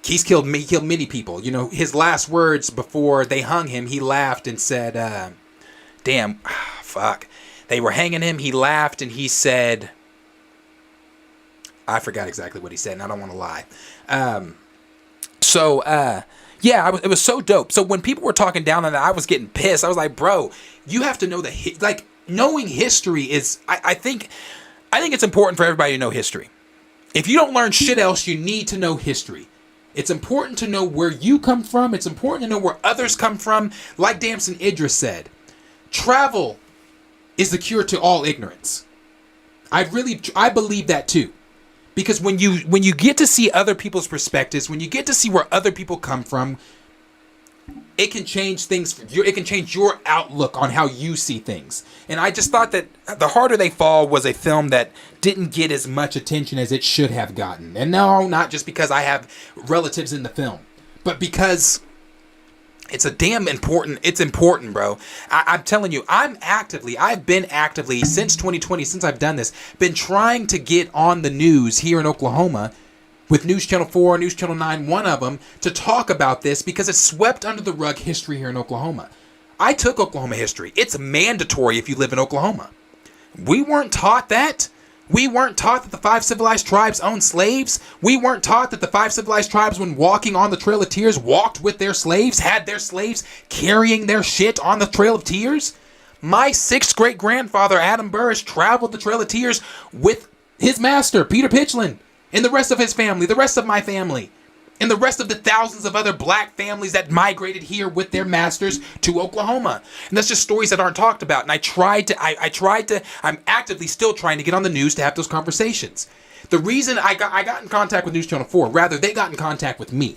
Speaker 4: he killed many people. You know, his last words before they hung him, he laughed and said, "Damn, fuck." They were hanging him. He laughed and he said, "I forgot exactly what he said, and I don't want to lie." Yeah, it was so dope. So when people were talking down on it, I was getting pissed. I was like, bro, you have to know like knowing history is, I think it's important for everybody to know history. If you don't learn shit else, you need to know history. It's important to know where you come from. It's important to know where others come from. Like Damson Idris said, travel is the cure to all ignorance. I believe that too. Because when you get to see other people's perspectives, when you get to see where other people come from, it can change things. It can change your outlook on how you see things. And I just thought that The Harder They Fall was a film that didn't get as much attention as it should have gotten. And no, not just because I have relatives in the film, but because it's important, bro. I'm telling you, I've been actively since 2020, since I've done this, been trying to get on the news here in Oklahoma with News Channel 4, News Channel 9, one of them, to talk about this because it's swept under the rug history here in Oklahoma. I took Oklahoma history. It's mandatory if you live in Oklahoma. We weren't taught that. We weren't taught that the 5 civilized tribes owned slaves. We weren't taught that the 5 civilized tribes, when walking on the Trail of Tears, walked with their slaves, had their slaves carrying their shit on the Trail of Tears. My 6th great-grandfather, Adam Burris, traveled the Trail of Tears with his master, Peter Pitchlin, and the rest of his family, the rest of my family, and the rest of the thousands of other black families that migrated here with their masters to Oklahoma. And that's just stories that aren't talked about. And I'm actively still trying to get on the news to have those conversations. The reason I got in contact with News Channel 4, rather, they got in contact with me.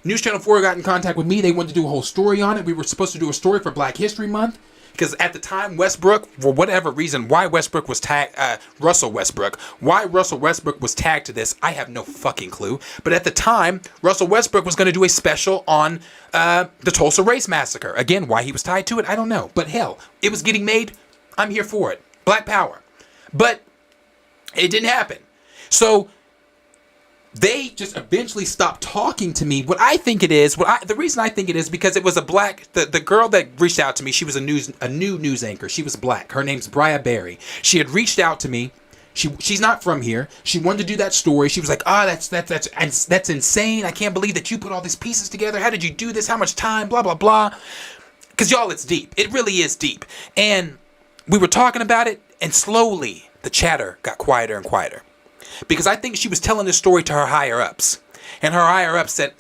Speaker 4: News Channel 4 got in contact with me. They wanted to do a whole story on it. We were supposed to do a story for Black History Month. Because at the time, Westbrook, for whatever reason, why Westbrook was tagged, Russell Westbrook was tagged to this, I have no fucking clue. But at the time, Russell Westbrook was going to do a special on the Tulsa Race Massacre. Again, why he was tied to it, I don't know. But hell, it was getting made. I'm here for it. Black Power. But it didn't happen. So they just eventually stopped talking to me. The reason I think it is because it was the girl that reached out to me, she was a new news anchor. She was black. Her name's Briah Berry. She had reached out to me. She's not from here. She wanted to do that story. She was like, that's insane. I can't believe that you put all these pieces together. How did you do this? How much time? Blah, blah, blah. Because y'all, it's deep. It really is deep. And we were talking about it, and slowly the chatter got quieter and quieter. Because I think she was telling this story to her higher-ups. And her higher-ups said,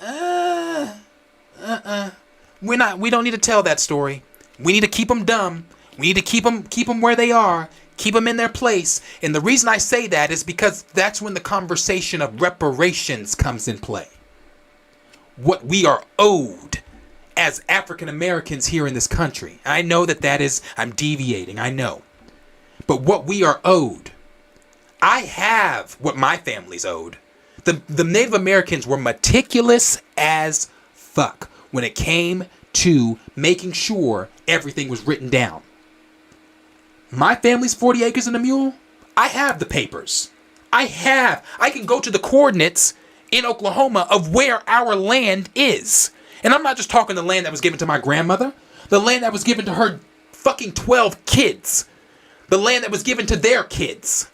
Speaker 4: we don't need to tell that story. We need to keep them dumb. We need to keep them where they are. Keep them in their place. And the reason I say that is because that's when the conversation of reparations comes in play. What we are owed as African Americans here in this country. I know I'm deviating, I know. But what we are owed. I have what my family's owed. The Native Americans were meticulous as fuck when it came to making sure everything was written down. My family's 40 acres and a mule. I have the papers. I can go to the coordinates in Oklahoma of where our land is. And I'm not just talking the land that was given to my grandmother. The land that was given to her fucking 12 kids. The land that was given to their kids.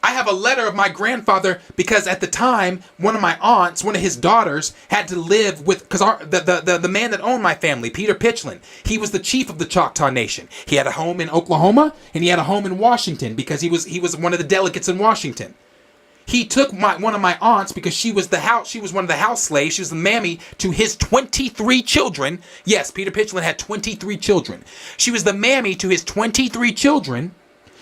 Speaker 4: I have a letter of my grandfather because at the time, one of my aunts, one of his daughters, had to live with, because the man that owned my family, Peter Pitchlin, he was the chief of the Choctaw Nation. He had a home in Oklahoma and he had a home in Washington because he was one of the delegates in Washington. He took one of my aunts because she was one of the house slaves. She was the mammy to his 23 children. Yes, Peter Pitchlin had 23 children. She was the mammy to his 23 children.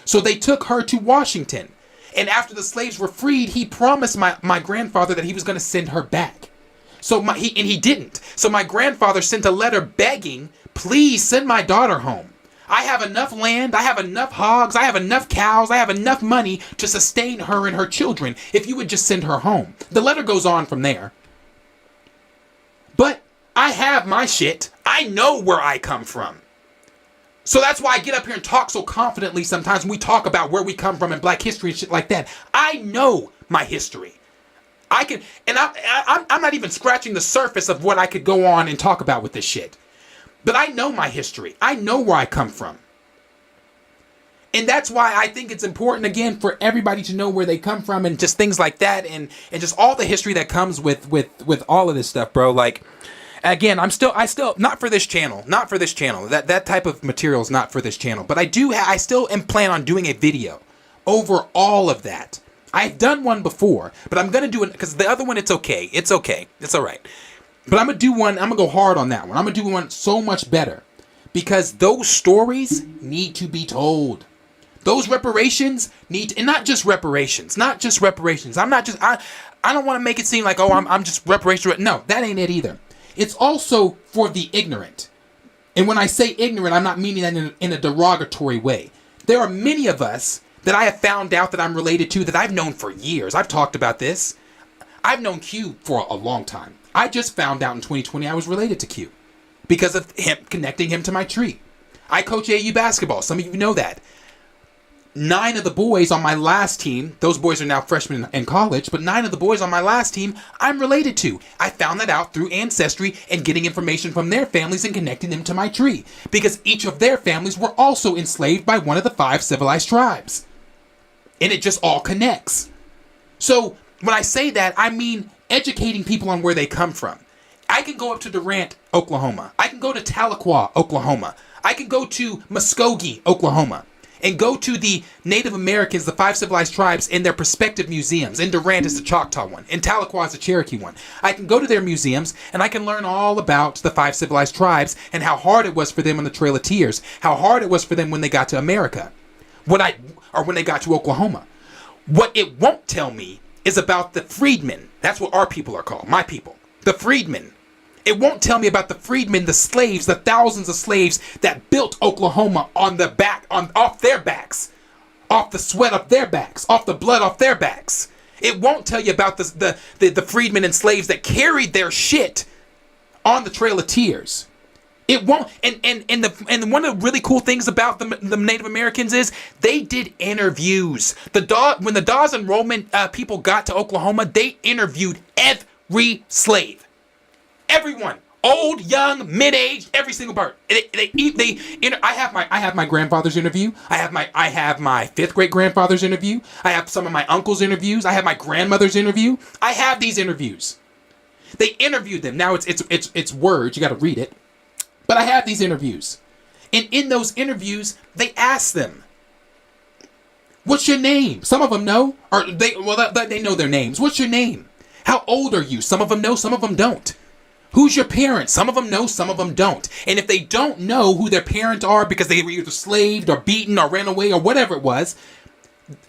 Speaker 4: So they took her to Washington. And after the slaves were freed, he promised my grandfather that he was going to send her back. He didn't. So my grandfather sent a letter begging, please send my daughter home. I have enough land, I have enough hogs, I have enough cows, I have enough money to sustain her and her children if you would just send her home. The letter goes on from there. But I have my shit. I know where I come from. So that's why I get up here and talk so confidently sometimes when we talk about where we come from and black history and shit like that. I know my history. I'm not even scratching the surface of what I could go on and talk about with this shit. But I know my history. I know where I come from. And that's why I think it's important, again, for everybody to know where they come from and just things like that, and just all the history that comes with all of this stuff, bro. Like, again, I still not for this channel, that type of material is not for this channel, but I still am plan on doing a video over all of that. I've done one before, but I'm gonna do it because the other one, it's okay, it's all right. But I'm gonna do one. I'm gonna go hard on that one. I'm gonna do one so much better because those stories need to be told. Those reparations and not just reparations. I don't want to make it seem like, oh, I'm just reparations. No, that ain't it either. It's also for the ignorant. And when I say ignorant, I'm not meaning that in a derogatory way. There are many of us that I have found out that I'm related to that I've known for years. I've talked about this. I've known Q for a long time. I just found out in 2020 I was related to Q because of him connecting him to my tree. I coach AU basketball. Some of you know that. 9 of the boys on my last team, those boys are now freshmen in college, but 9 of the boys on my last team, I'm related to. I found that out through Ancestry and getting information from their families and connecting them to my tree, because each of their families were also enslaved by one of the 5 civilized tribes. And it just all connects. So when I say that, I mean educating people on where they come from. I can go up to Durant, Oklahoma. I can go to Tahlequah, Oklahoma. I can go to Muskogee, Oklahoma, and go to the Native Americans, the 5 civilized tribes, in their respective museums. In Durant is the Choctaw one. In Tahlequah is the Cherokee one. I can go to their museums, and I can learn all about the 5 civilized tribes and how hard it was for them on the Trail of Tears, how hard it was for them when they got to America, when they got to Oklahoma. What it won't tell me is about the freedmen. That's what our people are called, my people. The freedmen. It won't tell me about the freedmen, the slaves, the thousands of slaves that built Oklahoma off their backs, off the sweat of their backs, off the blood off their backs. It won't tell you about the freedmen and slaves that carried their shit on the Trail of Tears. It won't. And one of the really cool things about the Native Americans is they did interviews. When the Dawes enrollment people got to Oklahoma, they interviewed every slave. Everyone, old, young, mid-aged, every single part. I have my grandfather's interview. I have my 5th great grandfather's interview. I have some of my uncle's interviews. I have my grandmother's interview. I have these interviews. They interviewed them. Now it's words. You got to read it. But I have these interviews, and in those interviews, they ask them, "What's your name?" Some of them know, or they know their names. What's your name? How old are you? Some of them know. Some of them don't. Who's your parents? Some of them know, some of them don't. And if they don't know who their parents are because they were either slaved or beaten or ran away or whatever it was,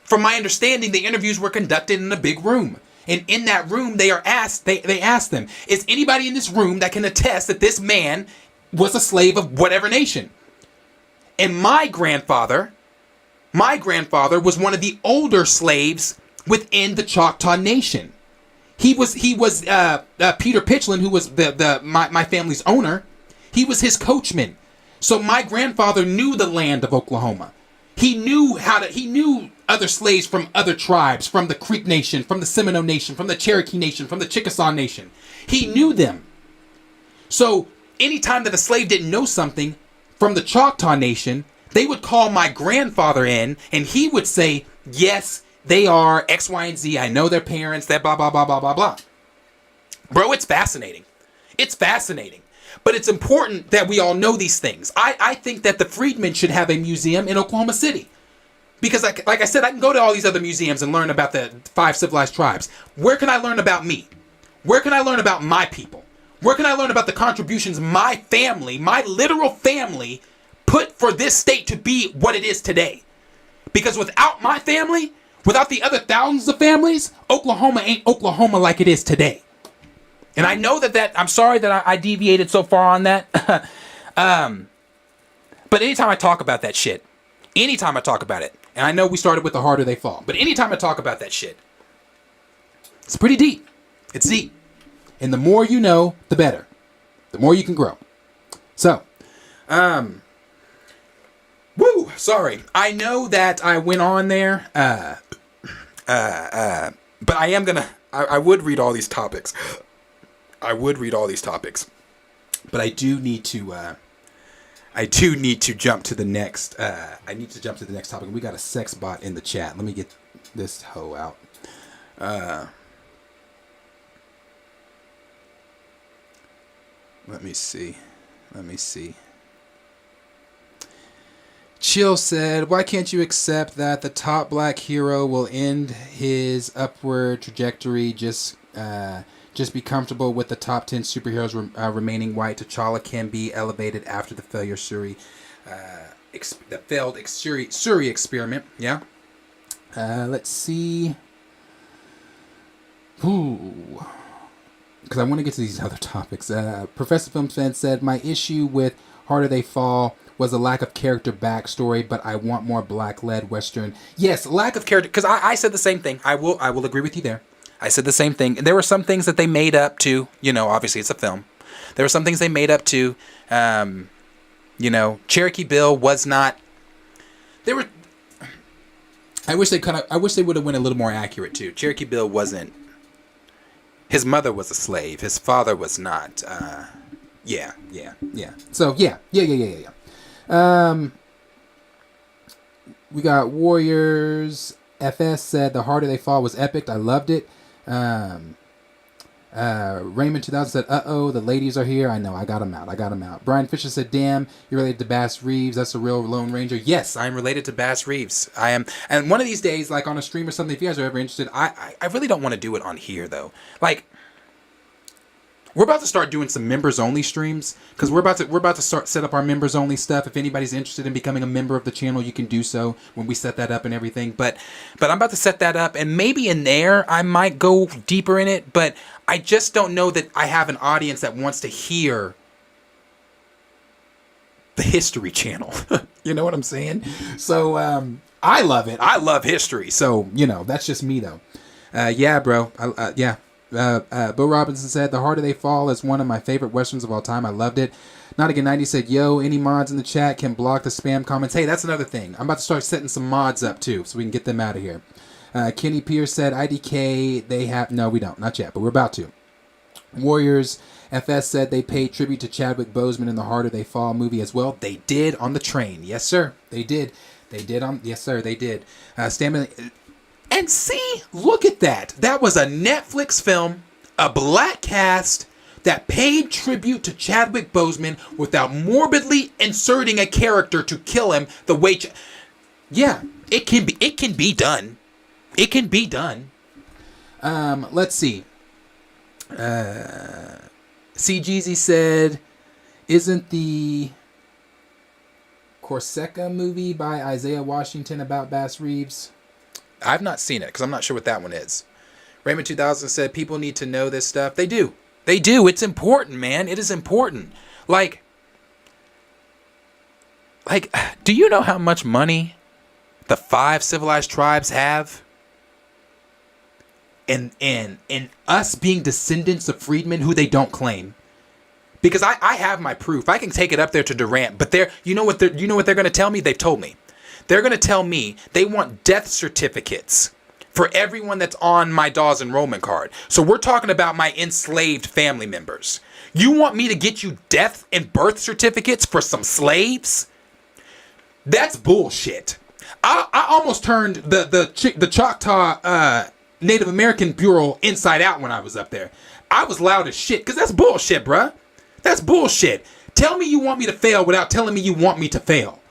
Speaker 4: from my understanding, the interviews were conducted in a big room. And in that room, they asked them, is anybody in this room that can attest that this man was a slave of whatever nation? And my grandfather was one of the older slaves within the Choctaw Nation. He was Peter Pitchlin, who was my family's owner. He was his coachman. So my grandfather knew the land of Oklahoma. He knew other slaves from other tribes, from the Creek Nation, from the Seminole Nation, from the Cherokee Nation, from the Chickasaw Nation. He knew them. So anytime that a slave didn't know something from the Choctaw Nation, they would call my grandfather in, and he would say, yes, they are X, Y, and Z. I know their parents, that blah, blah, blah, blah, blah, blah. Bro, it's fascinating. It's fascinating. But it's important that we all know these things. I think that the freedmen should have a museum in Oklahoma City. Because like I said, I can go to all these other museums and learn about the 5 civilized tribes. Where can I learn about me? Where can I learn about my people? Where can I learn about the contributions my family, my literal family, put for this state to be what it is today? Because without my family, without the other thousands of families, Oklahoma ain't Oklahoma like it is today. And I know that I'm sorry that I deviated so far on that. But anytime I talk about that shit, anytime I talk about it, and I know we started with the harder they fall, but anytime I talk about that shit, it's pretty deep. It's deep. And the more you know, the better. The more you can grow. So, sorry. I know that I went on there, but I would read all these topics. But I do need to, I do need to jump to the next. I need to jump to the next topic. We got a sex bot in the chat. Let me get this hoe out. Let me see. Chill said, "Why can't you accept that the top black hero will end his upward trajectory? Just be comfortable with the top 10 superheroes remaining white. T'Challa can be elevated after the failed Shuri experiment." Yeah. Let's see. Ooh. Because I want to get to these other topics. Professor Film Fan said, "My issue with Harder They Fall was a lack of character backstory, but I want more black-led Western." Yes, lack of character. Because I said the same thing. I will agree with you there. I said the same thing. And there were some things that they made up to. Obviously it's a film. There were some things they made up to. Cherokee Bill was not. They were. I wish they would have went a little more accurate too. Cherokee Bill wasn't. His mother was a slave. His father was not. Yeah. So yeah. We got Warriors. FS said The Harder They Fall was epic. I loved it. Raymond 2000 said, "Uh-oh, the ladies are here." I know, I got them out. Brian Fisher said, "Damn, you're related to Bass Reeves. That's a real Lone Ranger." Yes, I'm related to Bass Reeves. I am. And one of these days, like on a stream or something, if you guys are ever interested, I really don't want to do it on here, though. Like, we're about to start doing some members only streams because we're about to start set up our members only stuff. If anybody's interested in becoming a member of the channel, you can do so when we set that up and everything. But I'm about to set that up, and maybe in there I might go deeper in it. But I just don't know that I have an audience that wants to hear the History Channel. You know what I'm saying? So I love it. I love history. So that's just me though. Yeah, bro. Yeah. Bill Robinson said, "The Harder They Fall is one of my favorite westerns of all time. I loved it." Not Again 90 said, "Yo, any mods in the chat can block the spam comments." Hey, that's another thing. I'm about to start setting some mods up too, so we can get them out of here. Kenny Pierce said, "IDK, they have..." No, we don't. Not yet, but we're about to. Warriors FS said they paid tribute to Chadwick Boseman in the Harder They Fall movie as well. They did on the train. Yes, sir. They did. Yes, sir. They did. Stamina... And see, look at that. That was a Netflix film, a black cast that paid tribute to Chadwick Boseman without morbidly inserting a character to kill him the way... Yeah, it can be done. It can be done. Let's see. CGZ said, "Isn't the Corsica movie by Isaiah Washington about Bass Reeves?" I've not seen it because I'm not sure what that one is. Raymond 2000 said, "People need to know this stuff." They do. It's important, man. It is important. Like, do you know how much money the 5 civilized tribes have? And us being descendants of freedmen who they don't claim. Because I have my proof. I can take it up there to Durant. But you know what they're going to tell me? They've told me. They're going to tell me they want death certificates for everyone that's on my Dawes enrollment card. So we're talking about my enslaved family members. You want me to get you death and birth certificates for some slaves? That's bullshit. I almost turned the Choctaw Native American Bureau inside out when I was up there. I was loud as shit because that's bullshit, bruh. That's bullshit. Tell me you want me to fail without telling me you want me to fail.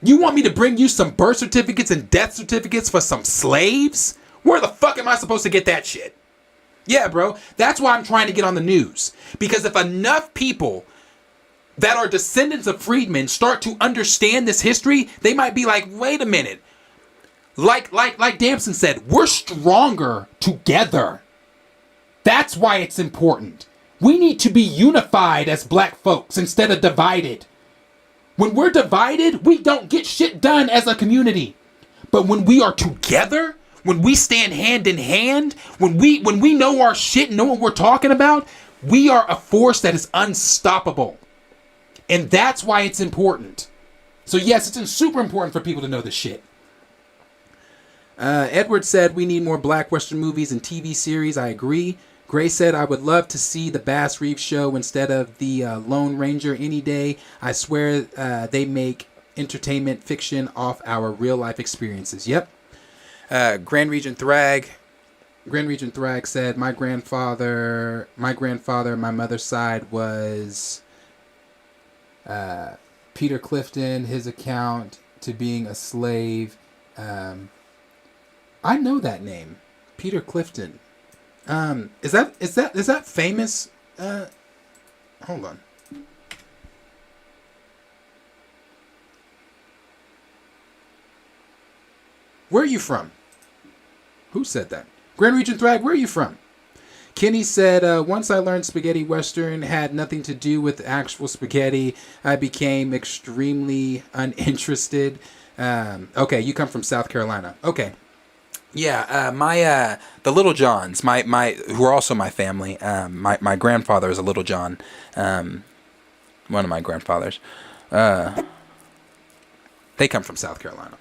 Speaker 4: You want me to bring you some birth certificates and death certificates for some slaves? Where the fuck am I supposed to get that shit? Yeah, bro. That's why I'm trying to get on the news. Because if enough people that are descendants of freedmen start to understand this history, they might be like, wait a minute. Like Damson said, we're stronger together. That's why it's important. We need to be unified as black folks instead of divided. When we're divided, we don't get shit done as a community. But when we are together, when we stand hand in hand, when we know our shit and know what we're talking about, we are a force that is unstoppable. And that's why it's important. So yes, it's super important for people to know this shit. Edward said we need more black Western movies and TV series. I agree. Gray said, I would love to see the Bass Reeves show instead of the Lone Ranger any day. I swear they make entertainment fiction off our real life experiences. Yep. Grand Region Thrag said, my grandfather, my mother's side was Peter Clifton, his account to being a slave. I know that name, Peter Clifton. Is that famous? Hold on. Where are you from? Who said that? Grand Region Thrag, where are you from? Kenny said, once I learned spaghetti western had nothing to do with actual spaghetti, I became extremely uninterested. Okay, you come from South Carolina. Okay. Yeah, the Little Johns, who are also my family. My grandfather is a Little John. One of my grandfathers. They come from South Carolina.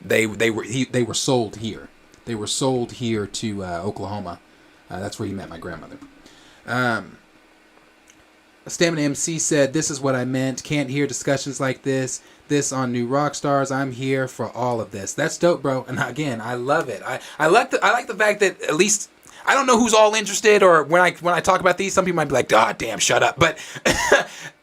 Speaker 4: They were sold here. They were sold here to Oklahoma. That's where he met my grandmother. Stamina MC said, this is what I meant. Can't hear discussions like this. This on New Rockstars. I'm here for all of this. That's dope, bro. And again, I love it. I like the fact that at least I don't know who's all interested, or when I talk about these, some people might be like, God damn, shut up. But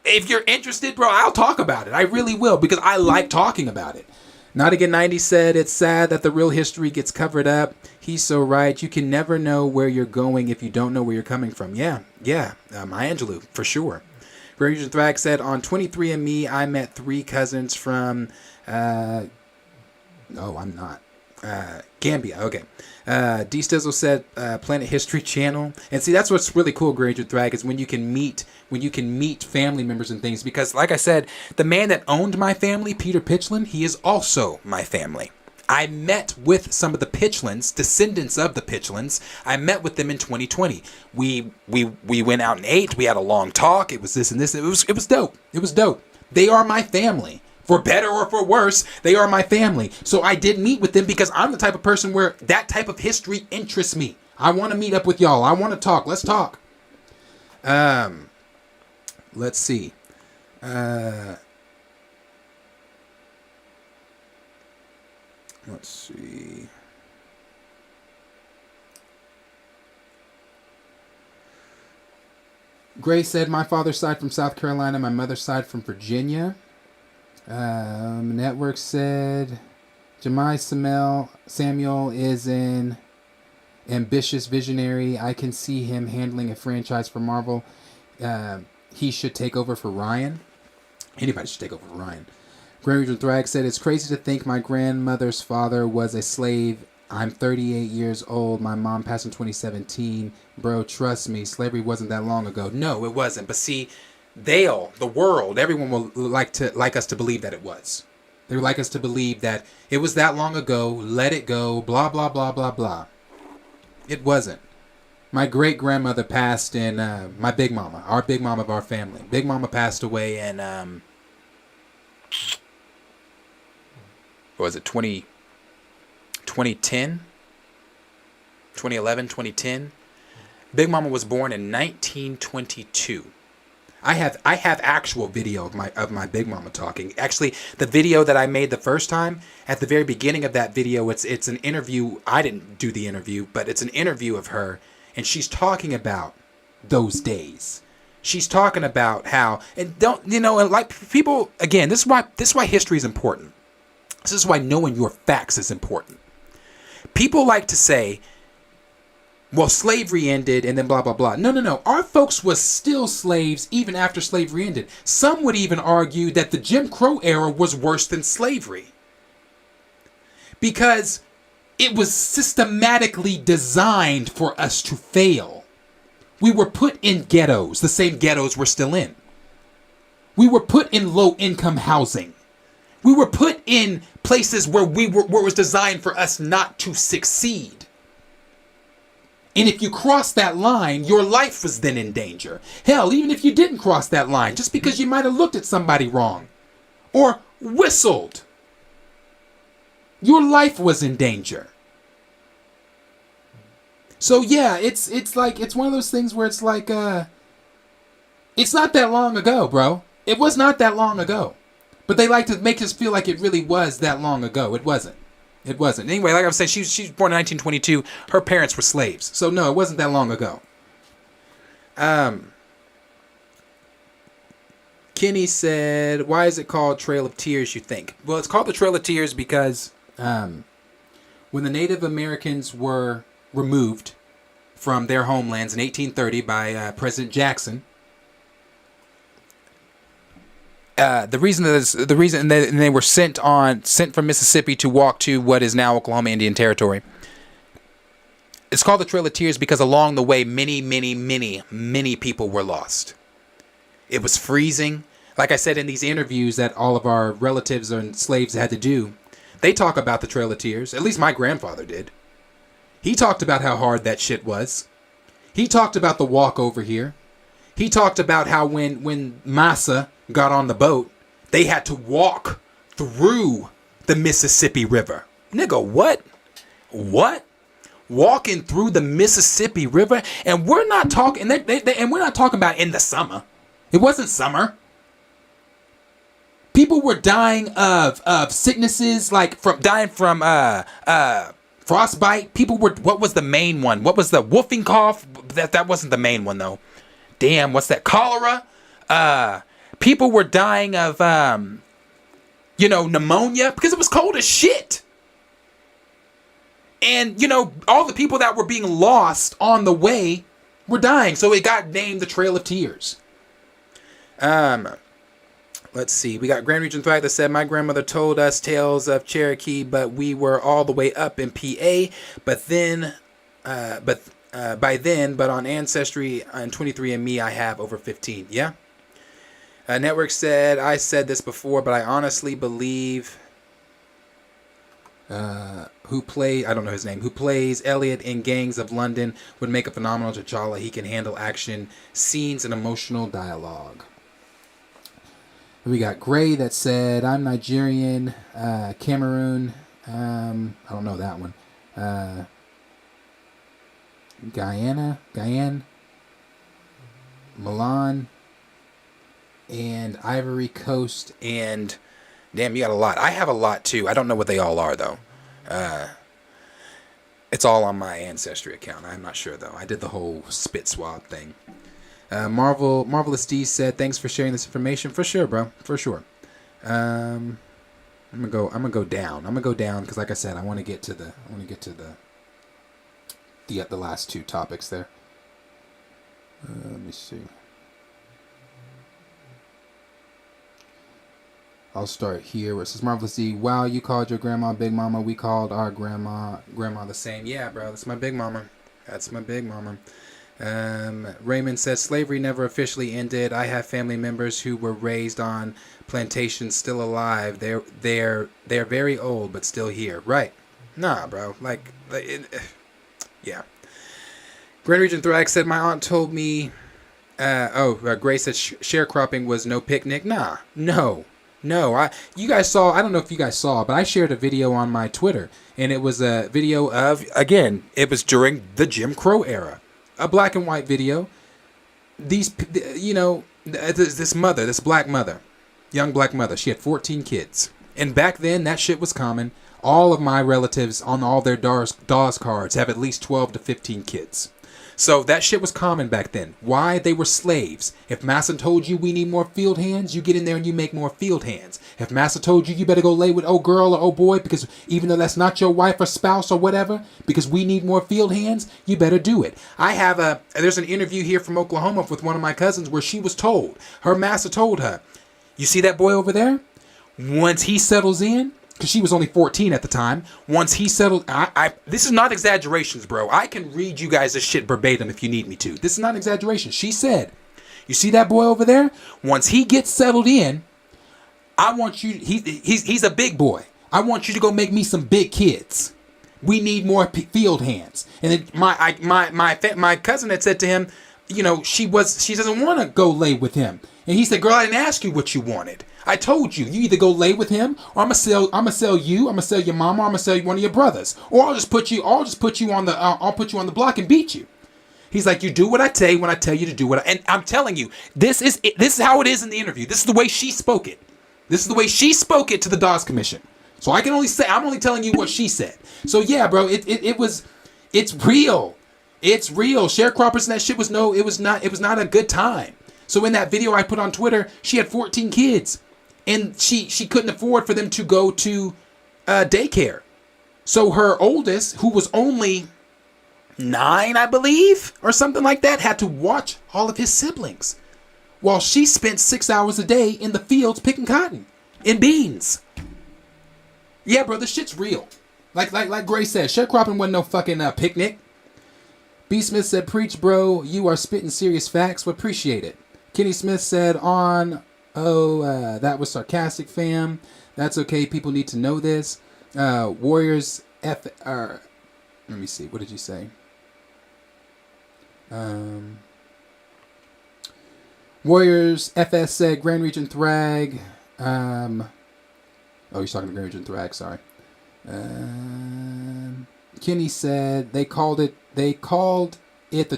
Speaker 4: if you're interested, bro, I'll talk about it. I really will, because I like talking about it. Not Again 90 said, it's sad that the real history gets covered up. He's so right. You can never know where you're going if you don't know where you're coming from. Yeah. Maya Angelou, for sure. Region Thrag said, on 23andMe, I met 3 cousins from, no, I'm not. Gambia, okay. D Stizzle said, Planet History Channel. And see, that's what's really cool, Granger Thrag, is when you can meet family members and things. Because, like I said, the man that owned my family, Peter Pitchland, he is also my family. I met with some of the Pitchlands, descendants of the Pitchlands. I met with them in 2020. We went out and ate. We had a long talk. It was this and this. It was dope. It was dope. They are my family. For better or for worse, they are my family. So I did meet with them because I'm the type of person where that type of history interests me. I want to meet up with y'all. I want to talk. Let's talk. Let's see. Let's see. Gray said, my father's side from South Carolina, my mother's side from Virginia. Network said, Jemai Samuel is an ambitious visionary. I can see him handling a franchise for Marvel. He should take over for Ryan. Anybody should take over for Ryan. Grand Thrag said, it's crazy to think my grandmother's father was a slave. I'm 38 years old. My mom passed in 2017. Bro, trust me, slavery wasn't that long ago. No, it wasn't. But see, the world, everyone will like us to believe that it was. They would like us to believe that it was that long ago. Let it go. Blah, blah, blah, blah, blah. It wasn't. My great grandmother passed in, my big mama, our big mama of our family. Big mama passed away in, what was it, 2010? 2011, 2010? Big mama was born in 1922. I have actual video of my big mama talking. Actually, the video that I made the first time, at the very beginning of that video, it's an interview. I didn't do the interview, but it's an interview of her, and she's talking about those days. She's talking about how, and like people, again, this is why history is important. This is why knowing your facts is important. People like to say, well, slavery ended and then blah, blah, blah. No. Our folks was still slaves even after slavery ended. Some would even argue that the Jim Crow era was worse than slavery, because it was systematically designed for us to fail. We were put in ghettos, the same ghettos we're still in. We were put in low-income housing. We were put in places where it was designed for us not to succeed. And if you crossed that line, your life was then in danger. Hell, even if you didn't cross that line, just because you might have looked at somebody wrong or whistled, your life was in danger. So yeah, it's like it's one of those things where it's like it's not that long ago, bro. It was not that long ago. But they like to make us feel like it really was that long ago. It wasn't. It wasn't. Anyway, like I was saying, she was born in 1922. Her parents were slaves. So no, it wasn't that long ago. Kenny said, why is it called Trail of Tears, you think? Well, it's called the Trail of Tears because when the Native Americans were removed from their homelands in 1830 by President Jackson, the reason they were sent from Mississippi to walk to what is now Oklahoma Indian Territory. It's called the Trail of Tears because along the way, many people were lost. It was freezing. Like I said in these interviews that all of our relatives and slaves had to do, they talk about the Trail of Tears. At least my grandfather did. He talked about how hard that shit was. He talked about the walk over here. He talked about how when Massa got on the boat, they had to walk through the Mississippi River. Nigga, what? What? Walking through the Mississippi River, and we're not talking. And we're not talking about in the summer. It wasn't summer. People were dying of sicknesses, like dying from frostbite. People were. What was the main one? What was the whooping cough? That wasn't the main one though. Damn, what's that? Cholera. People were dying of pneumonia because it was cold as shit. And all the people that were being lost on the way were dying, so it got named the Trail of Tears. Let's see. We got Grand Region Thwack that said, my grandmother told us tales of Cherokee, but we were all the way up in PA. But on Ancestry and 23andMe, I have over 15. Yeah. Network said, I said this before, but I honestly believe I don't know his name, who plays Elliot in Gangs of London would make a phenomenal T'Challa. He can handle action scenes and emotional dialogue. We got Gray that said, I'm Nigerian, Cameroon, I don't know that one. Guyane, Milan, and Ivory Coast, and damn, you got a lot. I have a lot too. I don't know what they all are though. It's all on my Ancestry account. I'm not sure though. I did the whole spit swab thing. Marvelous D said, thanks for sharing this information. For sure, bro. For sure. I'm gonna go down. Because like I said, I want to get to the last two topics there. Let me see. I'll start here where it says, Marvelous D, wow, you called your grandma Big Mama. We called our grandma the same. Yeah, bro, that's my Big Mama. Raymond says, slavery never officially ended. I have family members who were raised on plantations still alive. They're very old, but still here. Right. Nah, bro. Yeah. Grand Region Thrax said, my aunt told me, Grace said sharecropping was no picnic. Nah, no. You guys saw, I don't know if you guys saw, but I shared a video on my Twitter, and it was a video of, again, it was during the Jim Crow era. A black and white video. This black mother, young black mother, she had 14 kids. And back then, that shit was common. All of my relatives on all their DAWS cards have at least 12 to 15 kids. So that shit was common back then. Why? They were slaves. If Massa told you we need more field hands, you get in there and you make more field hands. If Massa told you better go lay with old girl or old boy, because even though that's not your wife or spouse or whatever, because we need more field hands, you better do it. There's an interview here from Oklahoma with one of my cousins where she was told, her Massa told her, you see that boy over there? Once he settles in, because she was only 14 at the time. Once he settled, this is not exaggerations, bro. I can read you guys this shit verbatim if you need me to. This is not exaggeration. She said, you see that boy over there? Once he gets settled in, I want you, he's a big boy. I want you to go make me some big kids. We need more field hands. And then my cousin had said to him, she doesn't want to go lay with him. And he said, girl, I didn't ask you what you wanted. I told you, you either go lay with him, or I'm gonna sell you, I'm gonna sell your mama, or I'm gonna sell you one of your brothers, or I'll put you on the block and beat you. He's like, you do what I say when I tell you to do what and I'm telling you, this is how it is in the interview. This is the way she spoke it. This is the way she spoke it to the Dawes Commission. So I'm only telling you what she said. So yeah, bro, it's real. It's real. Sharecroppers and that shit it was not a good time. So in that video I put on Twitter, she had 14 kids, and she couldn't afford for them to go to daycare. So her oldest, who was only 9, I believe, or something like that, had to watch all of his siblings while she spent 6 hours a day in the fields picking cotton and beans. Yeah, bro, this shit's real. Like Gray said, sharecropping wasn't no fucking picnic. B. Smith said, preach, bro. You are spitting serious facts. We appreciate it. Kenny Smith said that was sarcastic, fam. That's okay. People need to know this. Warriors let me see. What did you say? Warriors FS said Grand Region Thrag. He's talking to Grand Region Thrag. Sorry. Kenny said they called it the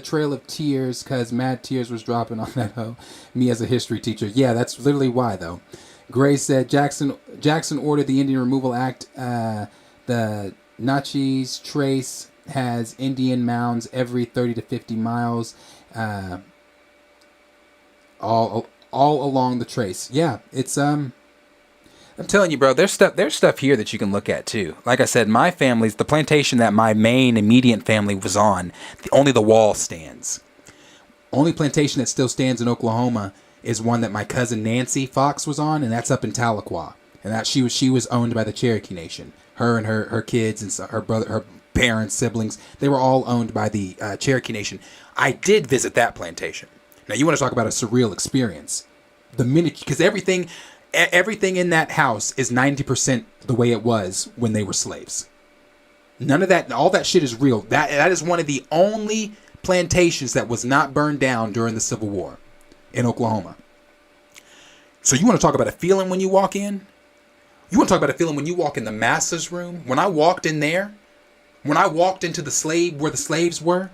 Speaker 4: Trail of Tears because mad tears was dropping on that hoe. Me as a history teacher. Yeah, that's literally why though. Gray said Jackson ordered the Indian Removal Act. The Natchez Trace has Indian mounds every 30 to 50 miles, all along the trace. Yeah, it's I'm telling you, bro, there's stuff here that you can look at too. Like I said, the plantation that my main immediate family was on, only the wall stands. Only plantation that still stands in Oklahoma is one that my cousin Nancy Fox was on, and that's up in Tahlequah. And that she was owned by the Cherokee Nation. Her and her kids and her brother, her parents, siblings, they were all owned by the Cherokee Nation. I did visit that plantation. Now you want to talk about a surreal experience? Because everything in that house is 90% the way it was when they were slaves. None of that, all that shit is real. That is one of the only plantations that was not burned down during the Civil War in Oklahoma. So you want to talk about a feeling when you walk in? You want to talk about a feeling when you walk in the master's room? When I walked in there, when I walked into where the slaves were,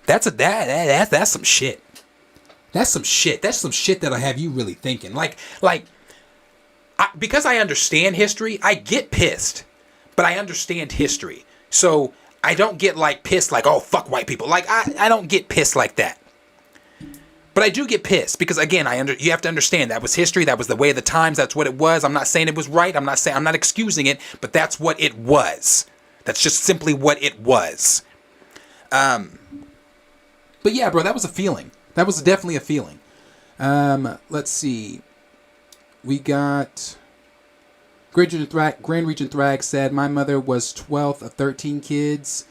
Speaker 4: that's some shit. That's some shit. That's some shit that'll have you really thinking. Because I understand history, I get pissed, but I understand history. So I don't get pissed oh, fuck white people. I don't get pissed like that. But I do get pissed because, again, you have to understand that was history. That was the way of the times. That's what it was. I'm not saying it was right. I'm not excusing it, but that's what it was. That's just simply what it was. But yeah, bro, that was a feeling. That was definitely a feeling. Let's see. We got Grand Region Thrag said, my mother was 12th of 13 kids.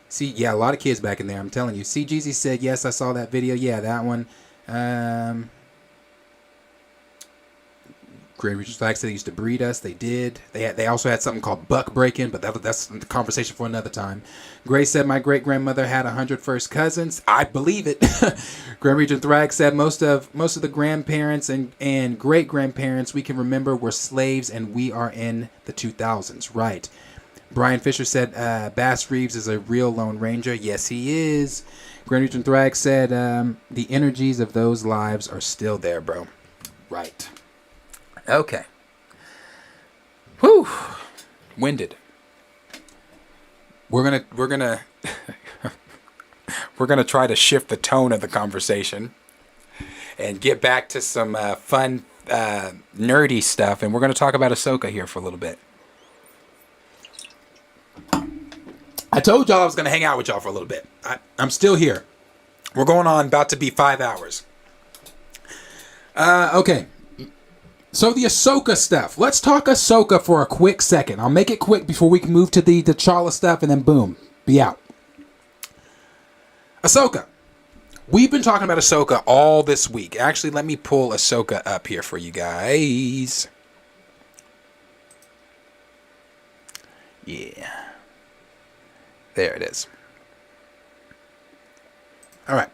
Speaker 4: See, yeah, a lot of kids back in there, I'm telling you. See, Jeezy said, yes, I saw that video. Yeah, that one. Grand Region Thrag said they used to breed us. They did. They also had something called buck breaking, but that's a conversation for another time. Gray said, my great-grandmother had 100 first cousins. I believe it. Grand Region Thrag said most of the grandparents and great-grandparents we can remember were slaves, and we are in the 2000s. Right. Brian Fisher said, Bass Reeves is a real Lone Ranger. Yes, he is. Grand Region Thrag said, the energies of those lives are still there, bro. Right. Okay. Whew. Winded. We're gonna we're gonna try to shift the tone of the conversation and get back to some fun nerdy stuff, and we're gonna talk about Ashoka here for a little bit. I told y'all I was gonna hang out with y'all for a little bit. I'm still here. We're going on about to be 5 hours. Okay. So the Ashoka stuff. Let's talk Ashoka for a quick second. I'll make it quick before we can move to the T'Challa stuff, and then boom, be out. Ashoka. We've been talking about Ashoka all this week. Actually, let me pull Ashoka up here for you guys. Yeah. There it is. All right.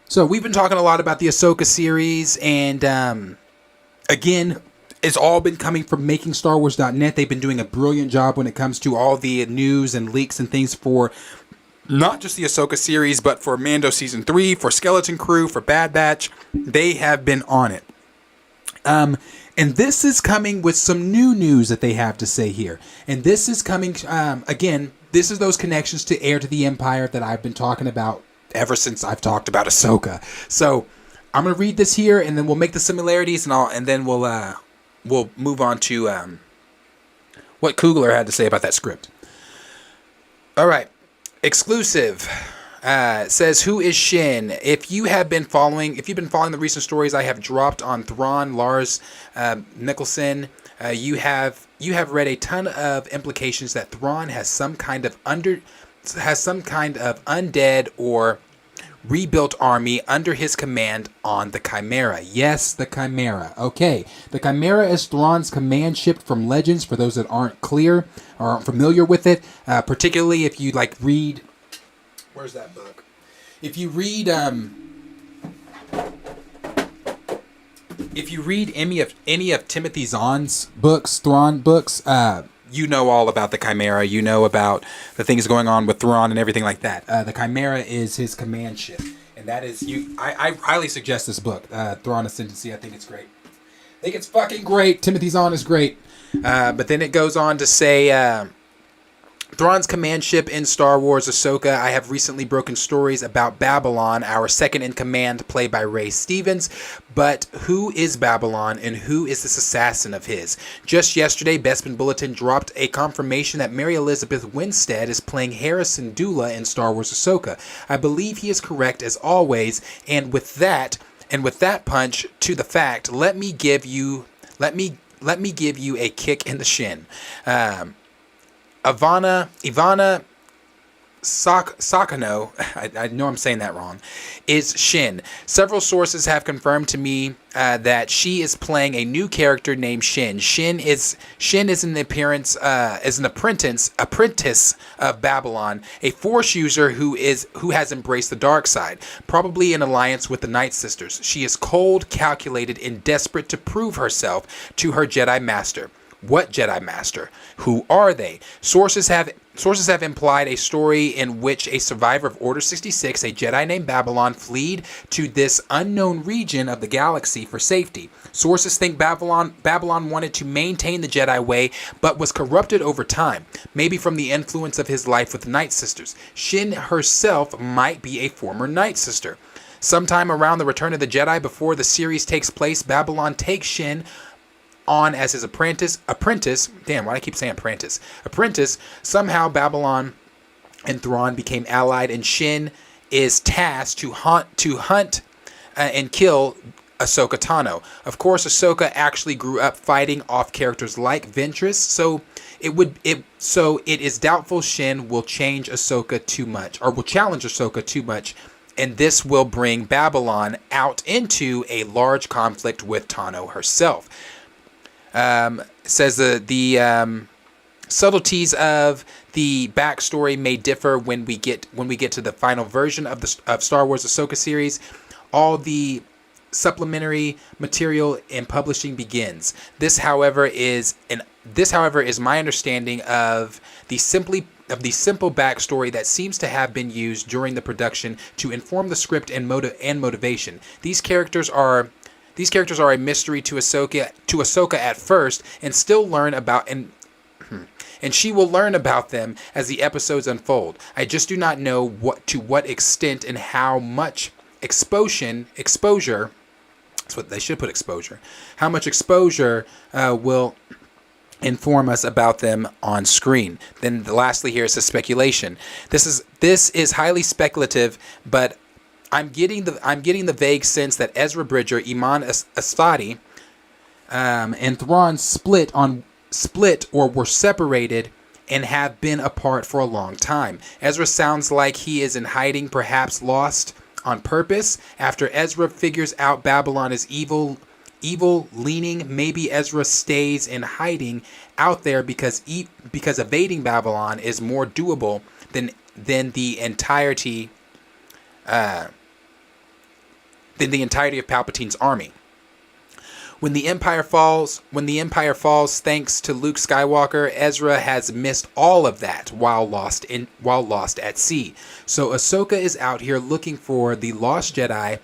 Speaker 4: So we've been talking a lot about the Ashoka series, and Again, it's all been coming from MakingStarWars.net. They've been doing a brilliant job when it comes to all the news and leaks and things for not just the Ahsoka series, but for Mando Season 3, for Skeleton Crew, for Bad Batch. They have been on it. And this is coming with some new news that they have to say here. And this is coming, again, this is those connections to Heir to the Empire that I've been talking about ever since I've talked about Ahsoka. So I'm going to read this here, and then we'll make the similarities, and then we'll move on to what Coogler had to say about that script. All right. Exclusive says, who is Shin? If you've been following the recent stories I have dropped on Thrawn, Lars Nicholson, you have read a ton of implications that Thrawn has some kind of undead or rebuilt army under his command on the Chimera. Yes, the Chimera. Okay, the Chimera is Thrawn's command ship from Legends, for those that aren't clear or aren't familiar with it, particularly if you read, where's that book? If you read any of Timothy Zahn's books, Thrawn books, you know all about the Chimera. You know about the things going on with Thrawn and everything like that. The Chimera is his command ship. And that is, I highly suggest this book, Thrawn Ascendancy. I think it's great. I think it's fucking great. Timothy Zahn is great. But then it goes on to say, Thrawn's command ship in Star Wars Ahsoka. I have recently broken stories about Babylon, our second in command, played by Ray Stevens. But who is Babylon, and who is this assassin of his? Just yesterday, Bespin Bulletin dropped a confirmation that Mary Elizabeth Winstead is playing Harrison Dula in Star Wars Ahsoka. I believe he is correct as always, and with that punch to the fact, let me give you a kick in the shin. Ivana Sakano, I know I'm saying that wrong, is Shin. Several sources have confirmed to me that she is playing a new character named Shin. Shin is an apprentice of Babylon, a Force user who has embraced the dark side, probably in alliance with the Night Sisters. She is cold, calculated, and desperate to prove herself to her Jedi Master. What Jedi Master? Who are they? Sources have implied a story in which a survivor of Order 66, a Jedi named Babylon, fled to this unknown region of the galaxy for safety. Sources think Babylon wanted to maintain the Jedi way, but was corrupted over time, maybe from the influence of his life with the Night Sisters. Shin herself might be a former Night Sister. Sometime around the Return of the Jedi, before the series takes place, Babylon takes Shin on as his apprentice. Damn, why do I keep saying apprentice? Somehow Babylon and Thrawn became allied, and Shin is tasked to hunt and kill Ahsoka Tano. Of course, Ahsoka actually grew up fighting off characters like Ventress, so it is doubtful Shin will challenge Ahsoka too much, and this will bring Babylon out into a large conflict with Tano herself. Says the subtleties of the backstory may differ when we get to the final version of Star Wars Ahsoka series. All the supplementary material in publishing begins. This, however, is my understanding of the simple backstory that seems to have been used during the production to inform the script and motivation. These characters are a mystery to Ahsoka at first, and still learn about and she will learn about them as the episodes unfold. I just do not know to what extent and how much exposure. That's what they should put, exposure. How much exposure will inform us about them on screen. Then lastly, here is the speculation. This is highly speculative, but I'm getting the vague sense that Ezra Bridger, Iman Asfadi, and Thrawn split or were separated and have been apart for a long time. Ezra sounds like he is in hiding, perhaps lost on purpose. After Ezra figures out Babylon is evil leaning, maybe Ezra stays in hiding out there because evading Babylon is more doable than the entirety of Palpatine's army. When the Empire falls, thanks to Luke Skywalker, Ezra has missed all of that while lost at sea. So Ahsoka is out here looking for the lost Jedi.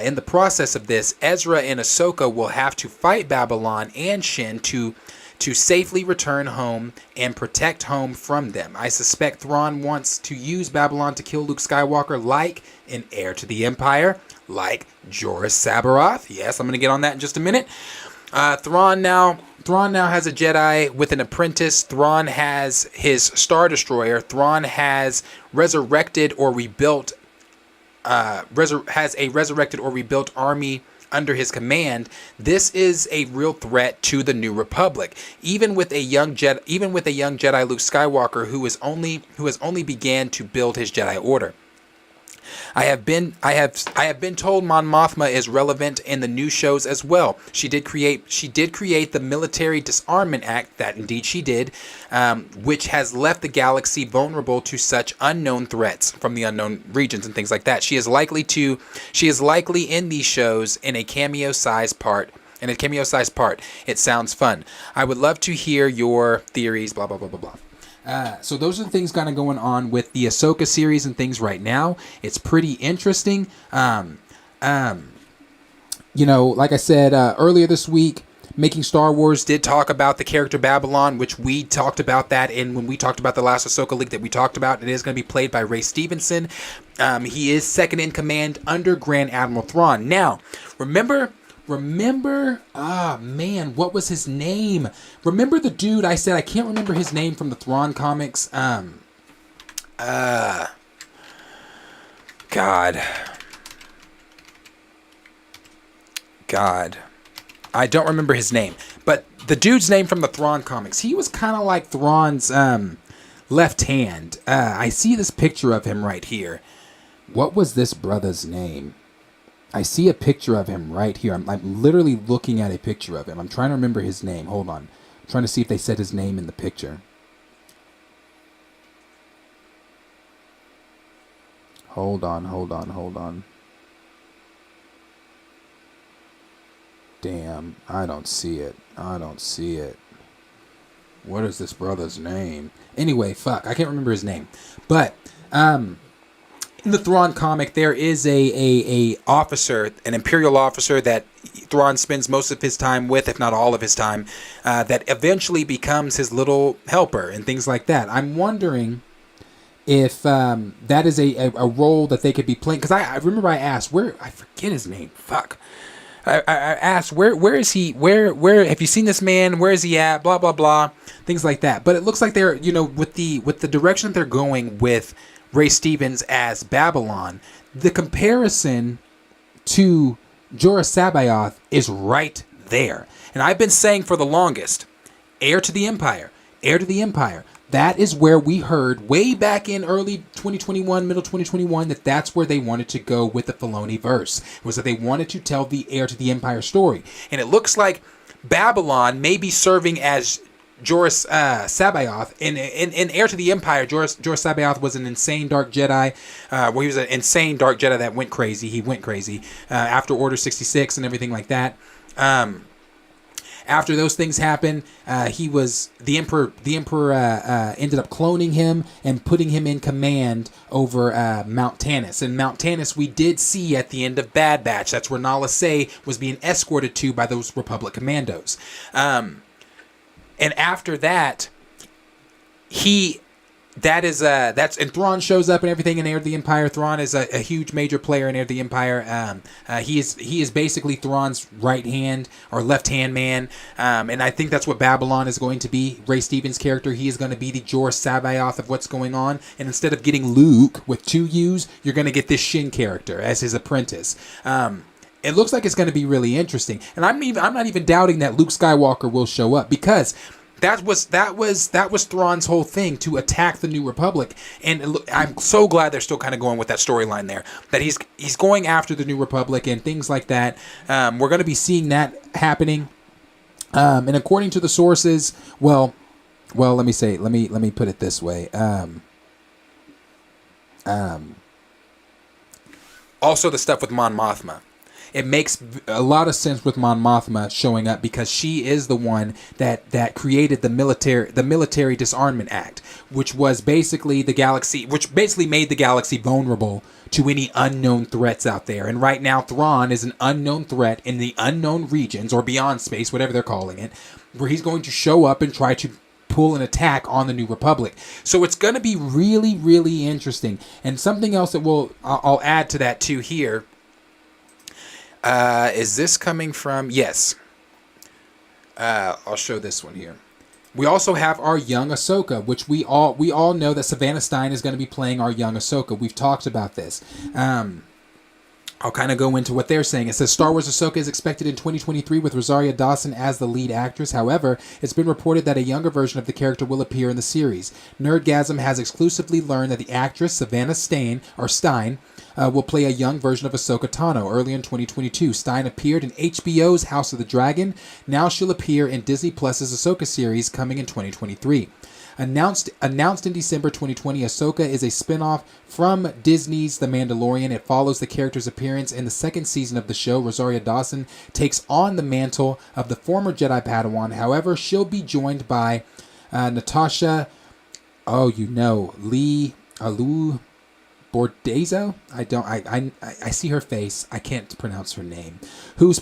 Speaker 4: In the process of this, Ezra and Ahsoka will have to fight Babylon and Shin to safely return home and protect home from them. I suspect Thrawn wants to use Babylon to kill Luke Skywalker like an heir to the Empire, like Joruus Sabaroth. Yes, I'm going to get on that in just a minute. Thrawn now has a Jedi with an apprentice. Thrawn has his Star Destroyer. Thrawn has resurrected or rebuilt resurrected or rebuilt army under his command. This is a real threat to the New Republic. Even with a young Jedi Luke Skywalker who has only began to build his Jedi Order. I have been told Mon Mothma is relevant in the new shows as well. She did create the Military Disarmament Act, that indeed she did, which has left the galaxy vulnerable to such unknown threats from the unknown regions and things like that. She is likely in these shows in a cameo size part. It sounds fun. I would love to hear your theories. Blah blah blah blah blah. So those are the things kind of going on with the Ahsoka series and things right now. It's pretty interesting. Like I said earlier this week, Making Star Wars did talk about the character Babylon, which we talked about that when we talked about the last Ahsoka leak that we talked about. It is going to be played by Ray Stevenson. He is second in command under Grand Admiral Thrawn. Now, remember, what was his name? Remember the dude I said I can't remember his name from the Thrawn comics? God. I don't remember his name. But the dude's name from the Thrawn comics, he was kind of like Thrawn's left hand. I see this picture of him right here. What was this brother's name? I see a picture of him right here. I'm literally looking at a picture of him. I'm trying to remember his name. Hold on. I'm trying to see if they said his name in the picture. Hold on. Damn, I don't see it. What is this brother's name? Anyway, fuck, I can't remember his name. But, in the Thrawn comic, there is a officer, an Imperial officer that Thrawn spends most of his time with, if not all of his time, that eventually becomes his little helper and things like that. I'm wondering if that is a role that they could be playing. Because I remember I asked, I forget his name. Fuck. I asked, where is he? Where have you seen this man? Where is he at? Blah, blah, blah. Things like that. But it looks like they're, with the direction that they're going with Ray Stevens as Babylon, the comparison to Joruus Sabaoth is right there. And I've been saying for the longest, heir to the Empire. That is where we heard way back in early 2021, middle 2021, that's where they wanted to go with the Filoni verse. It was that they wanted to tell the heir to the Empire story. And it looks like Babylon may be serving as Joruus Sabaoth. In Heir to the Empire, Joruus Sabaoth was an insane dark Jedi. He was an insane dark Jedi that went crazy. He went crazy after Order 66 and everything like that. After those things happened, the Emperor ended up cloning him and putting him in command over Mount Tannis. And Mount Tannis we did see at the end of Bad Batch. That's where Nala Se was being escorted to by those Republic commandos. And after that, and Thrawn shows up and everything in Heir to the Empire. Thrawn is a huge major player in Heir to the Empire. He is basically Thrawn's right hand or left hand man. And I think that's what Babylon is going to be. Ray Stevens' character, he is going to be the Joruus Sabaoth of what's going on. And instead of getting Luke with 2 U's, you're going to get this Shin character as his apprentice. It looks like it's going to be really interesting. And I'm not even doubting that Luke Skywalker will show up, because that was Thrawn's whole thing, to attack the New Republic. And I'm so glad they're still kind of going with that storyline there, that he's going after the New Republic and things like that. We're going to be seeing that happening. And according to the sources, well, let me put it this way. Also the stuff with Mon Mothma. it makes a lot of sense with Mon Mothma showing up, because she is the one that created the military disarmament act, which was basically which basically made the galaxy vulnerable to any unknown threats out there. And right now, Thrawn is an unknown threat in the unknown regions, or beyond space, whatever they're calling it, where he's going to show up and try to pull an attack on the New Republic. So it's going to be really, really interesting. And something else that I'll add to that too here. Is this coming from? Yes. I'll show this one here. We also have our young Ahsoka, which we all know that Savannah Stein is going to be playing our young Ahsoka. We've talked about this. I'll kind of go into what they're saying. It says Star Wars Ahsoka is expected in 2023 with Rosario Dawson as the lead actress. However, it's been reported that a younger version of the character will appear in the series. Nerdgasm has exclusively learned that the actress Savannah Stein will play a young version of Ahsoka Tano. Early in 2022, Stein appeared in HBO's House of the Dragon. Now she'll appear in Disney Plus's Ahsoka series coming in 2023. Announced in December 2020, Ahsoka is a spin-off from Disney's The Mandalorian. It follows the character's appearance in the second season of the show. Rosario Dawson takes on the mantle of the former Jedi Padawan. However, she'll be joined by Natasha, Lee Alu Bordezo. I see her face. I can't pronounce her name. Who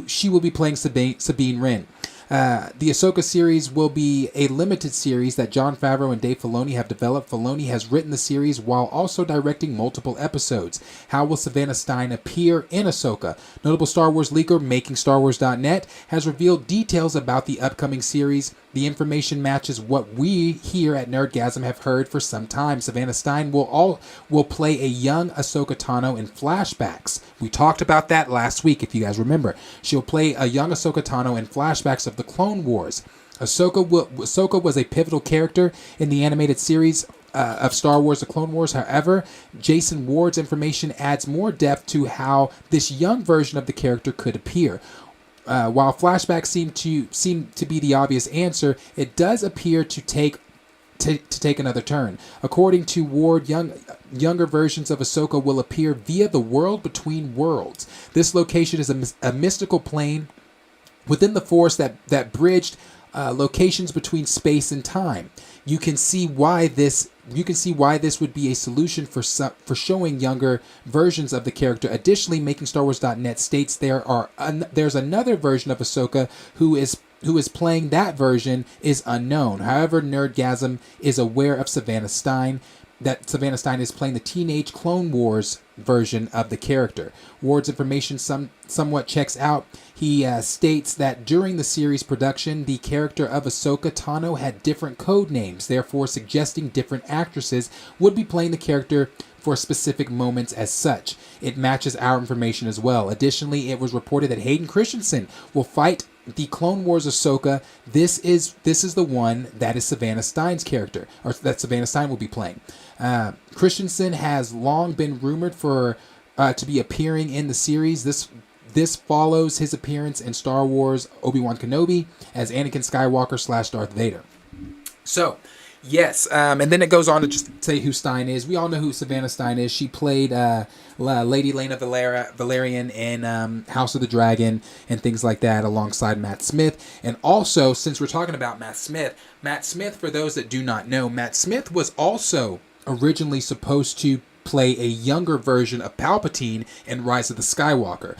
Speaker 4: she will be playing Sabine Wren. The Ahsoka series will be a limited series that Jon Favreau and Dave Filoni have developed. Filoni has written the series while also directing multiple episodes. How will Savannah Stein appear in Ahsoka? Notable Star Wars leaker MakingStarWars.net has revealed details about the upcoming series. The information matches what we here at Nerdgasm have heard for some time. Savannah Stein will play a young Ahsoka Tano in flashbacks. We talked about that last week, if you guys remember. She'll play a young Ahsoka Tano in flashbacks of the Clone Wars. Ahsoka was a pivotal character in the animated series of Star Wars The Clone Wars. However, Jason Ward's information adds more depth to how this young version of the character could appear. While flashbacks seem to be the obvious answer, it does appear to take another turn. According to Ward, younger versions of Ahsoka will appear via the world between worlds. This location is a mystical plane within the Force that bridged locations between space and time. You can see why this would be a solution for showing younger versions of the character. Additionally, MakingStarWars.net states there's another version of Ahsoka who is playing that version is unknown. However, Nerdgasm is aware of Savannah Stein, that Savannah Stein is playing the Teenage Clone Wars version of the character. Ward's information somewhat checks out. He states that during the series production, the character of Ahsoka Tano had different code names, therefore suggesting different actresses would be playing the character for specific moments as such. It matches our information as well. Additionally, it was reported that Hayden Christensen will fight the Clone Wars Ahsoka. This is the one that is Savannah Stein's character, or that Savannah Stein will be playing. Christensen has long been rumored to be appearing in the series. This follows his appearance in Star Wars Obi-Wan Kenobi as Anakin Skywalker / Darth Vader. So, yes, and then it goes on to just say who Stein is. We all know who Savannah Stein is. She played Lady Lena Valerian in House of the Dragon and things like that alongside Matt Smith. And also, since we're talking about Matt Smith, for those that do not know, Matt Smith was also originally supposed to play a younger version of Palpatine in Rise of Skywalker.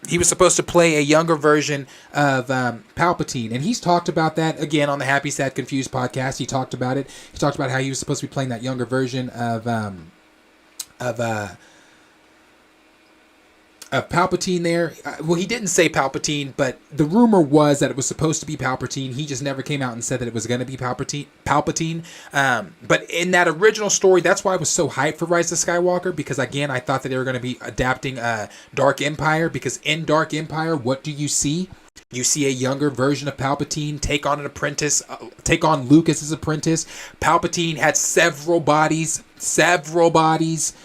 Speaker 4: He was supposed to play a younger version of Palpatine, and he's talked about that again on the Happy Sad Confused podcast. He talked about it. He talked about how he was supposed to be playing that younger version of Palpatine there. Well, he didn't say Palpatine, but the rumor was that it was supposed to be Palpatine. He just never came out and said that it was going to be Palpatine. But in that original story, that's why I was so hyped for Rise of Skywalker, because again, I thought that they were going to be adapting Dark Empire, because in Dark Empire, what do you see? You see a younger version of Palpatine take on Luke as his apprentice. Palpatine had several bodies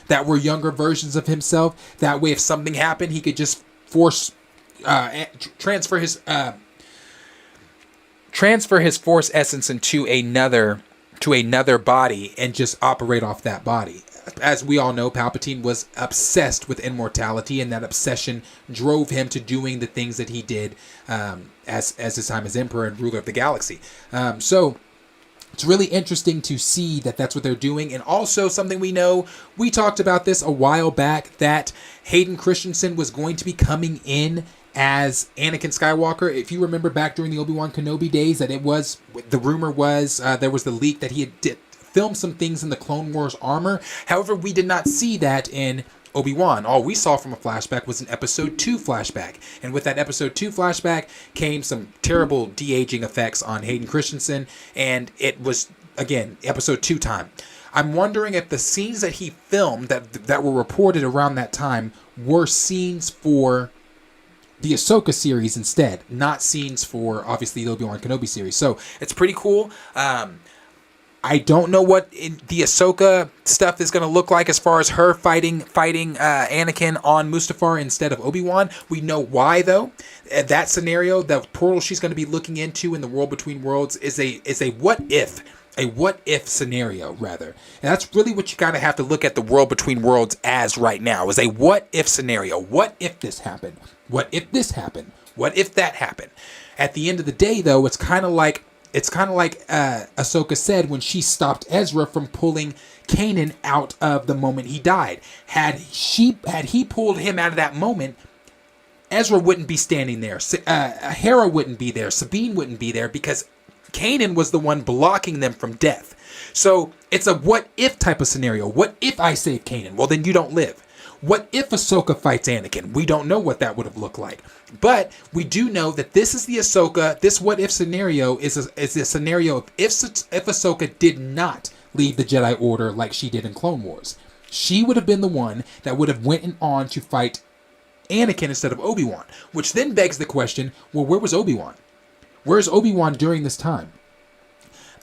Speaker 4: that were younger versions of himself. That way, if something happened, he could just transfer his Force essence into another body and just operate off that body. as we all know, Palpatine was obsessed with immortality, and that obsession drove him to doing the things that he did as his time as Emperor and ruler of the galaxy. So it's really interesting to see that that's what they're doing. And also something we know, we talked about this a while back, that Hayden Christensen was going to be coming in as Anakin Skywalker. If you remember back during the Obi-Wan Kenobi days, that it was, the rumor was, there was the leak that he had filmed some things in the Clone Wars armor. However, we did not see that in Obi-Wan. All we saw from a flashback was an episode 2 flashback. And with that episode 2 flashback came some terrible de-aging effects on Hayden Christensen. And it was, again, episode 2 time. I'm wondering if the scenes that he filmed that were reported around that time were scenes for the Ahsoka series instead, not scenes for, obviously, the Obi-Wan Kenobi series. So it's pretty cool. I don't know what the Ahsoka stuff is going to look like as far as her fighting Anakin on Mustafar instead of Obi-Wan. We know why, though. That scenario, the portal she's going to be looking into in the World Between Worlds is a what if. A what-if scenario, rather. And that's really what you kind of have to look at the World Between Worlds as right now, is a what-if scenario. What if this happened? What if this happened? What if that happened? At the end of the day, though, it's kind of like Ahsoka said when she stopped Ezra from pulling Kanan out of the moment he died. Had he pulled him out of that moment, Ezra wouldn't be standing there. Hera wouldn't be there. Sabine wouldn't be there, because Kanan was the one blocking them from death. So it's a what if type of scenario. What if I save Kanan? Well, then you don't live. What if Ahsoka fights Anakin? We don't know what that would have looked like. But we do know that this is the Ahsoka, this what if scenario is a scenario if Ahsoka did not leave the Jedi Order like she did in Clone Wars. She would have been the one that would have went on to fight Anakin instead of Obi-Wan. Which then begs the question, well, where was Obi-Wan? Where's Obi-Wan during this time?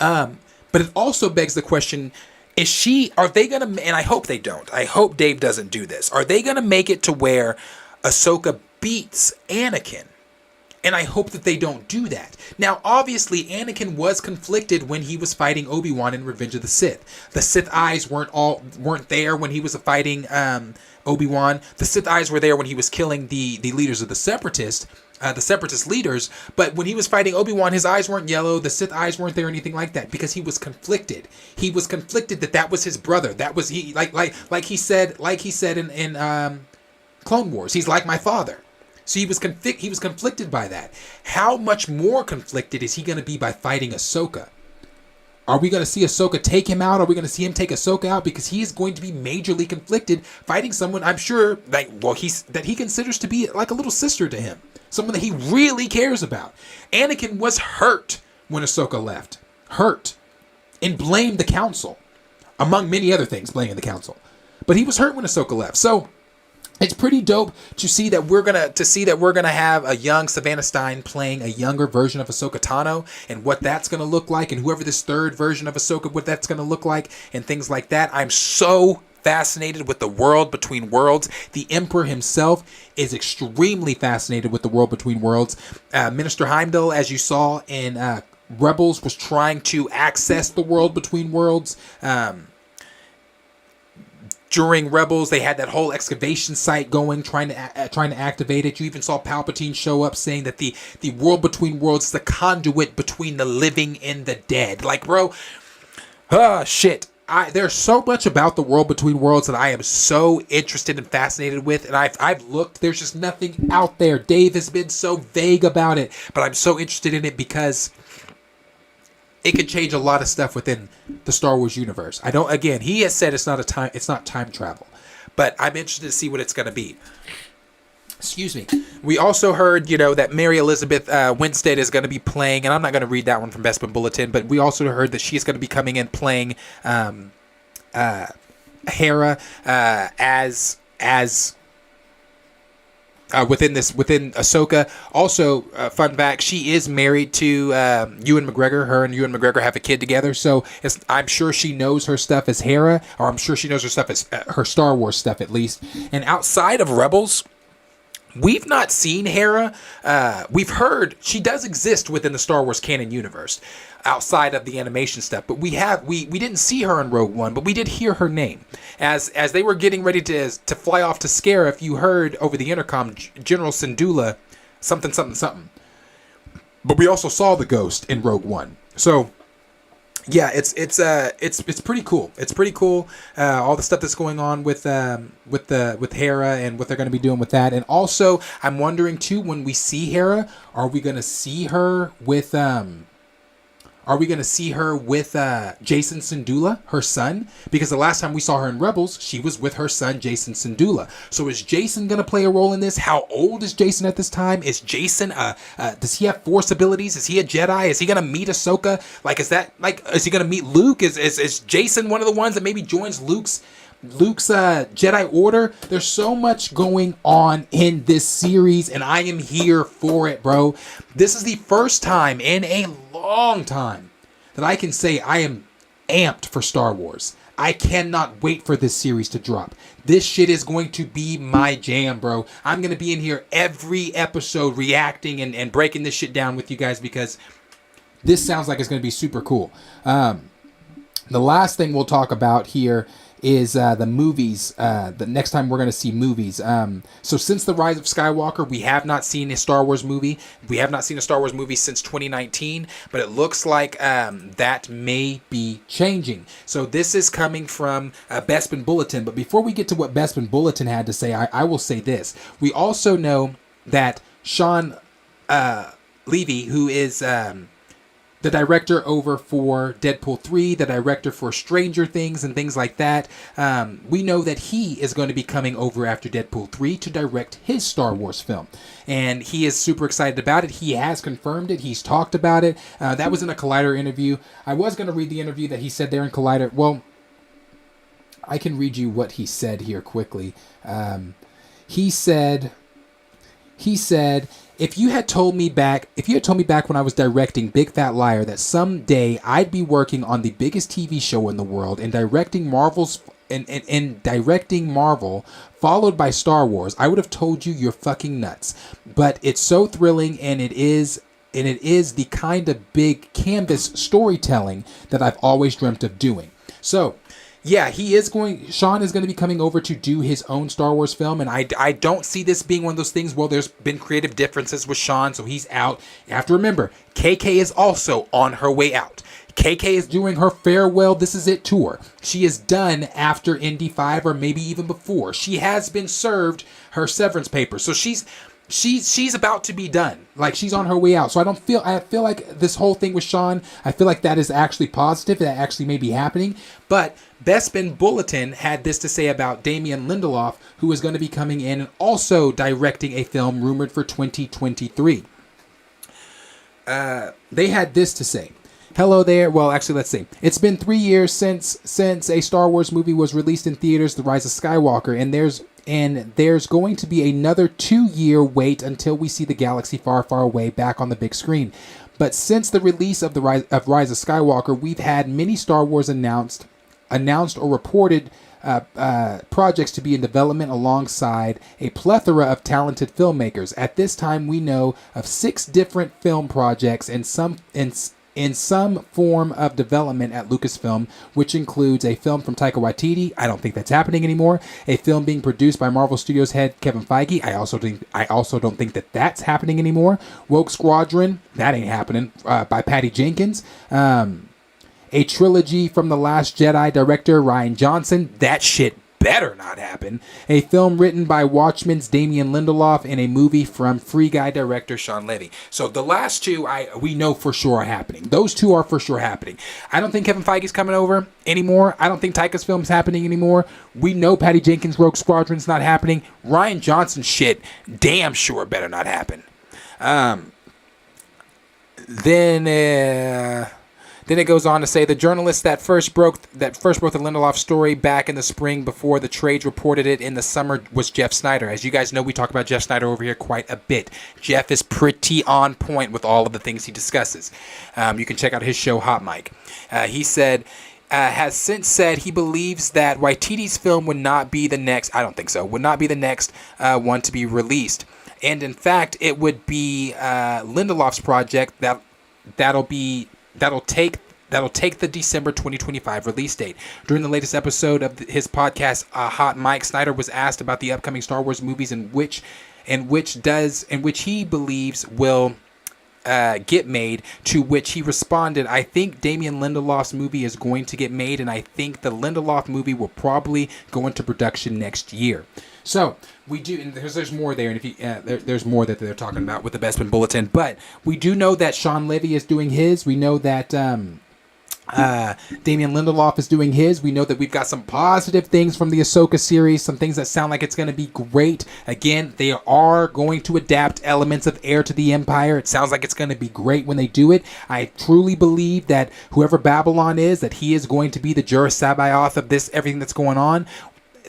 Speaker 4: But it also begs the question, are they going to, and I hope they don't, I hope Dave doesn't do this, are they going to make it to where Ahsoka beats Anakin? And I hope that they don't do that. Now, obviously, Anakin was conflicted when he was fighting Obi-Wan in Revenge of the Sith. The Sith eyes weren't there when he was fighting Obi-Wan. The Sith eyes were there when he was killing the leaders of the Separatist leaders. But when he was fighting Obi-Wan, his eyes weren't yellow. The Sith eyes weren't there or anything like that, because he was conflicted. He was conflicted that was his brother. That was he like he said in Clone Wars. He's like my father. So he was conflicted by that. How much more conflicted is he going to be by fighting Ahsoka? Are we going to see Ahsoka take him out? Are we going to see him take Ahsoka out? Because he is going to be majorly conflicted fighting someone, I'm sure, that he considers to be like a little sister to him. Someone that he really cares about. Anakin was hurt when Ahsoka left. Hurt. And blamed the Council. Among many other things, blaming the Council. But he was hurt when Ahsoka left. So it's pretty dope to see that we're gonna have a young Savannah Stein playing a younger version of Ahsoka Tano, and what that's gonna look like, and whoever this third version of Ahsoka, what that's gonna look like, and things like that. I'm so fascinated with the World Between Worlds. The Emperor himself is extremely fascinated with the World Between Worlds. Minister Heimdall, as you saw in Rebels, was trying to access the World Between Worlds. During Rebels, they had that whole excavation site going, trying to activate it. You even saw Palpatine show up saying that the World Between Worlds is the conduit between the living and the dead. Like, bro, shit. There's so much about the World Between Worlds that I am so interested and fascinated with, and I've looked. There's just nothing out there. Dave has been so vague about it, but I'm so interested in it because it can change a lot of stuff within the Star Wars universe. Again, he has said it's not time travel, but I'm interested to see what it's going to be. Excuse me. We also heard, that Mary Elizabeth Winstead is going to be playing, and I'm not going to read that one from Bespin Bulletin, but we also heard that she's going to be coming in playing Hera as within Ahsoka. Also, fun fact, she is married to Ewan McGregor. Her and Ewan McGregor have a kid together, so I'm sure she knows her stuff as Hera, or I'm sure she knows her stuff as her Star Wars stuff at least. And outside of Rebels, We've not seen Hera. We've heard she does exist within the Star Wars canon universe, outside of the animation stuff. But we didn't see her in Rogue One, but we did hear her name as they were getting ready to fly off to Scarif. You heard over the intercom General Syndulla something. But we also saw the ghost in Rogue One. So yeah, it's pretty cool. It's pretty cool. All the stuff that's going on with Hera and what they're going to be doing with that. And also, I'm wondering too, when we see Hera, are we going to see her with Jason Syndulla, her son? Because the last time we saw her in Rebels, she was with her son, Jason Syndulla. So is Jason going to play a role in this? How old is Jason at this time? Is Jason, does he have Force abilities? Is he a Jedi? Is he going to meet Ahsoka? Is he going to meet Luke? Is Jason one of the ones that maybe joins Luke's Jedi Order? There's so much going on in this series, and I am here for it, bro. This is the first time in a long time that I can say I am amped for Star Wars. I cannot wait for this series to drop. This shit is going to be my jam, bro. I'm going to be in here every episode reacting and breaking this shit down with you guys, because this sounds like it's going to be super cool. The last thing we'll talk about here is the movies. The next time we're going to see movies. So since The Rise of Skywalker, we have not seen a Star Wars movie. We have not seen a Star Wars movie since 2019, but it looks like that may be changing. So this is coming from Bespin Bulletin. But before we get to what Bespin Bulletin had to say, I will say this. We also know that Sean Levy, who is the director over for Deadpool 3, the director for Stranger Things and things like that. We know that he is going to be coming over after Deadpool 3 to direct his Star Wars film. And he is super excited about it. He has confirmed it. He's talked about it. That was in a Collider interview. I was going to read the interview that he said there in Collider. Well, I can read you what he said here quickly. He said, if you had told me back when I was directing Big Fat Liar that someday I'd be working on the biggest TV show in the world and directing Marvel, followed by Star Wars, I would have told you you're fucking nuts. But it's so thrilling, and it is the kind of big canvas storytelling that I've always dreamt of doing. So yeah, Sean is going to be coming over to do his own Star Wars film, and I don't see this being one of those things, well, there's been creative differences with Sean, so he's out. You have to remember, KK is also on her way out. KK is doing her farewell This Is It tour. She is done after Indy 5, or maybe even before. She has been served her severance papers, so she's about to be done. Like, she's on her way out. So I feel like this whole thing with Sean, I feel like that is actually positive. That actually may be happening. But Bespin Bulletin had this to say about Damien Lindelof, who is going to be coming in and also directing a film rumored for 2023. They had this to say. Hello there. Well, actually, let's see. It's been 3 years since a Star Wars movie was released in theaters, The Rise of Skywalker, and there's going to be another 2-year wait until we see the galaxy far, far away back on the big screen. But since the release of Rise of Skywalker, we've had many Star Wars announced or reported projects to be in development alongside a plethora of talented filmmakers. At this time, we know of 6 different film projects in some form of development at Lucasfilm, which includes a film from Taika Waititi. I don't think that's happening anymore. A film being produced by Marvel Studios head Kevin Feige. I also don't think that that's happening anymore. Rogue Squadron, that ain't happening. By Patty Jenkins. A trilogy from The Last Jedi director Rian Johnson. That shit better not happen. A film written by Watchmen's Damien Lindelof, and a movie from Free Guy director Sean Levy. So the last two we know for sure are happening. Those two are for sure happening. I don't think Kevin Feige's coming over anymore. I don't think Taika's film's happening anymore. We know Patty Jenkins' Rogue Squadron's not happening. Rian Johnson's shit damn sure better not happen. Then it goes on to say the journalist that first broke the Lindelof story back in the spring before the trades reported it in the summer was Jeff Snyder. As you guys know, we talk about Jeff Snyder over here quite a bit. Jeff is pretty on point with all of the things he discusses. You can check out his show Hot Mic. He said, has since said he believes that Waititi's film would not be the next. I don't think so. Would not be the next one to be released. And in fact, it would be Lindelof's project that'll take the December 2025 release date. During the latest episode of his podcast, Hot Mike, Snyder was asked about the upcoming Star Wars movies in which he believes will get made, to which he responded, I think Damien Lindelof's movie is going to get made, and I think the Lindelof movie will probably go into production next year. So we do, and there's more there, and if you there's more that they're talking about with the Bespin Bulletin, but we do know that Sean Levy is doing his. We know that Damien Lindelof is doing his. We know that we've got some positive things from the Ahsoka series, some things that sound like it's going to be great. Again, they are going to adapt elements of Heir to the Empire. It sounds like it's going to be great when they do it. I truly believe that whoever Babylon is, that he is going to be the Juror Sabaoth of this, everything that's going on.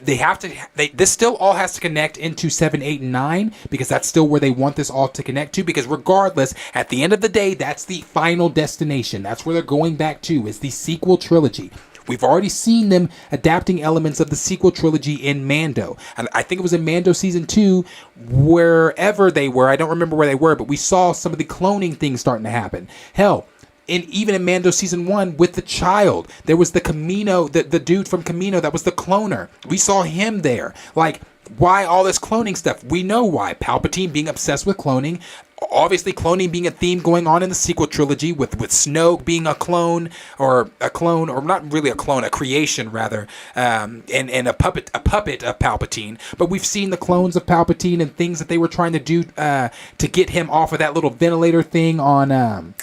Speaker 4: This still all has to connect into 7, 8, and 9, because that's still where they want this all to connect to, because regardless, at the end of the day, that's the final destination. That's where they're going back to, is the sequel trilogy. We've already seen them adapting elements of the sequel trilogy in Mando. And I think it was in Mando Season 2, wherever they were. I don't remember where they were, but we saw some of the cloning things starting to happen. Hell, and even in Mando Season 1 with the child, there was the Camino, the dude from Camino that was the cloner. We saw him there. Like, why all this cloning stuff? We know why. Palpatine being obsessed with cloning. Obviously, cloning being a theme going on in the sequel trilogy, with Snoke being a clone, or not really a clone, a creation rather, and a puppet of Palpatine. But we've seen the clones of Palpatine and things that they were trying to do to get him off of that little ventilator thing on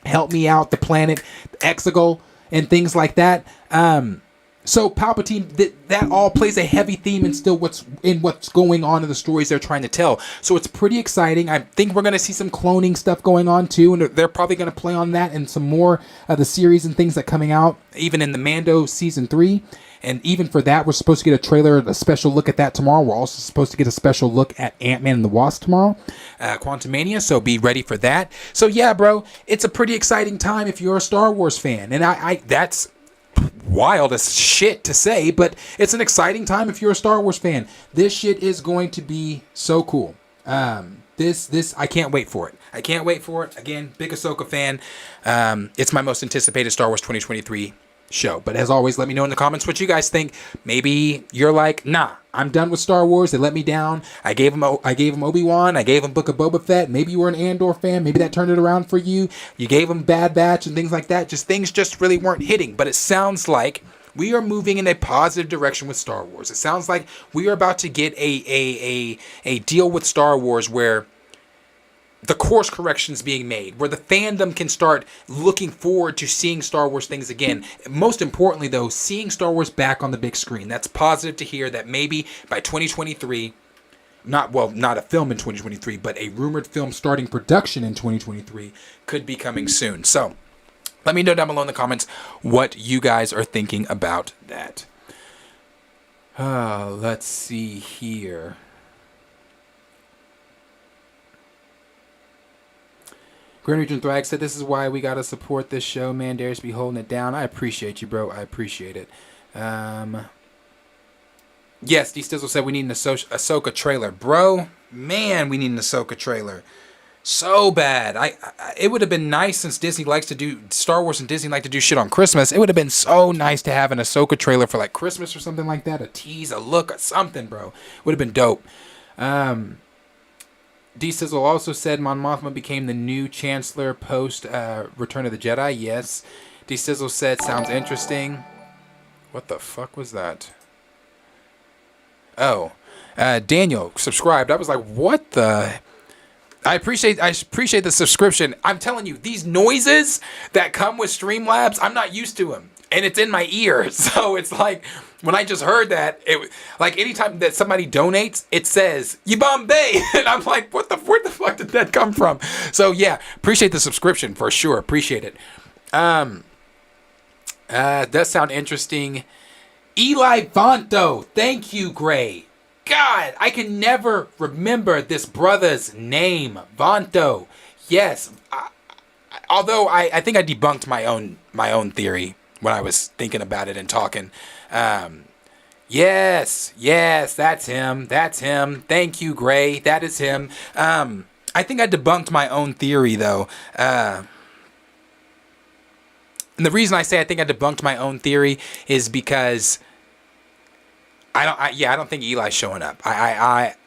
Speaker 4: Help Me Out, the planet Exegol, and things like that. So Palpatine, that all plays a heavy theme in still what's going on in the stories they're trying to tell. So it's pretty exciting. I think we're going to see some cloning stuff going on too, and they're probably going to play on that and some more of the series and things that coming out, even in the Mando Season 3. And even for that, we're supposed to get a trailer, a special look at that tomorrow. We're also supposed to get a special look at Ant-Man and the Wasp tomorrow, Quantumania, so be ready for that. So yeah, bro, it's a pretty exciting time if you're a Star Wars fan. And I that's wild as shit to say, but it's an exciting time if you're a Star Wars fan. This shit is going to be so cool. This I can't wait for it. I can't wait for it. Again, big Ahsoka fan. It's my most anticipated Star Wars 2023 show. But as always, let me know in the comments what you guys think. Maybe you're like, nah, I'm done with Star Wars. They let me down. I gave them Obi-Wan. I gave them Book of Boba Fett. Maybe you were an Andor fan. Maybe that turned it around for you. You gave them Bad Batch and things like that. Things just really weren't hitting. But it sounds like we are moving in a positive direction with Star Wars. It sounds like we are about to get a deal with Star Wars where the course corrections being made, where the fandom can start looking forward to seeing Star Wars things again. Most importantly, though, seeing Star Wars back on the big screen. That's positive to hear that maybe by 2023, not a film in 2023, but a rumored film starting production in 2023 could be coming soon. So let me know down below in the comments what you guys are thinking about that. Let's see here. Grand Region Thrag said, this is why we got to support this show. Man, Darius be holding it down. I appreciate you, bro. I appreciate it. Yes, D Stizzle said we need an Ahsoka trailer. Bro, man, we need an Ahsoka trailer. So bad. It would have been nice, since Disney likes to do, Star Wars and Disney like to do shit on Christmas. It would have been so nice to have an Ahsoka trailer for like Christmas or something like that. A tease, a look, or something, bro. Would have been dope. D Sizzle also said Mon Mothma became the new Chancellor post Return of the Jedi. Yes. D Sizzle said sounds interesting. What the fuck was that? Oh, Daniel subscribed. I was like, what the? I appreciate the subscription. I'm telling you, these noises that come with Streamlabs, I'm not used to them, and it's in my ear. So it's like, when I just heard that, it like anytime that somebody donates, it says Yibambe, and I'm like, where the fuck did that come from? So yeah, appreciate the subscription for sure. Appreciate it. Does sound interesting. Eli Vanto, thank you, Gray. God, I can never remember this brother's name, Vanto. Yes, although I think I debunked my own theory when I was thinking about it and talking. Yes, that's him. That's him. Thank you, Gray. That is him. I think I debunked my own theory, though. And the reason I say I think I debunked my own theory is because I don't think Eli's showing up.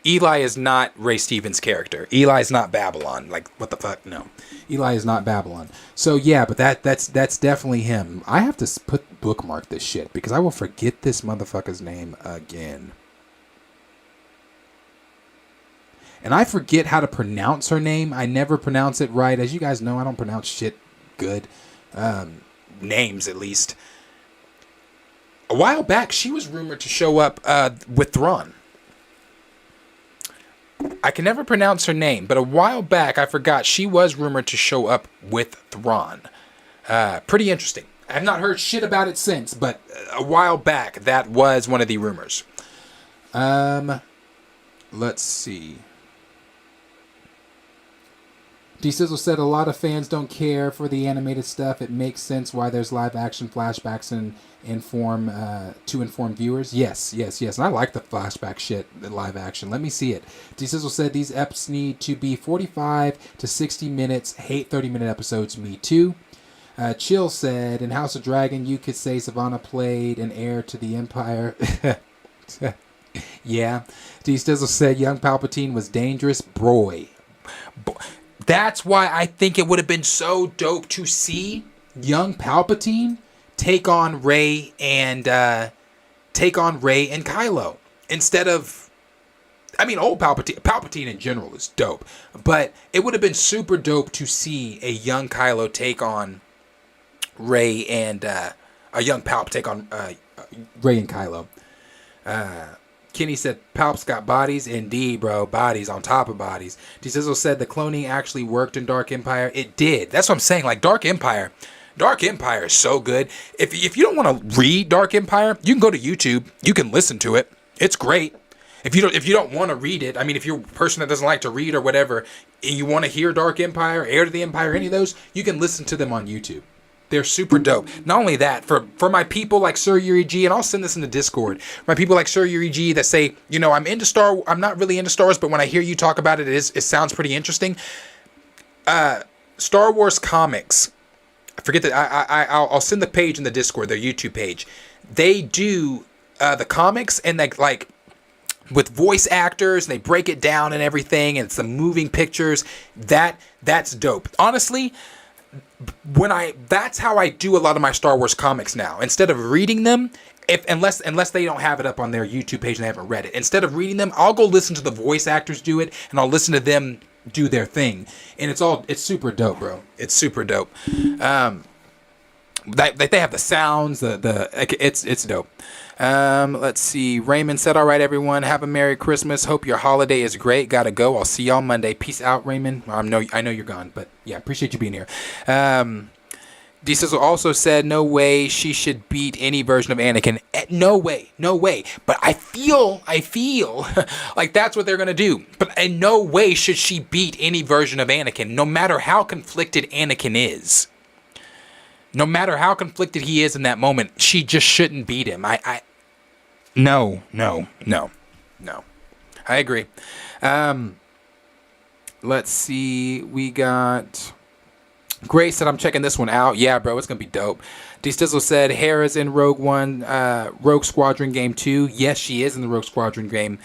Speaker 4: Eli is not Ray Stevens' character. Eli is not Babylon. Like, what the fuck? No. Eli is not Babylon. So yeah, but that's definitely him. I have to bookmark this shit because I will forget this motherfucker's name again. And I forget how to pronounce her name. I never pronounce it right. As you guys know, I don't pronounce shit good. Names, at least. A while back, she was rumored to show up with Thrawn. I can never pronounce her name, but a while back, I forgot she was rumored to show up with Thrawn. Pretty interesting. I have not heard shit about it since, but a while back, that was one of the rumors. Let's see. D-Sizzle said a lot of fans don't care for the animated stuff. It makes sense why there's live action flashbacks to inform viewers. Yes. And I like the flashback shit, the live action. Let me see it. D-Sizzle said these eps need to be 45 to 60 minutes. Hate 30-minute episodes. Me too. Chill said, in House of Dragon, you could say Savannah played an heir to the Empire. Yeah. D-Sizzle said young Palpatine was dangerous. Boy. That's why I think it would have been so dope to see young Palpatine take on Rey and Kylo instead of, I mean, old Palpatine. Palpatine in general is dope, but it would have been super dope to see a young Kylo take on Rey and a young Palp take on Rey and Kylo. Kenny said, Palp's got bodies. Indeed, bro. Bodies on top of bodies. D-Sizzle said the cloning actually worked in Dark Empire. It did. That's what I'm saying. Like, Dark Empire is so good. If you don't want to read Dark Empire, you can go to YouTube. You can listen to it. It's great. If you don't want to read it, I mean, if you're a person that doesn't like to read or whatever, and you want to hear Dark Empire, Heir to the Empire, any of those, you can listen to them on YouTube. They're super dope. Not only that, for my people like Sir Yuri G, and I'll send this in the Discord, my people like Sir Yuri G that say, you know, I'm not really into Star Wars, but when I hear you talk about it, it sounds pretty interesting. Star Wars comics, I forget that, I'll send the page in the Discord, their YouTube page. They do the comics, and they like with voice actors, and they break it down and everything, and it's the moving pictures. That's dope. Honestly, that's how I do a lot of my Star Wars comics now. Instead of reading them, unless they don't have it up on their YouTube page and they haven't read it, instead of reading them, I'll go listen to the voice actors do it, and I'll listen to them do their thing, and it's super dope, bro. It's super dope. They have the sounds, it's dope. Let's see. Raymond said, all right, everyone, have a Merry Christmas. Hope your holiday is great. Gotta go. I'll see y'all Monday. Peace out, Raymond. I know you're gone, but yeah, appreciate you being here. D-Sizzle also said, no way she should beat any version of Anakin. No way. But I feel like that's what they're going to do. But in no way should she beat any version of Anakin, no matter how conflicted Anakin is. No matter how conflicted he is in that moment, she just shouldn't beat him. No. I agree. Let's see. We got Grace said, I'm checking this one out. Yeah, bro, it's going to be dope. D-Stizzle said, Hera's in Rogue Squadron Game 2. Yes, she is in the Rogue Squadron game.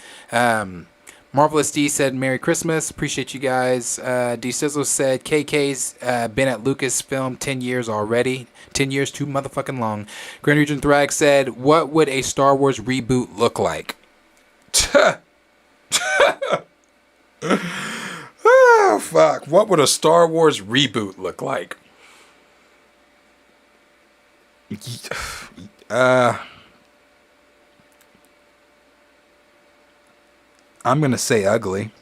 Speaker 4: Marvelous D said, Merry Christmas. Appreciate you guys. D-Sizzle said, KK's been at Lucasfilm 10 years already. 10 years too motherfucking long. Grand Region Thrag said, what would a Star Wars reboot look like? Oh, fuck. What would a Star Wars reboot look like? I'm going to say ugly.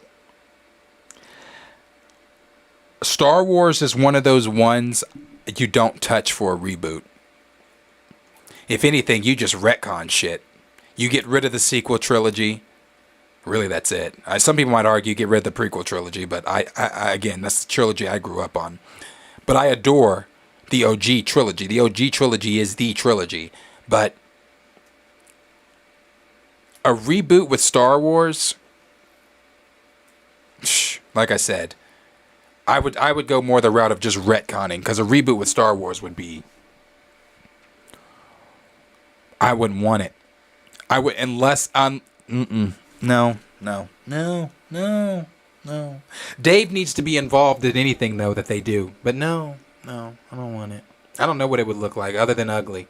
Speaker 4: Star Wars is one of those ones you don't touch for a reboot. If anything, you just retcon shit. You get rid of the sequel trilogy. Really, that's it. Some people might argue get rid of the prequel trilogy, but I again, that's the trilogy I grew up on. But I adore the OG trilogy. The OG trilogy is the trilogy. But a reboot with Star Wars, like I said, I would go more the route of just retconning, because a reboot with Star Wars would be, I wouldn't want it. I would, unless no. Dave needs to be involved in anything though that they do, but no, I don't want it. I don't know what it would look like other than ugly.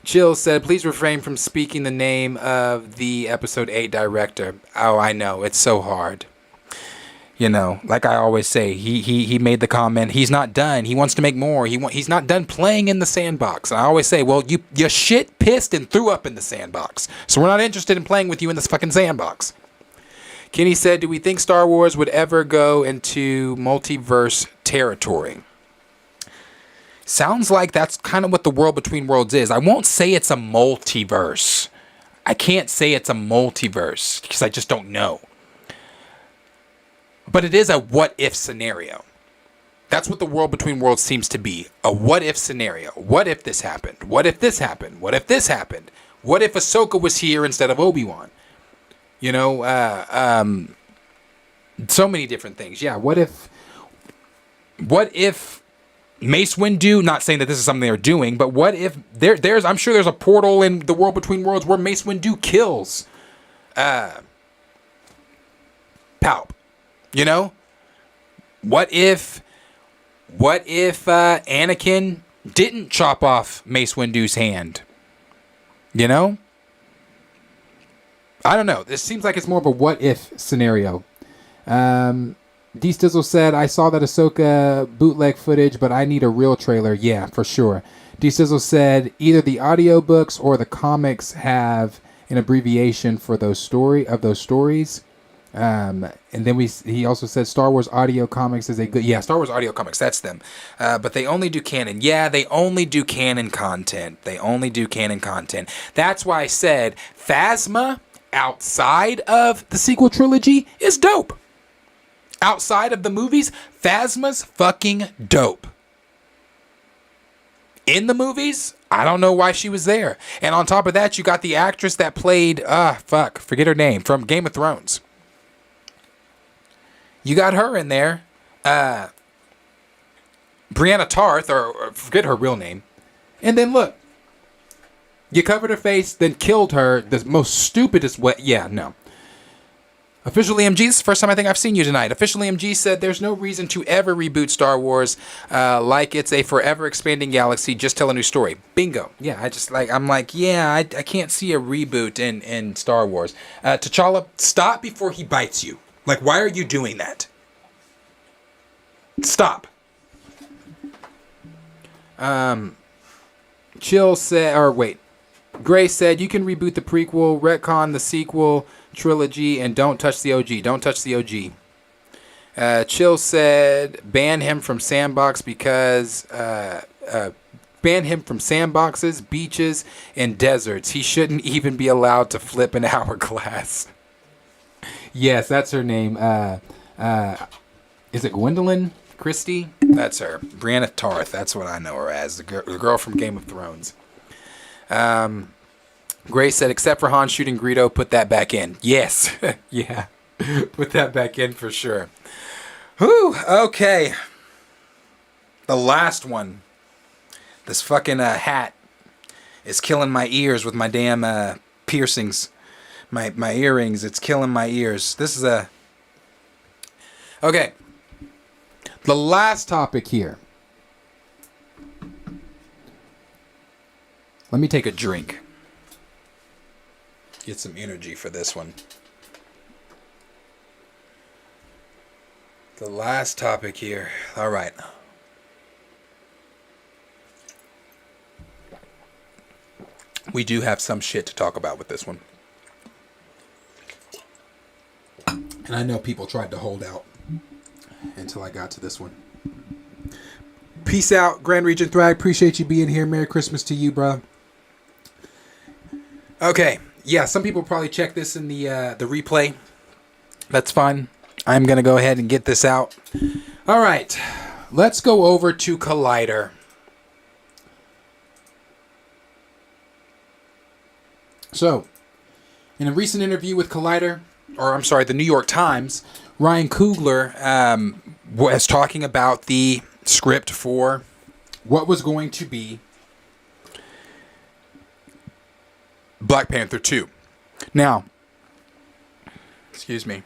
Speaker 4: Chill said, please refrain from speaking the name of the episode 8 director. Oh, I know. It's so hard. You know, like I always say, he made the comment, he's not done. He wants to make more. He's not done playing in the sandbox. And I always say, well, you shit, pissed, and threw up in the sandbox. So we're not interested in playing with you in this fucking sandbox. Kenny said, do we think Star Wars would ever go into multiverse territory? Sounds like that's kind of what the World Between Worlds is. I won't say it's a multiverse. I can't say it's a multiverse because I just don't know. But it is a what-if scenario. That's what the World Between Worlds seems to be. A what-if scenario. What if this happened? What if this happened? What if this happened? What if Ahsoka was here instead of Obi-Wan? You know, so many different things. Yeah, what if Mace Windu, not saying that this is something they're doing, but what if there's I'm sure there's a portal in the World Between Worlds where Mace Windu kills Palp. You know? What if Anakin didn't chop off Mace Windu's hand? You know? I don't know. This seems like it's more of a what-if scenario. D-Stizzle said, I saw that Ahsoka bootleg footage, but I need a real trailer. Yeah, for sure. D-Stizzle said, either the audiobooks or the comics have an abbreviation for those stories. And then he also said Star Wars audio comics is a good... Yeah, Star Wars audio comics, that's them. But they only do canon. Yeah, they only do canon content. That's why I said Phasma outside of the sequel trilogy is dope. Outside of the movies, Phasma's fucking dope. In the movies, I don't know why she was there. And on top of that, you got the actress that played... forget her name. From Game of Thrones. You got her in there. Brianna Tarth, or forget her real name. And then look. You covered her face, then killed her the most stupidest way. Yeah, no. Official EMG, this is the first time I think I've seen you tonight. Official EMG said there's no reason to ever reboot Star Wars like it's a forever expanding galaxy. Just tell a new story. Bingo. Yeah, I can't see a reboot in Star Wars. T'Challa, stop before he bites you. Like, why are you doing that? Stop. Chill said, Gray said, you can reboot the prequel, retcon the sequel trilogy, and don't touch the OG. Don't touch the OG. Chill said, ban him from sandboxes, beaches, and deserts. He shouldn't even be allowed to flip an hourglass. Yes, that's her name. Is it Gwendolyn Christie? That's her. Brianna Tarth. That's what I know her as. The girl from Game of Thrones. Grace said, except for Han shooting Greedo, put that back in. Yes. Yeah. Put that back in for sure. Whew. Okay. The last one. This fucking hat is killing my ears with my damn piercings. My earrings. It's killing my ears. This is a... Okay. The last topic here. Let me take a drink. Get some energy for this one. The last topic here. All right. We do have some shit to talk about with this one. And I know people tried to hold out until I got to this one. Peace out, Grand Regent Thrag. Appreciate you being here. Merry Christmas to you, bro. Okay. Yeah, some people probably check this in the replay. That's fine. I'm going to go ahead and get this out. All right. Let's go over to Collider. So, In a recent interview with Collider, or I'm sorry, the New York Times, Ryan Coogler was talking about the script for what was going to be Black Panther 2. Now, excuse me.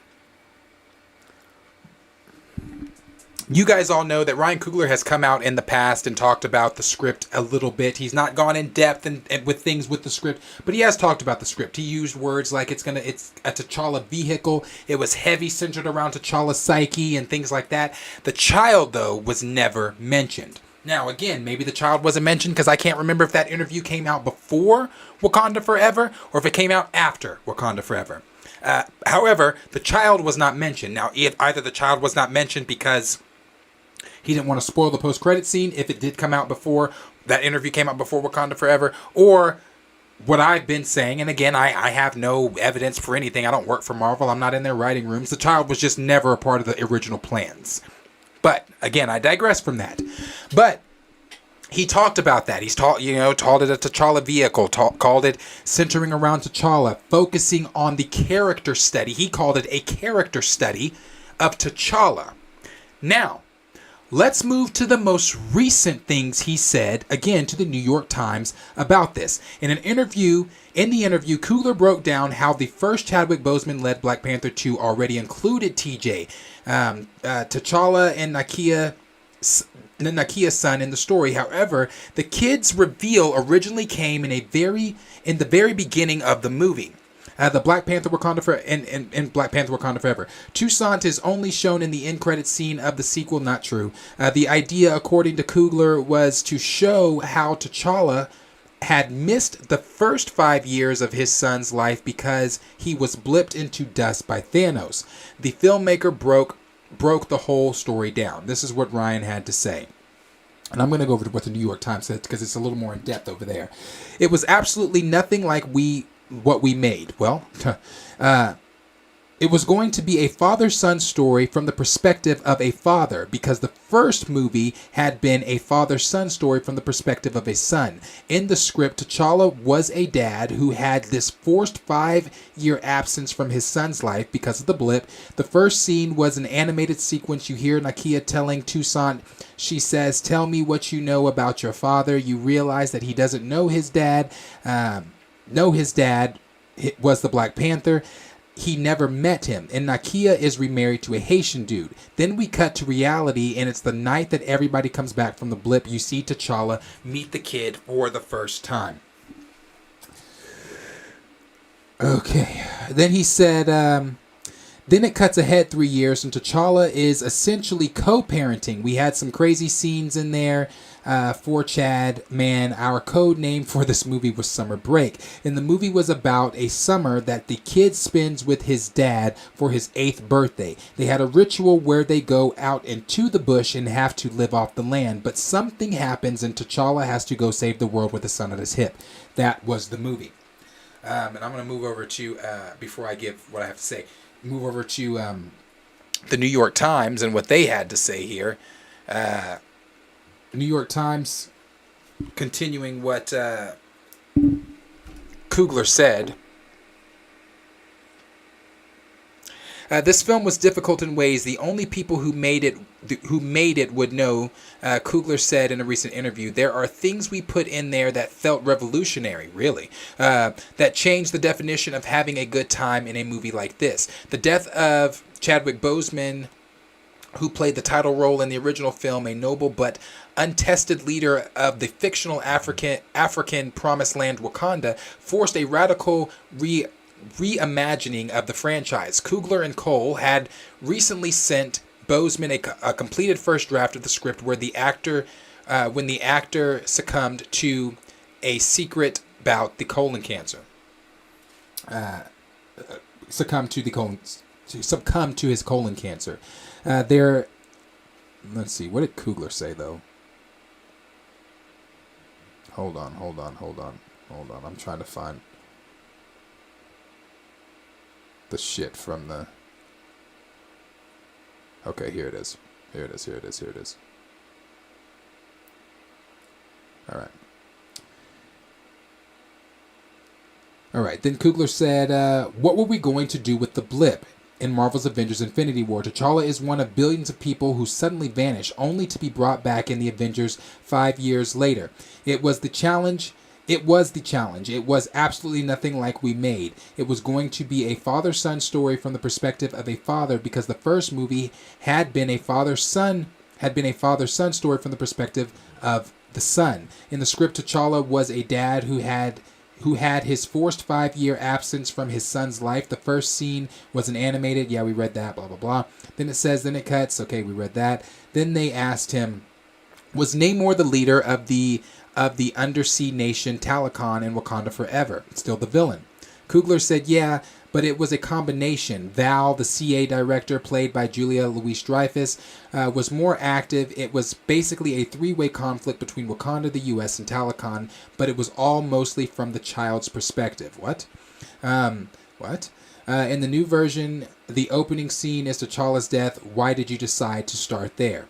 Speaker 4: You guys all know that Ryan Coogler has come out in the past and talked about the script a little bit. He's not gone in depth and with things with the script, but he has talked about the script. He used words like it's a T'Challa vehicle. It was heavy centered around T'Challa's psyche and things like that. The child, though, was never mentioned. Now, again, maybe the child wasn't mentioned because I can't remember if that interview came out before Wakanda Forever or if it came out after Wakanda Forever. However, the child was not mentioned. Now, either the child was not mentioned because he didn't want to spoil the post-credit scene if it did come out before, that interview came out before Wakanda Forever, or what I've been saying, and again, I have no evidence for anything. I don't work for Marvel. I'm not in their writing rooms. The child was just never a part of the original plans. But, again, I digress from that. But he talked about that. He's called it a T'Challa vehicle, called it centering around T'Challa, focusing on the character study. He called it a character study of T'Challa. Now, let's move to the most recent things he said, again, to the New York Times about this. In the interview, Coogler broke down how the first Chadwick Boseman-led Black Panther 2 already included TJ, T'Challa, and Nakia's son in the story. However, the kid's reveal originally came in the very beginning of the movie. The Black Panther Wakanda Black Panther Wakanda Forever. Toussaint is only shown in the end credit scene of the sequel. Not true. The idea, according to Coogler, was to show how T'Challa had missed the first 5 years of his son's life because he was blipped into dust by Thanos. The filmmaker broke the whole story down. This is what Ryan had to say. And I'm going to go over to what the New York Times said because it's a little more in depth over there. It was absolutely nothing like what we made. Well, it was going to be a father-son story from the perspective of a father, because the first movie had been a father-son story from the perspective of a son. In the script, T'Challa was a dad who had this forced 5-year absence from his son's life because of the blip. The first scene was an animated sequence. You hear Nakia telling Toussaint, she says, "Tell me what you know about your father." You realize that he doesn't know his dad. His dad was the Black Panther. He never met him. And Nakia is remarried to a Haitian dude. Then we cut to reality, and it's the night that everybody comes back from the blip. You see T'Challa meet the kid for the first time. Okay. Then he said, then it cuts ahead 3 years, and T'Challa is essentially co-parenting. We had some crazy scenes in there. For Chad, man, our code name for this movie was Summer Break. And the movie was about a summer that the kid spends with his dad for his 8th birthday. They had a ritual where they go out into the bush and have to live off the land. But something happens and T'Challa has to go save the world with a son at his hip. That was the movie. And I'm going to move over to, before I give what I have to say, move over to the New York Times and what they had to say here. New York Times, continuing what Coogler said. This film was difficult in ways the only people who made it would know. Coogler said in a recent interview, "There are things we put in there that felt revolutionary, really, that changed the definition of having a good time in a movie like this. The death of Chadwick Boseman, who played the title role in the original film, a noble but untested leader of the fictional African promised land Wakanda, forced a radical reimagining of the franchise. Coogler and Cole had recently sent Boseman a completed first draft of the script when the actor succumbed to a secret bout the colon cancer. Succumbed to his colon cancer. Let's see, what did Coogler say though? Hold on. I'm trying to find the shit from the... Okay, here it is. All All right. Then Coogler said, what were we going to do with the blip? In Marvel's Avengers Infinity War, T'Challa is one of billions of people who suddenly vanish, only to be brought back in the Avengers 5 years later. It was the challenge. It was absolutely nothing like we made. It was going to be a father-son story from the perspective of a father, because the first movie had been a father-son story from the perspective of the son. In the script, T'Challa was a dad who had his forced 5-year absence from his son's life. The first scene was an animated. Yeah, we read that, blah, blah, blah. Then it cuts. Okay, we read that. Then they asked him, was Namor the leader of the undersea nation Talakon in Wakanda Forever? Still the villain. Coogler said, yeah, but it was a combination. Val, the CA director, played by Julia Louis-Dreyfus, was more active. It was basically a three-way conflict between Wakanda, the U.S., and Talakon, but it was all mostly from the child's perspective. What? In the new version, the opening scene is T'Challa's death. Why did you decide to start there?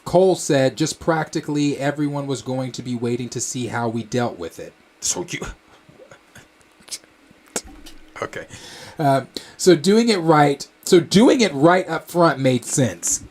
Speaker 4: Cole said, just practically everyone was going to be waiting to see how we dealt with it. So you... Okay. So doing it right up front made sense.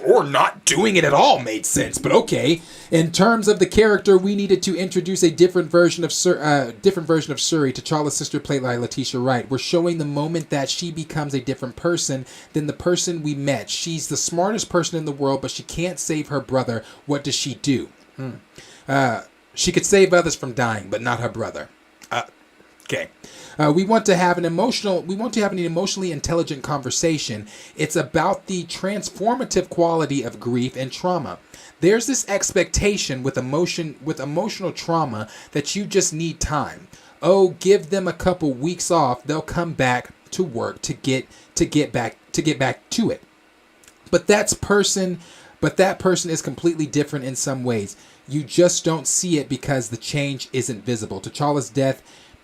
Speaker 4: Or not doing it at all made sense, but okay. In terms of the character, we needed to introduce a different version of Shuri, T'Challa's sister, played by Letitia Wright. We're showing the moment that she becomes a different person than the person we met. She's the smartest person in the world, but she can't save her brother. What does she do? She could save others from dying, but not her brother. Okay. We want to have an emotionally intelligent conversation. It's about the transformative quality of grief and trauma. There's this expectation with emotional trauma that you just need time. Oh, give them a couple weeks off, they'll come back to work to get back to it. But that person is completely different in some ways. You just don't see it because the change isn't visible. T'Challa's death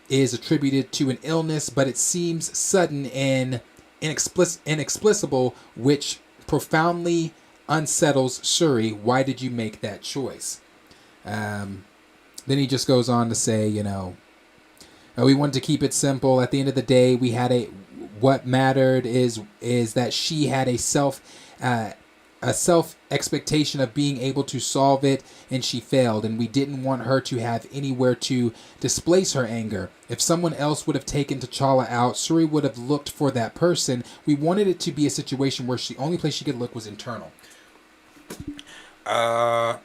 Speaker 4: is attributed to an illness, but it seems sudden and inexplicable, which profoundly unsettles Shuri. Why did you make that choice? Then he just goes on to say, we wanted to keep it simple. At the end of the day, what mattered is that she had a self expectation of being able to solve it, and she failed, and we didn't want her to have anywhere to displace her anger. If someone else would have taken T'Challa out, Shuri would have looked for that person. We wanted it to be a situation where the only place she could look was internal. On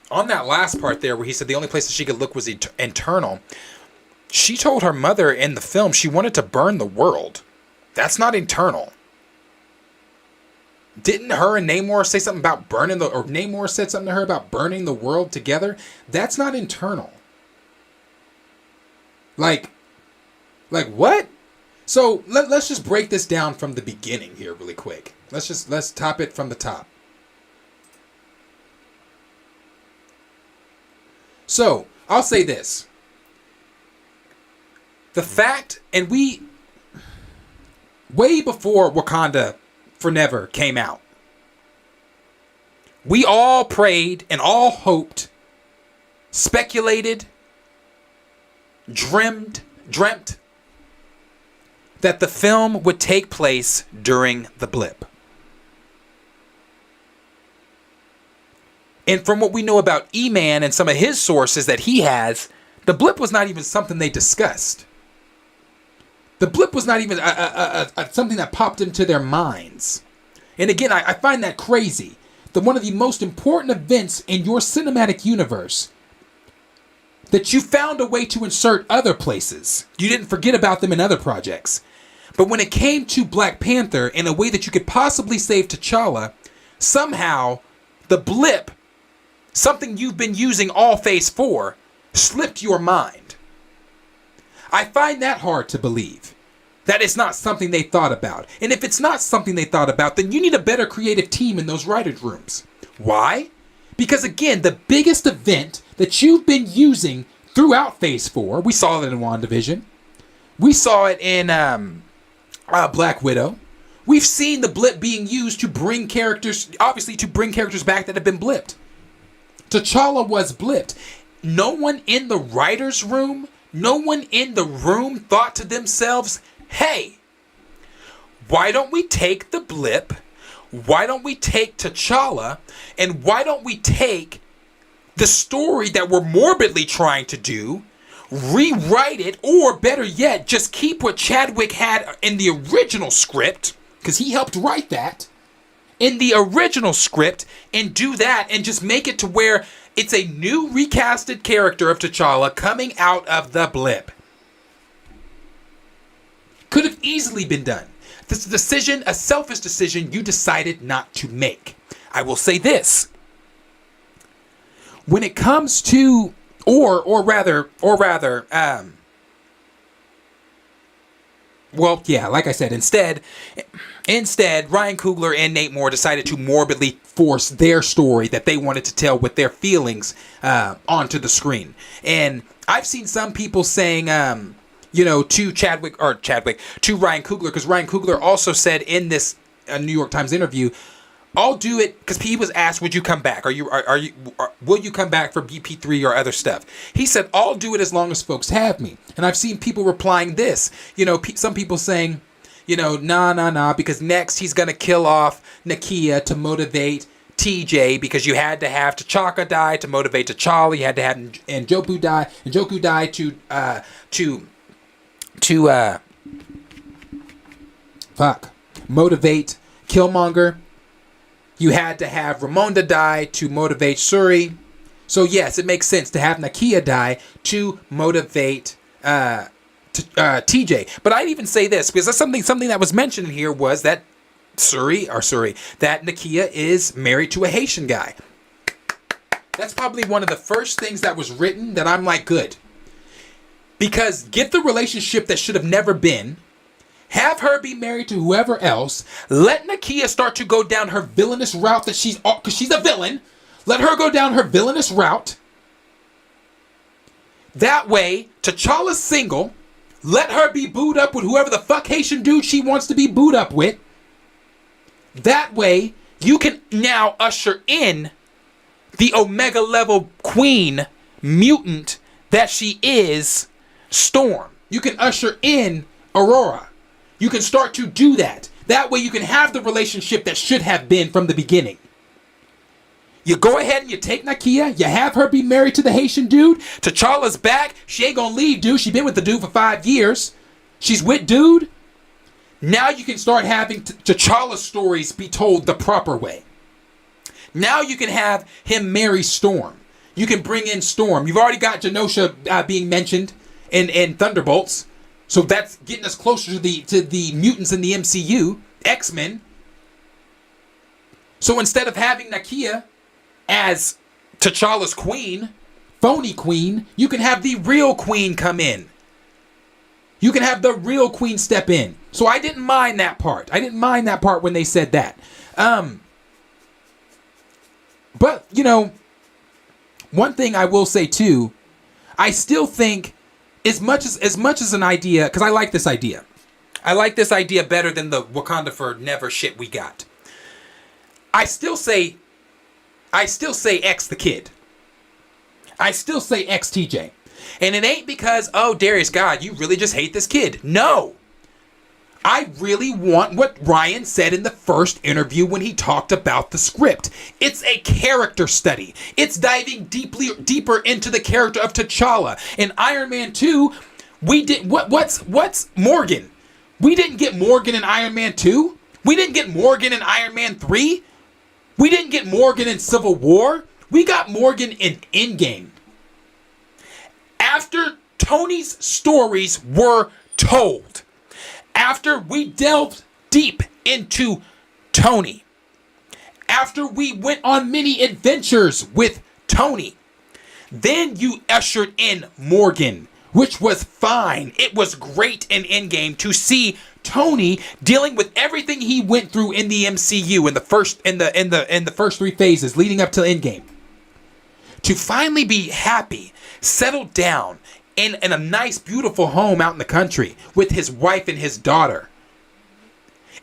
Speaker 4: that last part there where he said the only place that she could look was internal, she told her mother in the film she wanted to burn the world. That's not internal. Didn't her and Namor say something about Namor said something to her about burning the world together? That's not internal. Like what? So let's just break this down from the beginning here really quick. Let's top it from the top. So I'll say this. The fact, and way before Wakanda Forever came out, we all prayed and all hoped, speculated, dreamt that the film would take place during the blip. And from what we know about E-Man and some of his sources that he has, the blip was not even something they discussed. The blip was not even something that popped into their minds. And again, I find that crazy. That one of the most important events in your cinematic universe, that you found a way to insert other places. You didn't forget about them in other projects. But when it came to Black Panther, in a way that you could possibly save T'Challa, somehow the blip, something you've been using all Phase 4, slipped your mind. I find that hard to believe. That it's not something they thought about. And if it's not something they thought about, then you need a better creative team in those writers' rooms. Why? Because again, the biggest event that you've been using throughout Phase 4, we saw it in WandaVision. We saw it in Black Widow. We've seen the blip being used to bring characters, back that have been blipped. T'Challa was blipped. no one in the writer's room, no one in the room thought to themselves, hey, why don't we take the blip? Why don't we take T'Challa? And why don't we take the story that we're morbidly trying to do, rewrite it, or better yet, just keep what Chadwick had in the original script, because he helped write that, in the original script, and do that, and just make it to where it's a new recasted character of T'Challa coming out of the blip. Could have easily been done. This is a decision, a selfish decision you decided not to make. I will say this. When it comes to, well, yeah, like I said, instead, Ryan Coogler and Nate Moore decided to morbidly force their story that they wanted to tell with their feelings onto the screen. And I've seen some people saying, to Ryan Coogler, because Ryan Coogler also said in this New York Times interview, I'll do it, because he was asked, would you come back? Will you come back for BP3 or other stuff? He said, I'll do it as long as folks have me. And I've seen people replying this, some people saying, nah, because next he's going to kill off Nakia to motivate TJ, because you had to have T'Chaka die to motivate T'Challa. You had to have Njoku die. Njoku die to motivate Killmonger. You had to have Ramonda die to motivate Shuri. So yes, it makes sense to have Nakia die to motivate TJ. But I'd even say this, because that's something that was mentioned here, was that that Nakia is married to a Haitian guy. That's probably one of the first things that was written that I'm like, good. Because get the relationship that should have never been, have her be married to whoever else, let Nakia start to go down her villainous route that because she's a villain, let her go down her villainous route. That way, T'Challa's single, let her be booed up with whoever the fuck Haitian dude she wants to be booed up with. That way, you can now usher in the Omega level queen mutant that she is, Storm. You can usher in Aurora. You can start to do that. That way you can have the relationship that should have been from the beginning. You go ahead and you take Nakia, you have her be married to the Haitian dude. T'Challa's back. She ain't gonna leave, dude. She been with the dude for 5 years. She's with dude. Now you can start having T'Challa's stories be told the proper way. Now you can have him marry Storm. You can bring in Storm. You've already got Genosha being mentioned in Thunderbolts. So that's getting us closer to the mutants in the MCU, X-Men. So instead of having Nakia as T'Challa's queen, phony queen, you can have the real queen come in. You can have the real queen step in. So I didn't mind that part. I didn't mind that part when they said that. But, one thing I will say too, I still think as much as an idea, because I like this idea. I like this idea better than the Wakanda Forever shit we got. I still say X the kid. I still say X TJ. And it ain't because, oh, Darius, God, you really just hate this kid. No. I really want what Ryan said in the first interview when he talked about the script. It's a character study. It's diving deeper into the character of T'Challa. In Iron Man 2, we did what's Morgan? We didn't get Morgan in Iron Man 2. We didn't get Morgan in Iron Man 3. We didn't get Morgan in Civil War. We got Morgan in Endgame. After Tony's stories were told, after we delved deep into Tony, after we went on many adventures with Tony, then you ushered in Morgan, which was fine. It was great in Endgame to see Tony dealing with everything he went through in the MCU in the first 3 phases leading up to Endgame. To finally be happy, settled down in a nice, beautiful home out in the country with his wife and his daughter.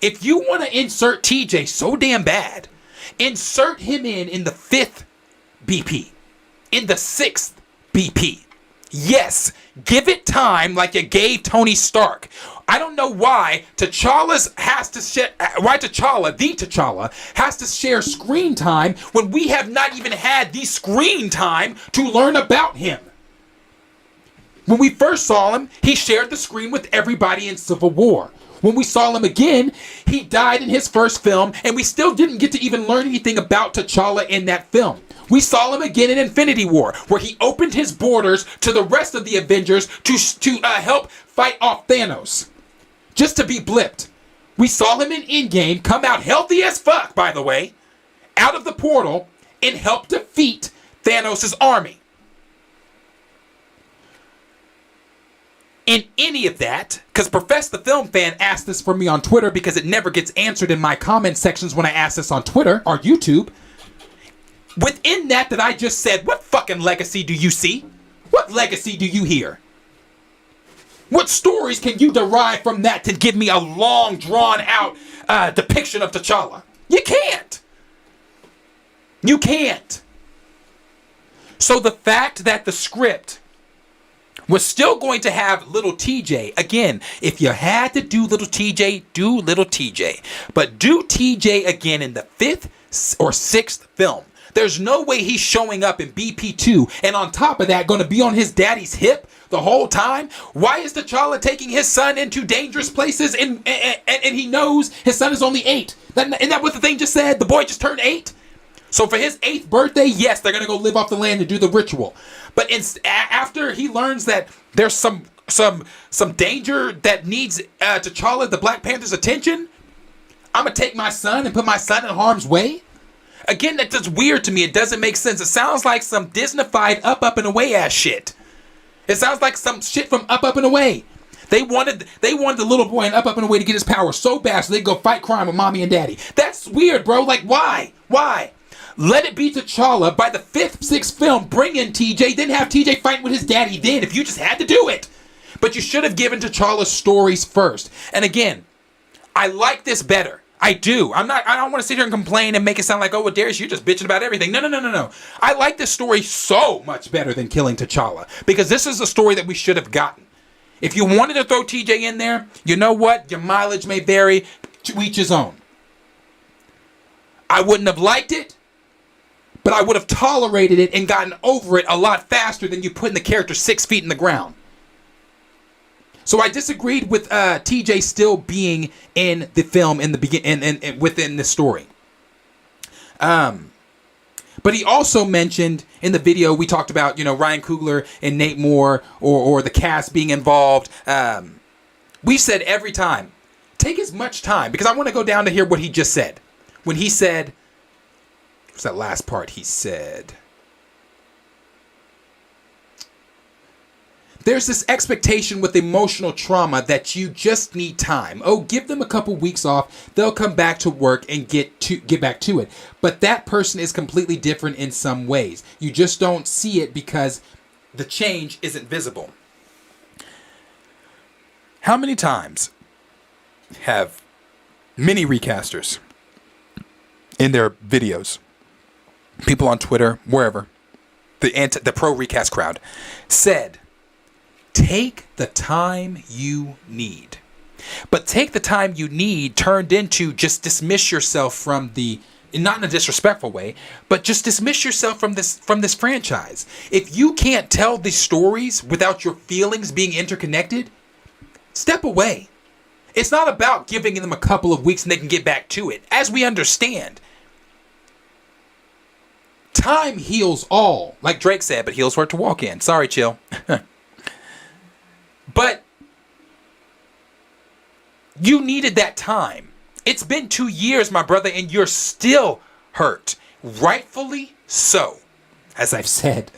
Speaker 4: If you want to insert TJ so damn bad, insert him in the 5th BP, in the 6th BP. Yes, give it time like you gave Tony Stark. I don't know why T'Challa, the T'Challa, has to share screen time when we have not even had the screen time to learn about him. When we first saw him, he shared the screen with everybody in Civil War. When we saw him again, he died in his first film, and we still didn't get to even learn anything about T'Challa in that film. We saw him again in Infinity War, where he opened his borders to the rest of the Avengers to help fight off Thanos. Just to be blipped. We saw him in Endgame come out healthy as fuck, by the way, out of the portal and help defeat Thanos' army. In any of that, because Profess the Film Fan asked this for me on Twitter because it never gets answered in my comment sections when I ask this on Twitter or YouTube. Within that I just said, what fucking legacy do you see? What legacy do you hear? What stories can you derive from that to give me a long, drawn-out depiction of T'Challa? You can't. You can't. So the fact that the script was still going to have little TJ, again, if you had to do little TJ, do little TJ. But do TJ again in the 5th or 6th film. There's no way he's showing up in BP2 and on top of that going to be on his daddy's hip the whole time. Why is T'Challa taking his son into dangerous places and he knows his son is only 8? Isn't that what the thing just said? The boy just turned 8? So for his 8th birthday, yes, they're going to go live off the land and do the ritual. But after he learns that there's some danger that needs T'Challa, the Black Panther's attention, I'm going to take my son and put my son in harm's way? Again, that's just weird to me. It doesn't make sense. It sounds like some Disney-fied Up and Away ass shit. It sounds like some shit from Up and Away. They wanted the little boy in Up and Away to get his power so bad so they go fight crime with mommy and daddy. That's weird, bro. Like, why? Why? Let it be T'Challa. By the 5th, 6th film, bring in TJ, then have TJ fight with his daddy then if you just had to do it. But you should have given T'Challa stories first. And again, I like this better. I do. I don't want to sit here and complain and make it sound like, oh, well, Darius, you're just bitching about everything. No. I like this story so much better than killing T'Challa. Because this is a story that we should have gotten. If you wanted to throw TJ in there, you know what? Your mileage may vary. To each his own. I wouldn't have liked it, but I would have tolerated it and gotten over it a lot faster than you putting the character 6 feet in the ground. So I disagreed with TJ still being in the film in the beginning and within the story. But he also mentioned in the video we talked about, Ryan Coogler and Nate Moore or the cast being involved. We said every time, take as much time because I want to go down to hear what he just said. When he said, what's that last part he said? There's this expectation with emotional trauma that you just need time. Oh, give them a couple weeks off. They'll come back to work and get back to it. But that person is completely different in some ways. You just don't see it because the change isn't visible. How many times have many recasters in their videos, people on Twitter, wherever, the pro recast crowd, said, take the time you need. But take the time you need turned into just dismiss yourself from not in a disrespectful way, but just dismiss yourself from this franchise. If you can't tell these stories without your feelings being interconnected, step away. It's not about giving them a couple of weeks and they can get back to it. As we understand, time heals all. Like Drake said, but heals for it to walk in. Sorry, chill. But you needed that time. It's been 2 years, my brother, and you're still hurt. Rightfully so. As I've said,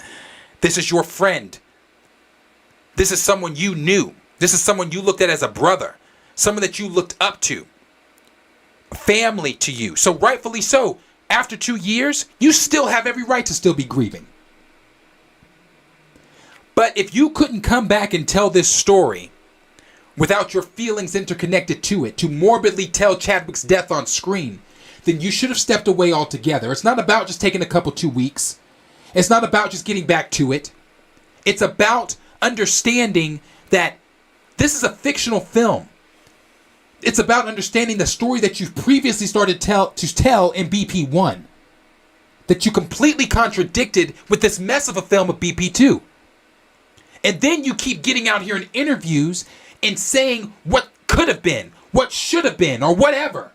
Speaker 4: this is your friend. This is someone you knew. This is someone you looked at as a brother. Someone that you looked up to. Family to you. So rightfully so. After 2 years, you still have every right to still be grieving. But if you couldn't come back and tell this story without your feelings interconnected to it, to morbidly tell Chadwick's death on screen, then you should have stepped away altogether. It's not about just taking a couple 2 weeks. It's not about just getting back to it. It's about understanding that this is a fictional film. It's about understanding the story that you've previously started to tell in BP1. That you completely contradicted with this mess of a film of BP2. And then you keep getting out here in interviews and saying what could have been, what should have been, or whatever.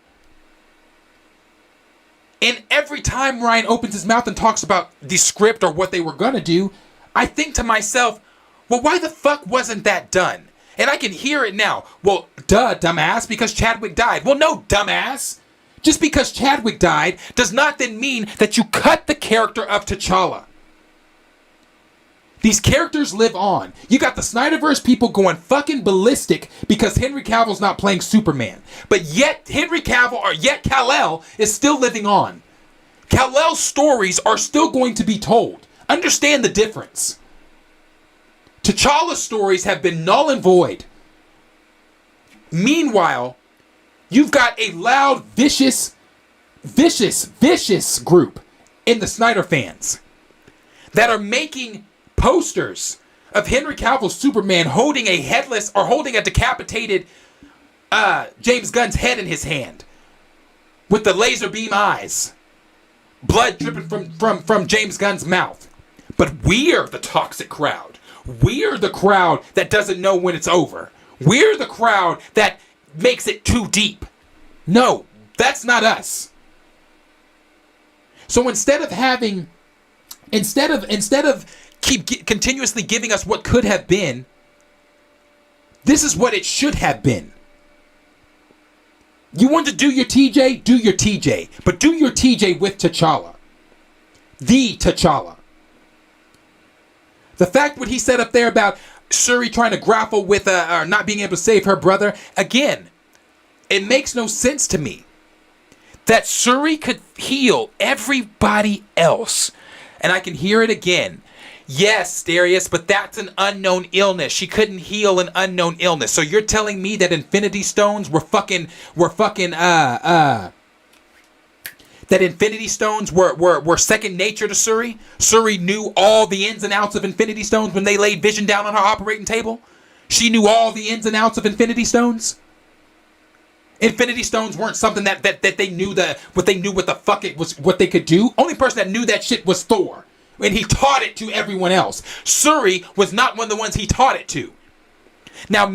Speaker 4: And every time Ryan opens his mouth and talks about the script or what they were going to do, I think to myself, well, why the fuck wasn't that done? And I can hear it now. Well, duh, dumbass, because Chadwick died. Well, no, dumbass. Just because Chadwick died does not then mean that you cut the character of T'Challa. These characters live on. You got the Snyderverse people going fucking ballistic because Henry Cavill's not playing Superman. But yet Kal-El is still living on. Kal-El's stories are still going to be told. Understand the difference. T'Challa's stories have been null and void. Meanwhile, you've got a loud, vicious group in the Snyder fans that are making posters of Henry Cavill's Superman holding a headless or holding a decapitated James Gunn's head in his hand with the laser beam eyes, blood dripping from James Gunn's mouth. But we're the toxic crowd. We're the crowd that doesn't know when it's over. We're the crowd that makes it too deep. No, that's not us. So instead of continuously giving us what could have been, this is what it should have been. You want to do your TJ? Do your TJ. But do your TJ with T'Challa. The T'Challa. The fact what he said up there about Shuri trying to grapple with not being able to save her brother, again, it makes no sense to me. That Shuri could heal everybody else. And I can hear it again. Yes, Darius, but that's an unknown illness. She couldn't heal an unknown illness. So you're telling me that Infinity Stones that Infinity Stones were second nature to Shuri? Shuri knew all the ins and outs of Infinity Stones when they laid Vision down on her operating table? She knew all the ins and outs of Infinity Stones? Infinity Stones weren't something that they knew what the fuck it was, what they could do. Only person that knew that shit was Thor. And he taught it to everyone else. Shuri was not one of the ones he taught it to. Now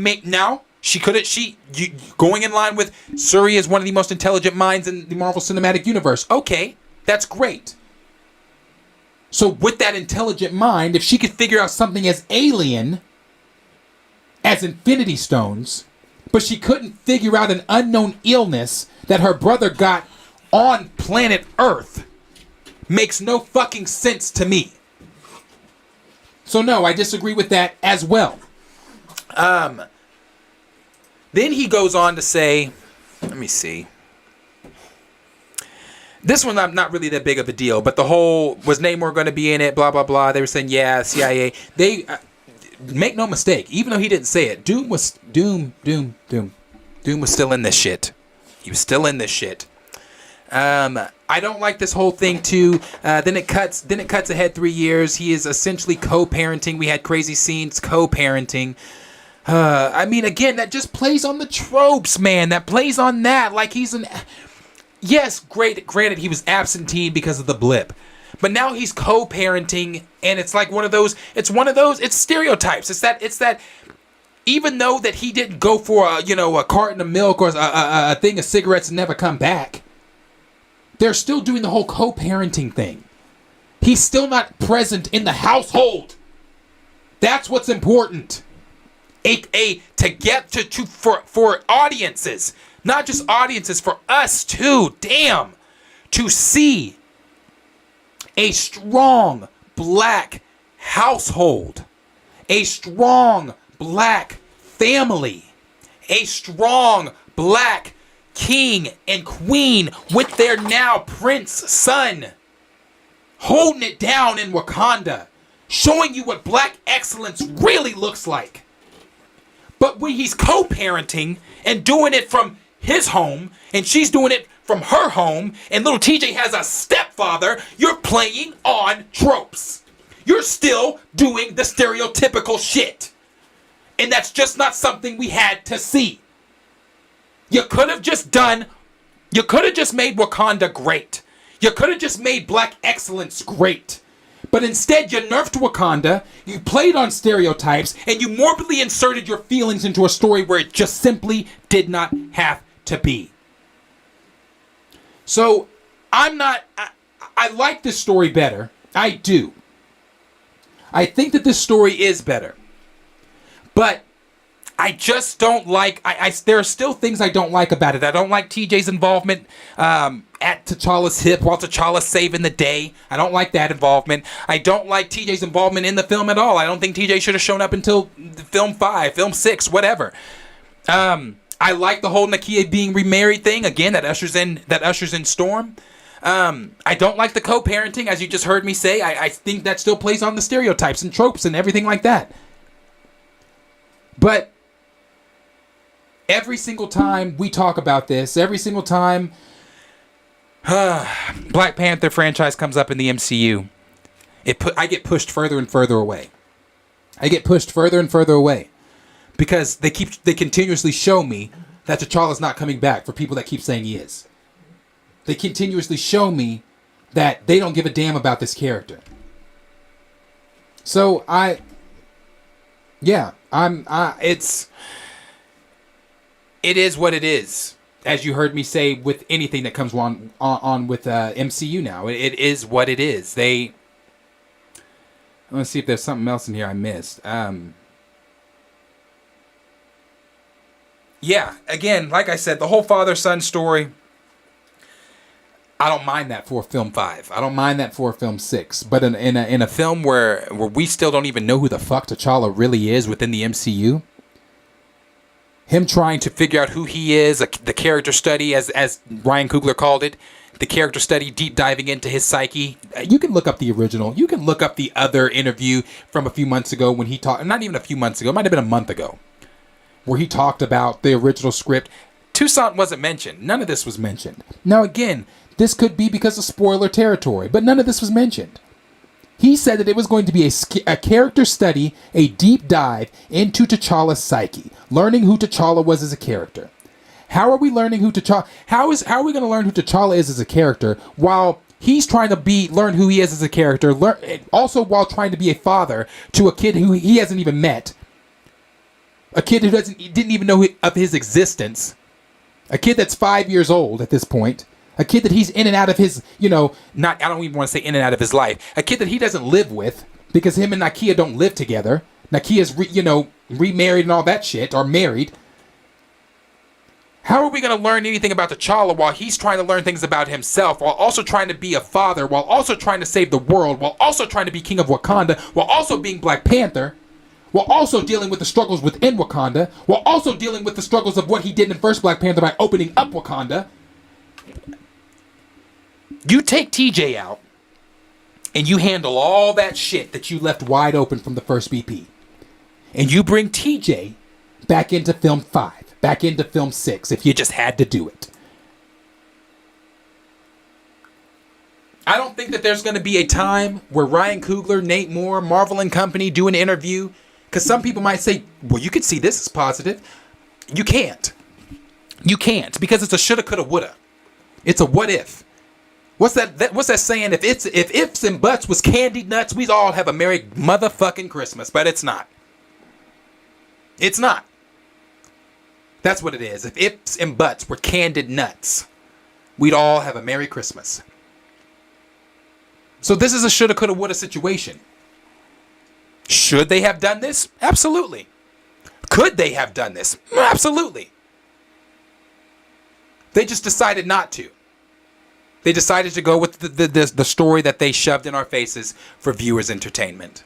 Speaker 4: going in line with Shuri is one of the most intelligent minds in the Marvel Cinematic Universe. Okay, that's great. So with that intelligent mind, if she could figure out something as alien as Infinity Stones, but she couldn't figure out an unknown illness that her brother got on planet Earth, makes no fucking sense to me. So no, I disagree with that as well. Then he goes on to say, let me see. This one not really that big of a deal, but the whole, was Namor going to be in it, blah, blah, blah. They were saying, yeah, CIA. They, make no mistake, even though he didn't say it, Doom was still in this shit. He was still in this shit. I don't like this whole thing too. Then it cuts ahead 3 years. He is essentially co-parenting. We had crazy scenes co-parenting. I mean, again, that just plays on the tropes, man. That plays on that. Like he's yes, great. Granted, he was absentee because of the blip. But now he's co-parenting, and it's like it's stereotypes. It's that even though that he didn't go for a carton of milk or a thing of cigarettes and never come back, they're still doing the whole co-parenting thing. He's still not present in the household. That's what's important. To get for audiences, not just audiences, for us too. Damn, to see a strong black household, a strong black family, a strong black king and queen with their now prince son, holding it down in Wakanda, showing you what black excellence really looks like. But when he's co-parenting and doing it from his home, and she's doing it from her home, and little TJ has a stepfather, you're playing on tropes. You're still doing the stereotypical shit. And that's just not something we had to see. You could have just made Wakanda great. You could have just made black excellence great. But instead, you nerfed Wakanda, you played on stereotypes, and you morbidly inserted your feelings into a story where it just simply did not have to be. So, I like this story better. I do. I think that this story is better. But I just don't like... there are still things I don't like about it. I don't like TJ's involvement at T'Challa's hip while T'Challa's saving the day. I don't like that involvement. I don't like TJ's involvement in the film at all. I don't think TJ should have shown up until film 5, film 6, whatever. I like the whole Nakia being remarried thing. Again, that ushers in Storm. I don't like the co-parenting, as you just heard me say. I think that still plays on the stereotypes and tropes and everything like that. But every single time we talk about this, every single time Black Panther franchise comes up in the MCU, I get pushed further and further away. I get pushed further and further away because they continuously show me that T'Challa's not coming back for people that keep saying he is. They continuously show me that they don't give a damn about this character. So it is what it is. As you heard me say with anything that comes on with MCU now, it is what it is. Let's see if there's something else in here I missed. Yeah, again, like I said, the whole father-son story, I don't mind that for film 5. I don't mind that for film 6. But in a film where we still don't even know who the fuck T'Challa really is within the MCU, him trying to figure out who he is, the character study, as Ryan Coogler called it, the character study, deep diving into his psyche. You can look up the original. You can look up the other interview from a few months ago when he talked, not even a few months ago, it might have been a month ago, where he talked about the original script. Toussaint wasn't mentioned. None of this was mentioned. Now again, this could be because of spoiler territory, but none of this was mentioned. He said that it was going to be a character study, a deep dive into T'Challa's psyche, learning who T'Challa was as a character. How are we learning who T'Challa? How are we going to learn who T'Challa is as a character while he's trying to learn who he is as a character, also while trying to be a father to a kid who he hasn't even met, a kid who didn't even know of his existence, a kid that's 5 years old at this point. A kid that he's in and out of his, I don't even want to say in and out of his life. A kid that he doesn't live with because him and Nakia don't live together. Nakia's, remarried and all that shit, or married. How are we going to learn anything about T'Challa while he's trying to learn things about himself, while also trying to be a father, while also trying to save the world, while also trying to be king of Wakanda, while also being Black Panther, while also dealing with the struggles within Wakanda, while also dealing with the struggles of what he did in first Black Panther by opening up Wakanda? You take TJ out, and you handle all that shit that you left wide open from the first BP. And you bring TJ back into film 5, back into film 6, if you just had to do it. I don't think that there's going to be a time where Ryan Coogler, Nate Moore, Marvel and Company do an interview, because some people might say, well, you could see this as positive. You can't. You can't, because it's a shoulda, coulda, woulda. It's a what if. What's that saying? If ifs and buts was candied nuts, we'd all have a merry motherfucking Christmas. But it's not. It's not. That's what it is. If ifs and buts were candied nuts, we'd all have a merry Christmas. So this is a shoulda, coulda, woulda situation. Should they have done this? Absolutely. Could they have done this? Absolutely. They just decided not to. They decided to go with the story that they shoved in our faces for viewers' entertainment.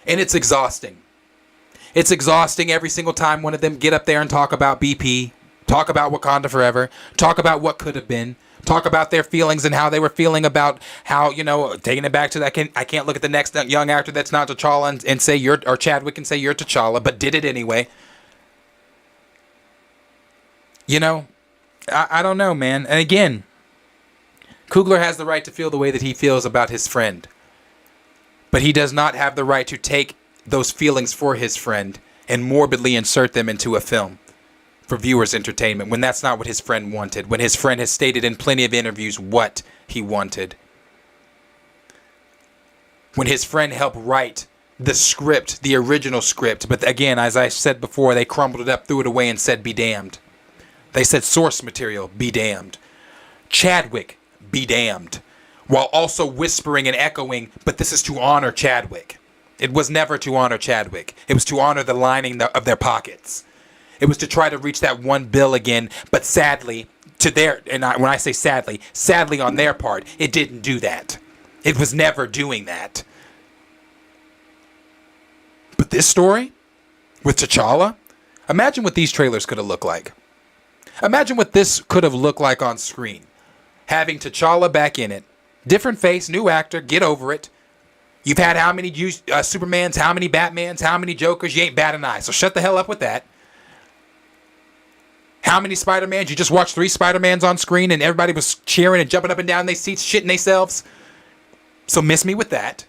Speaker 4: And it's exhausting. It's exhausting every single time one of them get up there and talk about BP, talk about Wakanda Forever, talk about what could have been, talk about their feelings and how they were feeling about how, taking it back to that. I can't look at the next young actor that's not T'Challa and say or Chadwick and say you're T'Challa, but did it anyway. I don't know, man. And again, Coogler has the right to feel the way that he feels about his friend. But he does not have the right to take those feelings for his friend and morbidly insert them into a film for viewers' entertainment when that's not what his friend wanted, when his friend has stated in plenty of interviews what he wanted. When his friend helped write the script, the original script, but again, as I said before, they crumbled it up, threw it away, and said, be damned. They said source material, be damned. Chadwick, be damned. While also whispering and echoing, but this is to honor Chadwick. It was never to honor Chadwick. It was to honor the lining of their pockets. It was to try to reach that $1 billion again, but sadly, when I say sadly on their part, it didn't do that. It was never doing that. But this story with T'Challa, imagine what these trailers could have looked like. Imagine what this could have looked like on screen. Having T'Challa back in it. Different face, new actor, get over it. You've had how many Supermans, how many Batmans, how many Jokers? You ain't bat an eye, so shut the hell up with that. How many Spider-Mans? You just watched 3 Spider-Mans on screen and everybody was cheering and jumping up and down in their seats, shitting themselves. So miss me with that.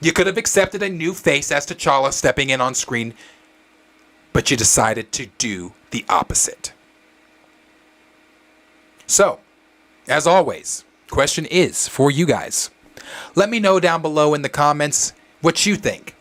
Speaker 4: You could have accepted a new face as T'Challa stepping in on screen, but you decided to do the opposite. So, as always, question is for you guys. Let me know down below in the comments what you think.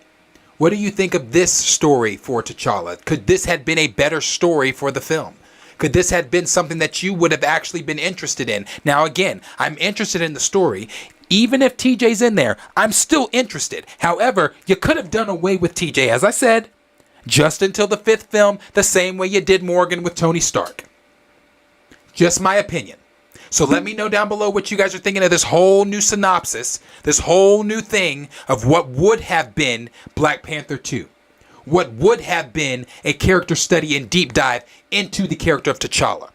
Speaker 4: What do you think of this story for T'Challa? Could this have been a better story for the film? Could this have been something that you would have actually been interested in? Now again, I'm interested in the story. Even if TJ's in there, I'm still interested. However, you could have done away with TJ, as I said, just until the 5th film, the same way you did Morgan with Tony Stark. Just my opinion. So let me know down below what you guys are thinking of this whole new synopsis, this whole new thing of what would have been Black Panther 2. What would have been a character study and deep dive into the character of T'Challa.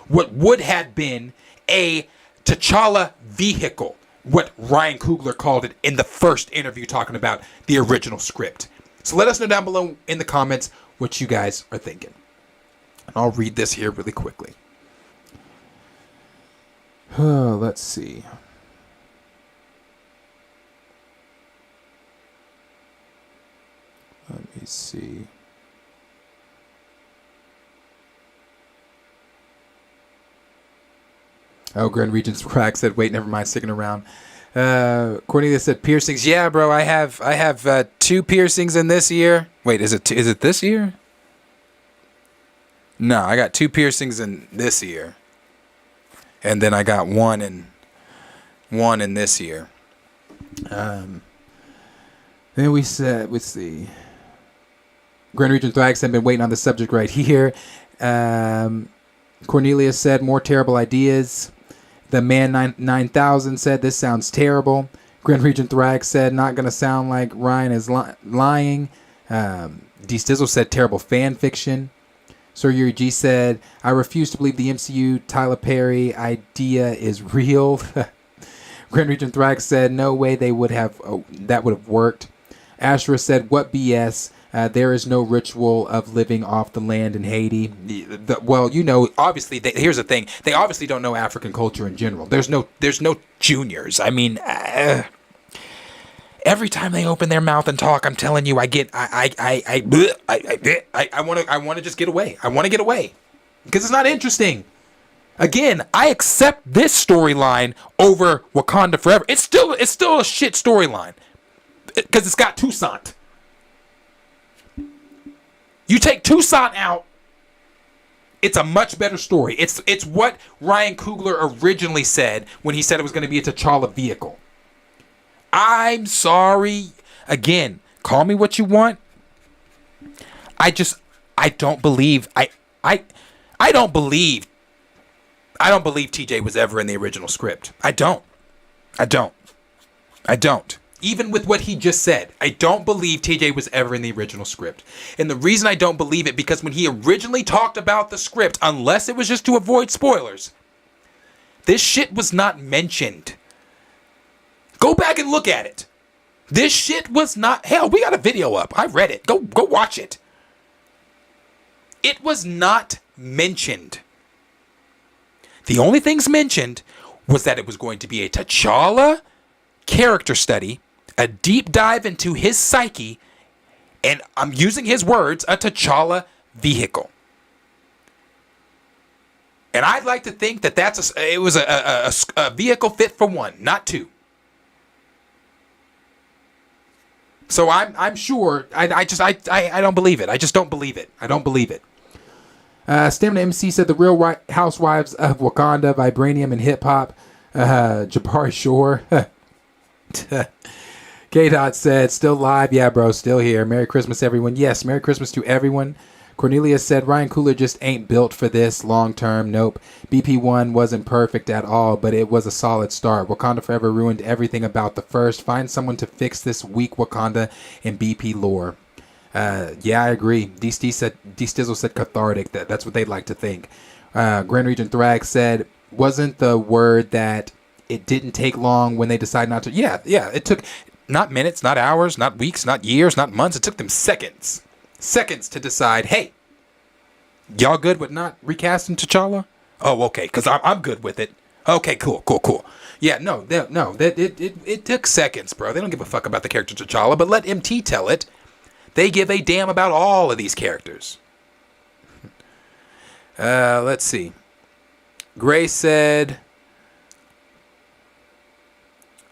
Speaker 4: What would have been a T'Challa vehicle. What Ryan Coogler called it in the first interview talking about the original script. So let us know down below in the comments what you guys are thinking. And I'll read this here really quickly. Let's see. Let me see. Oh, Grand Regent's Crack said, wait, never mind, sticking around. Cornelia said piercings. Yeah, bro, I have 2 piercings in this year. Wait, is it this year? No, I got 2 piercings in this year. And then I got one in this year. Then we said, let's see. Grand Regent Thrax had been waiting on the subject right here. Cornelia said, more terrible ideas. The Man 9000 said, this sounds terrible. Grand Regent Thrax said, not going to sound like Ryan is lying. D Stizzle said, terrible fan fiction. Sir Yuri G said, I refuse to believe the MCU Tyler Perry idea is real. Grand Regent Thrax said, no way that would have worked. Ashra said, what BS? There is no ritual of living off the land in Haiti. Well, you know, obviously, here's the thing. They obviously don't know African culture in general. There's no juniors. I mean, every time they open their mouth and talk, I'm telling you, I want to just get away. I want to get away because it's not interesting. Again, I accept this storyline over Wakanda Forever. It's still a shit storyline because it's got Toussaint. You take Toussaint out, it's a much better story. It's what Ryan Coogler originally said when he said it was going to be a T'Challa vehicle. I'm sorry. Again, call me what you want. I don't believe TJ was ever in the original script. I don't. Even with what he just said, I don't believe TJ was ever in the original script. And the reason I don't believe it, because when he originally talked about the script, unless it was just to avoid spoilers, this shit was not mentioned. Go back and look at it. This shit was not... Hell, we got a video up. I read it. Go watch it. It was not mentioned. The only things mentioned was that it was going to be a T'Challa character study, a deep dive into his psyche, and I'm using his words, a T'Challa vehicle. And I'd like to think that it was a vehicle fit for one, not two. So I'm sure. I don't believe it. I just don't believe it. I don't believe it. Stamina MC said the real housewives of Wakanda, Vibranium, and hip hop. Jabari Shore. K-Dot said still live. Yeah, bro, still here. Merry Christmas, everyone. Yes, Merry Christmas to everyone. Cornelia said Ryan Coogler just ain't built for this long term. Nope. BP1 wasn't perfect at all, but it was a solid start. Wakanda Forever ruined everything about the first. Find someone to fix this weak Wakanda and BP lore. Yeah, I agree. D Stizzle said cathartic. That's what they'd like to think. Grand Region Thrag said wasn't the word that it didn't take long when they decided not to. Yeah. It took not minutes, not hours, not weeks, not years, not months. It took them seconds. Seconds to decide, hey, y'all good with not recasting T'Challa? Oh, okay, because I'm good with it. Okay, cool. Yeah, no, it took seconds, bro. They don't give a fuck about the character T'Challa, but let MT tell it. They give a damn about all of these characters. Let's see. Gray said,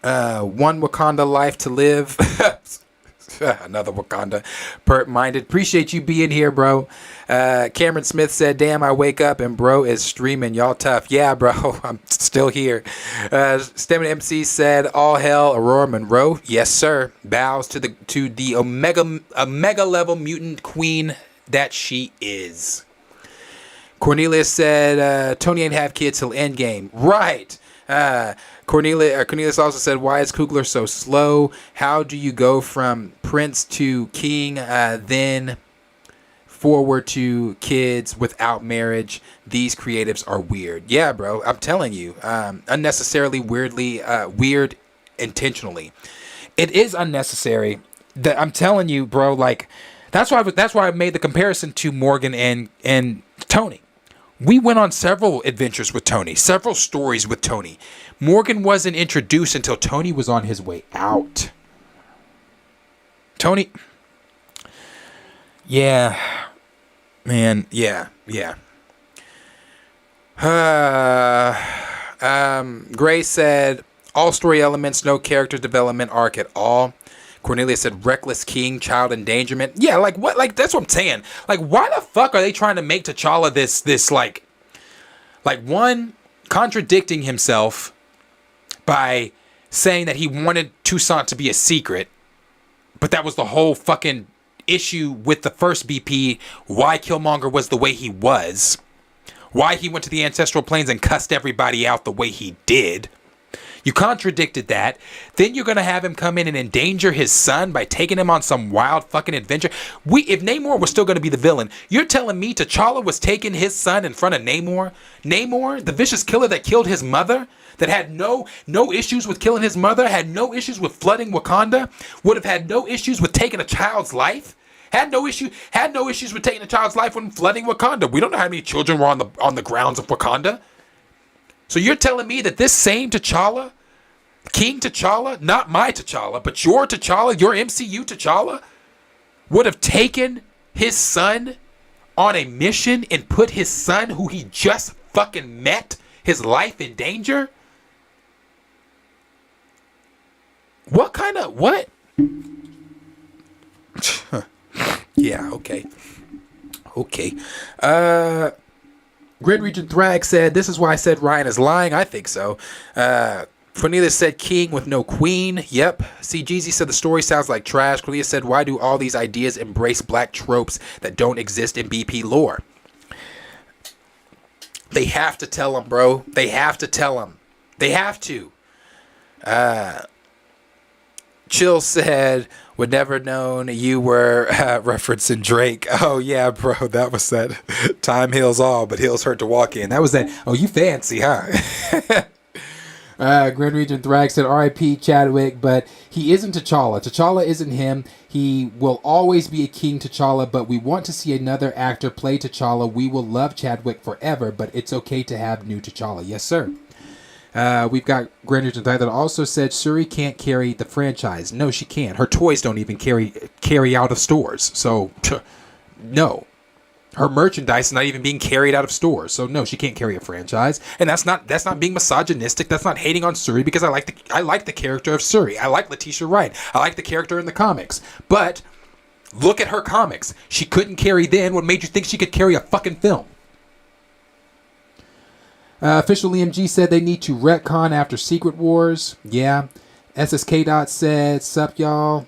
Speaker 4: one Wakanda life to live. Another Wakanda pert-minded. Appreciate you being here, bro. Cameron Smith said, damn, I wake up and bro is streaming. Y'all tough. Yeah, bro, I'm still here. Stamina MC said, all hell, Aurora Monroe. Yes, sir. Bows to the omega level mutant queen that she is. Cornelius said, Tony ain't have kids till Endgame. Right. Cornelius also said, why is Coogler so slow? How do you go from prince to king, then forward to kids without marriage? These creatives are weird. Yeah, bro, I'm telling you, unnecessarily weird intentionally. It is unnecessary. That I'm telling you, bro, like that's why I made the comparison to Morgan and Tony. We went on several adventures with Tony, several stories with Tony. Morgan wasn't introduced until Tony was on his way out. Tony, yeah, man, yeah. Gray said, all story elements, no character development arc at all. Cornelia said, reckless king, child endangerment. Yeah, like what? Like that's what I'm saying. Like why the fuck are they trying to make T'Challa this like one contradicting himself by saying that he wanted Toussaint to be a secret, but that was the whole fucking issue with the first BP, why Killmonger was the way he was, why he went to the ancestral planes and cussed everybody out the way he did. You contradicted that. Then you're going to have him come in and endanger his son by taking him on some wild fucking adventure. If Namor was still going to be the villain, you're telling me T'Challa was taking his son in front of Namor? Namor, the vicious killer that killed his mother, that had no issues with killing his mother, had no issues with flooding Wakanda, would have had no issues with taking a child's life? Had no issues with taking a child's life when flooding Wakanda. We don't know how many children were on the grounds of Wakanda. So you're telling me that this same T'Challa, King T'Challa, not my T'Challa, but your T'Challa, your MCU T'Challa, would have taken his son on a mission and put his son, who he just fucking met, his life in danger? What? Yeah, okay. Grid Region Thrag said, this is why I said Ryan is lying. I think so. Cornelius said king with no queen. Yep. See, Jeezy said the story sounds like trash. Cornelius said, why do all these ideas embrace black tropes that don't exist in BP lore? They have to tell them, bro. They have to tell them. They have to. Chill said, would never known you were referencing Drake. Oh, yeah, bro. That was that time heals all, but heels hurt to walk in. That was that. Oh, you fancy, huh? Grand Region Thrag said, R.I.P. Chadwick, but he isn't T'Challa. T'Challa isn't him. He will always be a King T'Challa, but we want to see another actor play T'Challa. We will love Chadwick forever, but it's okay to have new T'Challa. Yes, sir. We've got Grandage and that also said Suri can't carry the franchise. No, she can't. Her toys don't even carry out of stores. So, no. Her merchandise is not even being carried out of stores. So no, she can't carry a franchise. And that's not being misogynistic. That's not hating on Suri, because I like the character of Suri. I like Letitia Wright. I like the character in the comics. But look at her comics. She couldn't carry then. What made you think she could carry a fucking film? Official Liam G said they need to retcon after Secret Wars. Yeah. SSK Dot said, sup y'all.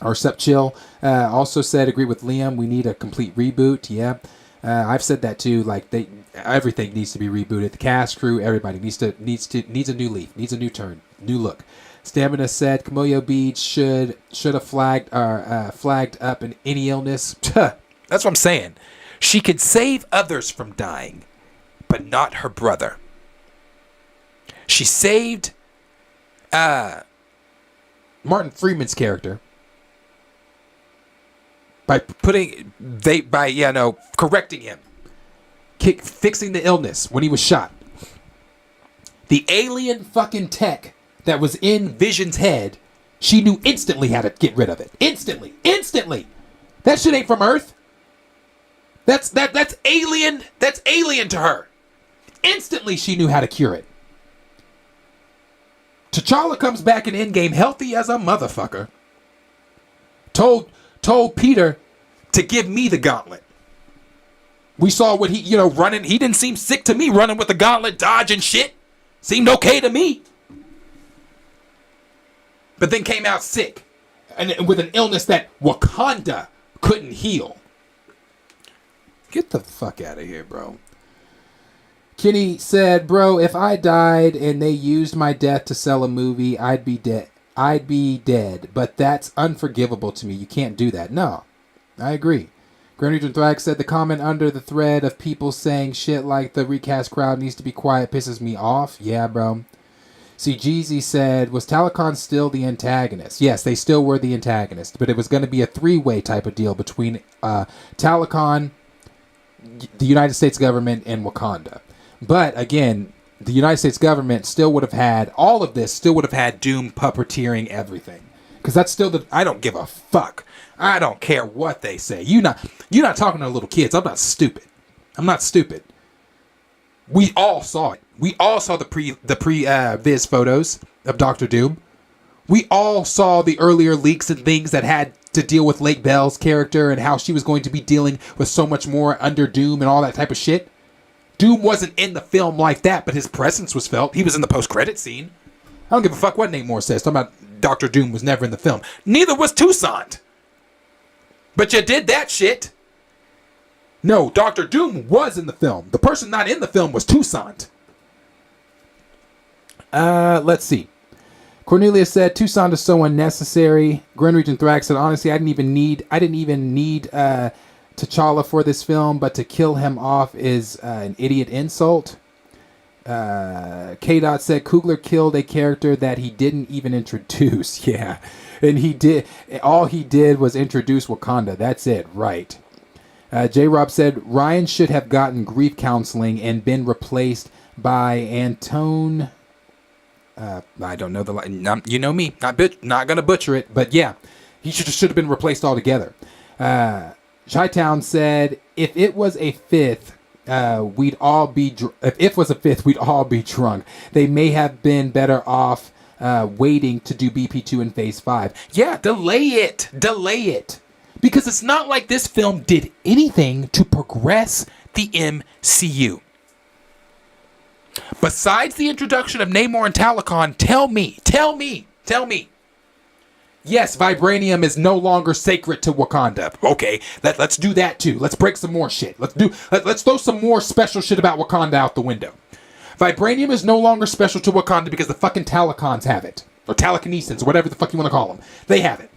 Speaker 4: Or Sup Chill also said, agree with Liam, we need a complete reboot. Yeah, I've said that too. Like everything needs to be rebooted. The cast, crew, everybody needs a new leaf, needs a new turn, new look. Stamina said Kamoyo Beach should have flagged up in any illness. That's what I'm saying. She could save others from dying, but not her brother. She saved Martin Freeman's character by correcting him, fixing the illness when he was shot. The alien fucking tech that was in Vision's head, she knew instantly how to get rid of it. Instantly. That shit ain't from Earth. That's alien. That's alien to her. Instantly, she knew how to cure it. T'Challa comes back in Endgame healthy as a motherfucker. Told Peter to give me the gauntlet. We saw what he, running. He didn't seem sick to me running with the gauntlet, dodging shit. Seemed okay to me. But then came out sick. And with an illness that Wakanda couldn't heal. Get the fuck out of here, bro. Kenny said, bro, if I died and they used my death to sell a movie, I'd be dead. But that's unforgivable to me. You can't do that. No, I agree. Grand Regent Thrag said the comment under the thread of people saying shit like the recast crowd needs to be quiet pisses me off. Yeah, bro. See, Jeezy said, was Talakon still the antagonist? Yes, they still were the antagonist, but it was going to be a three-way type of deal between Talakon, the United States government, and Wakanda. But again, the United States government still would have had all of this, still would have had Doom puppeteering everything. Because that's still I don't give a fuck. I don't care what they say. You're not talking to little kids. I'm not stupid. We all saw it. We all saw the pre-viz photos of Doctor Doom. We all saw the earlier leaks and things that had to deal with Lake Bell's character and how she was going to be dealing with so much more under Doom and all that type of shit. Doom wasn't in the film like that, but his presence was felt. He was in the post-credit scene. I don't give a fuck what Namor says. Talking about Doctor Doom was never in the film. Neither was Toussaint. But you did that shit. No, Doctor Doom was in the film. The person not in the film was Toussaint. Let's see. Cornelia said Toussaint is so unnecessary. Grenridge and Thrax said, honestly, I didn't even need T'Challa for this film, but to kill him off is an idiot insult. K-Dot said Coogler killed a character that he didn't even introduce. Yeah, and he did. All he did was introduce Wakanda. That's it, right? J-Rob said Ryan should have gotten grief counseling and been replaced by Antone. I don't know the line. You know me, not gonna butcher it, but yeah, he should have been replaced altogether. Chi-Town said, if it was a fifth, we'd all be drunk. They may have been better off waiting to do BP2 in Phase 5. Yeah, delay it. Because it's not like this film did anything to progress the MCU. Besides the introduction of Namor and Talakon, tell me. Yes, vibranium is no longer sacred to Wakanda. Okay, let's do that too. Let's break some more shit. Let's throw some more special shit about Wakanda out the window. Vibranium is no longer special to Wakanda because the fucking Talakons have it. Or Talakinesans, whatever the fuck you want to call them. They have it.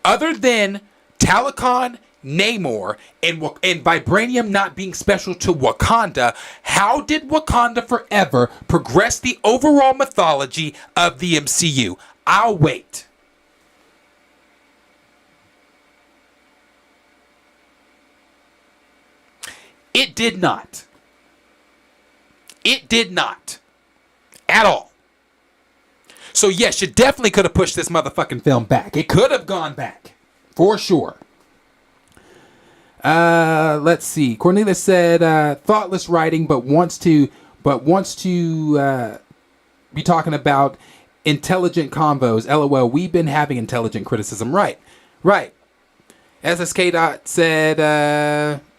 Speaker 4: Other than Talakon, Namor, and vibranium not being special to Wakanda, how did Wakanda Forever progress the overall mythology of the MCU? I'll wait. It did not. It did not. At all. So yes, you definitely could have pushed this motherfucking film back. It could have gone back. For sure. Let's see. Cornelia said, thoughtless writing, but wants to be talking about intelligent convos. LOL, we've been having intelligent criticism. Right. SSK said,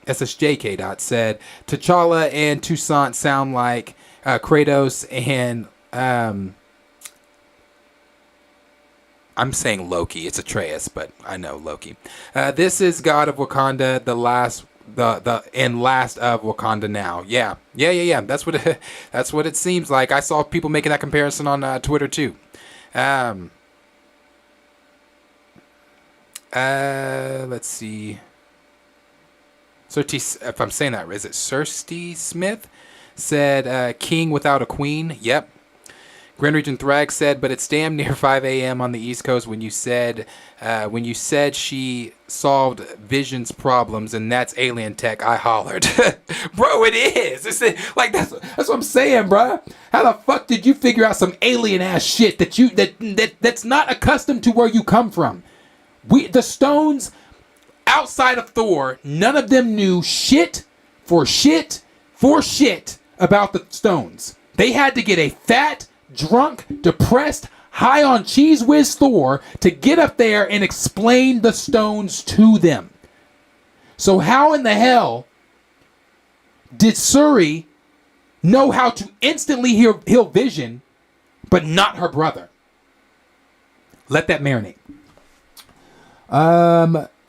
Speaker 4: SSJK said, T'Challa and Toussaint sound like Kratos and, I'm saying Loki. It's Atreus, but I know Loki. This is God of Wakanda, the last of Wakanda now. Yeah. That's what it seems like. I saw people making that comparison on Twitter too. Let's see. If I'm saying that, is it Kirsty Smith? Said king without a queen. Yep. Grand Region Thrag said, but it's damn near 5 a.m. on the East Coast when you said she solved Vision's problems and that's alien tech. I hollered. Bro, it is. It's like that's what I'm saying, bro. How the fuck did you figure out some alien ass shit that's not accustomed to where you come from? The Stones outside of Thor, none of them knew shit for shit about the Stones. They had to get a fat, drunk, depressed, high on Cheese Whiz Thor to get up there and explain the Stones to them. So how in the hell did Shuri know how to instantly heal Vision, but not her brother? Let that marinate.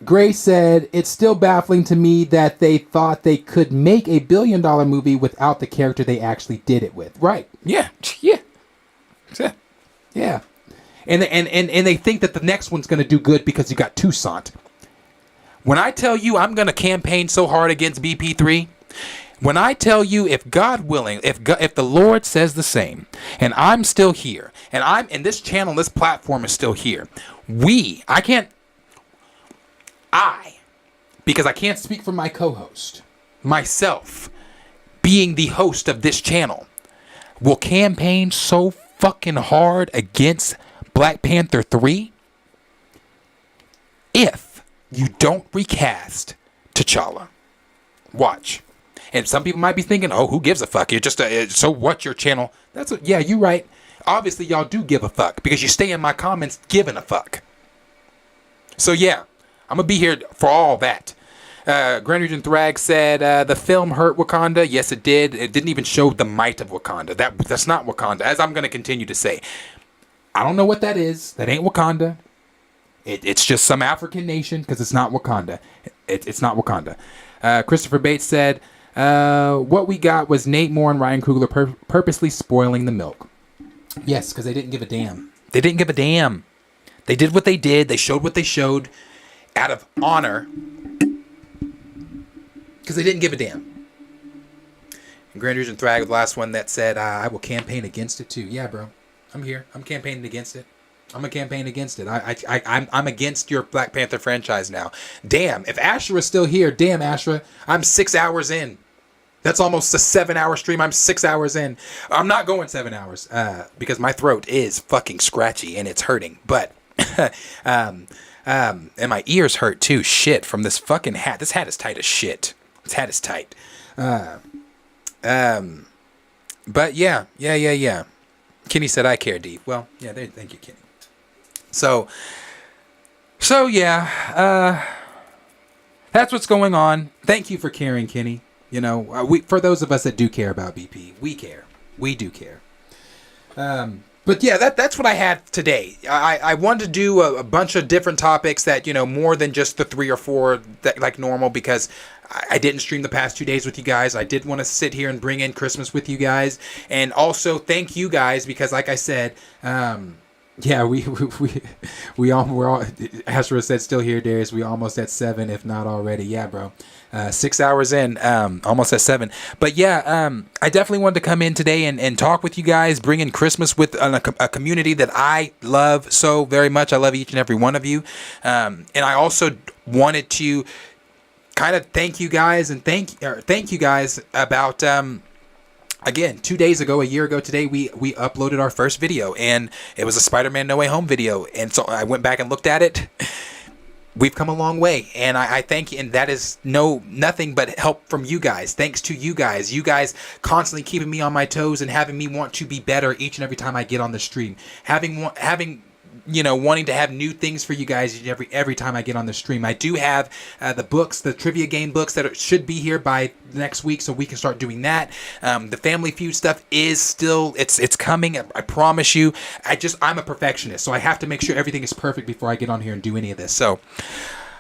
Speaker 4: Gray said, it's still baffling to me that they thought they could make a $1 billion movie without the character they actually did it with. Right. Yeah. And they think that the next one's going to do good because you got Toussaint. When I tell you I'm going to campaign so hard against BP3, when I tell you, if God willing, if the Lord says the same, and I'm still here, and this channel, this platform is still here, because I can't speak for my co-host, myself, being the host of this channel, will campaign so fucking hard against Black Panther 3 if you don't recast T'Challa. Watch. And some people might be thinking, oh, who gives a fuck? You're just so what, your channel? Yeah, you're right. Obviously, y'all do give a fuck because you stay in my comments giving a fuck. So yeah, I'm going to be here for all that. Grand Region Thrag said, the film hurt Wakanda. Yes, it did. It didn't even show the might of Wakanda. That's not Wakanda, as I'm going to continue to say. I don't know what that is. That ain't Wakanda. It's just some African nation because it's not Wakanda. It's not Wakanda. Christopher Bates said, what we got was Nate Moore and Ryan Coogler purposely spoiling the milk. Yes, because they didn't give a damn. They didn't give a damn. They did what they did. They showed what they showed out of honor because they didn't give a damn. And Grand Region Thrag, the last one that said, I will campaign against it too. Yeah, bro. I'm here. I'm campaigning against it. I'm going to campaign against it. I'm against your Black Panther franchise now. Damn, if Ashra is still here, damn, Ashra, I'm 6 hours in. That's almost a 7-hour stream. I'm 6 hours in. I'm not going 7 hours because my throat is fucking scratchy and it's hurting. But, and my ears hurt too. Shit, from this fucking hat. This hat is tight as shit. This hat is tight. But yeah. Kenny said, I care, D. Well, yeah, thank you, Kenny. So yeah, that's what's going on. Thank you for caring, Kenny. You know, for those of us that do care about BP, we care. We do care. But yeah, that's what I had today. I wanted to do a bunch of different topics that, you know, more than just the 3 or 4 that like normal, because I didn't stream the past 2 days with you guys. I did want to sit here and bring in Christmas with you guys, and also thank you guys because, like I said, yeah, we're all. Astra said still here, Darius. We almost at 7, if not already. Yeah, bro. 6 hours in, almost at 7. But yeah, I definitely wanted to come in today and talk with you guys, bring in Christmas with a community that I love so very much. I love each and every one of you, and I also wanted to kind of thank you guys and thank you guys about again, 2 days ago, a year ago today, we uploaded our first video, and it was a Spider-Man No Way Home video. And so I went back and looked at it. We've come a long way, and I thank you, and that is nothing but help from you guys. Thanks to you guys constantly keeping me on my toes and having me want to be better each and every time I get on the stream. Having wanting to have new things for you guys every time I get on the stream. I do have the books, the trivia game books that should be here by next week, so we can start doing that. The Family Feud stuff is still, it's coming. I promise you. I'm a perfectionist, so I have to make sure everything is perfect before I get on here and do any of this. So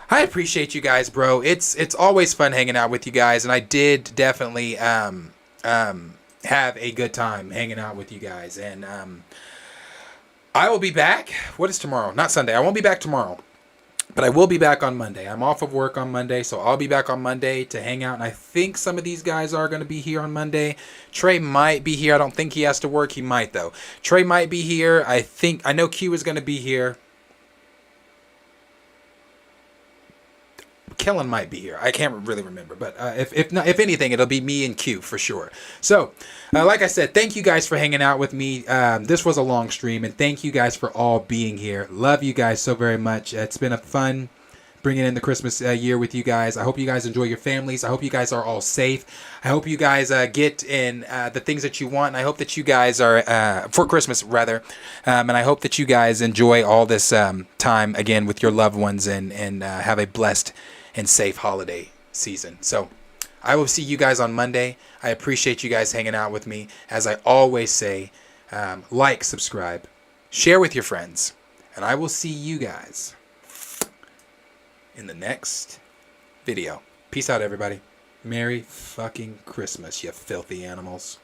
Speaker 4: I appreciate you guys, bro. It's always fun hanging out with you guys, and I did definitely have a good time hanging out with you guys. And I will be back. What is tomorrow? Not Sunday. I won't be back tomorrow, but I will be back on Monday. I'm off of work on Monday, so I'll be back on Monday to hang out. And I think some of these guys are going to be here on Monday. Trey might be here. I don't think he has to work. He might, though. Trey might be here. I know Q is going to be here. Kellen might be here. I can't really remember, but if anything, it'll be me and Q for sure. So, like I said, thank you guys for hanging out with me. This was a long stream, and thank you guys for all being here. Love you guys so very much. It's been a fun bringing in the Christmas year with you guys. I hope you guys enjoy your families. I hope you guys are all safe. I hope you guys get in the things that you want. And I hope that you guys are for Christmas rather, and I hope that you guys enjoy all this time again with your loved ones and have a blessed and safe holiday season. So I will see you guys on Monday. I appreciate you guys hanging out with me. As I always say, like, subscribe, share with your friends, and I will see you guys in the next video. Peace out, everybody. Merry fucking Christmas, you filthy animals.